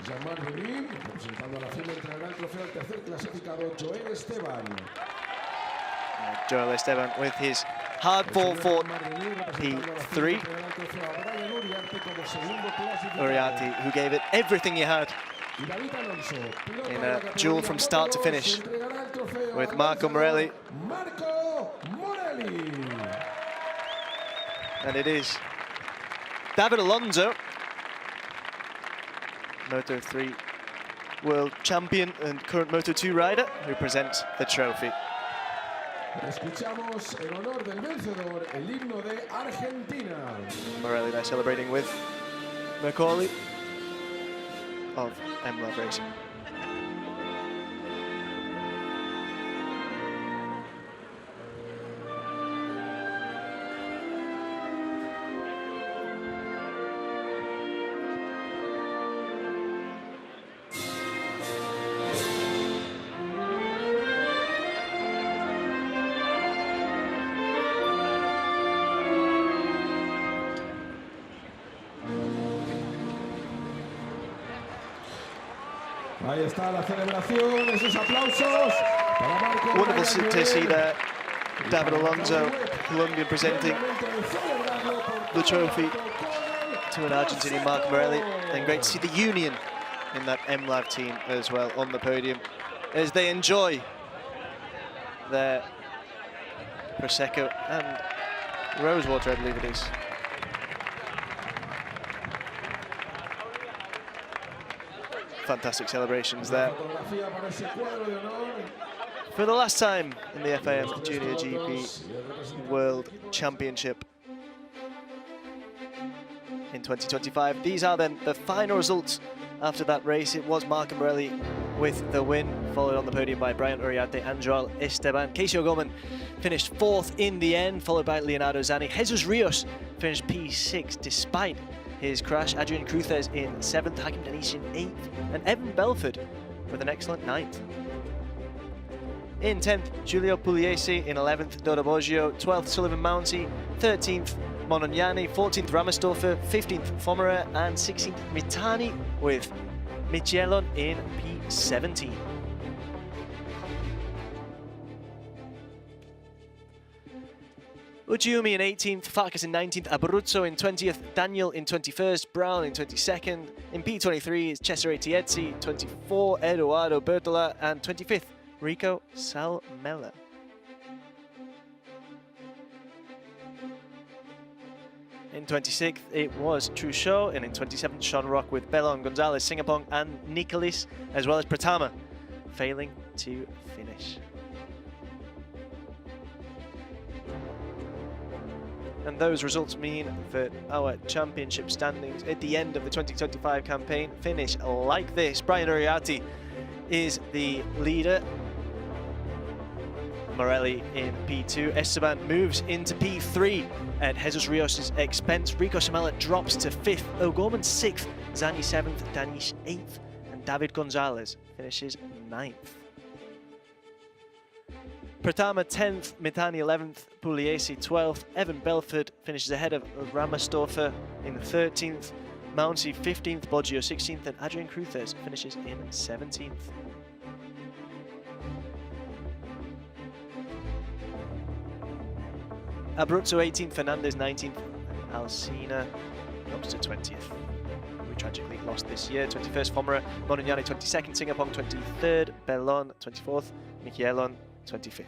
Jean-Marc Denis, representando a la FIM, entregará el trofeo al tercer clasificado, Joel Esteban.
Joel Esteban with his hardball for P3. Uriarte, who gave it everything he had in a duel from start to finish with Marco Morelli. And it is David Alonso, Moto3 world champion and current Moto2 rider, who presents the trophy.
Escuchamos en honor del vencedor el himno de Argentina.
Morelli there celebrating with Macaulay of M-Love Racing.
Ahí está la celebración, esos aplausos
Wonderful to see there. David Alonso, Colombia, presenting the trophy to an Argentinian, Marco Morelli. And great to see the union in that MLAV team as well on the podium as they enjoy their Prosecco and Rosewater, I believe it is. Fantastic celebrations there. For the last time in the FIM Junior GP World Championship in 2025. These are then the final results after that race. It was Marco Morelli with the win, followed on the podium by Brian Uriarte and Joel Esteban. Casey O'Gorman finished 4th in the end, followed by Leonardo Zani. Jesus Rios finished P6 despite his crash. Adrian Cruces in 7th, Hakim Denisian 8th, and Evan Belford with an excellent 9th. In 10th, Giulio Pugliese. In 11th, Dodo Boggio. 12th, Sullivan Mounty. 13th, Monognani. 14th, Ramersdorfer. 15th, Fomera. And 16th, Mitani, with Michelon in P17. Uchiumi in 18th, Farkas in 19th, Abruzzo in 20th, Daniel in 21st, Brown in 22nd. In P23 is Cesare Tiezzi, 24, Eduardo Bertola, and 25th, Rico Salmella. In 26th, it was Truchot, and in 27th, Sean Rock with Bellon, Gonzalez, Singapong, and Nicolis, as well as Pratama, failing to finish. And those results mean that our championship standings at the end of the 2025 campaign finish like this. Brian Uriarte is the leader. Morelli in P2. Esteban moves into P3 at Jesus Rios' expense. Rico Samela drops to 5th. O'Gorman 6th. Zani 7th. Danish 8th. And David Gonzalez finishes 9th. Pratama 10th. Mitani 11th. Pugliese 12th. Evan Belford finishes ahead of Ramersdorfer in 13th. Mounty 15th. Boggio 16th. And Adrian Cruces finishes in 17th. Abruzzo 18th, Fernandez 19th, and Alsina comes to 20th. We tragically lost this year. 21st, Fomera, Monognani 22nd, Singapong 23rd, Bellon 24th, Michelon 25th.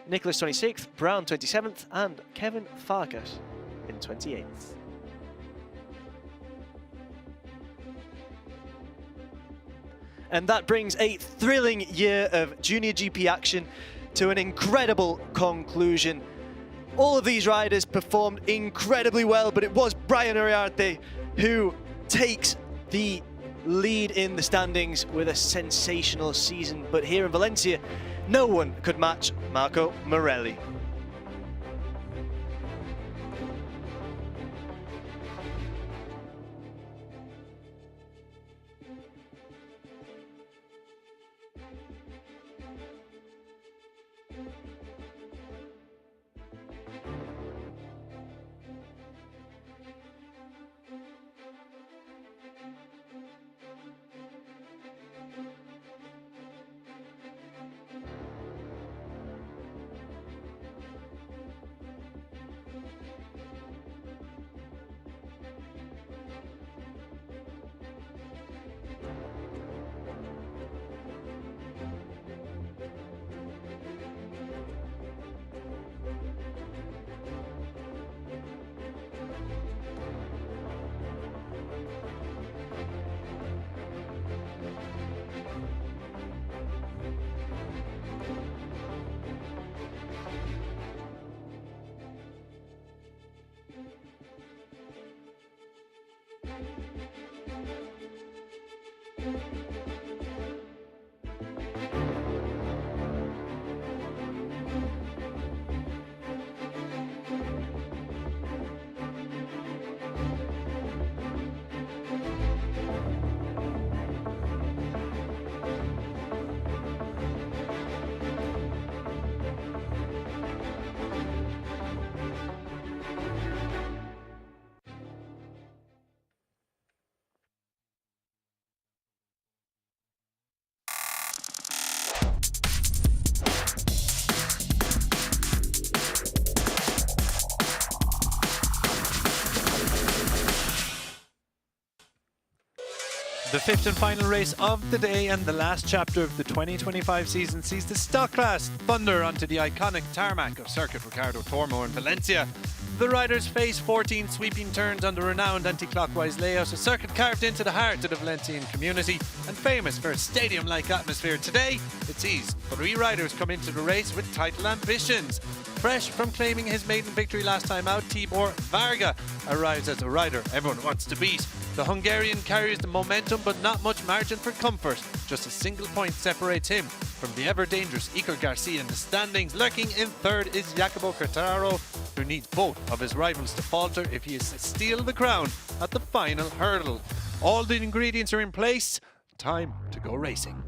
Nicholas 26th, Brown 27th, and Kevin Farkas in 28th. And that brings a thrilling year of Junior GP action to an incredible conclusion. All of these riders performed incredibly well, but it was Brian Uriarte who takes the lead in the standings with a sensational season. But here in Valencia, no one could match Marco Morelli.
The fifth and final race of the day and the last chapter of the 2025 season sees the stock class thunder onto the iconic tarmac of Circuit Ricardo Tormo in Valencia. The riders face 14 sweeping turns on the renowned anti-clockwise layout, a circuit carved into the heart of the Valencian community and famous for a stadium-like atmosphere. Today, it sees 3 riders come into the race with title ambitions. Fresh from claiming his maiden victory last time out, Tibor Varga arrives as a rider everyone wants to beat. The Hungarian carries the momentum, but not much margin for comfort. Just a single point separates him from the ever-dangerous Iker Garcia in the standings. Lurking in third is Jacopo Quartaro, who needs both of his rivals to falter if he is to steal the crown at the final hurdle. All the ingredients are in place. Time to go racing.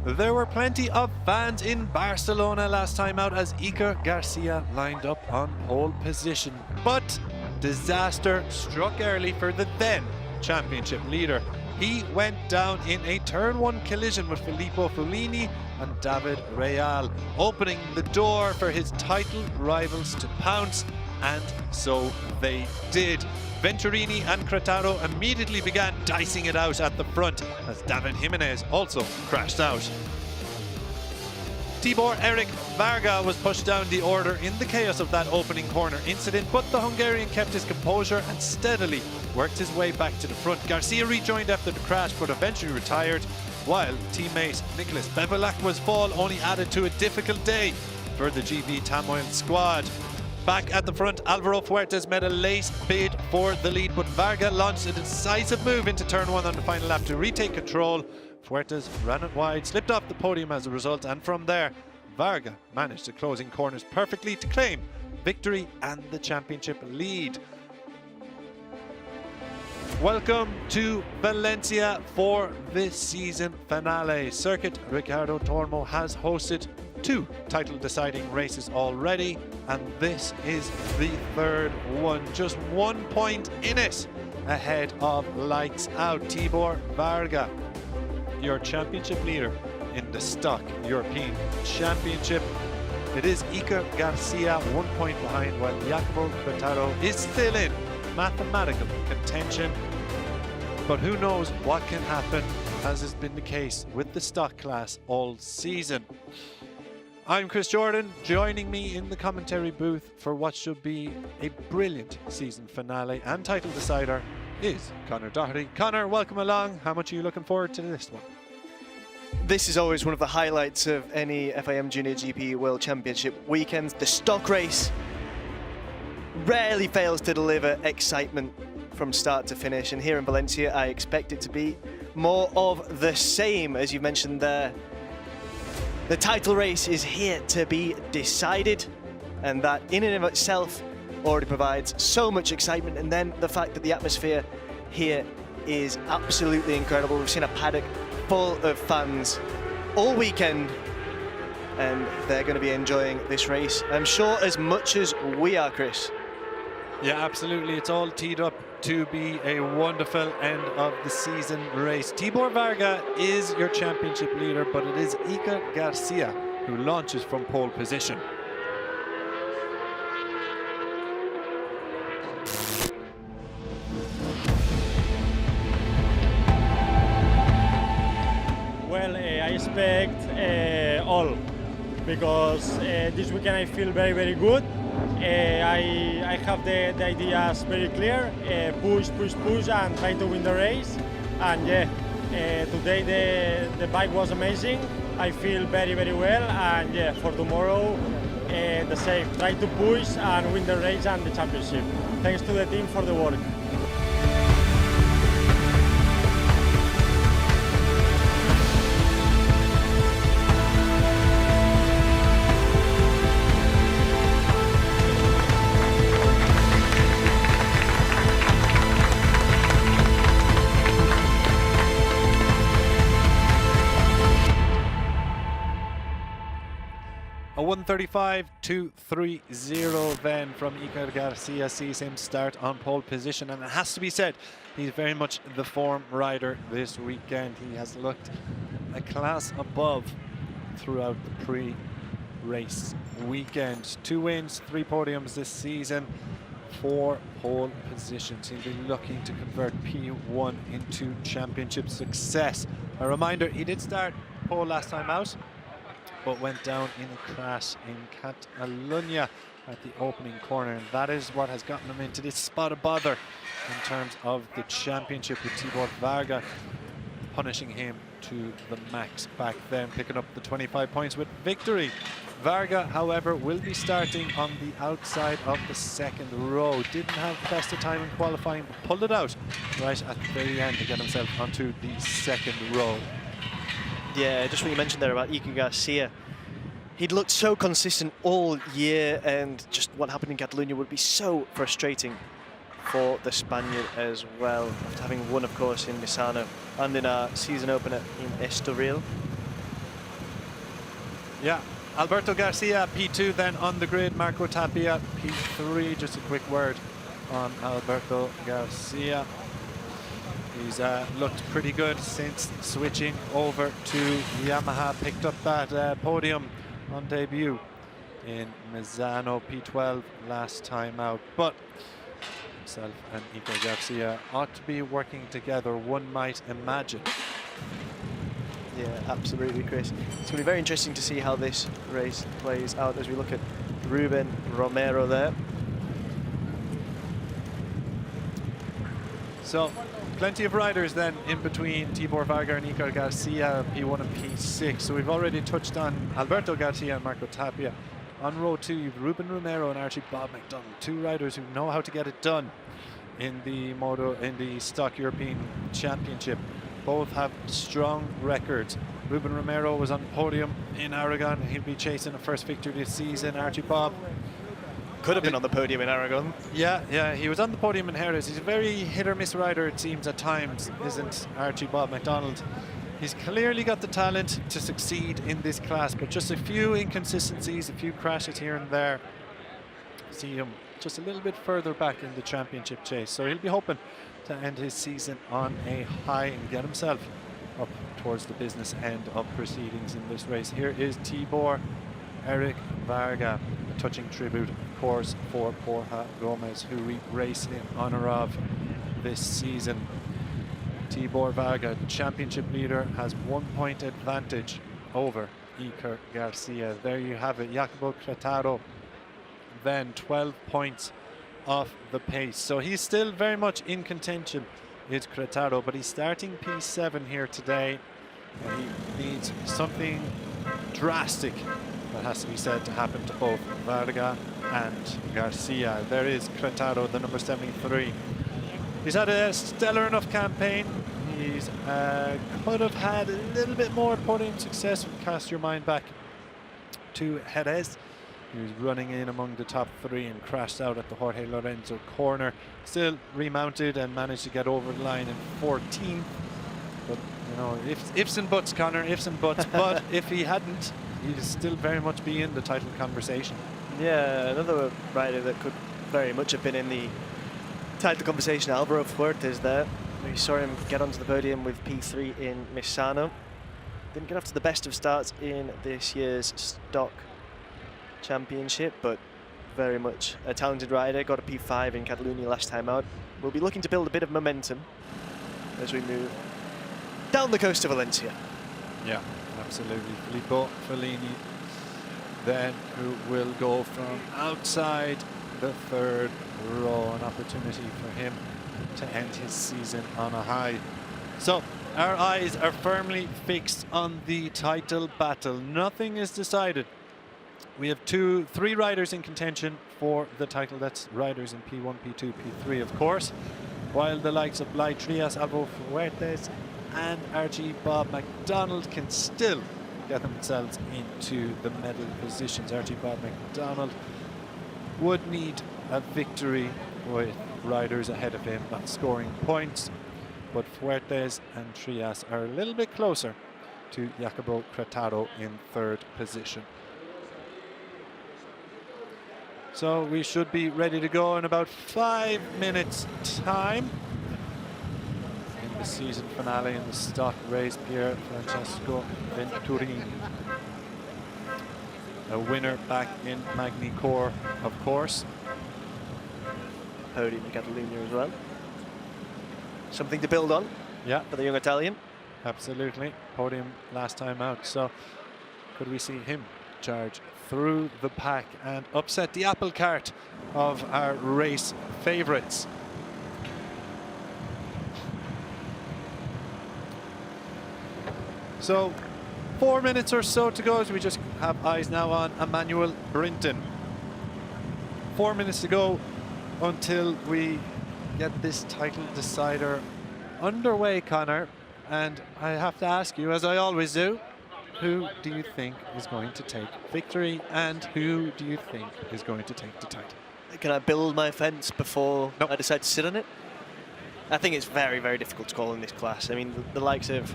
There were plenty of fans in Barcelona last time out as Iker Garcia lined up on pole position. But disaster struck early for the then championship leader. He went down in a turn 1 collision with Filippo Follini and David Real, opening the door for his title rivals to pounce, and so they did. Venturini and Quartaro immediately began dicing it out at the front as David Jimenez also crashed out. Tibor Erik Varga was pushed down the order in the chaos of that opening corner incident, but the Hungarian kept his composure and steadily worked his way back to the front. Garcia rejoined after the crash but eventually retired, while teammate Nicholas Bevelakwa's fall only added to a difficult day for the GB Tamoil squad. Back at the front, Alvaro Fuertes made a late bid for the lead, but Varga launched a decisive move into turn 1 on the final lap to retake control. Fuertes ran it wide, slipped off the podium as a result, and from there, Varga managed the closing corners perfectly to claim victory and the championship lead. Welcome to Valencia for this season finale. Circuit Ricardo Tormo has hosted 2 title-deciding races already, and this is the 3rd one. Just 1 point in it ahead of lights out. Tibor Varga, your championship leader in the stock European Championship. It is Iker Garcia 1 point behind, while Jacopo Quartaro is still in mathematical contention. But who knows what can happen, as has been the case with the stock class all season. I'm Chris Jordan. Joining me in the commentary booth for what should be a brilliant season finale and title decider is Conor Doherty. Conor, welcome along. How much are you looking forward to this one?
This is always one of the highlights of any FIM JuniorGP World Championship weekends. The stock race rarely fails to deliver excitement from start to finish, and here in Valencia I expect it to be more of the same. As you mentioned there, the title race is here to be decided, and that in and of itself already provides so much excitement. And then the fact that the atmosphere here is absolutely incredible. We've seen a paddock full of fans all weekend, and they're going to be enjoying this race, I'm sure, as much as we are, Chris.
Yeah, absolutely. It's all teed up to be a wonderful end of the season race. Tibor Varga is your championship leader, but it is Iker Garcia who launches from pole position.
Well, I expect all, because this weekend I feel very, very good. I have the ideas very clear, push, and try to win the race. And yeah, today the bike was amazing. I feel very, very well, and yeah, for tomorrow, the same. Try to push and win the race and the championship. Thanks to the team for the work.
A 1:35.230 then from Iker Garcia sees him start on pole position, and it has to be said, he's very much the form rider this weekend. He has looked a class above throughout the pre-race weekend. 2 wins, 3 podiums this season, 4 pole positions. He'll be looking to convert P1 into championship success. A reminder, he did start pole last time out, but went down in a crash in Catalunya at the opening corner, and that is what has gotten him into this spot of bother in terms of the championship, with Tibor Varga punishing him to the max back then, picking up the 25 points with victory. Varga, however, will be starting on the outside of the second row. Didn't have the best of time in qualifying, but pulled it out right at the very end to get himself onto the second row.
Yeah, just what you mentioned there about Iker Garcia. He'd looked so consistent all year, and just what happened in Catalonia would be so frustrating for the Spaniard as well, after having won, of course, in Misano and in our season opener in Estoril.
Yeah, Alberto Garcia, P2 then on the grid. Marco Tapia, P3. Just a quick word on Alberto Garcia. He's looked pretty good since switching over to Yamaha. Picked up that podium on debut in Misano, P12 last time out. But himself and Iker Garcia ought to be working together, one might imagine.
Yeah, absolutely, Chris. It's going to be very interesting to see how this race plays out as we look at Ruben Romero there.
So, plenty of riders then in between Tibor Varga and Iker Garcia, P1 and P6. So we've already touched on Alberto Garcia and Marco Tapia. On row 2, you've Ruben Romero and Archie Bob McDonald, two riders who know how to get it done in the Stock European Championship. Both have strong records. Ruben Romero was on the podium in Aragon. He'll be chasing a first victory this season. Archie Bob
could have been on the podium in Aragon.
Yeah, he was on the podium in Jerez. He's a very hit or miss rider, it seems, at times, isn't Archie Bob McDonald? He's clearly got the talent to succeed in this class, but just a few inconsistencies, a few crashes here and there. See him just a little bit further back in the championship chase. So he'll be hoping to end his season on a high and get himself up towards the business end of proceedings in this race. Here is Tibor Eric Varga, a touching tribute, of course, for Borja Gomez, who we race in honor of this season. Tibor Varga, championship leader, has 1 point advantage over Iker Garcia. There you have it. Jacopo Cretaro then 12 points off the pace. So he's still very much in contention, is Cretaro, but he's starting P7 here today. And he needs something drastic, that has to be said, to happen to both Varga and Garcia. There is Cretaro, the number 73. He's had a stellar enough campaign. He's could have had a little bit more podium success. Cast your mind back to Jerez. He was running in among the top 3 and crashed out at the Jorge Lorenzo corner. Still remounted and managed to get over the line in 14th. But, you know, ifs and buts, Connor, ifs and buts. But if he hadn't, he'd still very much be in the title conversation.
Yeah, another rider that could very much have been in the title conversation, Alvaro Fuertes there. We saw him get onto the podium with P3 in Misano. Didn't get off to the best of starts in this year's Stock Championship, but very much a talented rider. Got a P5 in Catalonia last time out. We'll be looking to build a bit of momentum as we move down the coast of Valencia.
Yeah, absolutely. Filippo Fellini then, who will go from outside the third row. An opportunity for him to end his season on a high. So our eyes are firmly fixed on the title battle. Nothing is decided. We have 3 riders in contention for the title. That's riders in P1, P2, P3, of course. While the likes of Blay Trias, Alvaro Fuertes and Archie Bob McDonald can still get themselves into the medal positions. Archie Bob McDonald would need a victory with riders ahead of him not scoring points, but Fuertes and Trias are a little bit closer to Jacopo Cretaro in 3rd position. So we should be ready to go in about 5 minutes time in the season finale in the stock race. Pier Francesco Venturini, a winner back in Magny Corps, of course.
podium in Catalonia as well. Something to build on for the young Italian.
Absolutely. Podium last time out. So could we see him charge through the pack and upset the apple cart of our race favourites? So 4 minutes or so to go as we just have eyes now on Emmanuel Brinton. 4 minutes to go until we get this title decider underway, Connor. And I have to ask you, as I always do, who do you think is going to take victory and who do you think is going to take the title?
Can I build my fence before I decide to sit on it? I think it's very, very difficult to call in this class. I mean, the likes of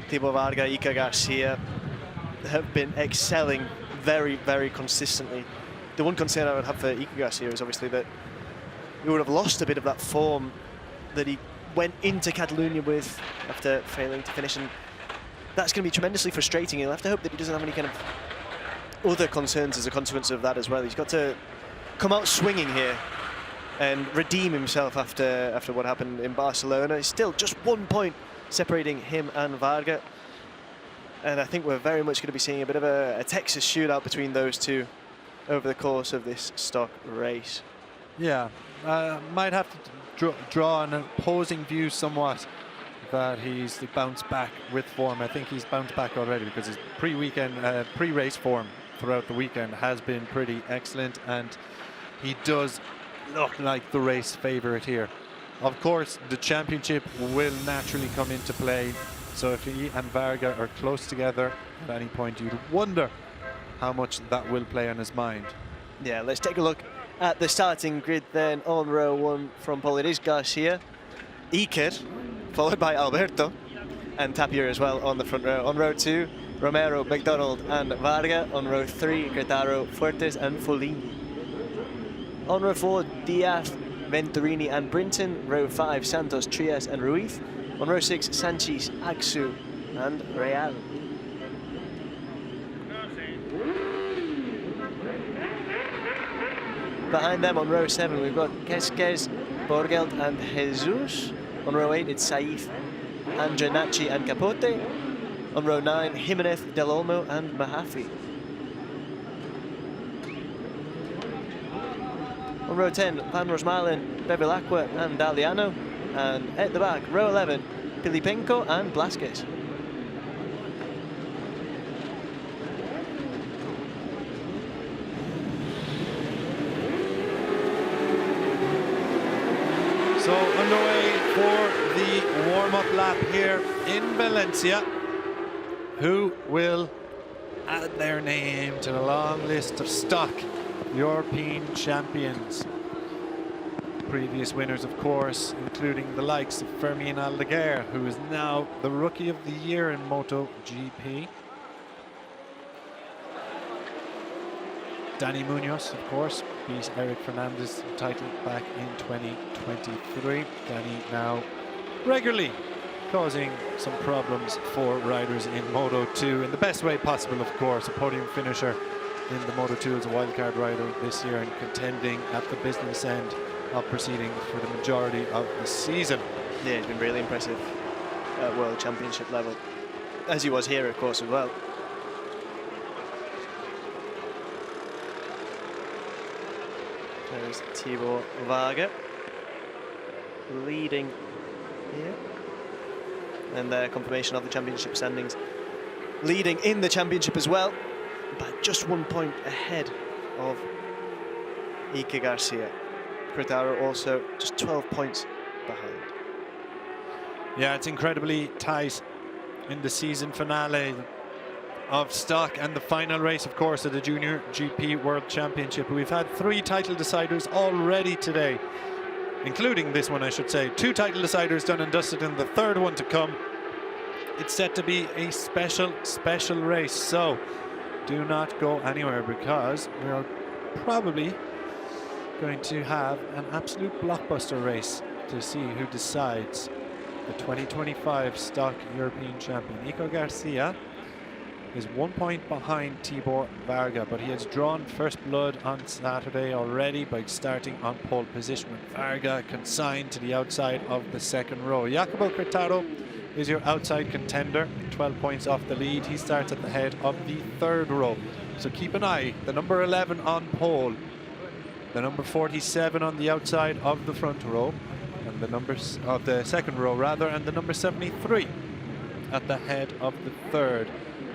Thibaut Varga, Iker Garcia have been excelling very, very consistently. The one concern I would have for Iker Garcia is obviously that he would have lost a bit of that form that he went into Catalonia with after failing to finish, and that's going to be tremendously frustrating. He'll have to hope that he doesn't have any kind of other concerns as a consequence of that as well. He's got to come out swinging here and redeem himself after what happened in Barcelona. It's still just 1 point separating him and Varga, and I think we're very much going to be seeing a bit of a Texas shootout between those two over the course of this stock race.
Yeah, might have to draw an opposing view somewhat that he's bounced back with form. I think he's bounced back already because his pre-race form throughout the weekend has been pretty excellent, and he does look like the race favourite here. Of course, the championship will naturally come into play, so if he and Varga are close together at any point, you'd wonder how much that will play on his mind.
Yeah, let's take a look at the starting grid then. On row 1 from Pol, it is Garcia, Iker, followed by Alberto, and Tapia as well on the front row. On row 2, Romero, McDonald and Varga. On row 3, Gretaro, Fuertes and Foligni. On row 4, Diaz, Venturini and Brinton. Row 5, Santos, Trias and Ruiz. On row 6, Sanchez, Aksu and Real. Behind them on row 7 we've got Kesquez, Borgelt and Jesus. On row 8 it's Saif, Andrenacci and Capote. On row 9 Jimenez, Del Olmo and Mahaffey. On row 10 Van Rosmalen, Bevilacqua and Daliano. And at the back, row 11, Pilipenko and Blasquez.
So underway for the warm-up lap here in Valencia. Who will add their name to the long list of stock European champions? Previous winners, of course, including the likes of Fermín Aldeguer, who is now the Rookie of the Year in MotoGP. Dani Munoz, of course, beat Eric Fernandez title back in 2023. Dani now regularly causing some problems for riders in Moto2 in the best way possible, of course. A podium finisher in the Moto2 as a wildcard rider this year and contending at the business end of proceedings for the majority of the season.
Yeah, he's been really impressive at World Championship level, as he was here, of course, as well. There's Thibaut Varga leading here, and their confirmation of the championship standings, leading in the championship as well, but just 1 point ahead of Iker Garcia. Gretaro also just 12 points behind.
Yeah, it's incredibly tight in the season finale of stock and the final race, of course, of the Junior GP World Championship. We've had 3 title deciders already today, including this one, I should say. 2 title deciders done and dusted, and the third one to come. It's set to be a special race, so do not go anywhere, because we're probably going to have an absolute blockbuster race to see who decides the 2025 stock European champion. Iker Garcia is 1 point behind Tibor Varga, but he has drawn first blood on Saturday already by starting on pole position, with Varga consigned to the outside of the second row. Jacopo Curtado is your outside contender, 12 points off the lead. He starts at the head of the third row. So keep an eye, the number 11 on pole, the number 47 on the outside of the front row, and the numbers of the second row rather, and the number 73 at the head of the third,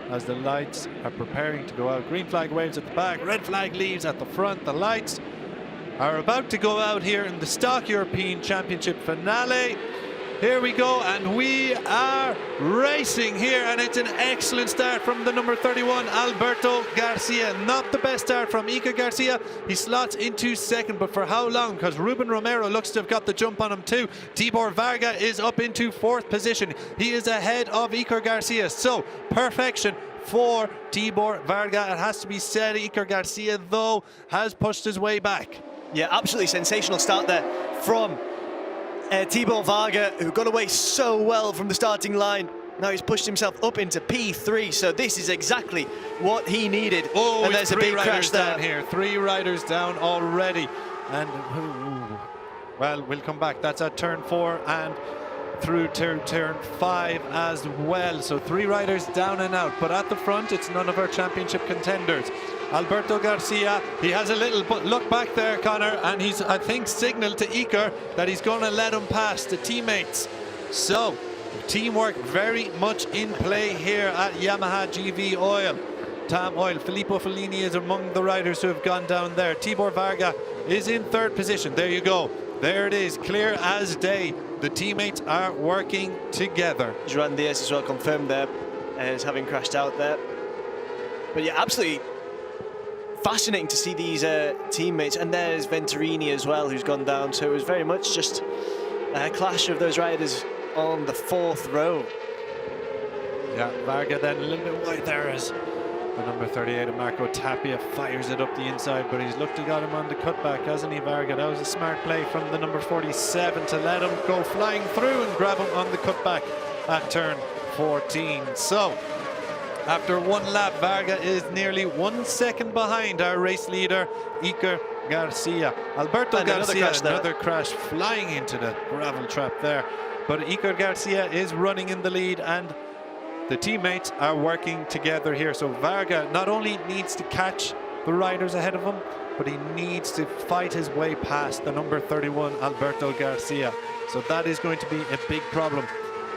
as the lights are preparing to go out. Green flag waves at the back, red flag leaves at the front. The lights are about to go out here in the Stock European Championship finale. Here we go, and we are racing here, and it's an excellent start from the number 31, Alberto Garcia. Not the best start from Iker Garcia. He slots into second, but for how long? Because Ruben Romero looks to have got the jump on him too. Tibor Varga is up into fourth position. He is ahead of Iker Garcia, so perfection for Tibor Varga. It has to be said, Iker Garcia, though, has pushed his way back.
Yeah, absolutely sensational start there from Tibor Varga, who got away so well from the starting line. Now he's pushed himself up into P3, so this is exactly what he needed.
Oh,
and there's a big crash there.
Down here. 3 riders down already. And, well, we'll come back. That's at turn 4 and through to turn 5 as well. So 3 riders down and out. But at the front, it's none of our championship contenders. Alberto Garcia, he has a little look back there, Connor, and he's, I think, signaled to Iker that he's going to let him pass the teammates. So, teamwork very much in play here at Yamaha GV Oil. Tam Oil, Filippo Fellini is among the riders who have gone down there. Tibor Varga is in third position. There you go. There it is, clear as day. The teammates are working together.
Joan Diaz as well confirmed there as having crashed out there. But yeah, absolutely fascinating to see these teammates, and there's Venturini as well, who's gone down. So it was very much just a clash of those riders on the fourth row.
Yeah, Varga then a little bit wide there as the number 38 of Marco Tapia fires it up the inside, but he's looked to got him on the cutback, hasn't he, Varga? That was a smart play from the number 47 to let him go flying through and grab him on the cutback at turn 14. So after 1 lap, Varga is nearly 1 second behind our race leader, Iker Garcia. Alberto Garcia, another crash flying into the gravel trap there. But Iker Garcia is running in the lead, and the teammates are working together here. So Varga not only needs to catch the riders ahead of him, but he needs to fight his way past the number 31, Alberto Garcia. So that is going to be a big problem.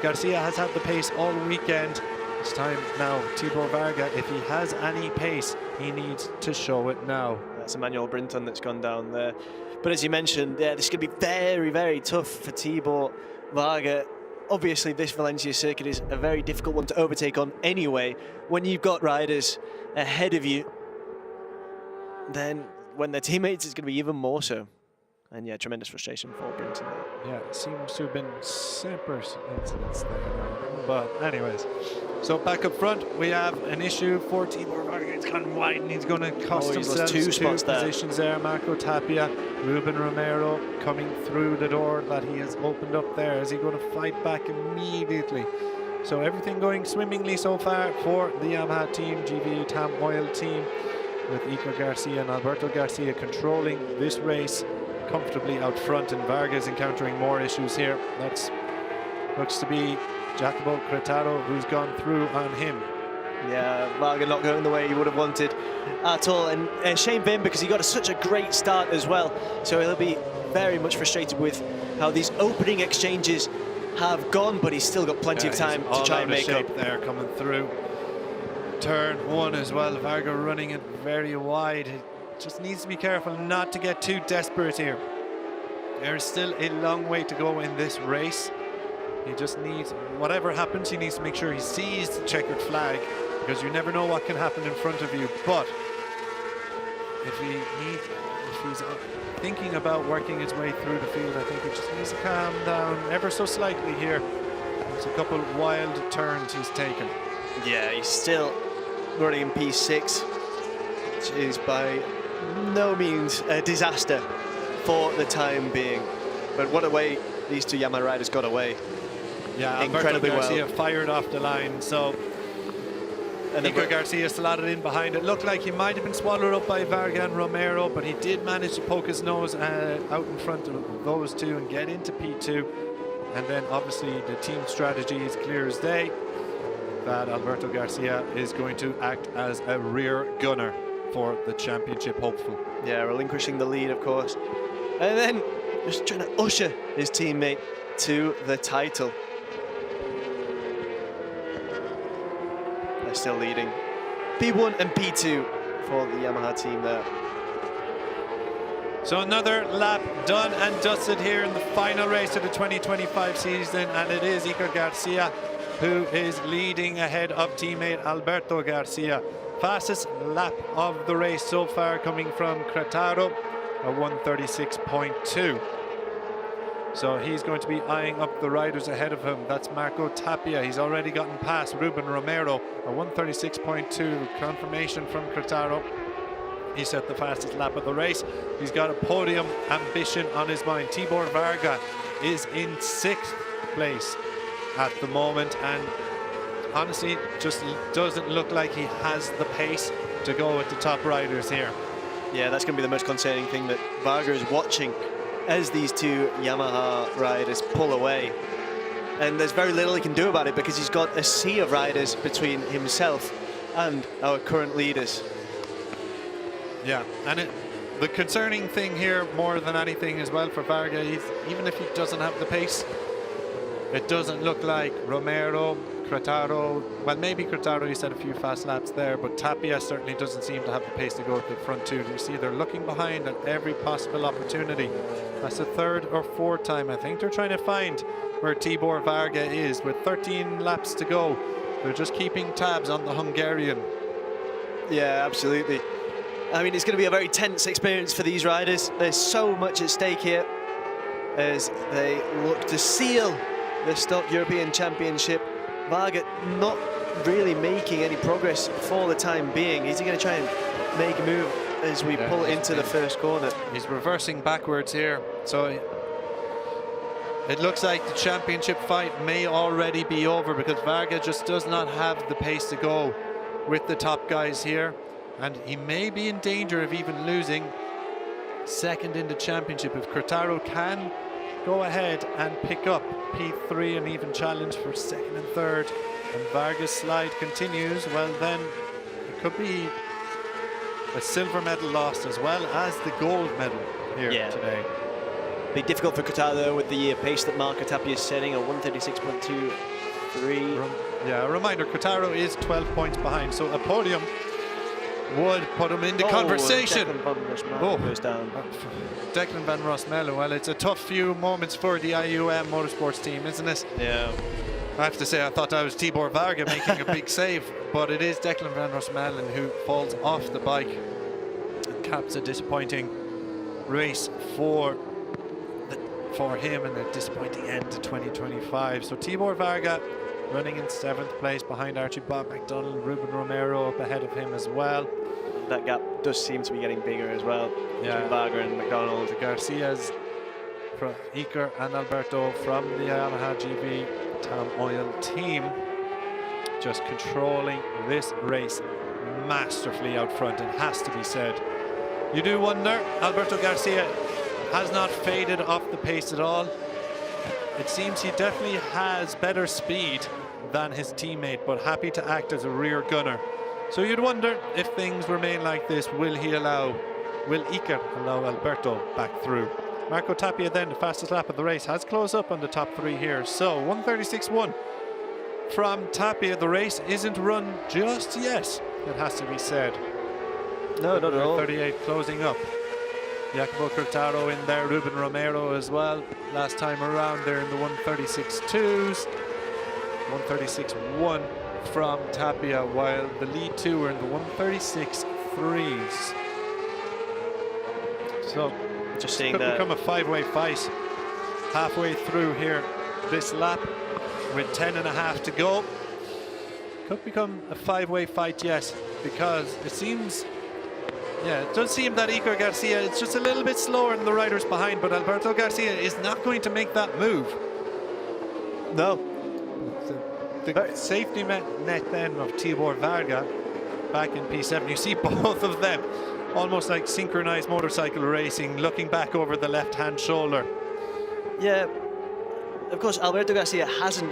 Garcia has had the pace all weekend. It's time now, Tibor Varga, if he has any pace, he needs to show it now.
That's Emmanuel Brinton that's gone down there. But as you mentioned, yeah, this is going to be very, very tough for Tibor Varga. Obviously, this Valencia circuit is a very difficult one to overtake on anyway. When you've got riders ahead of you, then when they're teammates, it's going to be even more so. And yeah, tremendous frustration for Brinton there.
Yeah, it seems to have been separate incidents there. But anyways, so back up front, we have an issue for Tibor Varga. It's gone wide and he's going to cost himself two positions there. Marco Tapia, Ruben Romero coming through the door that he has opened up there. Is he going to fight back immediately? So everything going swimmingly so far for the Yamaha team, GV Tam Oil team, with Iker Garcia and Alberto Garcia controlling this race comfortably out front, and Varga is encountering more issues here. That's looks to be Jacopo Curtado who's gone through on him.
Yeah, Varga not going the way he would have wanted at all, and shame for him because he got such a great start as well. So he'll be very much frustrated with how these opening exchanges have gone, but he's still got plenty of time to try and make up.
There coming through turn 1 as well. Varga running it very wide. He just needs to be careful not to get too desperate here. There's still a long way to go in this race. He just needs, whatever happens, he needs to make sure he sees the checkered flag, because you never know what can happen in front of you. But if he's thinking about working his way through the field, I think he just needs to calm down ever so slightly here. There's a couple wild turns he's taken.
Yeah, he's still running in P6, which is by no means a disaster for the time being. But what a way these two Yamaha riders got away.
Yeah,
incredibly
Alberto Garcia
well.
fired off the line. So
And
Iker Garcia slotted in behind. It looked like he might have been swallowed up by Varga and Romero, but he did manage to poke his nose out in front of those two and get into P2. And then obviously the team strategy is clear as day, that Alberto Garcia is going to act as a rear gunner for the championship hopeful.
Yeah, relinquishing the lead, of course. And then just trying to usher his teammate to the title. They're still leading. P1 and P2 for the Yamaha team there.
So another lap done and dusted here in the final race of the 2025 season, and it is Iker Garcia who is leading ahead of teammate Alberto Garcia. Fastest lap of the race so far coming from Cretaro, a 1:36.2. So he's going to be eyeing up the riders ahead of him. That's Marco Tapia. He's already gotten past Ruben Romero, a 1:36.2. Confirmation from Cretaro. He set the fastest lap of the race. He's got a podium ambition on his mind. Tibor Varga is in 6th place at the moment, and honestly just doesn't look like he has the pace to go with the top riders here.
Yeah, that's going to be the most concerning thing, that Varga is watching as these two Yamaha riders pull away. And there's very little he can do about it because he's got a sea of riders between himself and our current leaders.
Yeah, and the concerning thing here more than anything as well for Varga, even if he doesn't have the pace, it doesn't look like Romero, Cretaro, well maybe Cretaro, he said a few fast laps there, but Tapia certainly doesn't seem to have the pace to go at the front two. You see they're looking behind at every possible opportunity. That's the 3rd or 4th time I think they're trying to find where Tibor Varga is. With 13 laps to go, they're just keeping tabs on the Hungarian.
Yeah, absolutely. I mean, it's going to be a very tense experience for these riders. There's so much at stake here as they look to seal the Stock European Championship. Varga not really making any progress for the time being. Is he going to try and make a move as we pull into the first corner?
He's reversing backwards here, so it looks like the championship fight may already be over because Varga just does not have the pace to go with the top guys here, and he may be in danger of even losing 2nd in the championship. If Cretaro can go ahead and pick up P3 and even challenge for 2nd and 3rd, and Varga's slide continues, well then it could be a silver medal lost as well as the gold medal here today.
Be difficult for Cretaro with the pace that Marco Tapia is setting, a 1:36.23.
Yeah, a reminder, Cretaro is 12 points behind, so a podium would put him in the conversation.
Goes down.
Declan Van Rosmelo. Well, it's a tough few moments for the IUM Motorsports team, isn't it?
Yeah.
I have to say, I thought I was Tibor Varga making a big save, but it is Declan Van Rosmelo who falls off the bike and caps a disappointing race for him and a disappointing end to 2025. So Tibor Varga running in 7th place behind Archibald McDonald, Ruben Romero up ahead of him as well.
That gap does seem to be getting bigger as well.
Yeah,
Varga and McDonald.
The Garcias, from Iker and Alberto from the Yamaha GB Tam Oil team, just controlling this race masterfully out front, it has to be said. You do wonder, Alberto Garcia has not faded off the pace at all. It seems he definitely has better speed than his teammate, but happy to act as a rear gunner. So you'd wonder, if things remain like this, will Iker allow Alberto back through? Marco Tapia then, the fastest lap of the race, has closed up on the top 3 here. So 1:36.1 from Tapia. The race isn't run just yet, it has to be said.
No, not at all.
38 closing up. Jacopo Cretaro in there, Ruben Romero as well. Last time around they're in the 1:36.2s. 1:36.1 from Tapia, while the lead 2 are in the 1:36.3s. So
just seeing
could
that
become a 5-way fight halfway through here this lap with 10.5 to go. Could become a 5-way fight, yes, because it seems, it does seem that Iker Garcia is just a little bit slower than the riders behind, but Alberto Garcia is not going to make that move.
No.
the safety net then of Tibor Varga back in P7. You see both of them almost like synchronized motorcycle racing, looking back over the left-hand shoulder.
Yeah, of course, Alberto Garcia hasn't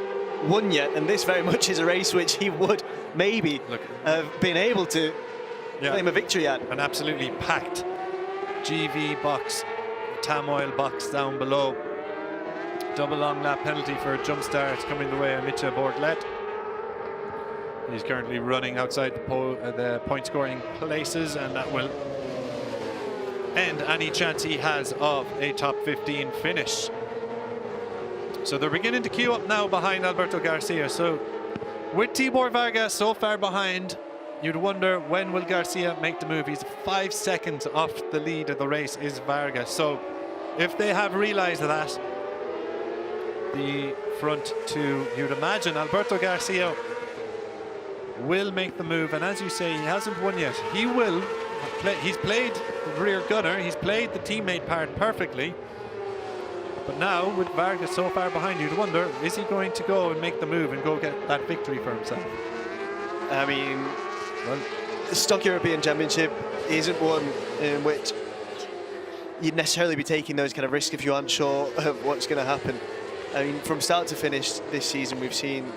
won yet, and this very much is a race which he would maybe have been able to claim a victory at.
An absolutely packed GV box, Tam Oil box down below. Double long lap penalty for a jump start coming the way of Mitja Borglet. He's currently running outside the point scoring places, and that will end any chance he has of a top 15 finish. So they're beginning to queue up now behind Alberto Garcia. So with Tibor Varga so far behind, you'd wonder when will Garcia make the move. He's 5 seconds off the lead of the race is Varga. So if they have realized that, the front two, you'd imagine Alberto Garcia will make the move. And as you say, he hasn't won yet. He will play. He's played the rear gunner. He's played the teammate part perfectly. But now with Varga so far behind, you'd wonder, is he going to go and make the move and go get that victory for himself?
I mean, well, the Stock European Championship isn't one in which you'd necessarily be taking those kind of risks if you aren't sure of what's going to happen. I mean, from start to finish this season, we've seen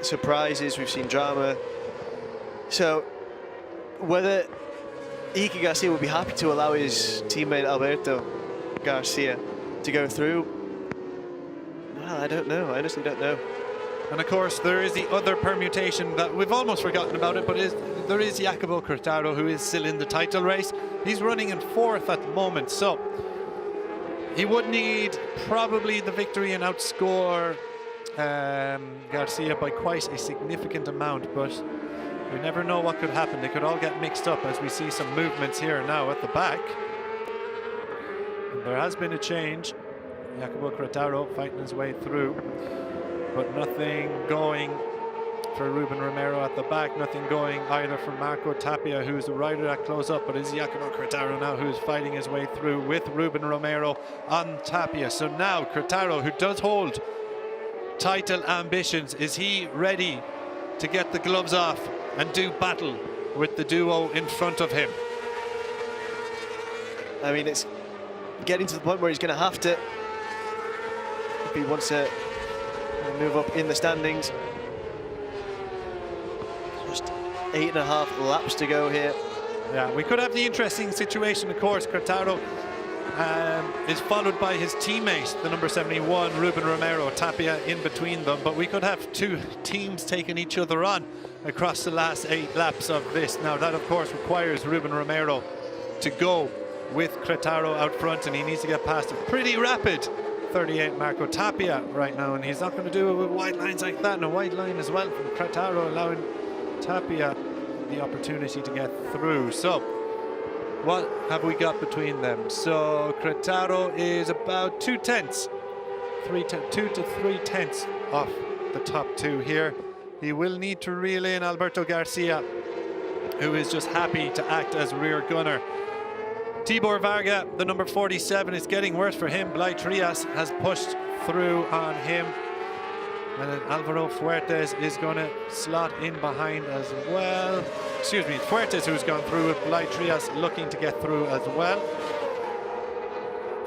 surprises, we've seen drama. So whether Iker Garcia will be happy to allow his teammate Alberto Garcia to go through, well, I don't know. I honestly don't know.
And of course, there is the other permutation that we've almost forgotten about it, but there is Jacopo Cortaro, who is still in the title race. He's running in 4th at the moment, so he would need probably the victory and outscore Garcia by quite a significant amount, but we never know what could happen. They could all get mixed up as we see some movements here now at the back. And there has been a change. Jacopo Cortaro fighting his way through, but nothing going for Ruben Romero at the back, nothing going either for Marco Tapia, who's the rider that close up, but it's Jacopo Cortaro now who's fighting his way through with Ruben Romero on Tapia. So now Cortaro, who does hold title ambitions, is he ready to get the gloves off and do battle with the duo in front of him?
I mean, it's getting to the point where he's going to have to, if he wants to move up in the standings. Just 8.5 laps to go here.
Yeah, we could have the interesting situation, of course. Cortaro is followed by his teammate, the number 71, Ruben Romero, Tapia in between them, but we could have two teams taking each other on across the last 8 laps of this. Now that of course requires Ruben Romero to go with Cortaro out front, and he needs to get past a pretty rapid 38 Marco Tapia right now, and he's not going to do it with wide lines like that, and a wide line as well from Cortaro, allowing Tapia the opportunity to get through. So what have we got between them? So Cortaro is about 2 to 3 tenths off the top two here. He will need to reel in Alberto Garcia, who is just happy to act as rear gunner. Tibor Varga, the number 47, is getting worse for him. Blay Trias has pushed through on him. And then Alvaro Fuertes is going to slot in behind as well. Excuse me, Fuertes, who's gone through with Blay Trias looking to get through as well.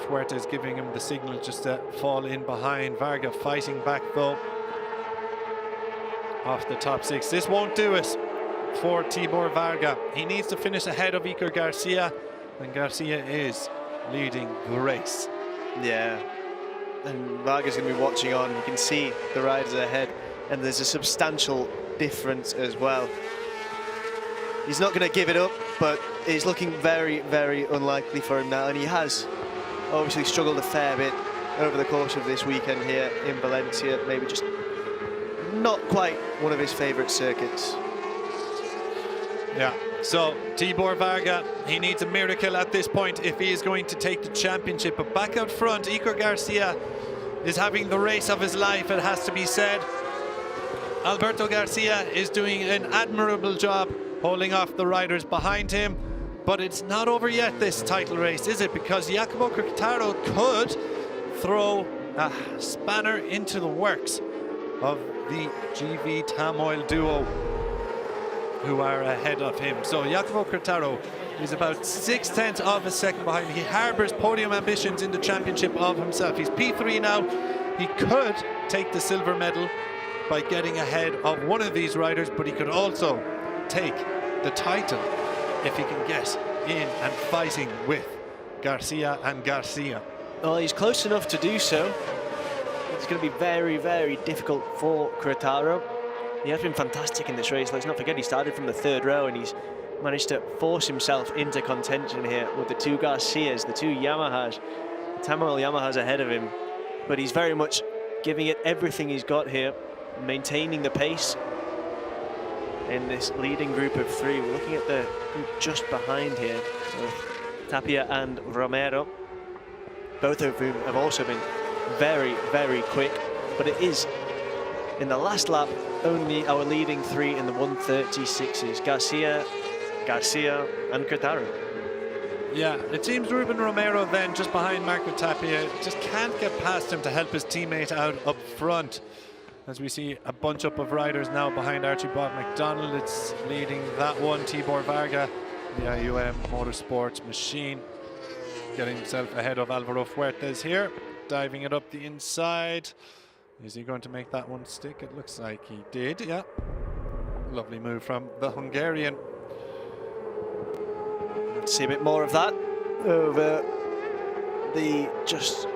Fuertes giving him the signal just to fall in behind. Varga fighting back though off the top 6. This won't do it for Tibor Varga. He needs to finish ahead of Iker Garcia, and Garcia is leading the race.
Yeah, and Varga's going to be watching on. You can see the riders ahead, and there's a substantial difference as well. He's not going to give it up, but it's looking very, very unlikely for him now, and he has obviously struggled a fair bit over the course of this weekend here in Valencia. Maybe just not quite one of his favourite circuits.
Yeah, so Tibor Varga, he needs a miracle at this point if he is going to take the championship. But back out front, Iker Garcia is having the race of his life, it has to be said. Alberto Garcia is doing an admirable job holding off the riders behind him. But it's not over yet, this title race, is it? Because Jacopo Cortaro could throw a spanner into the works of the GV Tamoil duo who are ahead of him. So Jacopo Curtaro is about 0.6 of a second behind. He harbours podium ambitions in the championship of himself. He's P3 now. He could take the silver medal by getting ahead of one of these riders, but he could also take the title if he can get in and fighting with Garcia and Garcia.
Well, he's close enough to do so. It's going to be very, very difficult for Curtaro. He has been fantastic in this race. Let's not forget he started from the 3rd row and he's managed to force himself into contention here with the 2 Garcias, the 2 Yamahas. Tamoil Yamahas ahead of him, but he's very much giving it everything he's got here, maintaining the pace in this leading group of 3. We're looking at the group just behind here of Tapia and Romero, both of whom have also been very, very quick, but it is in the last lap only our leading 3 in the 1:36s, Garcia, and Curtaro.
Yeah, it seems Ruben Romero then just behind Marco Tapia just can't get past him to help his teammate out up front. As we see a bunch up of riders now behind Archie Bob McDonald, it's leading that one. Tibor Varga, the IUM Motorsports machine, getting himself ahead of Alvaro Fuertes here, diving it up the inside. Is he going to make that one stick? It looks like he did, yeah. Lovely move from the Hungarian.
Let's see a bit more of that over the just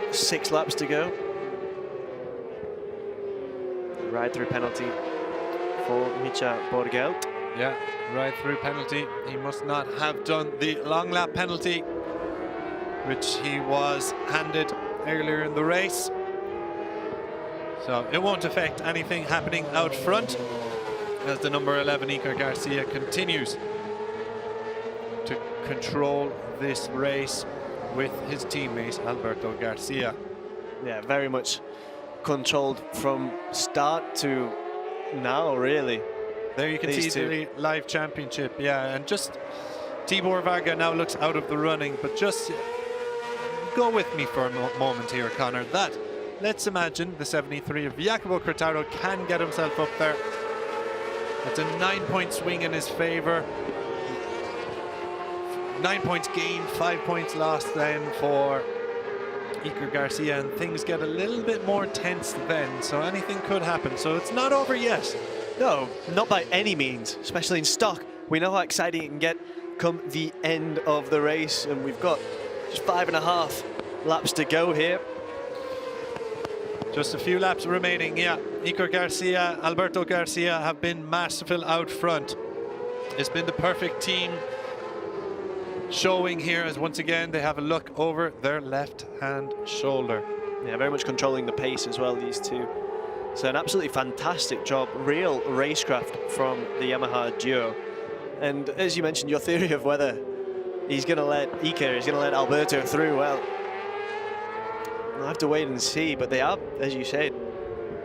6 laps to go. Ride-through penalty for Micha Borgelt.
Yeah, ride-through penalty. He must not have done the long lap penalty, which he was handed earlier in the race. So it won't affect anything happening out front as the number 11 Iker Garcia continues to control this race with his teammate Alberto Garcia.
Yeah, very much controlled from start to now, really.
There you can see the live championship, yeah, and just Tibor Varga now looks out of the running, but just go with me for a moment here, Connor. Let's imagine the 73 of Jacopo Curtaro can get himself up there. It's a 9-point swing in his favour. 9 points gained, 5 points lost then for Iker Garcia, and things get a little bit more tense then, so anything could happen. So it's not over yet.
No, not by any means, especially in stock. We know how exciting it can get come the end of the race, and we've got just 5.5 laps to go here.
Just a few laps remaining, yeah. Iker Garcia, Alberto Garcia have been masterful out front. It's been the perfect team showing here as once again they have a look over their left-hand shoulder.
Yeah, very much controlling the pace as well, these two. So an absolutely fantastic job, real racecraft from the Yamaha duo. And as you mentioned, your theory of whether he's going to let Iker, he's going to let Alberto through, well, we'll have to wait and see, but they are, as you said,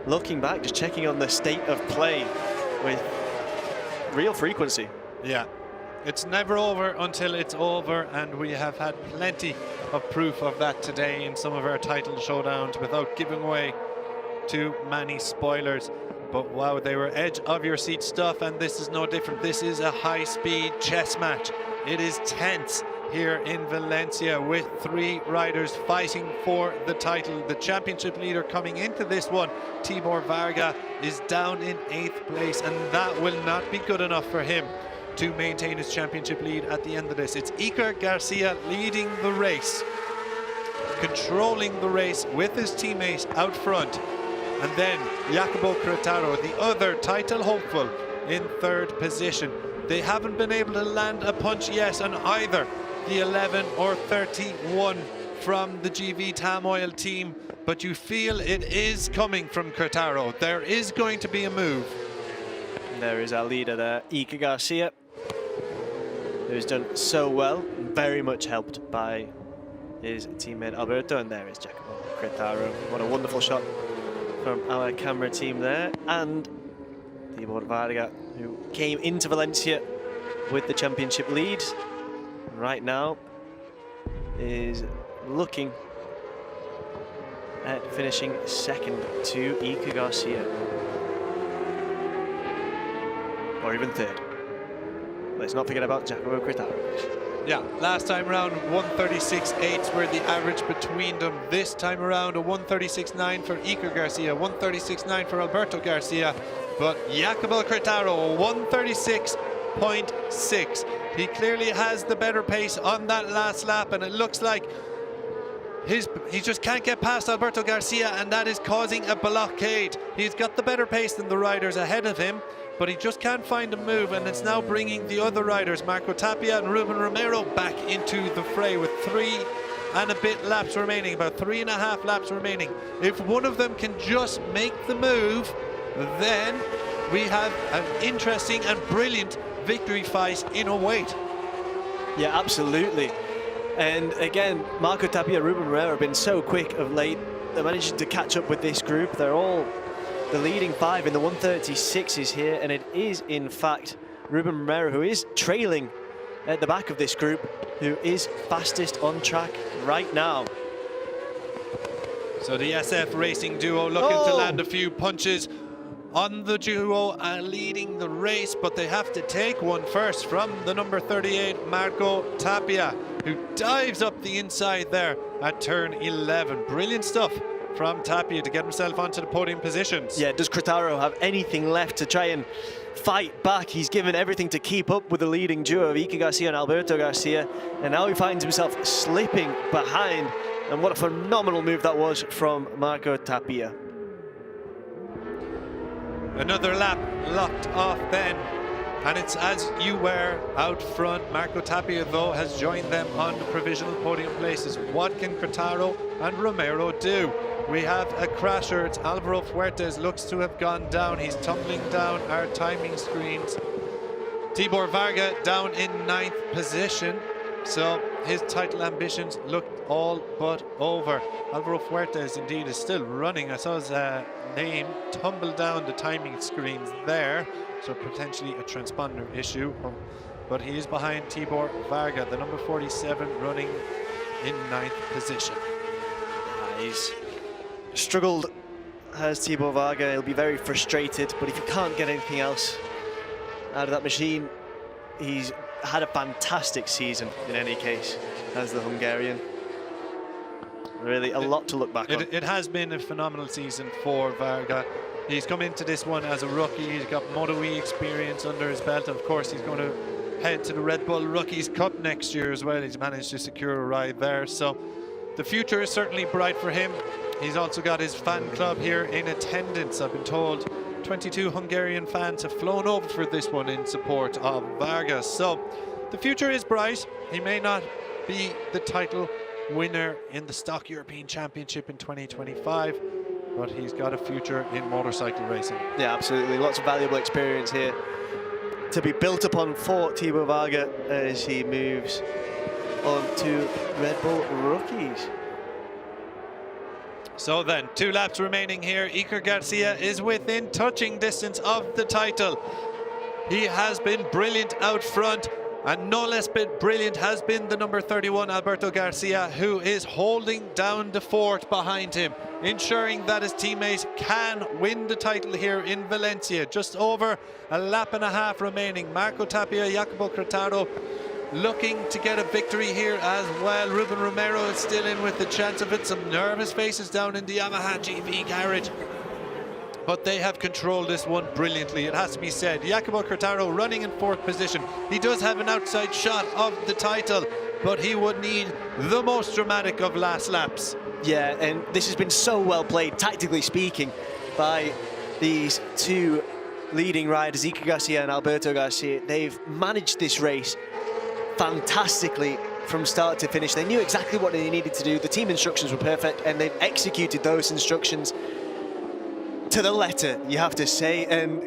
looking back, just checking on the state of play with real frequency.
Yeah, it's never over until it's over, and we have had plenty of proof of that today in some of our title showdowns without giving away too many spoilers. But wow, they were edge of your seat stuff, and this is no different. This is a high-speed chess match. It is tense here in Valencia with 3 riders fighting for the title. The championship leader coming into this one, Tibor Varga, is down in 8th place, and that will not be good enough for him to maintain his championship lead at the end of this. It's Iker Garcia leading the race, controlling the race with his teammates out front, and then Jacopo Curtaro, the other title hopeful, in 3rd position. They haven't been able to land a punch yet on either the 11 or 31 from the GV Tamoil team, but you feel it is coming from Curtaro. There is going to be a move.
There is our leader there, Iker Garcia, who's done so well, very much helped by his teammate Alberto, and there is Jacopo Curtaro. What a wonderful shot from our camera team there, and Tibor Varga, who came into Valencia with the championship lead, right now is looking finishing second to Iker Garcia. Or even third. Let's not forget about Jacopo Crittaro.
Yeah, last time around 136.8 were the average between them. This time around a 136.9 for Iker Garcia, 136.9 for Alberto Garcia, but Jacopo Crittaro 136.6. He clearly has the better pace on that last lap, and it looks like he just can't get past Alberto Garcia, and that is causing a blockade. He's got the better pace than the riders ahead of him, but he just can't find a move, and it's now bringing the other riders, Marco Tapia and Ruben Romero, back into the fray with 3 and a bit laps remaining, about 3.5 laps remaining. If one of them can just make the move, then we have an interesting and brilliant victory fight in a wait.
Yeah, absolutely. And again, Marco Tapia, Ruben Romero have been so quick of late. They're managing to catch up with this group. They're all the leading 5 in the 136s here, and it is in fact Ruben Romero who is trailing at the back of this group, who is fastest on track right now.
So the SF Racing duo looking to land a few punches on the duo leading the race, but they have to take one first from the number 38, Marco Tapia, who dives up the inside there at turn 11. Brilliant stuff from Tapia to get himself onto the podium positions.
Yeah, does Crittaro have anything left to try and fight back? He's given everything to keep up with the leading duo of Iker Garcia and Alberto Garcia, and now he finds himself slipping behind, and what a phenomenal move that was from Marco Tapia.
Another lap locked off then, and it's as you were out front. Marco Tapia, though, has joined them on the provisional podium places. What can Crittaro and Romero do? We have a crasher. It's Alvaro Fuertes, looks to have gone down. He's tumbling down our timing screens. Tibor Varga down in 9th position, so his title ambitions look all but over. Alvaro Fuertes indeed is still running. I saw his name tumble down the timing screens there, so potentially a transponder issue, but he is behind Tibor Varga, the number 47, running in 9th position.
He's struggled, has Tibor Varga. He'll be very frustrated, but if he can't get anything else out of that machine, he's had a fantastic season in any case as the Hungarian. Really a lot to look back on.
It has been a phenomenal season for Varga. He's come into this one as a rookie. He's got Moto E experience under his belt. Of course, he's going to head to the Red Bull Rookies Cup next year as well. He's managed to secure a ride there, so the future is certainly bright for him. He's also got his fan club here in attendance. I've been told 22 Hungarian fans have flown over for this one in support of Varga. So the future is bright. He may not be the title winner in the Stock European Championship in 2025, but he's got a future in motorcycle racing.
Yeah, absolutely. Lots of valuable experience here to be built upon for Tibor Varga as he moves on to Red Bull Rookies.
So then, 2 laps remaining here. Iker Garcia is within touching distance of the title. He has been brilliant out front, and no less brilliant has been the number 31, Alberto Garcia, who is holding down the fort behind him, ensuring that his teammates can win the title here in Valencia. Just over a lap and a half remaining. Marco Tapia, Jacopo Crittaro looking to get a victory here as well. Ruben Romero is still in with the chance of it. Some nervous faces down in the Yamaha GP garage, but they have controlled this one brilliantly, it has to be said. Jacopo Crittaro running in 4th position. He does have an outside shot of the title, but he would need the most dramatic of last laps.
Yeah, and this has been so well played, tactically speaking, by these 2 leading riders, Iker Garcia and Alberto Garcia. They've managed this race fantastically from start to finish. They knew exactly what they needed to do. The team instructions were perfect, and they've executed those instructions to the letter, you have to say. And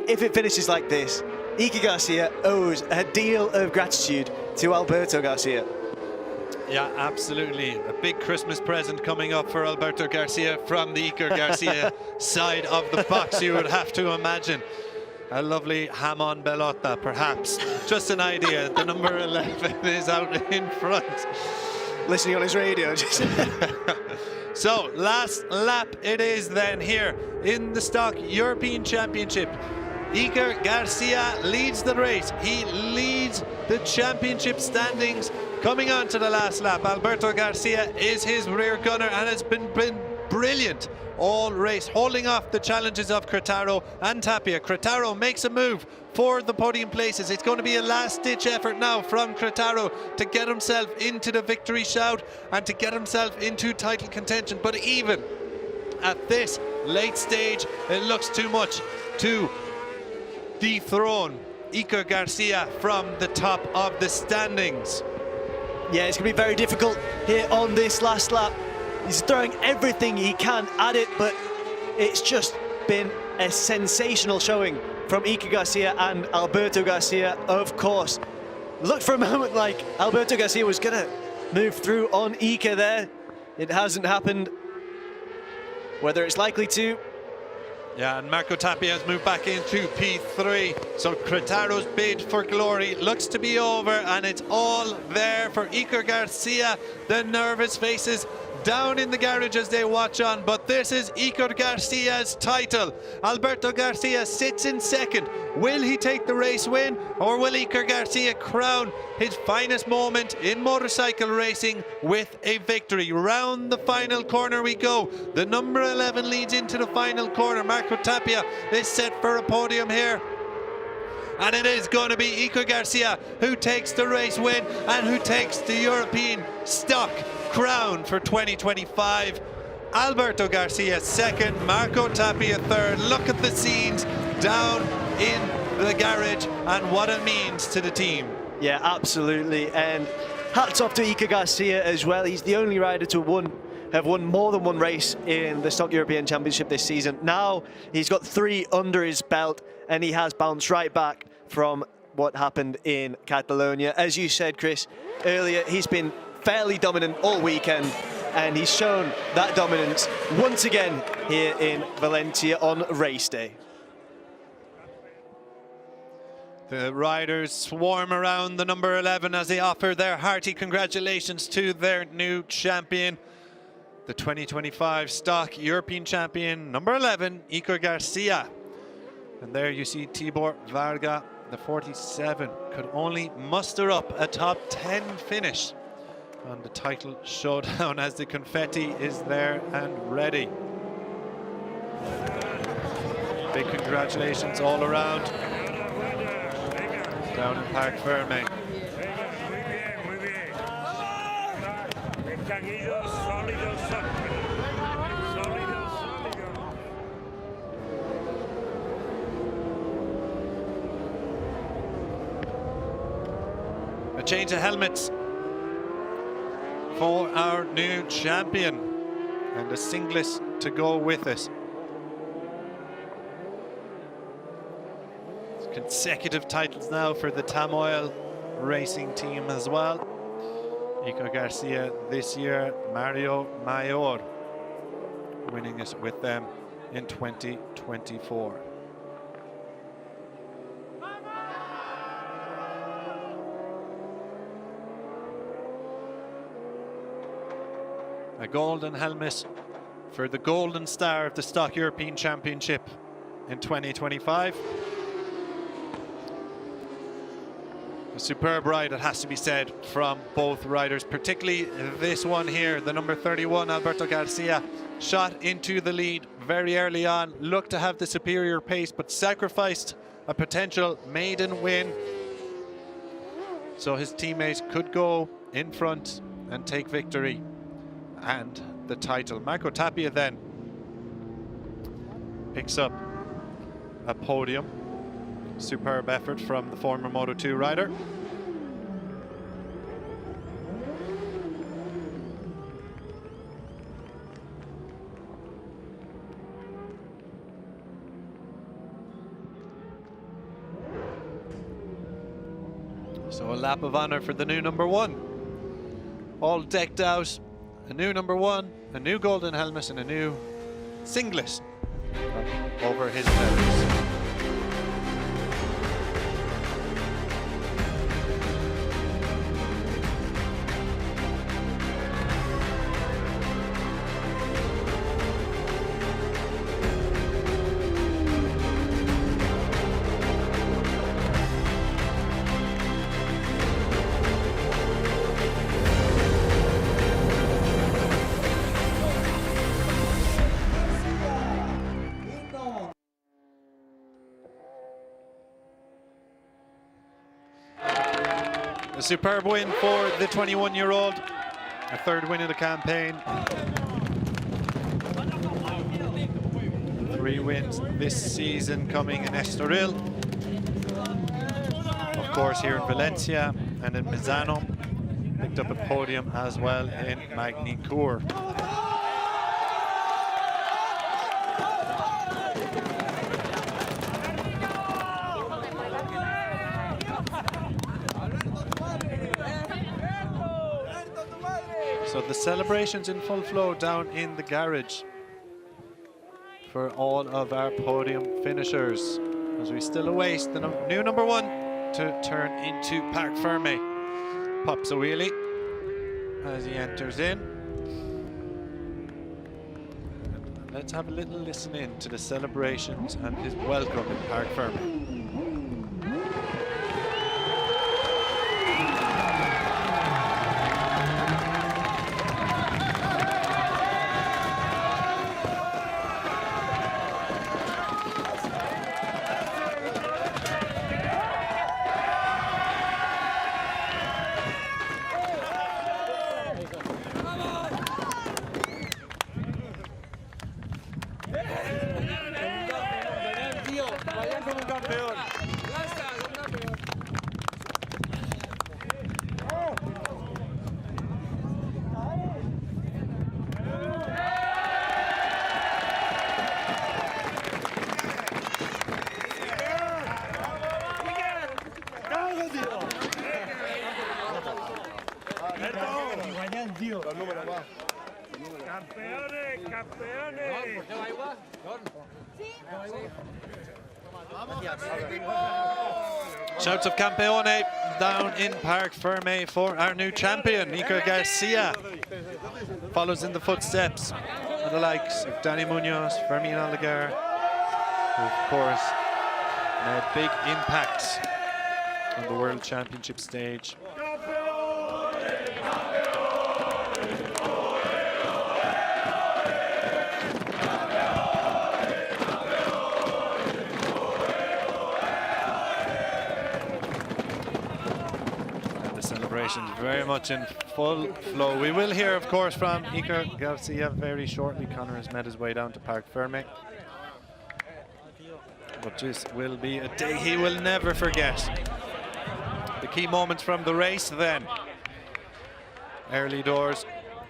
if it finishes like this, Iker Garcia owes a deal of gratitude to Alberto Garcia.
Yeah, absolutely. A big Christmas present coming up for Alberto Garcia from the Iker Garcia side of the box, you would have to imagine. A lovely jamon bellota, perhaps. Just an idea. The number 11 is out in front.
Listening on his radio.
So last lap it is then here in the Stock European Championship. Iker Garcia leads the race. He leads the championship standings coming on to the last lap. Alberto Garcia is his rear gunner and has been brilliant all race, holding off the challenges of Cretaro and Tapia. Cretaro makes a move for the podium places. It's going to be a last-ditch effort now from Cretaro to get himself into the victory shout and to get himself into title contention. But even at this late stage, it looks too much to dethrone Iker Garcia from the top of the standings.
Yeah, it's going to be very difficult here on this last lap. He's throwing everything he can at it, but it's just been a sensational showing from Iker Garcia and Alberto Garcia, of course. Looked for a moment like Alberto Garcia was going to move through on Iker there. It hasn't happened. Whether it's likely to.
Yeah, and Marco Tapia has moved back into P3. So Cretaro's bid for glory looks to be over, and it's all there for Iker Garcia. The nervous faces down in the garage as they watch on, but this is Iker Garcia's title. Alberto Garcia sits in second. Will he take the race win, or will Iker Garcia crown his finest moment in motorcycle racing with a victory? Round the final corner we go. The number 11 leads into the final corner. Marco Tapia is set for a podium here. And it is going to be Iker Garcia who takes the race win and who takes the European Stock crown for 2025. Alberto Garcia second, Marco Tapia third. Look at the scenes down in the garage and what it means to the team.
Yeah, absolutely. And hats off to Iker Garcia as well. He's the only rider to have won more than one race in the Stock European Championship this season. Now he's got 3 under his belt, and he has bounced right back from what happened in Catalonia. As you said, Chris, earlier, he's been fairly dominant all weekend, and he's shown that dominance once again here in Valencia on race day.
The riders swarm around the number 11 as they offer their hearty congratulations to their new champion, the 2025 Stock European Champion, number 11, Iker Garcia. And there you see Tibor Varga, the 47, could only muster up a top 10 finish on the title showdown as the confetti is there and ready. Big congratulations all around down in Parc Ferme. A change of helmets for our new champion and a singlet to go with it. Consecutive titles now for the Tamoil racing team as well. Iker Garcia this year, Mario Mayor winning it with them in 2024. A golden helmet for the golden star of the Stock European Championship in 2025. A superb ride, it has to be said, from both riders, particularly this one here, the number 31, Alberto Garcia, shot into the lead very early on, looked to have the superior pace, but sacrificed a potential maiden win. So his teammates could go in front and take victory and the title. Marco Tapia then picks up a podium. Superb effort from the former Moto2 rider. So a lap of honor for the new number 1. All decked out. A new number 1, a new golden helmet, and a new singlet over his medals. A superb win for the 21-year-old. A third win of the campaign. 3 wins this season coming in Estoril. Of course, here in Valencia and in Misano. Picked up a podium as well in Magny-Cours. So the celebrations in full flow down in the garage for all of our podium finishers, as we still await the new number 1 to turn into Parc Ferme. Pops a wheelie as he enters in. And let's have a little listen in to the celebrations and his welcome in Parc Ferme. Shouts of Campeone down in Parc Ferme for our new champion, Iker Garcia. Follows in the footsteps of the likes of Danny Munoz, Fermin Aldeguer, who of course made big impacts on the World Championship stage. Very much in full flow. We will hear, of course, from Iker Garcia very shortly. Connor has made his way down to Parc Ferme. But this will be a day he will never forget. The key moments from the race then. Early doors,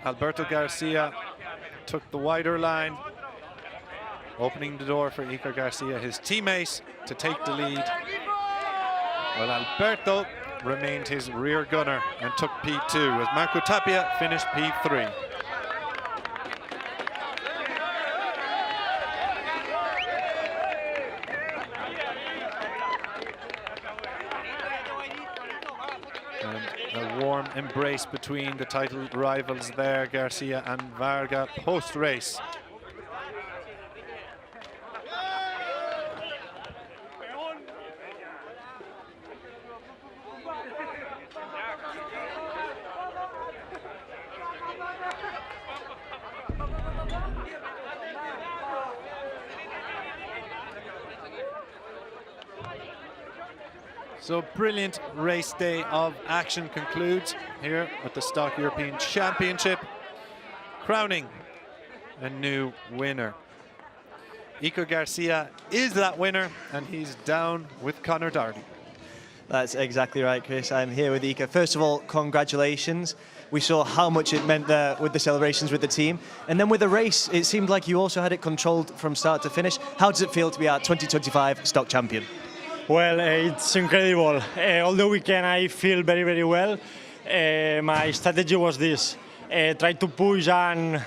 Alberto Garcia took the wider line, opening the door for Iker Garcia, his teammate, to take the lead. Well, Alberto remained his rear gunner and took P2 as Marco Tapia finished P3. And a warm embrace between the title rivals there, Garcia and Varga, post-race. So brilliant race day of action concludes here at the Stock European Championship, crowning a new winner. Iker Garcia is that winner, and he's down with Conor Darley.
That's exactly right, Chris. I'm here with Iker. First of all, congratulations. We saw how much it meant there with the celebrations with the team. And then with the race, it seemed like you also had it controlled from start to finish. How does it feel to be our 2025 Stock Champion?
Well, it's incredible. All the weekend I feel very, very well. My strategy was this: try to push and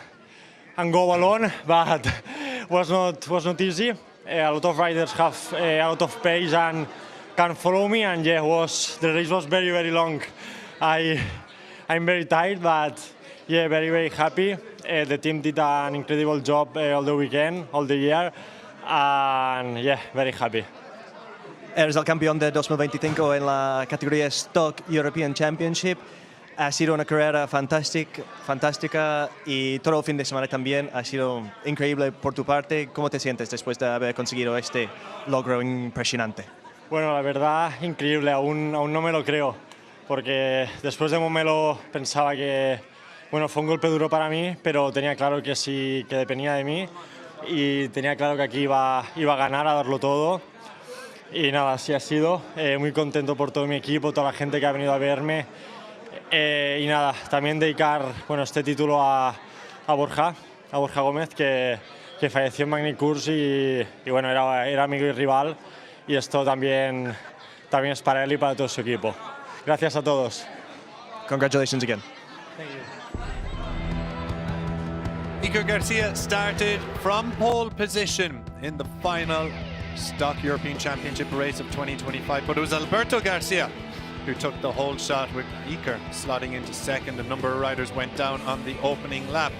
go alone, but was not easy. A lot of riders have a lot of pace and can follow me, and yeah, the race was very, very long. I'm very tired, but yeah, very, very happy. The team did an incredible job all the weekend, all the year, and yeah, very happy.
Eres el campeón de 2025 en la categoría Stock European Championship. Ha sido una carrera fantástica y todo el fin de semana también ha sido increíble por tu parte. ¿Cómo te sientes después de haber conseguido este logro impresionante?
Bueno, la verdad, increíble. Aún no me lo creo, porque después de Momelo pensaba que, bueno, fue un golpe duro para mí, pero tenía claro que sí, que dependía de mí y tenía claro que aquí iba a ganar, a darlo todo. Y nada, así ha sido. Muy contento por todo mi equipo, toda la gente que ha venido a verme. Y nada, también dedicar, bueno, este título a Borja Gómez, que falleció en Magny-Cours y bueno, era amigo y rival. Y esto también es para él y para todo su equipo. Gracias a todos.
Congratulations again.
Iker Garcia started from pole position in the final Stock European Championship race of 2025, but it was Alberto Garcia who took the whole shot, with Iker slotting into second. A number of riders went down on the opening lap.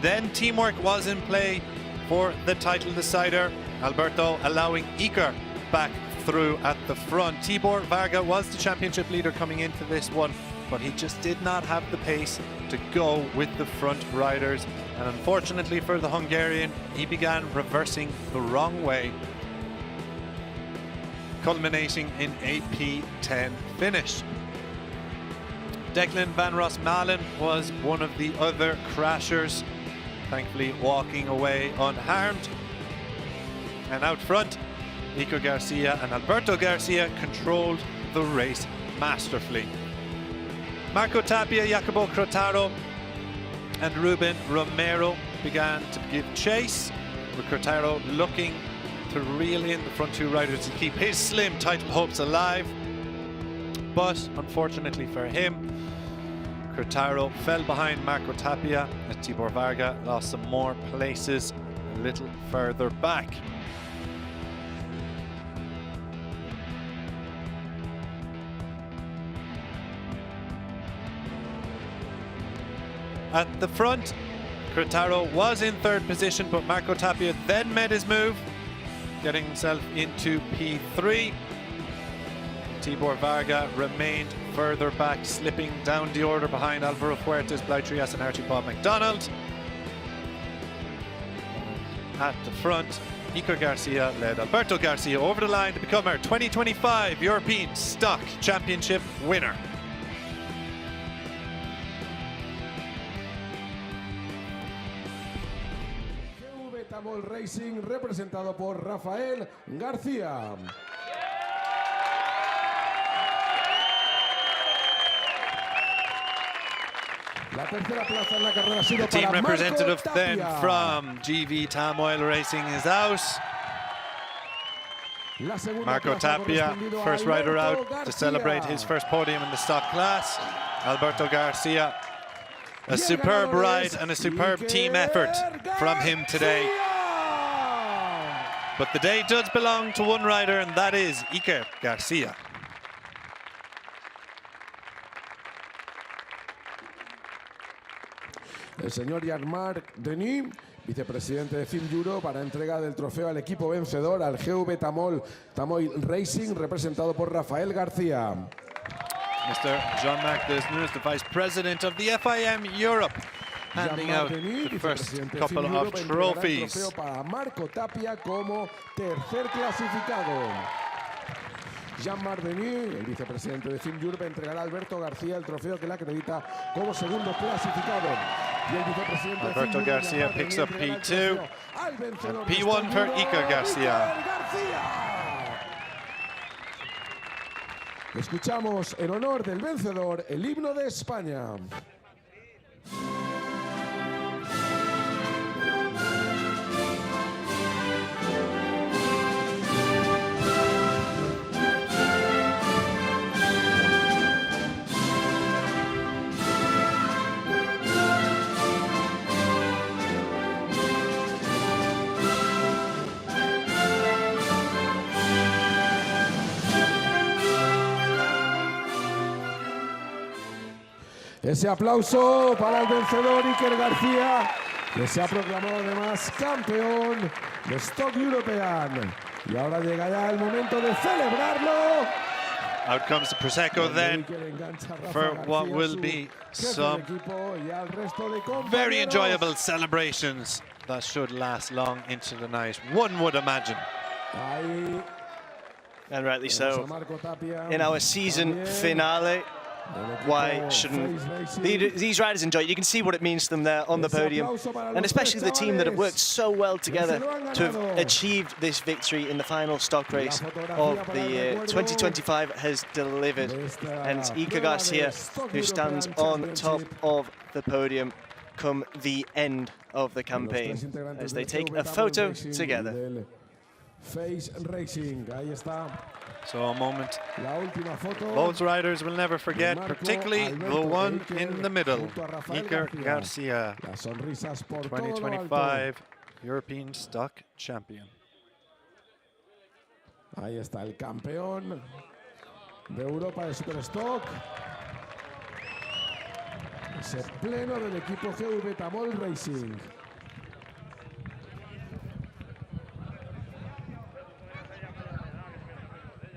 Then teamwork was in play for the title decider, Alberto allowing Iker back through at the front. Tibor Varga was the championship leader coming into this one, but he just did not have the pace to go with the front riders. And unfortunately for the Hungarian, he began reversing the wrong way, culminating in a P10 finish. Declan Van Rossmalen was one of the other crashers, thankfully walking away unharmed. And out front, Iker Garcia and Alberto Garcia controlled the race masterfully. Marco Tapia, Jacopo Crotaro and Ruben Romero began to give chase, with Crotaro looking to reel in the front two riders to keep his slim title hopes alive. But unfortunately for him, Crotaro fell behind Marco Tapia as Tibor Varga lost some more places a little further back. At the front, Crotaro was in third position, but Marco Tapia then made his move, getting himself into P3. Tibor Varga remained further back, slipping down the order behind Alvaro Fuertes, Blythe Trias and Archibald McDonald. At the front, Iker Garcia led Alberto Garcia over the line to become our 2025 European Stock Championship winner.
FIM Racing, representado por Rafael García. La tercera plaza en la carrera ha sido
The team
para
representative
Marco
then
Tapia.
from GV Tamoil Racing is out.
La segunda
Marco
plaza ha
Tapia,
correspondido a
first rider
Alberto
out
Garcia.
to celebrate his first podium in the stock class. Alberto Garcia, a superb ride and a superb team effort from him today. But the day does belong to one rider, and that is Iker Garcia.
El señor Jean-Marc Denis, vicepresidente de FIM Juro, para entrega del trofeo al equipo vencedor, al GV Tamoil Racing, representado por Rafael García.
Mr. Jean-Marc Denis, the vice president of the FIM Europe, handing out the first couple of trophies.
El trofeo para Marco Tapia como tercer clasificado. Jean-Marc Denis, el vicepresidente de FIM Europe, entregará a Alberto García el trofeo que le acredita como segundo clasificado. Y el vicepresidente
Alberto
de FIM
Garcia
Europe,
picks up P2
al vencedor
and
de
P1
este
for
Giro,
Iker Garcia.
Iker García. Escuchamos en honor del vencedor el himno de España. Ese aplauso para el vencedor Iker García, que se ha proclamado además campeón de Stock European. Y ahora llega ya el momento de celebrarlo.
Out comes the Prosecco then for what will be some very enjoyable celebrations that should last long into the night, one would imagine.
And rightly so. In our season finale, Why shouldn't these riders enjoy it? You can see what it means to them there on the podium, and especially the team that have worked so well together to have achieved this victory in the final stock race of the year. 2025 has delivered, and it's Iker Garcia who stands on top of the podium come the end of the campaign as they take a photo together.
Face Racing, ahí está.
So a moment
La última foto.
both riders will never forget, particularly the one in the middle, Iker Garcia,
Las sonrisas por todo lo alto.
2025 European Stock Champion.
Ahí está el campeón de Europa de Superstock. Ese pleno del equipo GV Tamol Racing.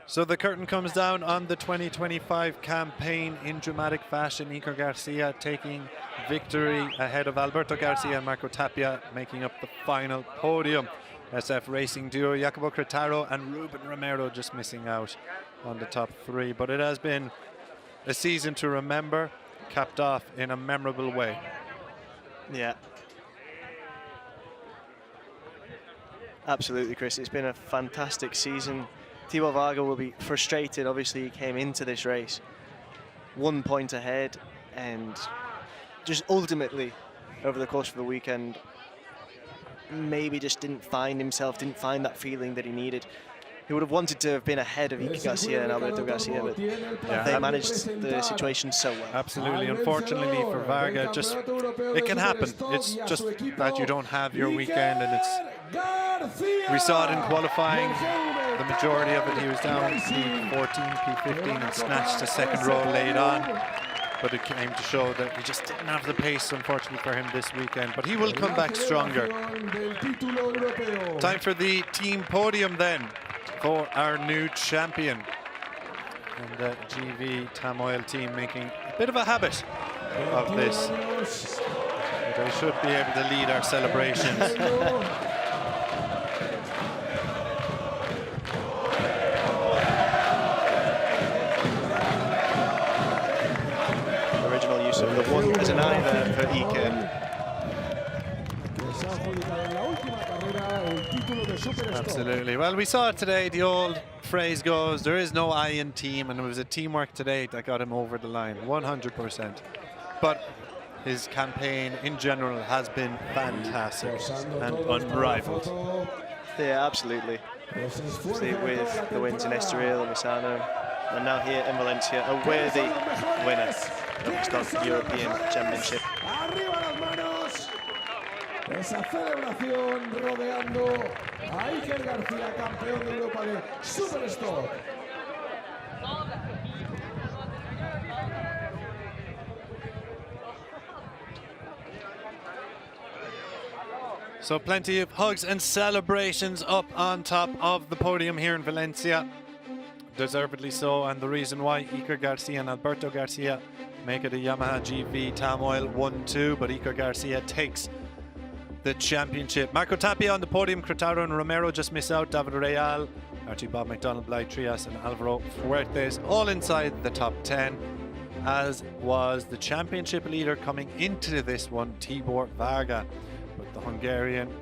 So the curtain comes down on the 2025 campaign in dramatic fashion. Iker Garcia taking victory ahead of Alberto Garcia and Marco Tapia, making up the final podium. SF Racing duo Jacopo Cretaro and Ruben Romero just missing out on the top three. But it has been a season to remember, capped off in a memorable way.
Yeah. Absolutely, Chris. It's been a fantastic season. Tibor Varga will be frustrated. Obviously, he came into this race 1 point ahead, and just ultimately, over the course of the weekend, maybe just didn't find himself, didn't find that feeling that he needed. He would have wanted to have been ahead of Iker Garcia and Alberto Garcia, but they managed the situation so well.
Absolutely. Unfortunately for Varga, it can happen. It's just that you don't have your weekend, and we saw it in qualifying. The majority of it, he was down P14, P15, and snatched a second row late on. But it came to show that he just didn't have the pace, unfortunately, for him this weekend. But he will come back stronger. Time for the team podium then for our new champion. And the GV Tamoil team making a bit of a habit of this. They should be able to lead our celebrations.
Of the one as an eye there for Iker.
Absolutely. Well, we saw it today. The old phrase goes, there is no I in team, and it was a teamwork today that got him over the line, 100%. But his campaign in general has been fantastic and unrivaled.
Yeah, absolutely. Obviously with the wins in Estoril and Misano, and now here in Valencia, a worthy winner of the Stock European Championship.
Esa celebración rodeando a Iker García, campeón de Europa de Superstock.
So plenty of hugs and celebrations up on top of the podium here in Valencia. Deservedly so, and the reason why Iker Garcia and Alberto Garcia make it a Yamaha GV Tamoil 1-2, but Iker Garcia takes the championship. Marco Tapia on the podium, Cretaro and Romero just miss out. David Real, Archie Bob McDonald, Bly Trias and Alvaro Fuertes all inside the top 10, as was the championship leader coming into this one, Tibor Varga, but the Hungarian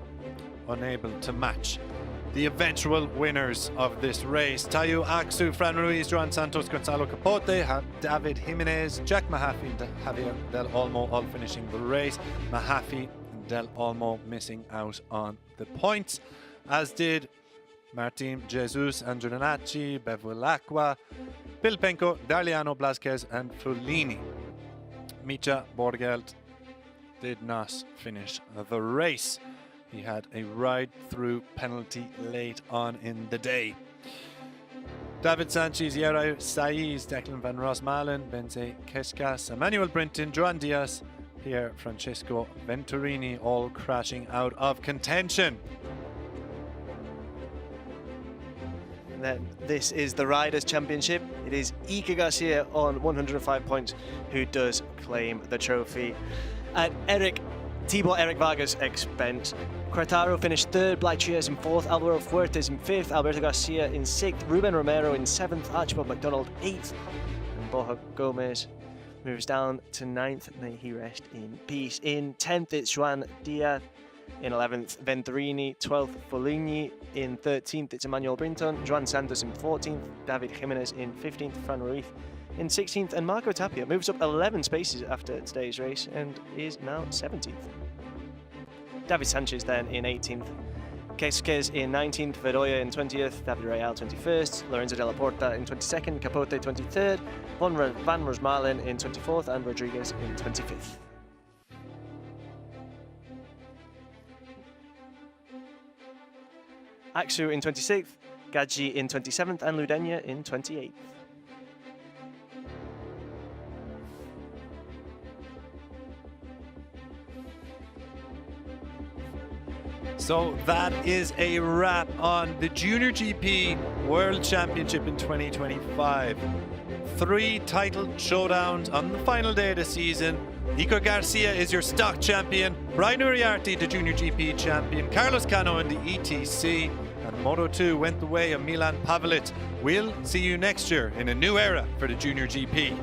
unable to match the eventual winners of this race. Tayu Aksu, Fran Ruiz, Joan Santos, Gonzalo Capote, David Jimenez, Jack Mahaffey and Javier Del Olmo all finishing the race. Mahaffey and Del Olmo missing out on the points, as did Martin Jesus, Andrew Donacci, Bevilacqua, Pilpenko, Darliano, Blasquez and Fulini. Micha Borgelt did not finish the race. He had a ride-through penalty late on in the day. David Sanchez, Yera Saiz, Declan Van Rosmalen, Benze Keskas, Emmanuel Brinton, Joan Diaz, Pier Francesco Venturini all crashing out of contention.
This is the Riders' Championship. It is Iker Garcia on 105 points who does claim the trophy. At Tibor Eric Varga's expense, Cretaro finished third, Bly Trias in fourth, Alvaro Fuertes in fifth, Alberto Garcia in sixth, Ruben Romero in seventh, Archibald McDonald eighth, and Borja Gomez moves down to 9th. May he rest in peace. In 10th, it's Juan Diaz. In 11th, Venturini. 12th, Foligny. In 13th, it's Emmanuel Brinton. Joan Santos in 14th. David Jimenez in 15th. Fran Ruiz in 16th. And Marco Tapia moves up 11 spaces after today's race and is now 17th. David Sanchez then in 18th. Quesquez in 19th, Verdoya in 20th, David Real 21st, Lorenzo de la Porta in 22nd, Capote 23rd, Van Rosmalen in 24th, and Rodriguez in 25th. Aksu in 26th, Gadji in 27th, and Ludenya in 28th.
So that is a wrap on the Junior GP World Championship in 2025. 3 title showdowns on the final day of the season. Iker Garcia is your stock champion, Brian Uriarte the Junior GP champion, Carlos Cano in the ETC, and Moto2 went the way of Milan Pavelit. We'll see you next year in a new era for the Junior GP.